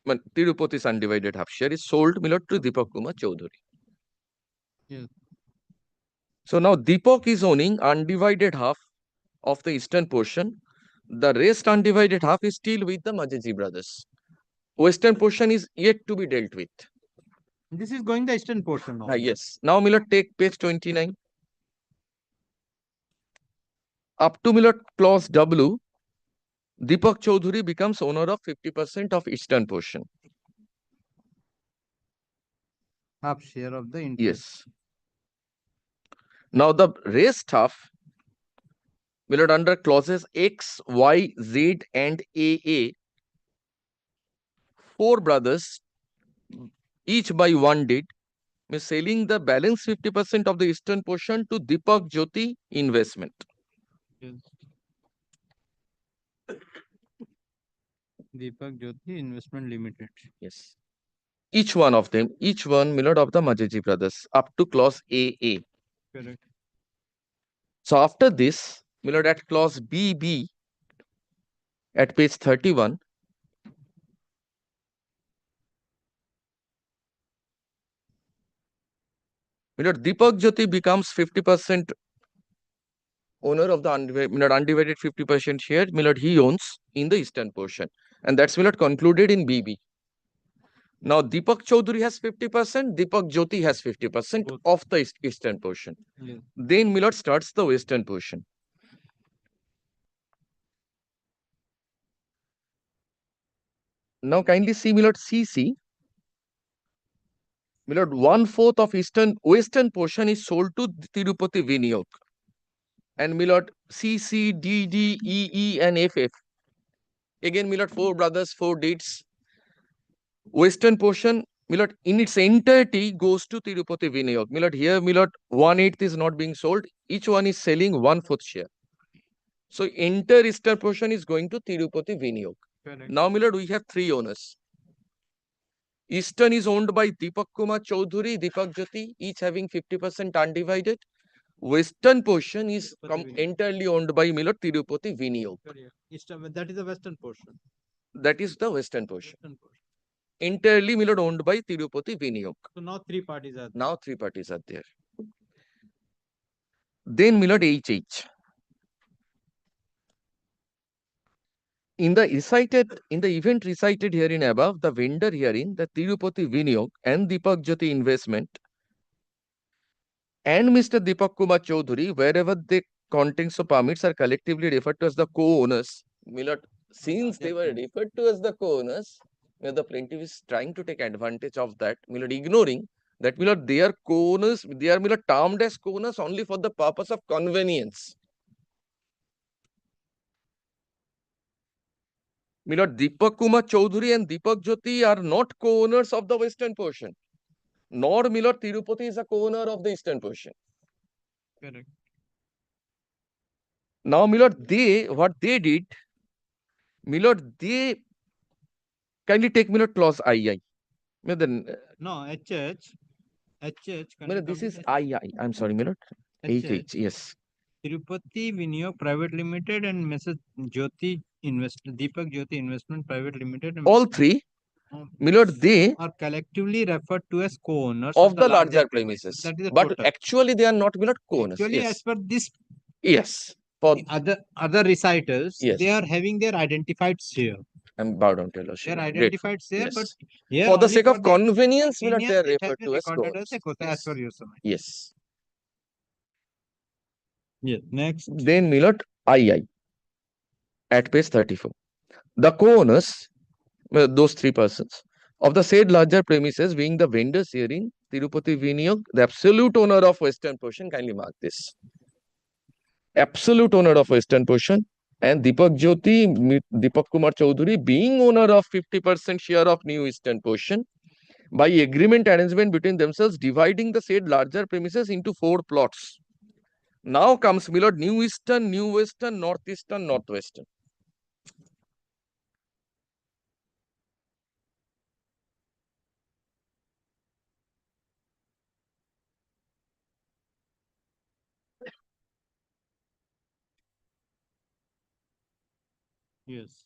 Tirupati's undivided half share is sold to Deepak Kumar Chaudhary. Yes. So now Deepak is owning undivided half of the eastern portion. The rest undivided half is still with the Majiji brothers. Western portion is yet to be dealt with. This is going the eastern portion now. Yes. Now take page 29. Up to clause W, Deepak Chaudhary becomes owner of 50% of eastern portion. Half share of the interest. Yes. Now the rest half under clauses X, Y, Z and AA, 4 brothers, each by one deed, selling the balance 50% of the eastern portion to Deepak Jyoti Investment. Yes. Deepak Jyoti Investment Limited. Yes. Each one of them, each one of the Majiji brothers, up to clause AA. Correct. So after this, at clause BB, at page 31, Deepak Jyoti becomes 50% owner of the undivided 50% share he owns in the eastern portion. And that's concluded in BB. Now Deepak Chaudhary has 50%, Deepak Jyoti has 50% of the eastern portion. Yes. Then starts the western portion. Now kindly see CC. 1/4 of western portion is sold to Tirupati Vinayog. And CC, DD, EE and FF. Again 4 brothers, 4 deeds. Western portion Milord, in its entirety goes to Tirupati Vinayog. Milord, here, Milord, 1/8 is not being sold. Each one is selling 1/4 share. So, entire eastern portion is going to Tirupati Vinayog. Now, Milord, we have 3 owners. Eastern is owned by Deepak Kumar Chaudhary, Deepak Jyoti, each having 50% undivided. Western portion is entirely owned by Milord Tirupati Vinayog. Eastern, that is the western portion. That is the western portion. Entirely Milord owned by Tirupati Vinayog. So now 3 parties are there. Now 3 parties are there. Then Milord HH. In the event recited herein above, the vendor herein, the Tirupati Vinayog and Deepak Jyoti Investment and Mr. Deepak Kumar Chaudhary, wherever the contents of permits are collectively referred to as the co-owners, Milord, since they were referred to as the co-owners, the plaintiff is trying to take advantage of that, Milord, ignoring that, Milord, they are co-owners, they are, Milord, termed as co-owners only for the purpose of convenience. Milord, Deepak Kumar Chaudhary and Deepak Jyoti are not co-owners of the western portion, nor Milord Tirupati is a co-owner of the eastern portion. Correct. Now, Milord, what they did, Milord, they kindly take Milord clause II. No, HH. Milord, this is II. I'm sorry, Milord. HH, yes. Tirupati Vinayog Private Limited and Mrs. Jyoti Deepak Jyoti Investment Private Limited. And All 3, Milord, they are collectively referred to as co-owners of the larger premises. That is the But total. actually, they are not, Milord, co-owners. Actually, Yes. as per this, Yes. For other recitals, yes, they are having their identified share. I'm bowed down to your They are lordship. identified share, Yes. but here For the only sake of convenience, Milord, convenience, they are it has referred been to as recorded co-owners. as a quota as per your summary. Yes. Yes. Next. Then, Milord, II at page 34. The co-owners, those 3 persons, of the said larger premises being the vendors herein, Tirupati Vinayog, the absolute owner of western portion, kindly mark this. Absolute owner of western portion, and Deepak Jyoti, Deepak Kumar Chaudhary being owner of 50% share of new eastern portion, by agreement arrangement between themselves, dividing the said larger premises into 4 plots. Now comes, Milord, new eastern, new western, northeastern, northwestern. Yes.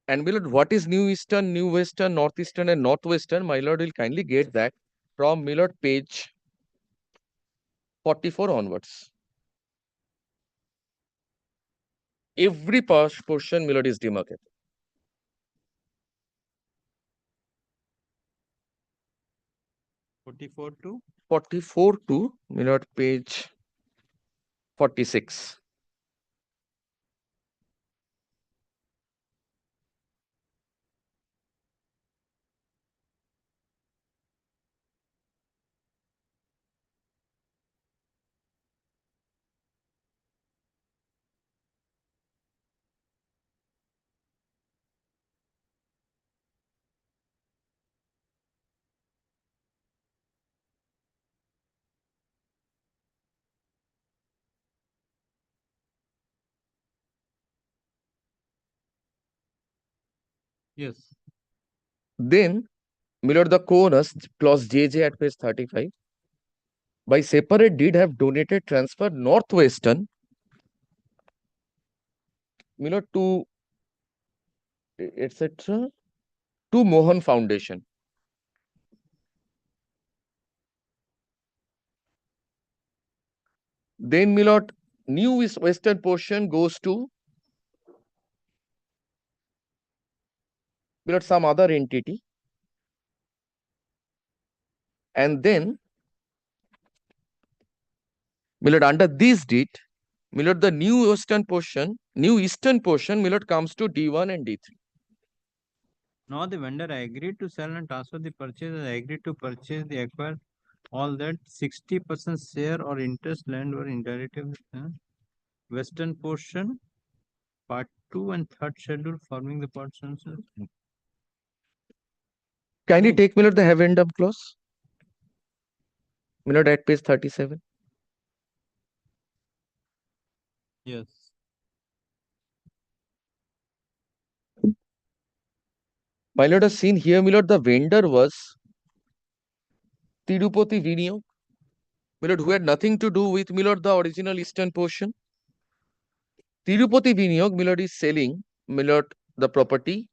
And Milord, what is new eastern, new western, northeastern, and northwestern? My Lord will kindly get that from Milord page 44 onwards. Every portion, Milord, is demarcated. 44 to Milord page 46. Yes. Then, Milord, the co-owners, clause JJ at page 35, by separate deed have donated, transfer northwestern, Milord, to etc. to Mohan Foundation. Then, Milord, new western portion goes to Milord some other entity. And then, Milord, under this deed, Milord, the new eastern portion, Milord, comes to D1 and D3. Now the vendor agreed to sell and transfer the purchase and agreed to purchase the acquire all that 60% share or interest land or indirectly western portion, part 2 and 3rd schedule forming the portions. Kindly take the have-endum clause. At page 37. Yes. My lord has seen here, the vendor was Tirupati Vinayog, who had nothing to do with the original eastern portion. Tirupati Vinayog, is selling the property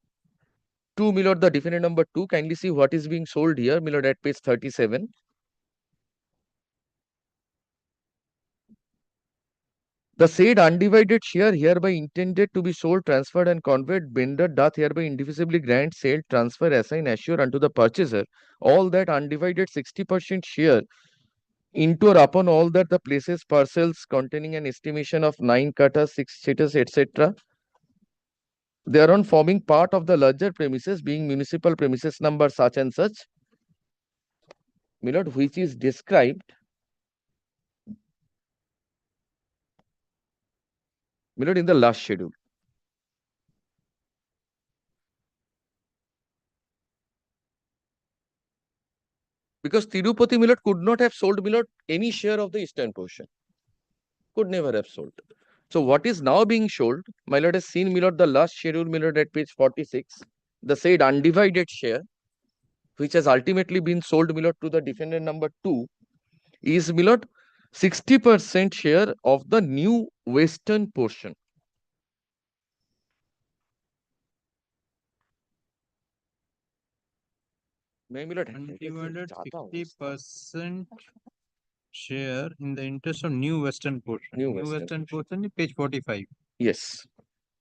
to the defendant number 2. Kindly see what is being sold here, at page 37. The said undivided share hereby intended to be sold, transferred, and conveyed, vendor doth hereby indivisibly grant, sale, transfer, assign, assure unto the purchaser all that undivided 60% share into or upon all that the places, parcels containing an estimation of 9 katas, 6 status, etc. thereon forming part of the larger premises, being municipal premises number such and such, which is described in the last schedule. Because Tirupati could not have sold any share of the eastern portion. Could never have sold. So what is now being sold, my lord has seen the last schedule at page 46. The said undivided share, which has ultimately been sold to the defendant number 2, is 60% share of the new western portion. Undivided 60% share in the interest of new western portion. New western portion is page 45. Yes.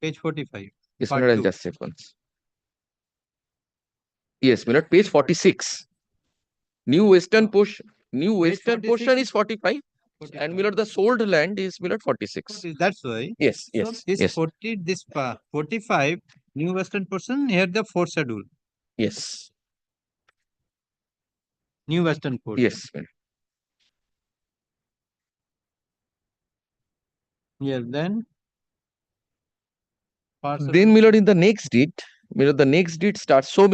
Page 45. Yes, Part I'll two. just check once. Yes, page 46. New western portion. New western portion is 45. And the sold land is 46. That's why. Yes, So yes, this yes. 45 new western portion here the fourth schedule. Yes. New western portion. Yes. Yes, then. Then in the next deed, the next deed starts. So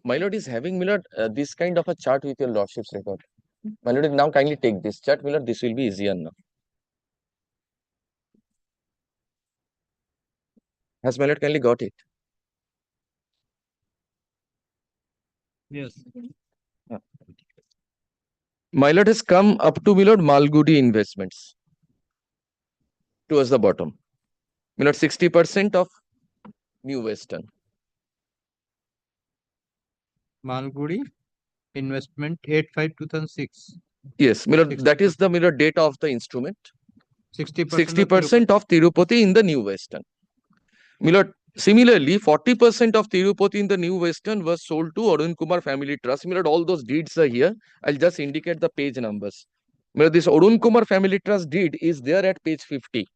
my lord is having this kind of a chart with your lordship's record. My lord, now kindly take this chart. This will be easier now. Has my lord kindly got it? Yes. My lord has come up to Malgudi investments towards the bottom. 60% of New Western. Malgudi investment 85/2006. Yes, that is the date of the instrument. 60% of Tirupati in the New Western. Similarly, 40% of Tirupati in the New Western was sold to Arun Kumar Family Trust. All those deeds are here. I'll just indicate the page numbers. This Arun Kumar Family Trust deed is there at page 50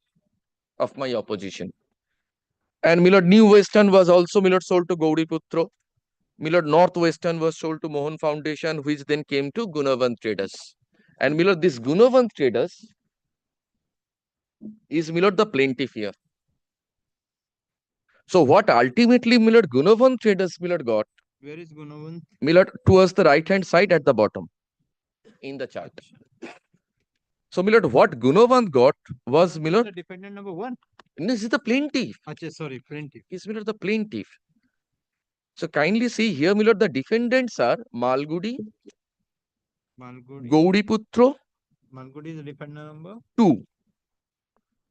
of my opposition. And New Western was also sold to Gauri Putro. Northwestern was sold to Mohan Foundation, which then came to Gunavan Traders. And this Gunavan Traders is the plaintiff here. So what ultimately Gunavan Traders got? Where is Gunavan? Towards the right hand side at the bottom in the chart. So what Gunavan got was The defendant number 1. This is the plaintiff. Achha, sorry, plaintiff. Is the plaintiff. So kindly see here, the defendants are Malgudi, Gauri Putro. Malgudi is the defendant number 2.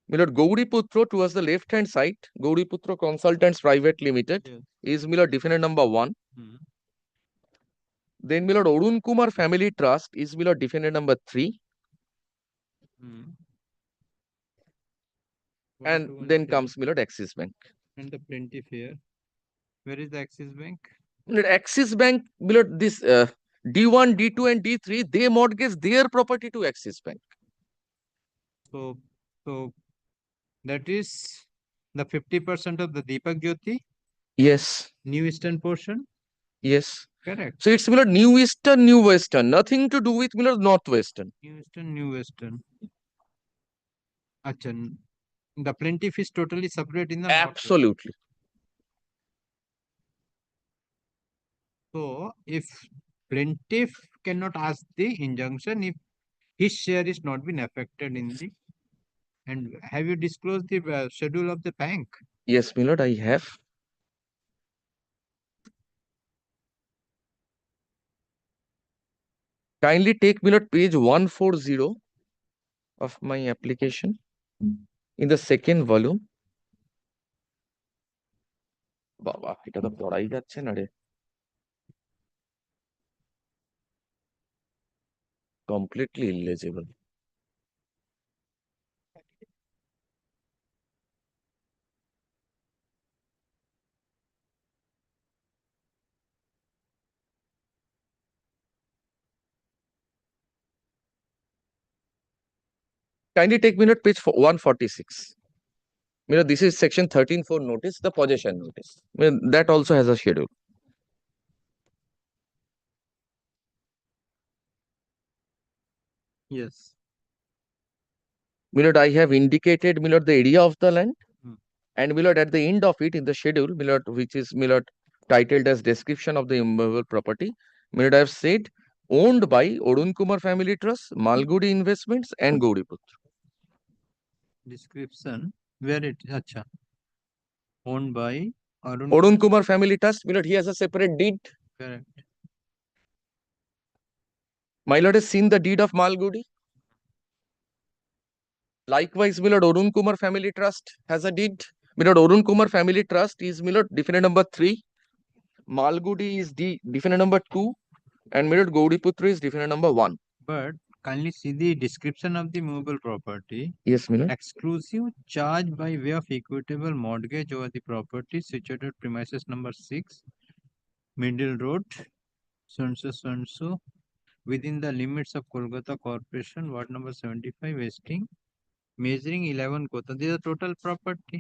Gauri Putro towards the left hand side, Gauri Putro Consultants Private Limited, is defendant number 1. Then Arun Kumar Family Trust is defendant number 3. And then comes Axis Bank. and the plaintiff here. Where is the Axis Bank? Axis Bank, this D1, D2 and D3, they mortgage their property to Axis Bank. So that is the 50% of the Deepak Jyoti, Yes. New Eastern portion. Yes. Correct. So it's New Eastern, New Western, nothing to do with Northwestern. New Eastern, New Western. Achha, the plaintiff is totally separate in the Absolutely. So if plaintiff cannot ask the injunction if his share is not been affected in the, and have you disclosed the schedule of the bank? Yes, my lord, I have. Kindly take, my lord, page 140 of my application in the second volume. বাবা এটা তো পড়াই যাচ্ছে না রে, completely illegible. Kindly take, my lord, page 146. You know, this is section 13(4) notice, the possession notice. I mean, that also has a schedule. Yes. My lord, I have indicated, my lord, the area of the land, and my lord, at the end of it in the schedule, my lord, which is, my lord, titled as description of the immovable property, my lord, I have said owned by Arun Kumar Family Trust, Malgudi Investments, and Gauriputra. Description where it acha owned by Arun Kumar Family Trust, my lord, he has a separate deed. Correct. My lord has seen the deed of Malgudi. Likewise, my lord, Arun Kumar Family Trust has a deed. My lord, Arun Kumar Family Trust is, my lord, defendant number 3. Malgudi is defendant number 2. And my lord, Gauriputra is defendant number 1. But kindly see the description of the movable property. Yes, my lord. Exclusive charge by way of equitable mortgage over the property situated premises number 6, Middle Road, so within the limits of Kolkata Corporation, Ward number 75, Westing, measuring 11 kota. This is the total property.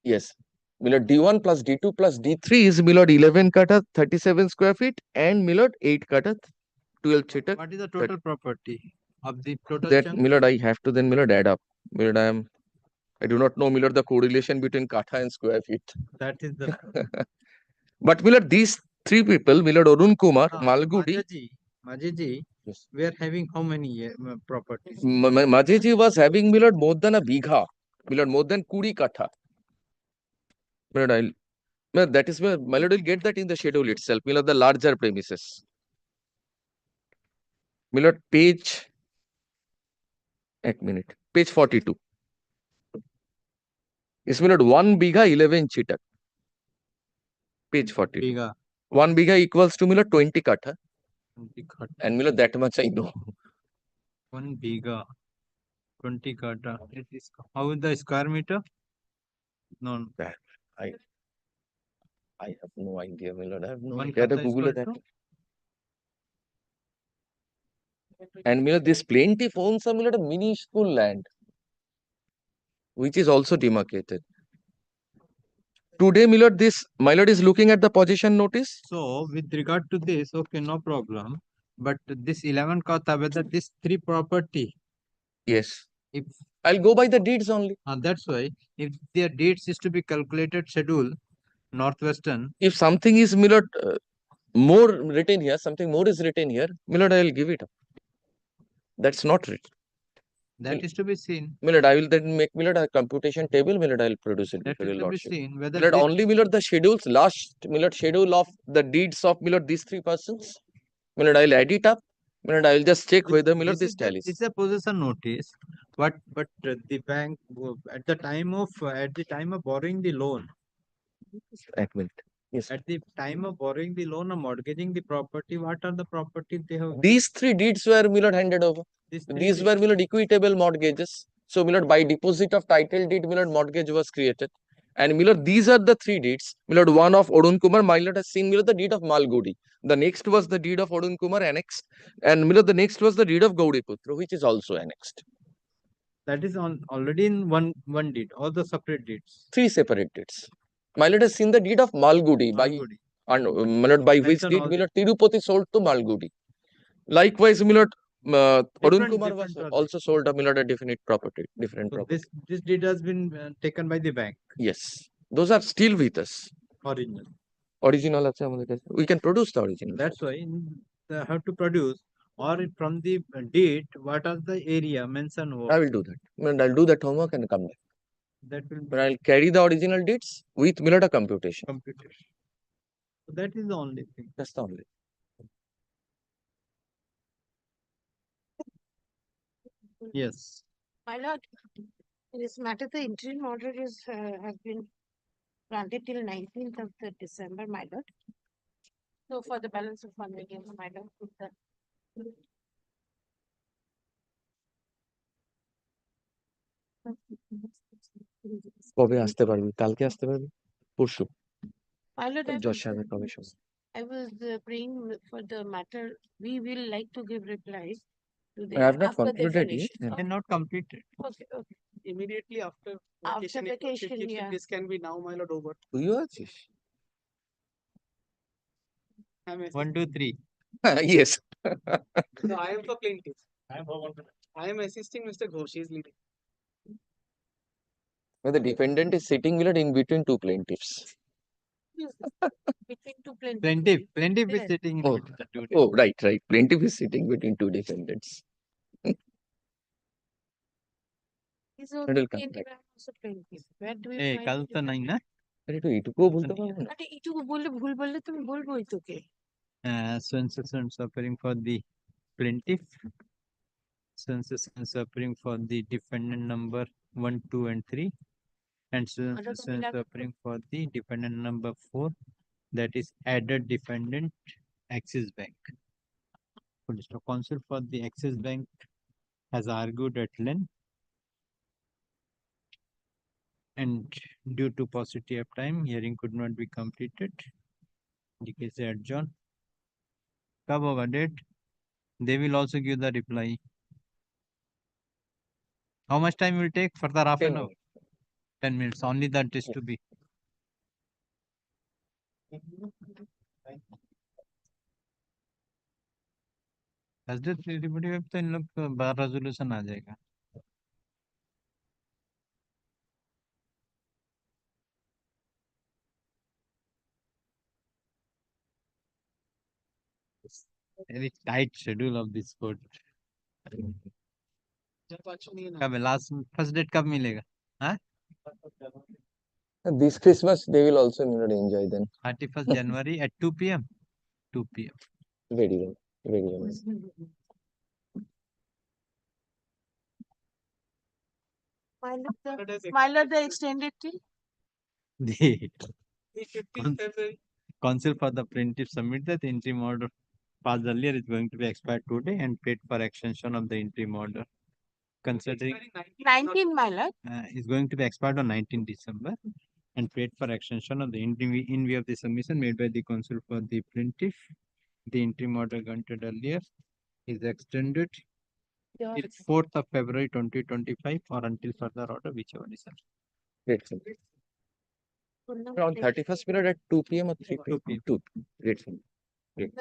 Yes. My lord, D1 plus D2 plus D3 is, my lord, 11 kata, 37 square feet, and my lord, 8 kata, 12 chetak. What is the total property of the total That, chunk? my lord, I have to then, my lord, add up. My lord, I do not know, my lord, the correlation between kata and square feet. That is the. But, my lord, these three people, my lord, Arun Kumar, Malgudi. Majeji, yes. We are having how many properties? Majeji was having, my lord, more than a bigha. My lord, more than 20 kata. My lord, that is where my lord will get that in the schedule itself. My lord, the larger premises. My lord, page 42. Is, my lord, 1 bigha 11 chetak. Page 42. Bigha. 1 bigha equals to, my lord, 20 kata. 20 kata. And my lord, that much I know. 1 bigha 20 kata. How is the square meter? No. That I have no idea, my lord. I have no One idea. kata is Google equal that. to? And my lord, this plaintiff owns a, my lord, a mini school land, which is also demarcated. Today, my lord, my lord is looking at the possession notice. So, with regard to this, okay, no problem. But this 11 kata, whether this 3 property. Yes. If I'll go by the deeds only. That's why, if their deeds is to be calculated schedule, Northwestern. If something is, my lord, more written here, something more is written here, my lord, I will give it up. That's not written. That is to be seen. My lord, I will then make, my lord, a computation table, my lord, I will produce it. That is to be seen. Whether my lord, only, my lord, the schedules, last, my lord, schedule of the deeds of, my lord, these 3 persons. My lord, I will add it up. My lord, I will just check whether, my lord, this tallies. It's a possession notice. But the bank at the time of borrowing the loan. Yes. At the time of borrowing the loan or mortgaging the property, what are the properties they have? These 3 deeds were, my lord, handed over. These were, my lord, equitable mortgages. So, my lord, by deposit of title deed, my lord, mortgage was created. And, my lord, these are the 3 deeds. My lord, one of Arun Kumar, my lord, has seen, my lord, the deed of Malgudi. The next was the deed of Arun Kumar annexed. And, my lord, the next was the deed of Gauriputra, which is also annexed. That is already in one deed, all the separate deeds. 3 separate deeds. My lord has seen the deed of Malgudi. By which deed, my lord, Tirupati sold to Malgudi. Likewise, my lord, Arun Kumar was also sold a, my lord, a different property. This deed has been taken by the bank. Yes. Those are still with us. Original. original আছে আমাদের কাছে, we can produce the original. That's why they have to produce, or from the date, what are the area mentioned? I will do that. I'll do that homework and come back. That will But be I'll carry the original dates with Milota computation. computation. So that is the only thing. That's the only. Yes. My lord, in this matter, the interim order is has been granted till 19th of the December, my lord. So for the balance of 1 million, my lord, put that. কবে আসতে পারবি? কালকে আসতে পারবি? পরশু? My lord, জজ সাহেবের কবে সময়? I was praying for the matter. We will like to give replies to the I have not after they concluded finish. yet. Yeah. They're not completed. Okay, okay. Immediately after After vacation, yeah. this can be now, my lord, over. তুইও আছিস? I'm 1, 2, 3. Yes. So I am for plaintiff. I am assisting Mr. Ghosh. He is leading. Where the defendant is sitting in between two plaintiffs. Between two plaintiffs. Plaintiff is Yes. sitting in Oh, between the two. oh, right. Plaintiff is sitting between two defendants. He's also And will come plaintiff, back. I'm also plaintiff. Where do we Hey, find কাল তো the- নাই না? আরে তো এইটুকুও বলতে পারবো না। আরে এটুকু বললে ভুল বললে তুমি বলবোই তোকে। So and so suffering for the plaintiff. So and so suffering for the defendant number 1, 2, and 3. And so and so suffering for the defendant number 4. That is added defendant Axis Bank. Mr. Counsel for the Axis Bank has argued at length, and due to paucity of time, hearing could not be completed. The case is adjourned. Kab hoga date? They will also give the reply. How much time will take? Further half an hour? 10 minutes. Only that is to be. Thursday everybody web तो इन लोग बार resolution आ जाएगा. Very tight schedule of this court. कब last first date कब मिलेगा? हाँ? This Christmas they will also enjoy then. 31st January at 2 p.m. 2 p.m. Very well. Very well. My lord, the extended till? The counsel for the plaintiff submit that the interim order passed earlier is going to be expired today and paid for extension of the interim order. Considering 19, my lord. is going to be expired on 19 December and paid for extension of the interim in view of the submission made by the counsel for the plaintiff. The interim order granted earlier is extended till 4th of February 2025 or until further order, whichever is served. Grateful. Around 31st period at 2 p.m. or 3 p.m. 2. Grateful. Great.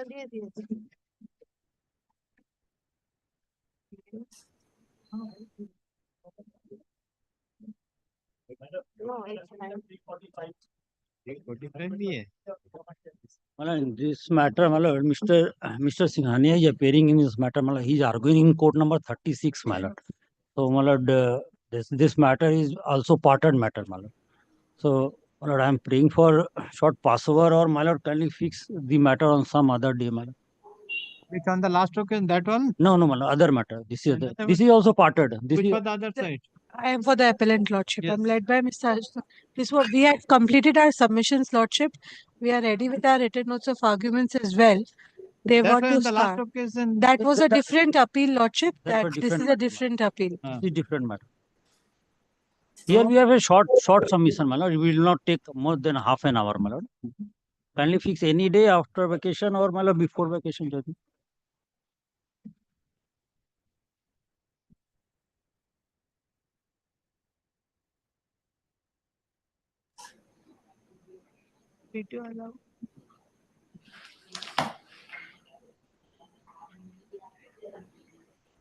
No, it's 9:45. 45 भी है. In this matter, Mr. Singhania is appearing in this matter. He is arguing in court number 36, my lord. So, this matter is also parted matter, my lord. So, my lord, I am praying for short passover, or my lord, kindly fix the matter on some other day, my lord. Which on the last occasion, that one? No, my lord, other matter. This is also parted. This Which is for the other side? I am for the appellant lordship. Yes. I'm led by Mr. Ajit. We have completed our submissions, lordship. We are ready with our written notes of arguments as well. They That want was to on the last start. occasion. That was a different appeal, lordship. That was This different is a matter, different appeal. this is different matter. Here we have a short submission, my lord. It will not take more than half an hour, my lord. Kindly fix any day after vacation or my lord before vacation, Jyoti. Video allow.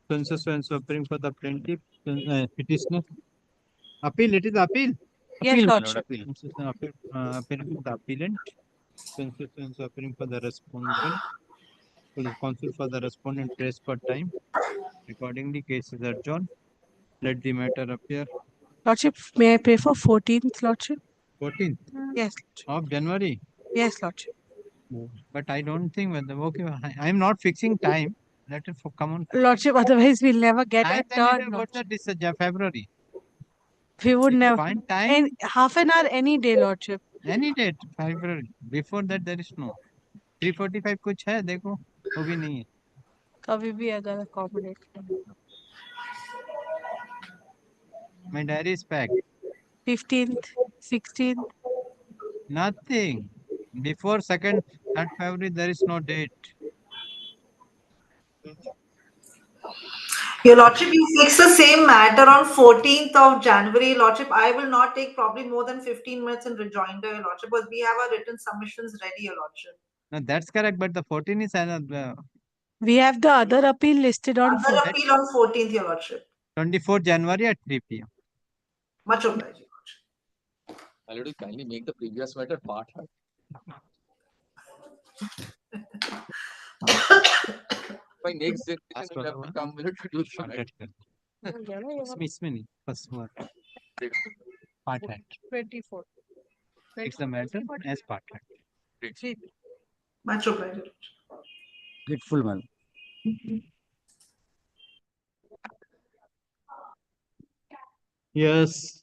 So and so appearing for the plaintiff petitioner. Appeal, it is appeal. Yes, Appeal, my lord, lordship. appeal. Appearing for the appellant Constituents appearing for the respondent. To the counsel for the respondent trace for time. Accordingly, case is adjourned. Let the matter appear. Lordship, may I pray for 14th, Lordship? 14th Yes. of January. Yes, Lordship. But I don't think whether okay. I'm not fixing time. Let it come on. Lordship, otherwise we'll never get I a tell you turn. what's that? This is February. We would never. Find time. And half an hour any day, Lordship. Any date February. Before that there is no. 3:45 कुछ है देखो वो भी नहीं है. कभी भी अगर accommodate. My diary is packed. 15th, 16th. Nothing. Before 2nd, 3rd February there is no date. Your Lordship, you fix the same matter on 14th of January, Lordship. I will not take probably more than 15 minutes in rejoinder, Your Lordship, because we have our written submissions ready, Your Lordship. No, that's correct, but the 14 is another. We have the other appeal listed on Other appeal on 14th, Your Lordship. 24 January at 3 p.m. Much obliged, Your Lordship. I will kindly make the previous matter part. My next decision will have to come to do इसमें नहीं first one part act 24. fix the matter as part act. Much obliged. Grateful, man. Yes.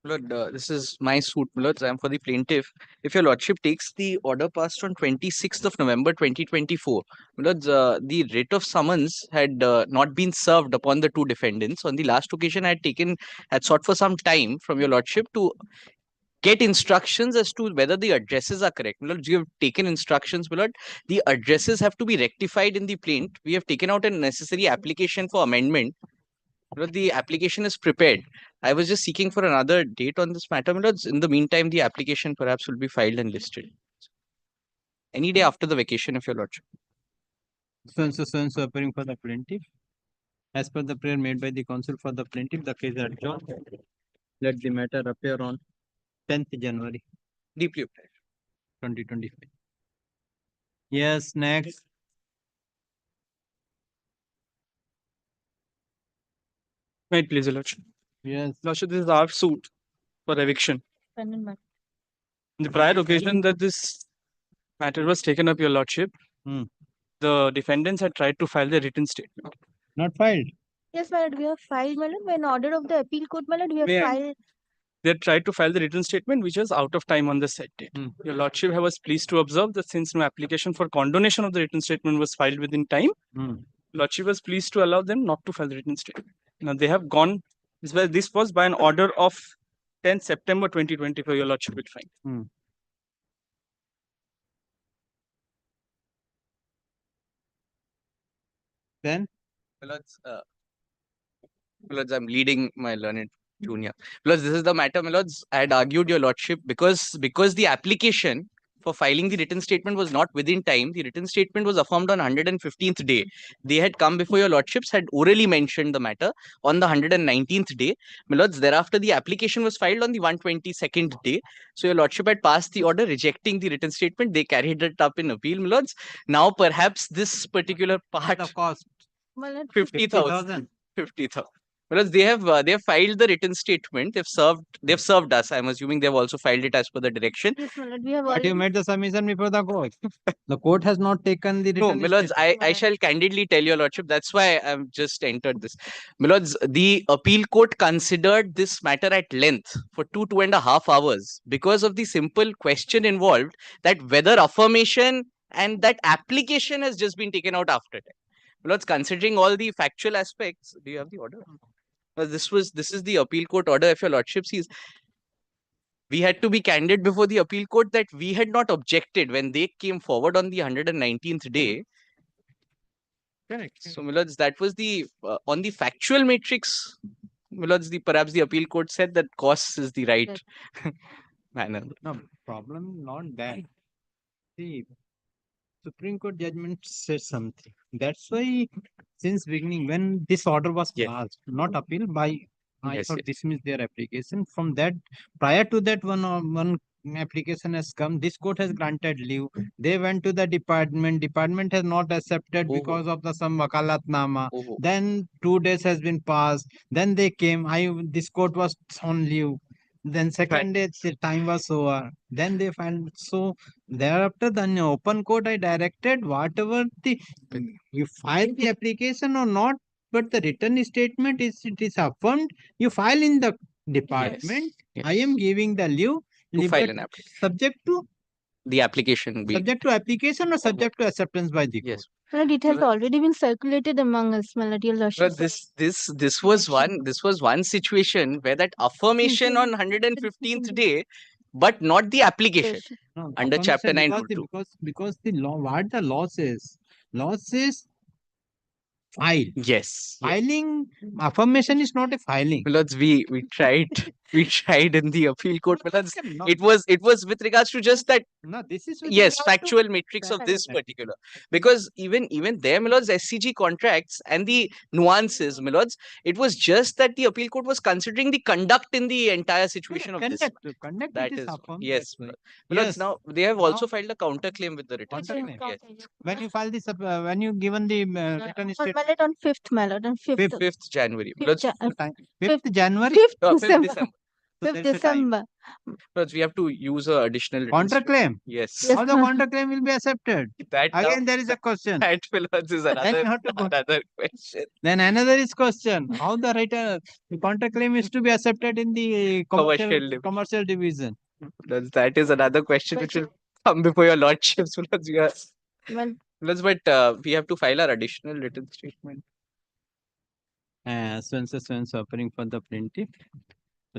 Lord, this is my suit, Lord. I am for the plaintiff. If your lordship takes the order passed on 26th of November 2024, Lord, the writ of summons had not been served upon the two defendants. On the last occasion, I had sought for some time from your lordship to get instructions as to whether the addresses are correct. Lord, you have taken instructions, Lord. The addresses have to be rectified in the plaint. We have taken out a necessary application for amendment. Lord, the application is prepared. I was just seeking for another date on this matter, Lord. In the meantime, the application perhaps will be filed and listed. Any day after the vacation, if your lordship. So appearing for the plaintiff. As per the prayer made by the counsel for the plaintiff, the case is adjourned. Let the matter appear on 10th January. Deeply applied. 2025. Yes, next. Right, please, Your Lordship. Yes. Lordship, this is our suit for eviction. In the prior occasion that this matter was taken up, Your Lordship, the defendants had tried to file their written statement. Not filed. Yes, my lord, we have filed, my lord. When order of the appeal court, my lord, we have May I- filed. They had tried to file the written statement, which was out of time on the set date. Your Lordship was pleased to observe that since no application for condonation of the written statement was filed within time, Lordship was pleased to allow them not to file the written statement. Now they have gone. This was by an order of 10th September 2024. Your Lordship will find. Then, Lords, I'm leading my learned junior. Lords, this is the matter, my lords. I had argued, your lordship, because the application for filing the written statement was not within time. The written statement was affirmed on 115th day. They had come before your lordships, had orally mentioned the matter on the 119th day. My lords, thereafter the application was filed on the 122nd day. So your lordship had passed the order rejecting the written statement. They carried it up in appeal, my lords. Now perhaps this particular part of cost 50,000. 50,000. Because they have filed the written statement. They've served us. I'm assuming they've also filed it as per the direction. Yes, my lord, we have but already. you made the submission before the court. The court has not taken the No, written my lords, statement. I shall candidly tell your lordship. That's why I've just entered this. My lords, the appeal court considered this matter at length for 2.5 hours because of the simple question involved that whether affirmation and that application has just been taken out after that. My lords, considering all the factual aspects, do you have the order? This is the appeal court order. If your lordship sees, we had to be candid before the appeal court that we had not objected when they came forward on the 119th day. Correct. So, my lords, that was the on the factual matrix. My lords, perhaps the appeal court said that costs is the right manner. No problem, not that. See, Supreme Court judgment says something. That's why, since beginning, when this order was passed, not appeal by, I thought dismiss their application. From that, prior to that, one application has come. This court has granted leave. They went to the department. Department has not accepted because of the some wakalatnama. Then 2 days has been passed. Then they came. This court was on leave. Then second day the time was over. Then they filed. So thereafter the open court I directed whatever you file the application or not, but the written statement it is affirmed. You file in the department. I am giving the leave. file but an application. subject to The application be subject to application or subject to acceptance by the court. My lord, it has already been circulated among us, my lord, your lordship. But this was one situation where that affirmation on 115th day, but not the application No, under affirmation chapter 9 because rule the, 2. because the law, what the law says file. Yes. Filing affirmation is not a filing. Milords, we tried in the appeal court, Milords. It was with regards to just that. No, this is with Yes, regard to factual matrix of this particular. Because even there, Milords, SCG contracts and the nuances, Milords, it was just that the appeal court was considering the conduct in the entire situation of this. Conduct That it is is affirmed. yes, That's why. Milords. Yes. Now they have also filed a counterclaim with the written Counterclaim. statement. Yes. When you file this, when you given the written My statement. lord, on 5th, my lord, on 5th. 5th January. 5th, Milords, 5th January. 5th 5th December. December. 5th December. Milords, we have to use a additional written Counterclaim. Yes. How the counterclaim will be accepted? That Again, there is a question. That Milords is Then you have to go. another question. Then another is question. How the counterclaim is to be accepted in the commercial division? That is another question which will come before your lordships. Milords, Well, Milords, but we have to file our additional written statement. So offering for the plaintiff.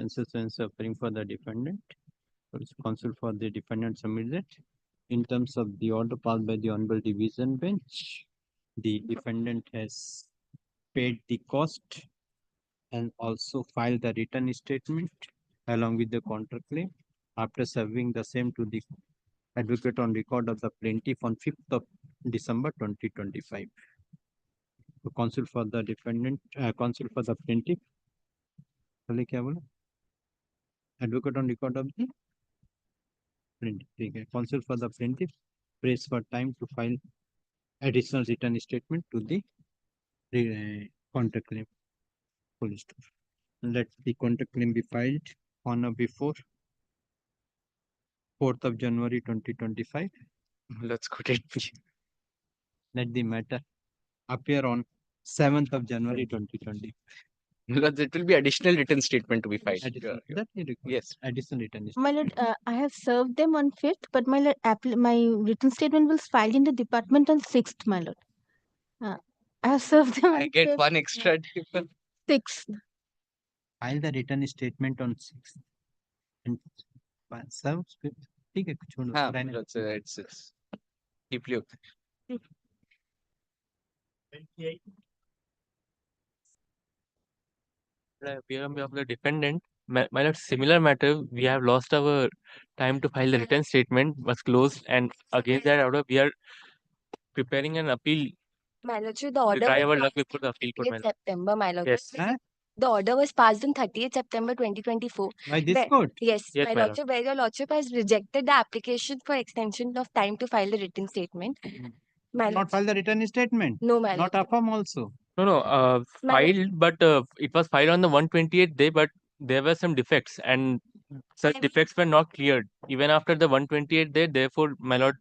So offering for the defendant. Counsel for the defendant submitted. In terms of the order passed by the Honorable Division Bench, the defendant has paid the cost and also filed the written statement along with the counterclaim after serving the same to the advocate on record of the plaintiff on 5th of December 2025. So counsel for the defendant, counsel for the plaintiff. Advocate on record of the plaintiff. Counsel for the plaintiff prays for time to file additional written statement to the counterclaim. Let the counterclaim be filed on or before 4th of January 2025. Let's go ahead. Let the matter appear on 7th of January 2020. Milords, it will be additional written statement to be filed. That may require Yes. additional written my lord, I have served them on 5th, but my lord, my written statement was filed in the department on 6th, my lord. I have served them on I get 5th, one extra day. 6th. File the written statement on 6th and serve 5th. ठीक है छोड़ो Milords, it's deeply okay. On behalf of the defendant, my lord, similar matter, we have lost our time to file the written statement, was closed, and against that order, we are preparing an appeal. My lordship, the To order try was our luck passed before the appeal court. on 30th September, my lord. Yes. The order was passed on 30th September 2024. By this court? Yes, Yes, my my lord. lordship, where your lordship has rejected the application for extension of time to file the written statement. My Not file the written statement. No, my Not affirm also. No, filed, but it was filed on the 128th day, but there were some defects, and such defects were not cleared even after the 128th day. Therefore, my lord,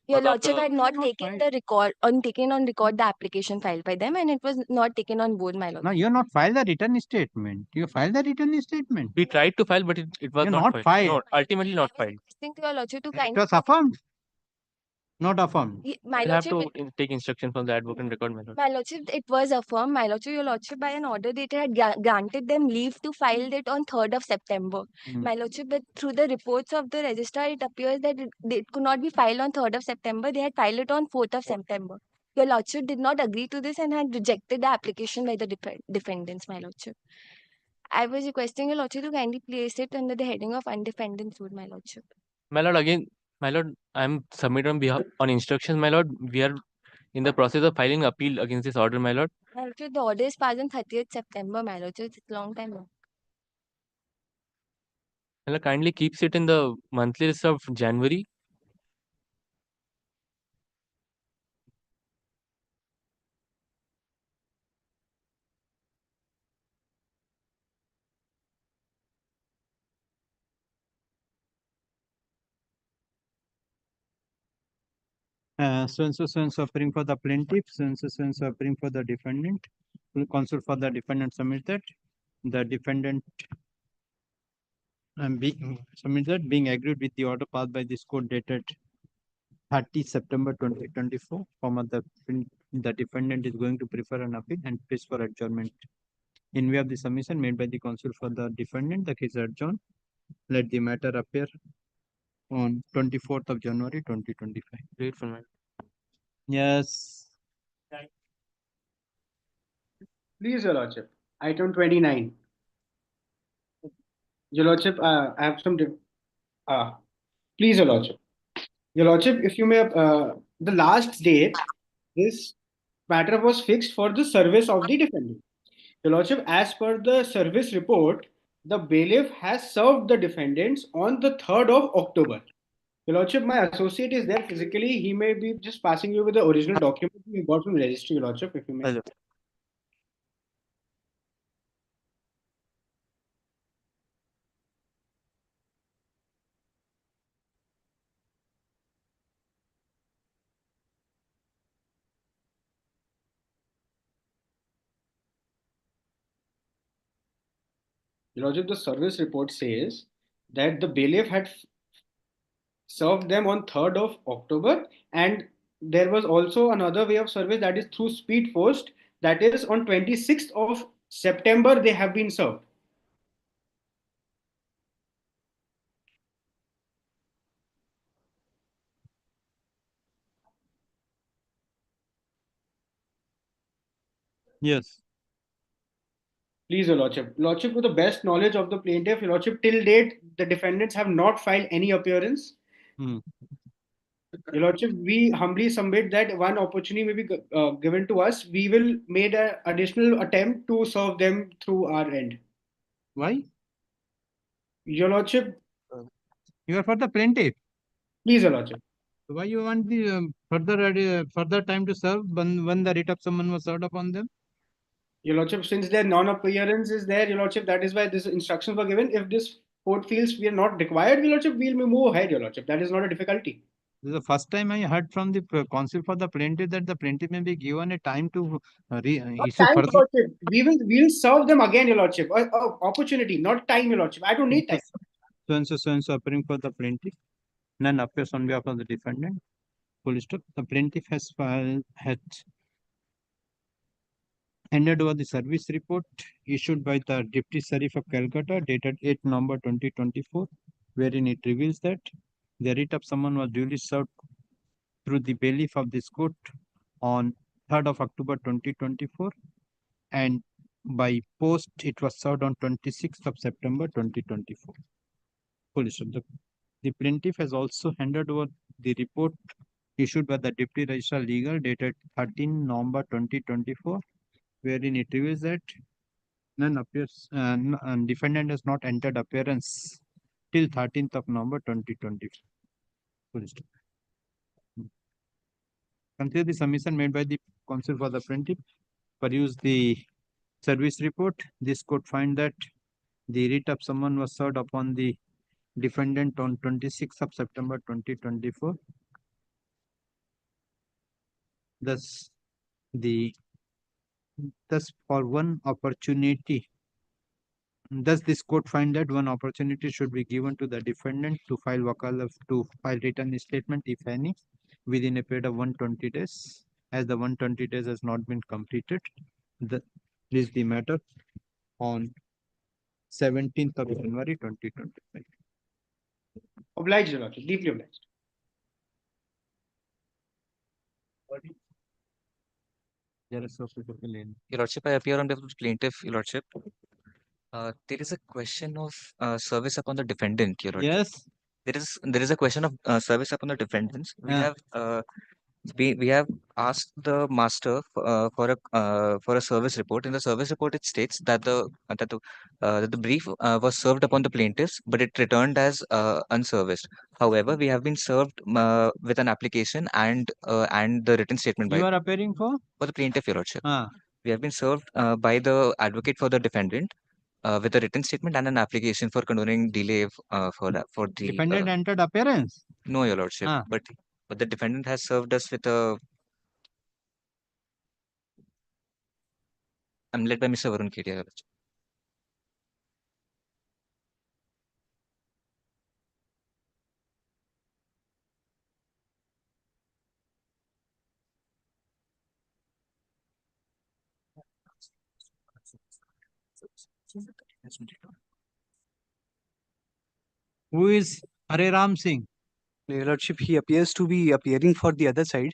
Your because of lordship the- had not taken the taken on record the application filed by them, and it was not taken on board, my lord. No, you have not filed the written statement. You filed the written statement. we tried to file, but it was You're not not filed. No, ultimately not filed. Requesting to your lordship to It kindly. was affirmed. Not affirmed. My I'll have lordship, to take instruction from the advocate record, my lord. My lordship, it was affirmed. My lordship, your lordship, by an order dated had granted them leave to file it on 3rd of September. My lordship, but through the reports of the registrar, it appears that it could not be filed on 3rd of September. They had filed it on 4th of September. Your lordship did not agree to this and had rejected the application by the defendants, my lordship. I was requesting your lordship to kindly place it under the heading of undefended suit, my lordship. My lord, again, my lord, I'm submitting on behalf on instructions, my lord. We are in the process of filing appeal against this order, my lord. My lordship, the order is passed on 30th September, my lordship. It's a long time now. Kindly keeps it in the monthly list of January. So and so appearing for the plaintiff, so and so appearing for the defendant. Counsel for the defendant submit that the defendant submit that being agreed with the order passed by this court dated 30 September 2024, the defendant is going to prefer an appeal and place for adjournment. In view of the submission made by the counsel for the defendant, the case adjourned. Let the matter appear on 24th of January 2025. Grateful, man. Yes. Please, Your Lordship. Item 29. Your Lordship, I have some. Please, Your Lordship. Your Lordship, if you may, the last date this matter was fixed for the service of the defendant. Your Lordship, as per the service report, the bailiff has served the defendants on the 3rd of October. Your Lordship, my associate is there physically. He may be just passing you with the original document we got from registry, Your Lordship, if you may. Hello. Your Lordship, the service report says that the bailiff had served them on 3rd of October, and there was also another way of service, that is through speed post, that is on 26th of September they have been served. Yes. Please, Your Lordship. Lordship, to the best knowledge of the plaintiff, Your Lordship, till date, the defendants have not filed any appearance. Hmm. Your Lordship, we humbly submit that one opportunity may be given to us. We will make an additional attempt to serve them through our end. Why? Your Lordship. You are for the plaintiff. Please, Your Lordship. Why you want the further time to serve when the writ of summons was served upon them? Your Lordship, since their non-appearance is there, Your Lordship, that is why these instructions were given. If this court feels we are not required, Your Lordship, we'll move ahead, Your Lordship. That is not a difficulty. This is the first time I heard from the counsel for the plaintiff that the plaintiff may be given a time to issue Time, further. Your Lordship. We'll serve them again, Your Lordship. Opportunity, not time, Your Lordship. I don't need time. So and so appearing for the plaintiff. None appears on behalf of the defendant. Full stop. The plaintiff has handed over the service report issued by the Deputy Sheriff of Calcutta dated 8 November 2024, wherein it reveals that the writ of summons was duly served through the bailiff of this court on 3rd of October 2024, and by post it was served on 26th of September 2024. Full stop. The plaintiff has also handed over the report issued by the Deputy Registrar Legal dated 13 November 2024, wherein it reveals that none appears and defendant has not entered appearance till 13th of November 2024. Consider the submission made by the counsel for the plaintiff. Peruse the service report. This court find that the writ of summons was served upon the defendant on 26th of September 2024. Thus, for one opportunity, this court find that one opportunity should be given to the defendant to file written statement, if any, within a period of 120 days. As the 120 days has not been completed, this the matter on 17th of January 2025. Obliged, Your Lordship. Deeply obliged. Your Lordship, I appear on behalf of the plaintiff, Your Lordship. There is a question of service upon the defendant, Your Lordship. Yes. There is a question of service upon the defendants. We have We have asked the master for a service report. In the service report, it states that the brief was served upon the plaintiffs, but it returned as unserviced. However, we have been served with an application and the written statement by You are appearing for the plaintiff, Your Lordship. Ah. We have been served by the advocate for the defendant with a written statement and an application for condoning delay for the Defendant entered appearance. no, Your Lordship, Ah. but the defendant has served us with a. I'm led by Mr. Varun Kedia, Your Lordship. Who is Hare Ram Singh? Your Lordship, he appears to be appearing for the other side.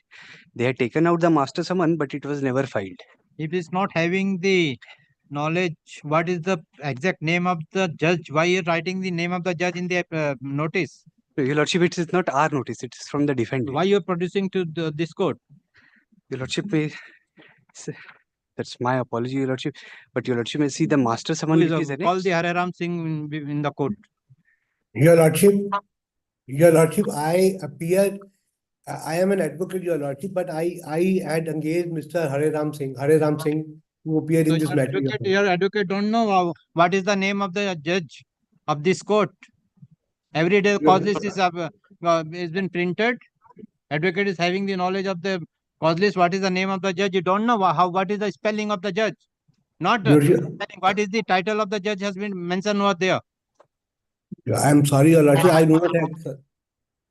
They had taken out the master summon, but it was never filed. If he's not having the knowledge, what is the exact name of the judge? Why you writing the name of the judge in the notice? Your Lordship, it is not our notice, it is from the defendant. Why you are producing to this court? Your Lordship, that's my apology, Your Lordship. But Your Lordship may see the master summon. Call the Hare Ram Singh in the court. Your Lordship, I appeared. I am an advocate, Your Lordship, but I had engaged Mr. Hare Ram Singh, who appeared in this matter. Your advocate don't know what is the name of the judge of this court. Every day cause list is been printed. Advocate is having the knowledge of the cause list. What is the name of the judge? You don't know what is the spelling of the judge. Not spelling. What is the title of the judge has been mentioned over there. I am sorry, Your Lordship. I do not have,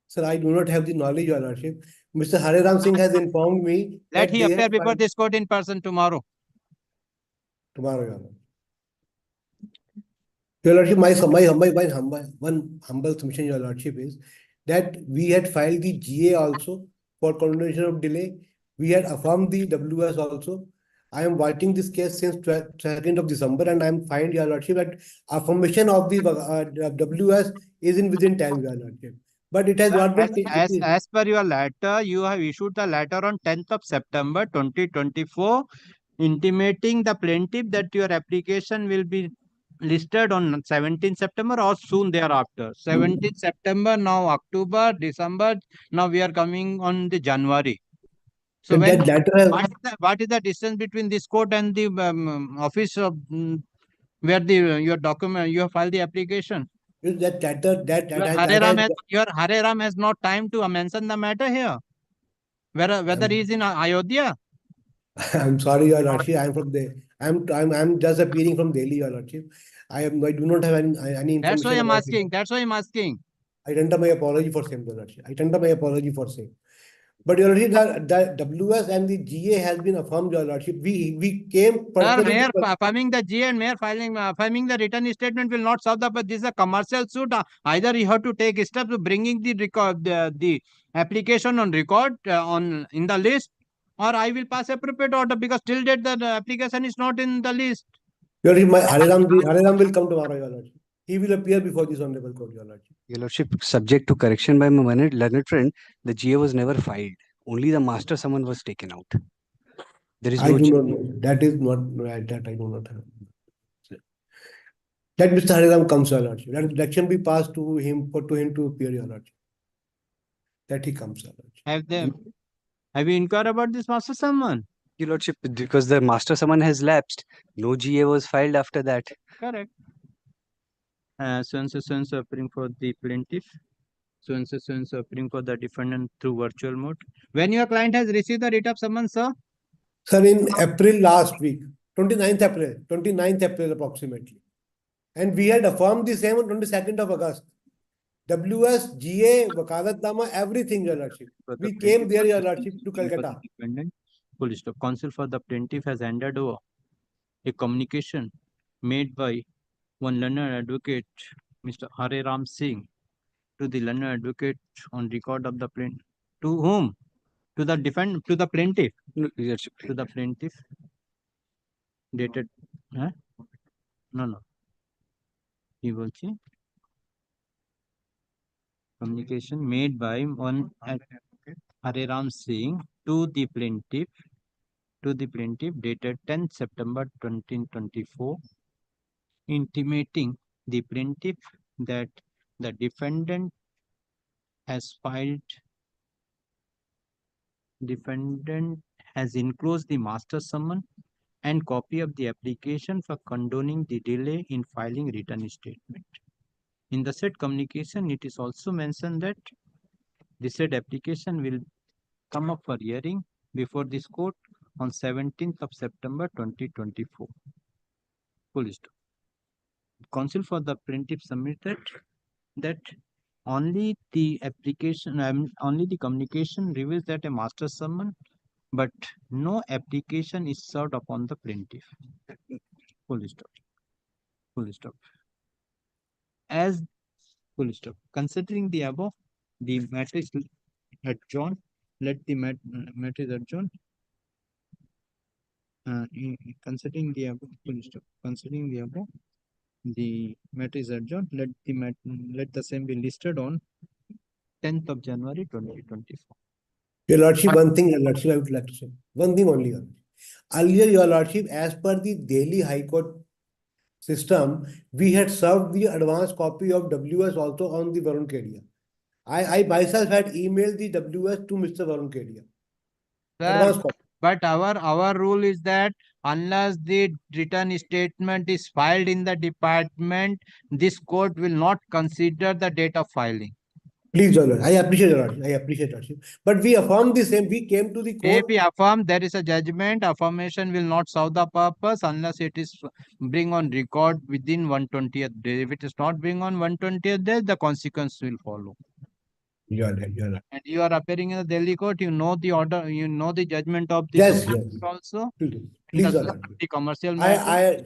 sir. I do not have the knowledge, Your Lordship. Mr. Hare Ram Singh has informed me. Let he appear before this court in person tomorrow. Tomorrow, Your Lordship. Your Lordship, one humble submission, Your Lordship, is that we had filed the GA also for condonation of delay. We had affirmed the WS also. I am watching this case since 2nd of December, and I am find, Your Lordship, that affirmation of the WS is in within time, Your Lordship. But it has not been as per your letter, you have issued the letter on 10th of September 2024, intimating the plaintiff that your application will be listed on 17th September or soon thereafter. 17th September, now October, December, now we are coming on the January. So when, what is the distance between this court and the office of where your document you have filed the application? Your Hare Ram has no time to mention the matter here. Whether he is in Ayodhya. I'm sorry, Your Lordship. I'm from there. I'm just appearing from Delhi, Your Lordship. I do not have any information. That's why I'm asking. That's why I'm asking. I tender my apology for same, Your Lordship. I tender my apology for same. But Your Lordship, the WS and the GA has been affirmed, Your Lordship. We came. Sir, Mayor affirming the GA and Mayor affirming the written statement will not solve the. But this is a commercial suit. Either you have to take steps to bringing the record, the application on record in the list, or I will pass appropriate order because till date the application is not in the list. Your Lordship, Hare Ram will come tomorrow, Your Lordship. He will appear before this honorable court, Your Lordship. Your Lordship, subject to correction by my learned friend, the GA was never filed. Only the master summon was taken out. There is I do not know. That is not right. That I do not have. Let Mr. Hare Ram comes, Your Lordship. Let election be passed to him to appear, Your Lordship. That he comes, Your Lordship. Have you inquired about this master summon? Your Lordship, because the master summon has lapsed, no GA was filed after that. Correct. So appearing for the plaintiff. So appearing for the defendant through virtual mode. When your client has received the writ of summons, sir? Sir, in April last week, 29th April approximately. And we had affirmed the same on 22nd of August. WS, GA, Wakalatnama, everything, Your Lordship. We came there, Your Lordship, to Calcutta. Full stop. Counsel for the plaintiff has handed over a communication made by one learned advocate, Mr. Hare Ram Singh, to the learned advocate on record of the plaintiff. To whom? To the plaintiff. No, to the plaintiff. Dated. Huh? No. He will see. Communication made by one Hare Ram Singh to the plaintiff dated 10th September 2024, intimating the plaintiff that the defendant has enclosed the master summons and copy of the application for condoning the delay in filing written statement. In the said communication, it is also mentioned that the said application will come up for hearing before this court on 17th of September 2024. Full stop. Counsel for the plaintiff submitted that only the communication reveals that a master summons, but no application is served upon the plaintiff. Full stop. Full stop. As full stop. Considering the above, the matter is adjourned. Let the matter is adjourned. Considering the above, full stop. Considering the above, the matter is adjourned. Let the same be listed on 10th of January 2024. Your Lordship, one thing, Your Lordship, I would like to say. One thing only. Earlier, Your Lordship, as per the Delhi High Court system, we had served the advance copy of WS also on the Varun Kedia. I myself had emailed the WS to Mr. Varun Kedia. Advance copy. But our rule is that unless the written statement is filed in the department, this court will not consider the date of filing. Please, Your Lordship. I appreciate Your Lordship. I appreciate Your Lordship. But we affirm the same. We came to the court. If we affirm there is a judgment, affirmation will not serve the purpose unless it is bring on record within 120th day. If it is not bring on 120th day, the consequence will follow. You're right. And you are appearing in the Delhi court, you know the order, you know the judgment of the Yes, Supreme yes. Court also. Please, Your Lordship. The commercial matter.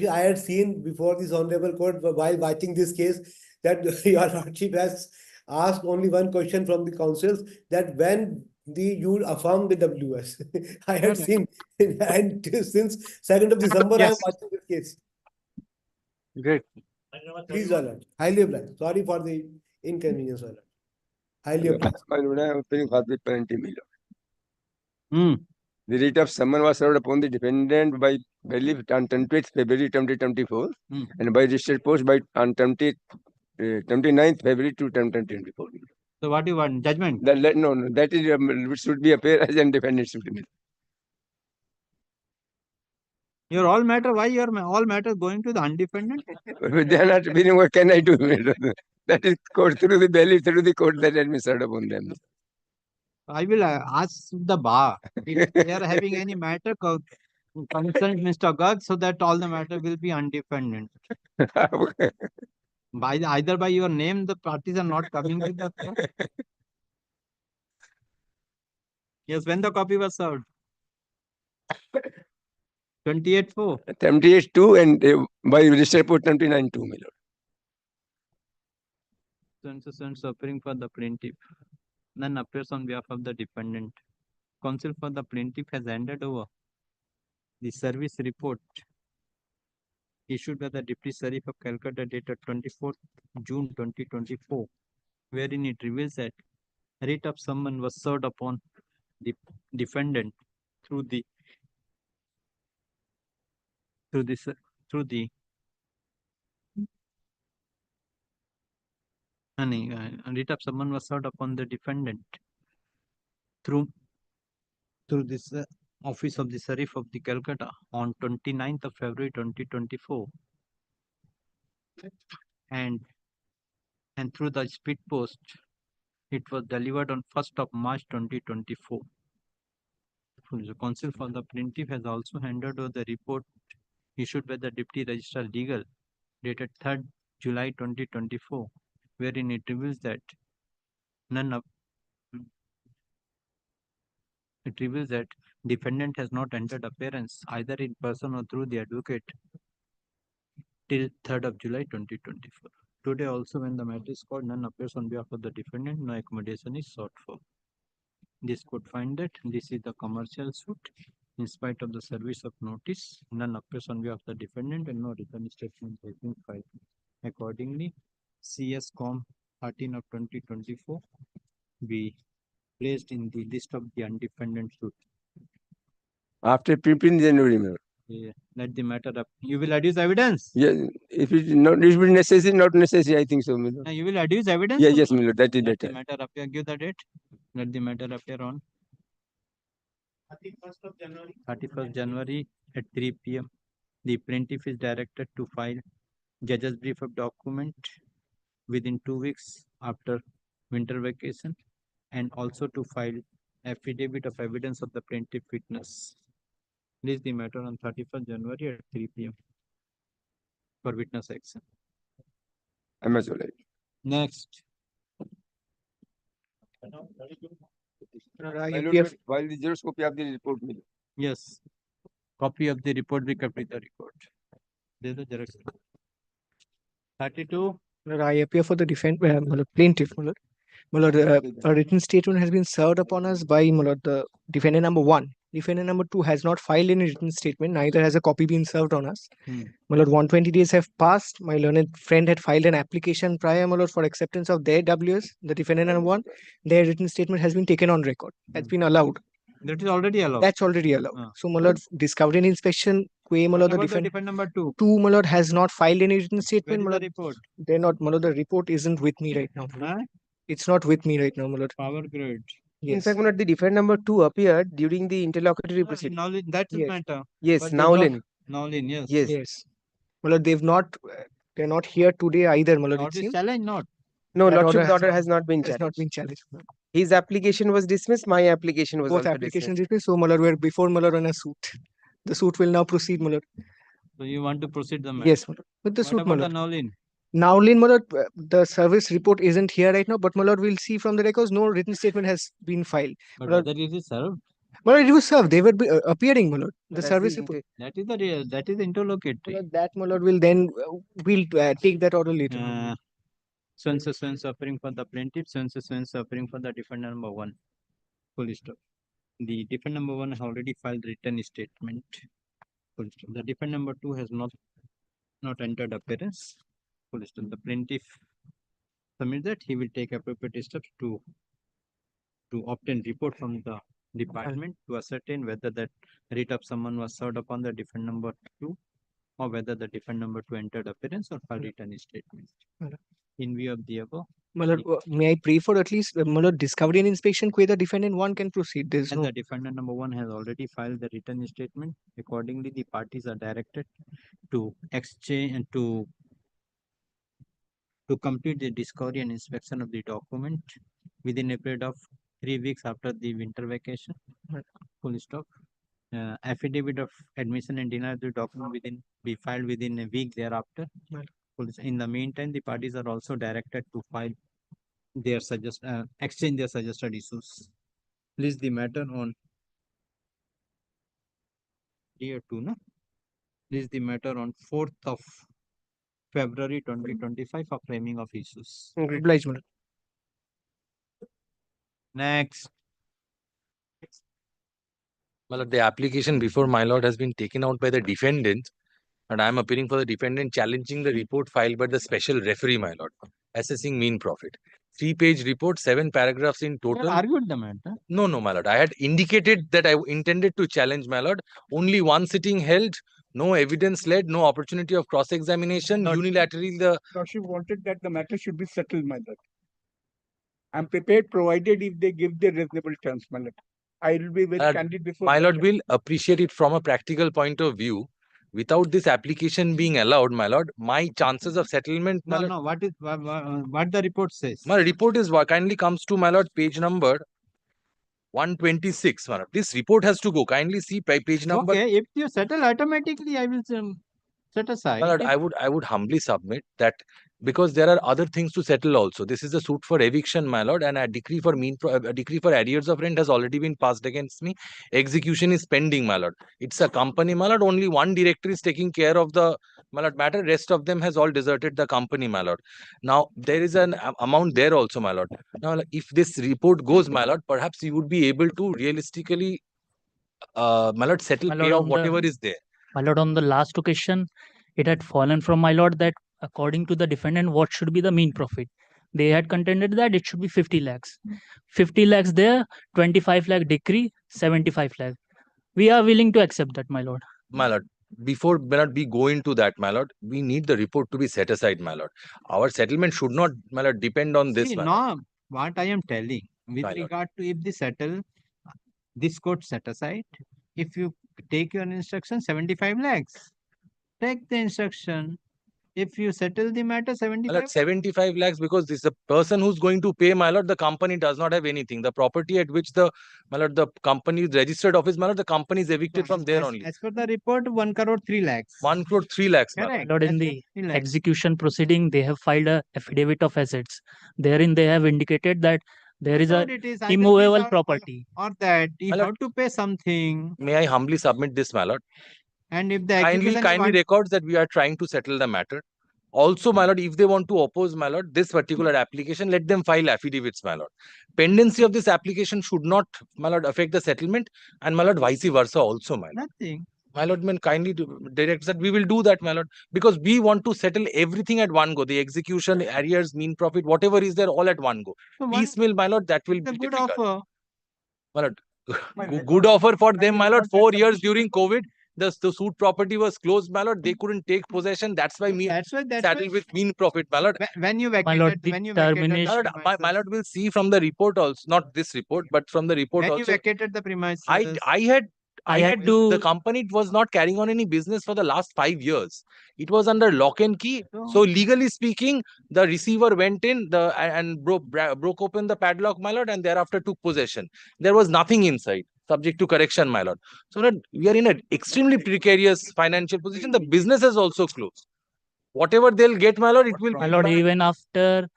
I had seen before this honorable court while watching this case that Your Lordship has asked only one question from the counsels, that when you affirm the WS. I had seen, and since 2nd of December, I am watching this case. Great. Please, Your Lordship. Highly obliged. Sorry for the inconvenience, Your Lordship. Highly obliged. The writ of summons was served upon the defendant by belief on 28th February 2024 and by registered post on 29th February 2024. So what do you want? Judgment? No, that is should be appear as an defendant should be. Your all matter, why your all matter going to the undefendant? They are not meaning, what can I do? That is court through the belief, through the court that has been served upon them. I will ask the bar if they are having any matter, consult Mr. Garg so that all the matter will be undefendant. Either by your name, the parties are not coming to the court. Yes, when the copy was served? 28/4. 28/2 and by registered post 29/2, my lord. Since appearing for the plaintiff, none appears on behalf of the defendant. Counsel for the plaintiff has handed over the service report issued by the Deputy Sheriff of Calcutta dated 24th June 2024, wherein it reveals that writ of summons was served upon the defendant through the writ of summons was served upon the defendant through this office of the Sheriff of the Calcutta on 29th of February 2024, and through the speed post it was delivered on 1st of March 2024. The counsel for the plaintiff has also handed over the report issued by the Deputy Registrar Legal dated 3rd July 2024, wherein it reveals that defendant has not entered appearance either in person or through the advocate till 3rd of July 2024. Today also, when the matter is called, none appears on behalf of the defendant, no accommodation is sought for. This could find that this is the commercial suit. In spite of the service of notice, none appears on behalf of the defendant and no written statement has been filed. Accordingly, CS Com 13 of 2024 be placed in the list of the undefended suit. After 15th January, my lord. Yeah, let the matter up. You will adduce evidence? Yeah, if it is not, it will be necessary, not necessary, I think so, my lord. No, you will adduce evidence? Yeah, yes, my lord, that is Let better. the matter appear. Give the date. Let the matter appear on 31st January at 3 p.m. The plaintiff is directed to file judge's brief of document within 2 weeks after winter vacation, and also to file affidavit of evidence of the plaintiff witness. Release the matter on 31st January at 3 p.m. for witness action. I'm also right. Next. My lord, while the Xerox copy of the report, my lord. Yes. Copy of the report, we copy the report. There's the Xerox. 32. I appear for the plaintiff. A written statement has been served upon us by the defendant number 1. Defendant number 2 has not filed any written statement, neither has a copy been served on us. 120 days have passed. My learned friend had filed an application prior, for acceptance of their WS. The defendant number 1, their written statement has been taken on record, has been allowed. That is already allowed. That's already allowed. So, discovery and inspection, the defendant number 2. 2, has not filed any written statement. Where is the report? They're not, the report isn't with me right now. Huh? It's not with me right now, my lord. Power grid. Yes. In fact, my lord, the defendant number 2 appeared during the interlocutory proceeding. That's Yes. matter. Yes, But they've Nowlin. Nowlin, yes. Yes. Yes. My lord, they're not here today either, my lord. Not It is seems. challenge, not. No, That lordship's order order has not been has not challenged. been challenged. His application was dismissed. My application was Both also applications dismissed. dismissed. So, my lord, we're before my lord on a suit. The suit will now proceed, my lord. So you want to proceed the matter? Yes, my lord. With the What suit, my about the lord. Nowlin? Nowlin, my lord, the service report isn't here right now, but my lord, we'll see from the records no written statement has been filed. But My lord, whether it is served? my lord, it was served. They were appearing, my lord. The But as service the report. That is the interlocutory. My lord, that, my lord, will then we'll take that order later. So suffering for the plaintiff, so suffering for the defendant number 1. Full stop. The defendant number 1 has already filed written statement. Full stop. The defendant number 2 has not entered appearance. Full stop. The plaintiff submits that he will take appropriate steps to obtain report from the department to ascertain whether that writ of summons was served upon the defendant number 2, or whether the defendant number 2 entered appearance or filed written statement. In view of the above, My lord, may I pray for at least my lord, discovery and inspection where the defendant 1 can proceed? There's as no. the defendant number 1 has already filed the written statement, accordingly the parties are directed to exchange and to complete the discovery and inspection of the document within a period of 3 weeks after the winter vacation. Full stop. Affidavit of admission and denial of the document be filed within a week thereafter. In the meantime, the parties are also directed to file their exchange their suggested issues. List the matter on year 2, no? List the matter on 4th of February 2025 for framing of issues. Obliged, my lord. Next. Well, the application before my lord has been taken out by the defendant, and I am appearing for the defendant challenging the report filed by the special referee, my lord, assessing mean profit. 3-page report, 7 paragraphs in total. Argued the matter? No, my lord. I had indicated that I intended to challenge, my lord. Only one sitting held, no evidence led, no opportunity of cross-examination. Unilaterally, the Lordship wanted that the matter should be settled, my lord. I'm prepared, provided if they give the reasonable terms, my lord. I will be very candid before. my lord will appreciate it from a practical point of view. Without this application being allowed, my lord, my chances of settlement. No. What the report says? My report is kindly comes to my lord page number 126. My lord. This report has to go. Kindly see page number. Okay, if you settle automatically, I will set aside. My lord, I would humbly submit that because there are other things to settle also. This is a suit for eviction, my lord, and a decree for arrears of rent has already been passed against me. Execution is pending, my lord. It's a company, my lord. Only one director is taking care of the matter. Rest of them has all deserted the company, my lord. Now there is an amount there also, my lord. Now, if this report goes, my lord, perhaps you would be able to realistically, my lord, settle payout whatever is there. My lord, on the last occasion, it had fallen from my lord that according to the defendant, what should be the mean profit. They had contended that it should be 50 lakhs. 50 lakhs there, 25 lakh decree, 75 lakh. We are willing to accept that, my lord. My lord, before we go into that, my lord, we need the report to be set aside, my lord. Our settlement should not, my lord, depend on this, See, my lord. no, what I am telling with My lord. regard to if they settle, this court set aside. If you take your instruction, 75 lakhs, take the instruction. If you settle the matter, My 75 lord, 75 lakhs, because this is the person who's going to pay, my lord, the company does not have anything. The property at which the, my lord, the company is registered office, my lord, the company is evicted from there only. As per the report, 1 crore 3 lakhs. 1 crore 3 lakhs, my Correct. lord. Lord, in As per the 3 lakhs. execution proceeding, they have filed a affidavit of assets. Therein they have indicated that there is a Lord, it is either immovable this property. or that you My have lord, to pay something. may I humbly submit this, my lord? And if the Kindly execution records that we are trying to settle the matter. Also, my lord, if they want to oppose, my lord, this particular application, let them file affidavits, my lord. Pendency of this application should not, my lord, affect the settlement, and my lord, vice versa also, my lord. Nothing. My lord, man, kindly direct that we will do that, my lord, because we want to settle everything at one go. The execution, arrears, mean profit, whatever is there, all at one go. So Piecemeal, my lord, that will be a good difficult. offer. My lord, good offer for them, my lord. 4 years during COVID, the suit property was closed, my lord. They couldn't take possession. That's why me saddled with mean profit, my lord. When you vacated, My lord, the when you vacated termination. the My lord will see from the report also, not this report, but from the report when you also. vacated the premises, I had the company was not carrying on any business for the last 5 years. It was under lock and key. So legally speaking, the receiver went in and broke open the padlock, my lord, and thereafter took possession. There was nothing inside, subject to correction, my lord. So that we are in an extremely precarious financial position. The business is also closed. Whatever they'll get, my lord, it will My be lord, bad. even after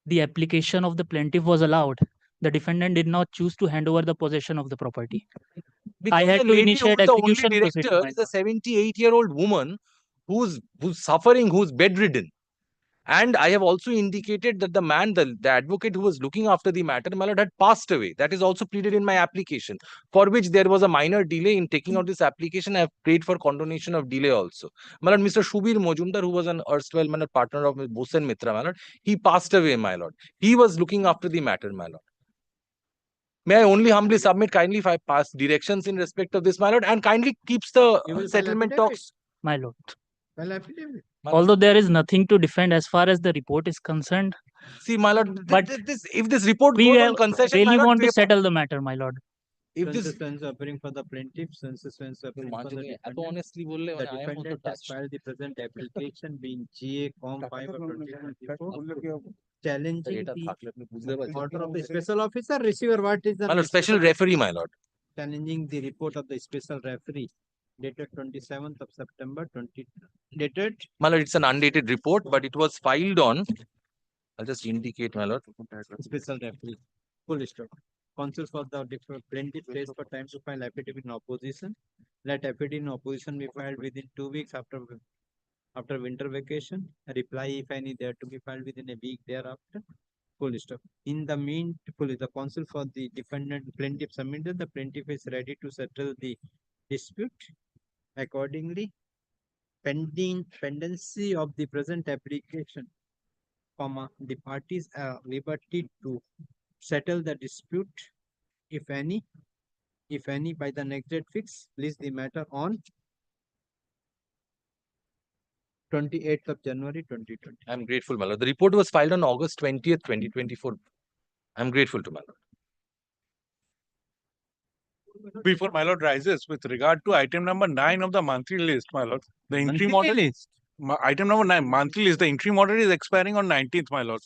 the application of the plaintiff was allowed, the defendant did not choose to hand over the possession of the property. Because I had the to lady initiate who's the only execution director proceeding. is a 78-year-old woman who's suffering, who's bedridden. And I have also indicated that the man, the advocate who was looking after the matter, my lord, had passed away. That is also pleaded in my application, for which there was a minor delay in taking out this application. I have prayed for condonation of delay also. My lord, Mr. Shubir Mojumdar, who was an erstwhile, my lord, partner of Bosen Mitra, my lord, he passed away, my lord. He was looking after the matter, my lord. May I only humbly submit, kindly, if I pass directions in respect of this, my lord, and kindly keeps the settlement talks. My lord. well, affidavit. Although there is nothing to defend as far as the report is concerned. See, my lord, but if this report we goes on concession, really my lord, want to we- settle the matter, my lord. if this Appearing for the plaintiff, appearing for the defendant, honestly the defendant has filed the present application being GA Com 5 of 2024, challenging the order of the special officer, receiver, what is the my lord, special referee, my lord. challenging the report of the special referee dated 27th of September 20 dated My lord, it's an undated report, but it was filed on. I'll just indicate, my lord. special referee. Full stop. Counsel for the plaintiff pays for time to file affidavit in opposition. Let affidavit in opposition be filed within 2 weeks after winter vacation. A reply, if any, there to be filed within a week thereafter. Full stop. In the meanwhile, the counsel for the defendant plaintiff submitted. The plaintiff is ready to settle the dispute. Accordingly, pendency of the present application, the parties are liberty to settle the dispute, if any, by the next date fix. Please the matter on 28th of January 2020. I'm grateful, my lord. The report was filed on August 20th, 2024. I'm grateful to my lord. Before my lord rises, with regard to item number 9 of the monthly list, my lord, the interim order list. Item number 9, monthly list. The interim order is expiring on 19th, my lord.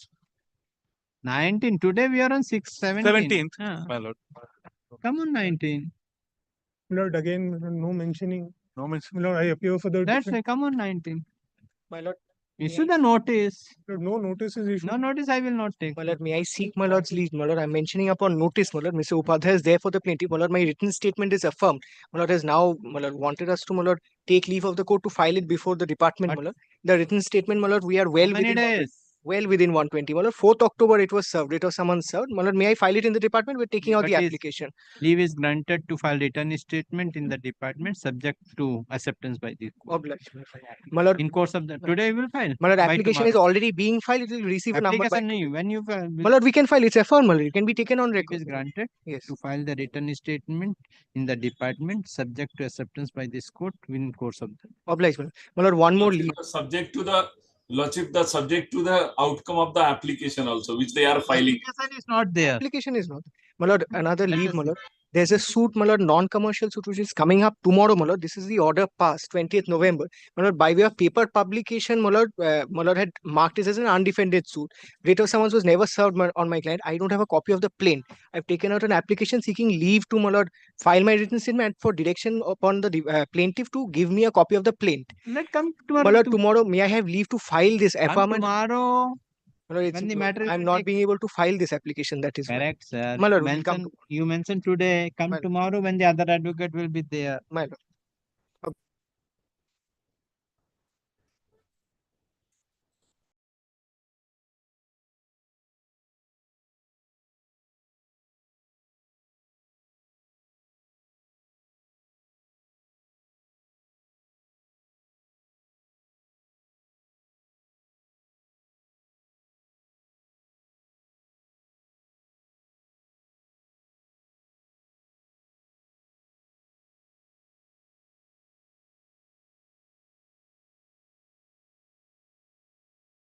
19. Today we are on 17th. 17th, my lord. Come on, 19. Lord, again, no mentioning. No mentioning. Lord, I appear for the. That's right. Come on, 19. My lord. Issue the notice. Lord, no notice is issued. No notice I will not take. My lord, may I seek my lord's leave? My lord, I'm mentioning upon notice, my lord. Mr. Upadhyay is there for the plaintiff. My lord, my written statement is affirmed. My lord has now, my lord, wanted us to, my lord, take leave of the court to file it before the department, my lord. The written statement, my lord, we are well How many within. days? well within 120. My lord, 4th October it was served. It was someone served. My lord, may I file it in the department? We're taking out the But is- application. Leave is granted to file return statement in the department subject to acceptance by the court. Obliged. My lord, In course of the today we will file. my lord, by application is tomorrow. already being filed. It will receive a number. Application nahi, when you file, My lord, we can file. It's FR, my lord. It can be taken on leave record. is granted Yes. to file the return statement in the department subject to acceptance by this court in course of the. Obliged, my lord. My lord, one more leave. Subject to the Lordship, the subject to the outcome of the application also, which they are filing. Application is not there. Application is not. My lord, another leave, my lord. There's a suit, my lord, non-commercial suit, which is coming up tomorrow, my lord. This is the order passed, 20th November. My lord, by way of paper publication, my lord had marked this as an undefended suit. Writ of summons was never served on my client. I don't have a copy of the plaint. I've taken out an application seeking leave to, my lord, file my written statement for direction upon the plaintiff to give me a copy of the plaint. Let come tomorrow. My lord, tomorrow, may I have leave to file this FR? Tomorrow. My lord, When the matter is I'm not being able to file this application. That is why. correct, sir. My lord, we'll come You mentioned today, come tomorrow when the other advocate will be there. My lord.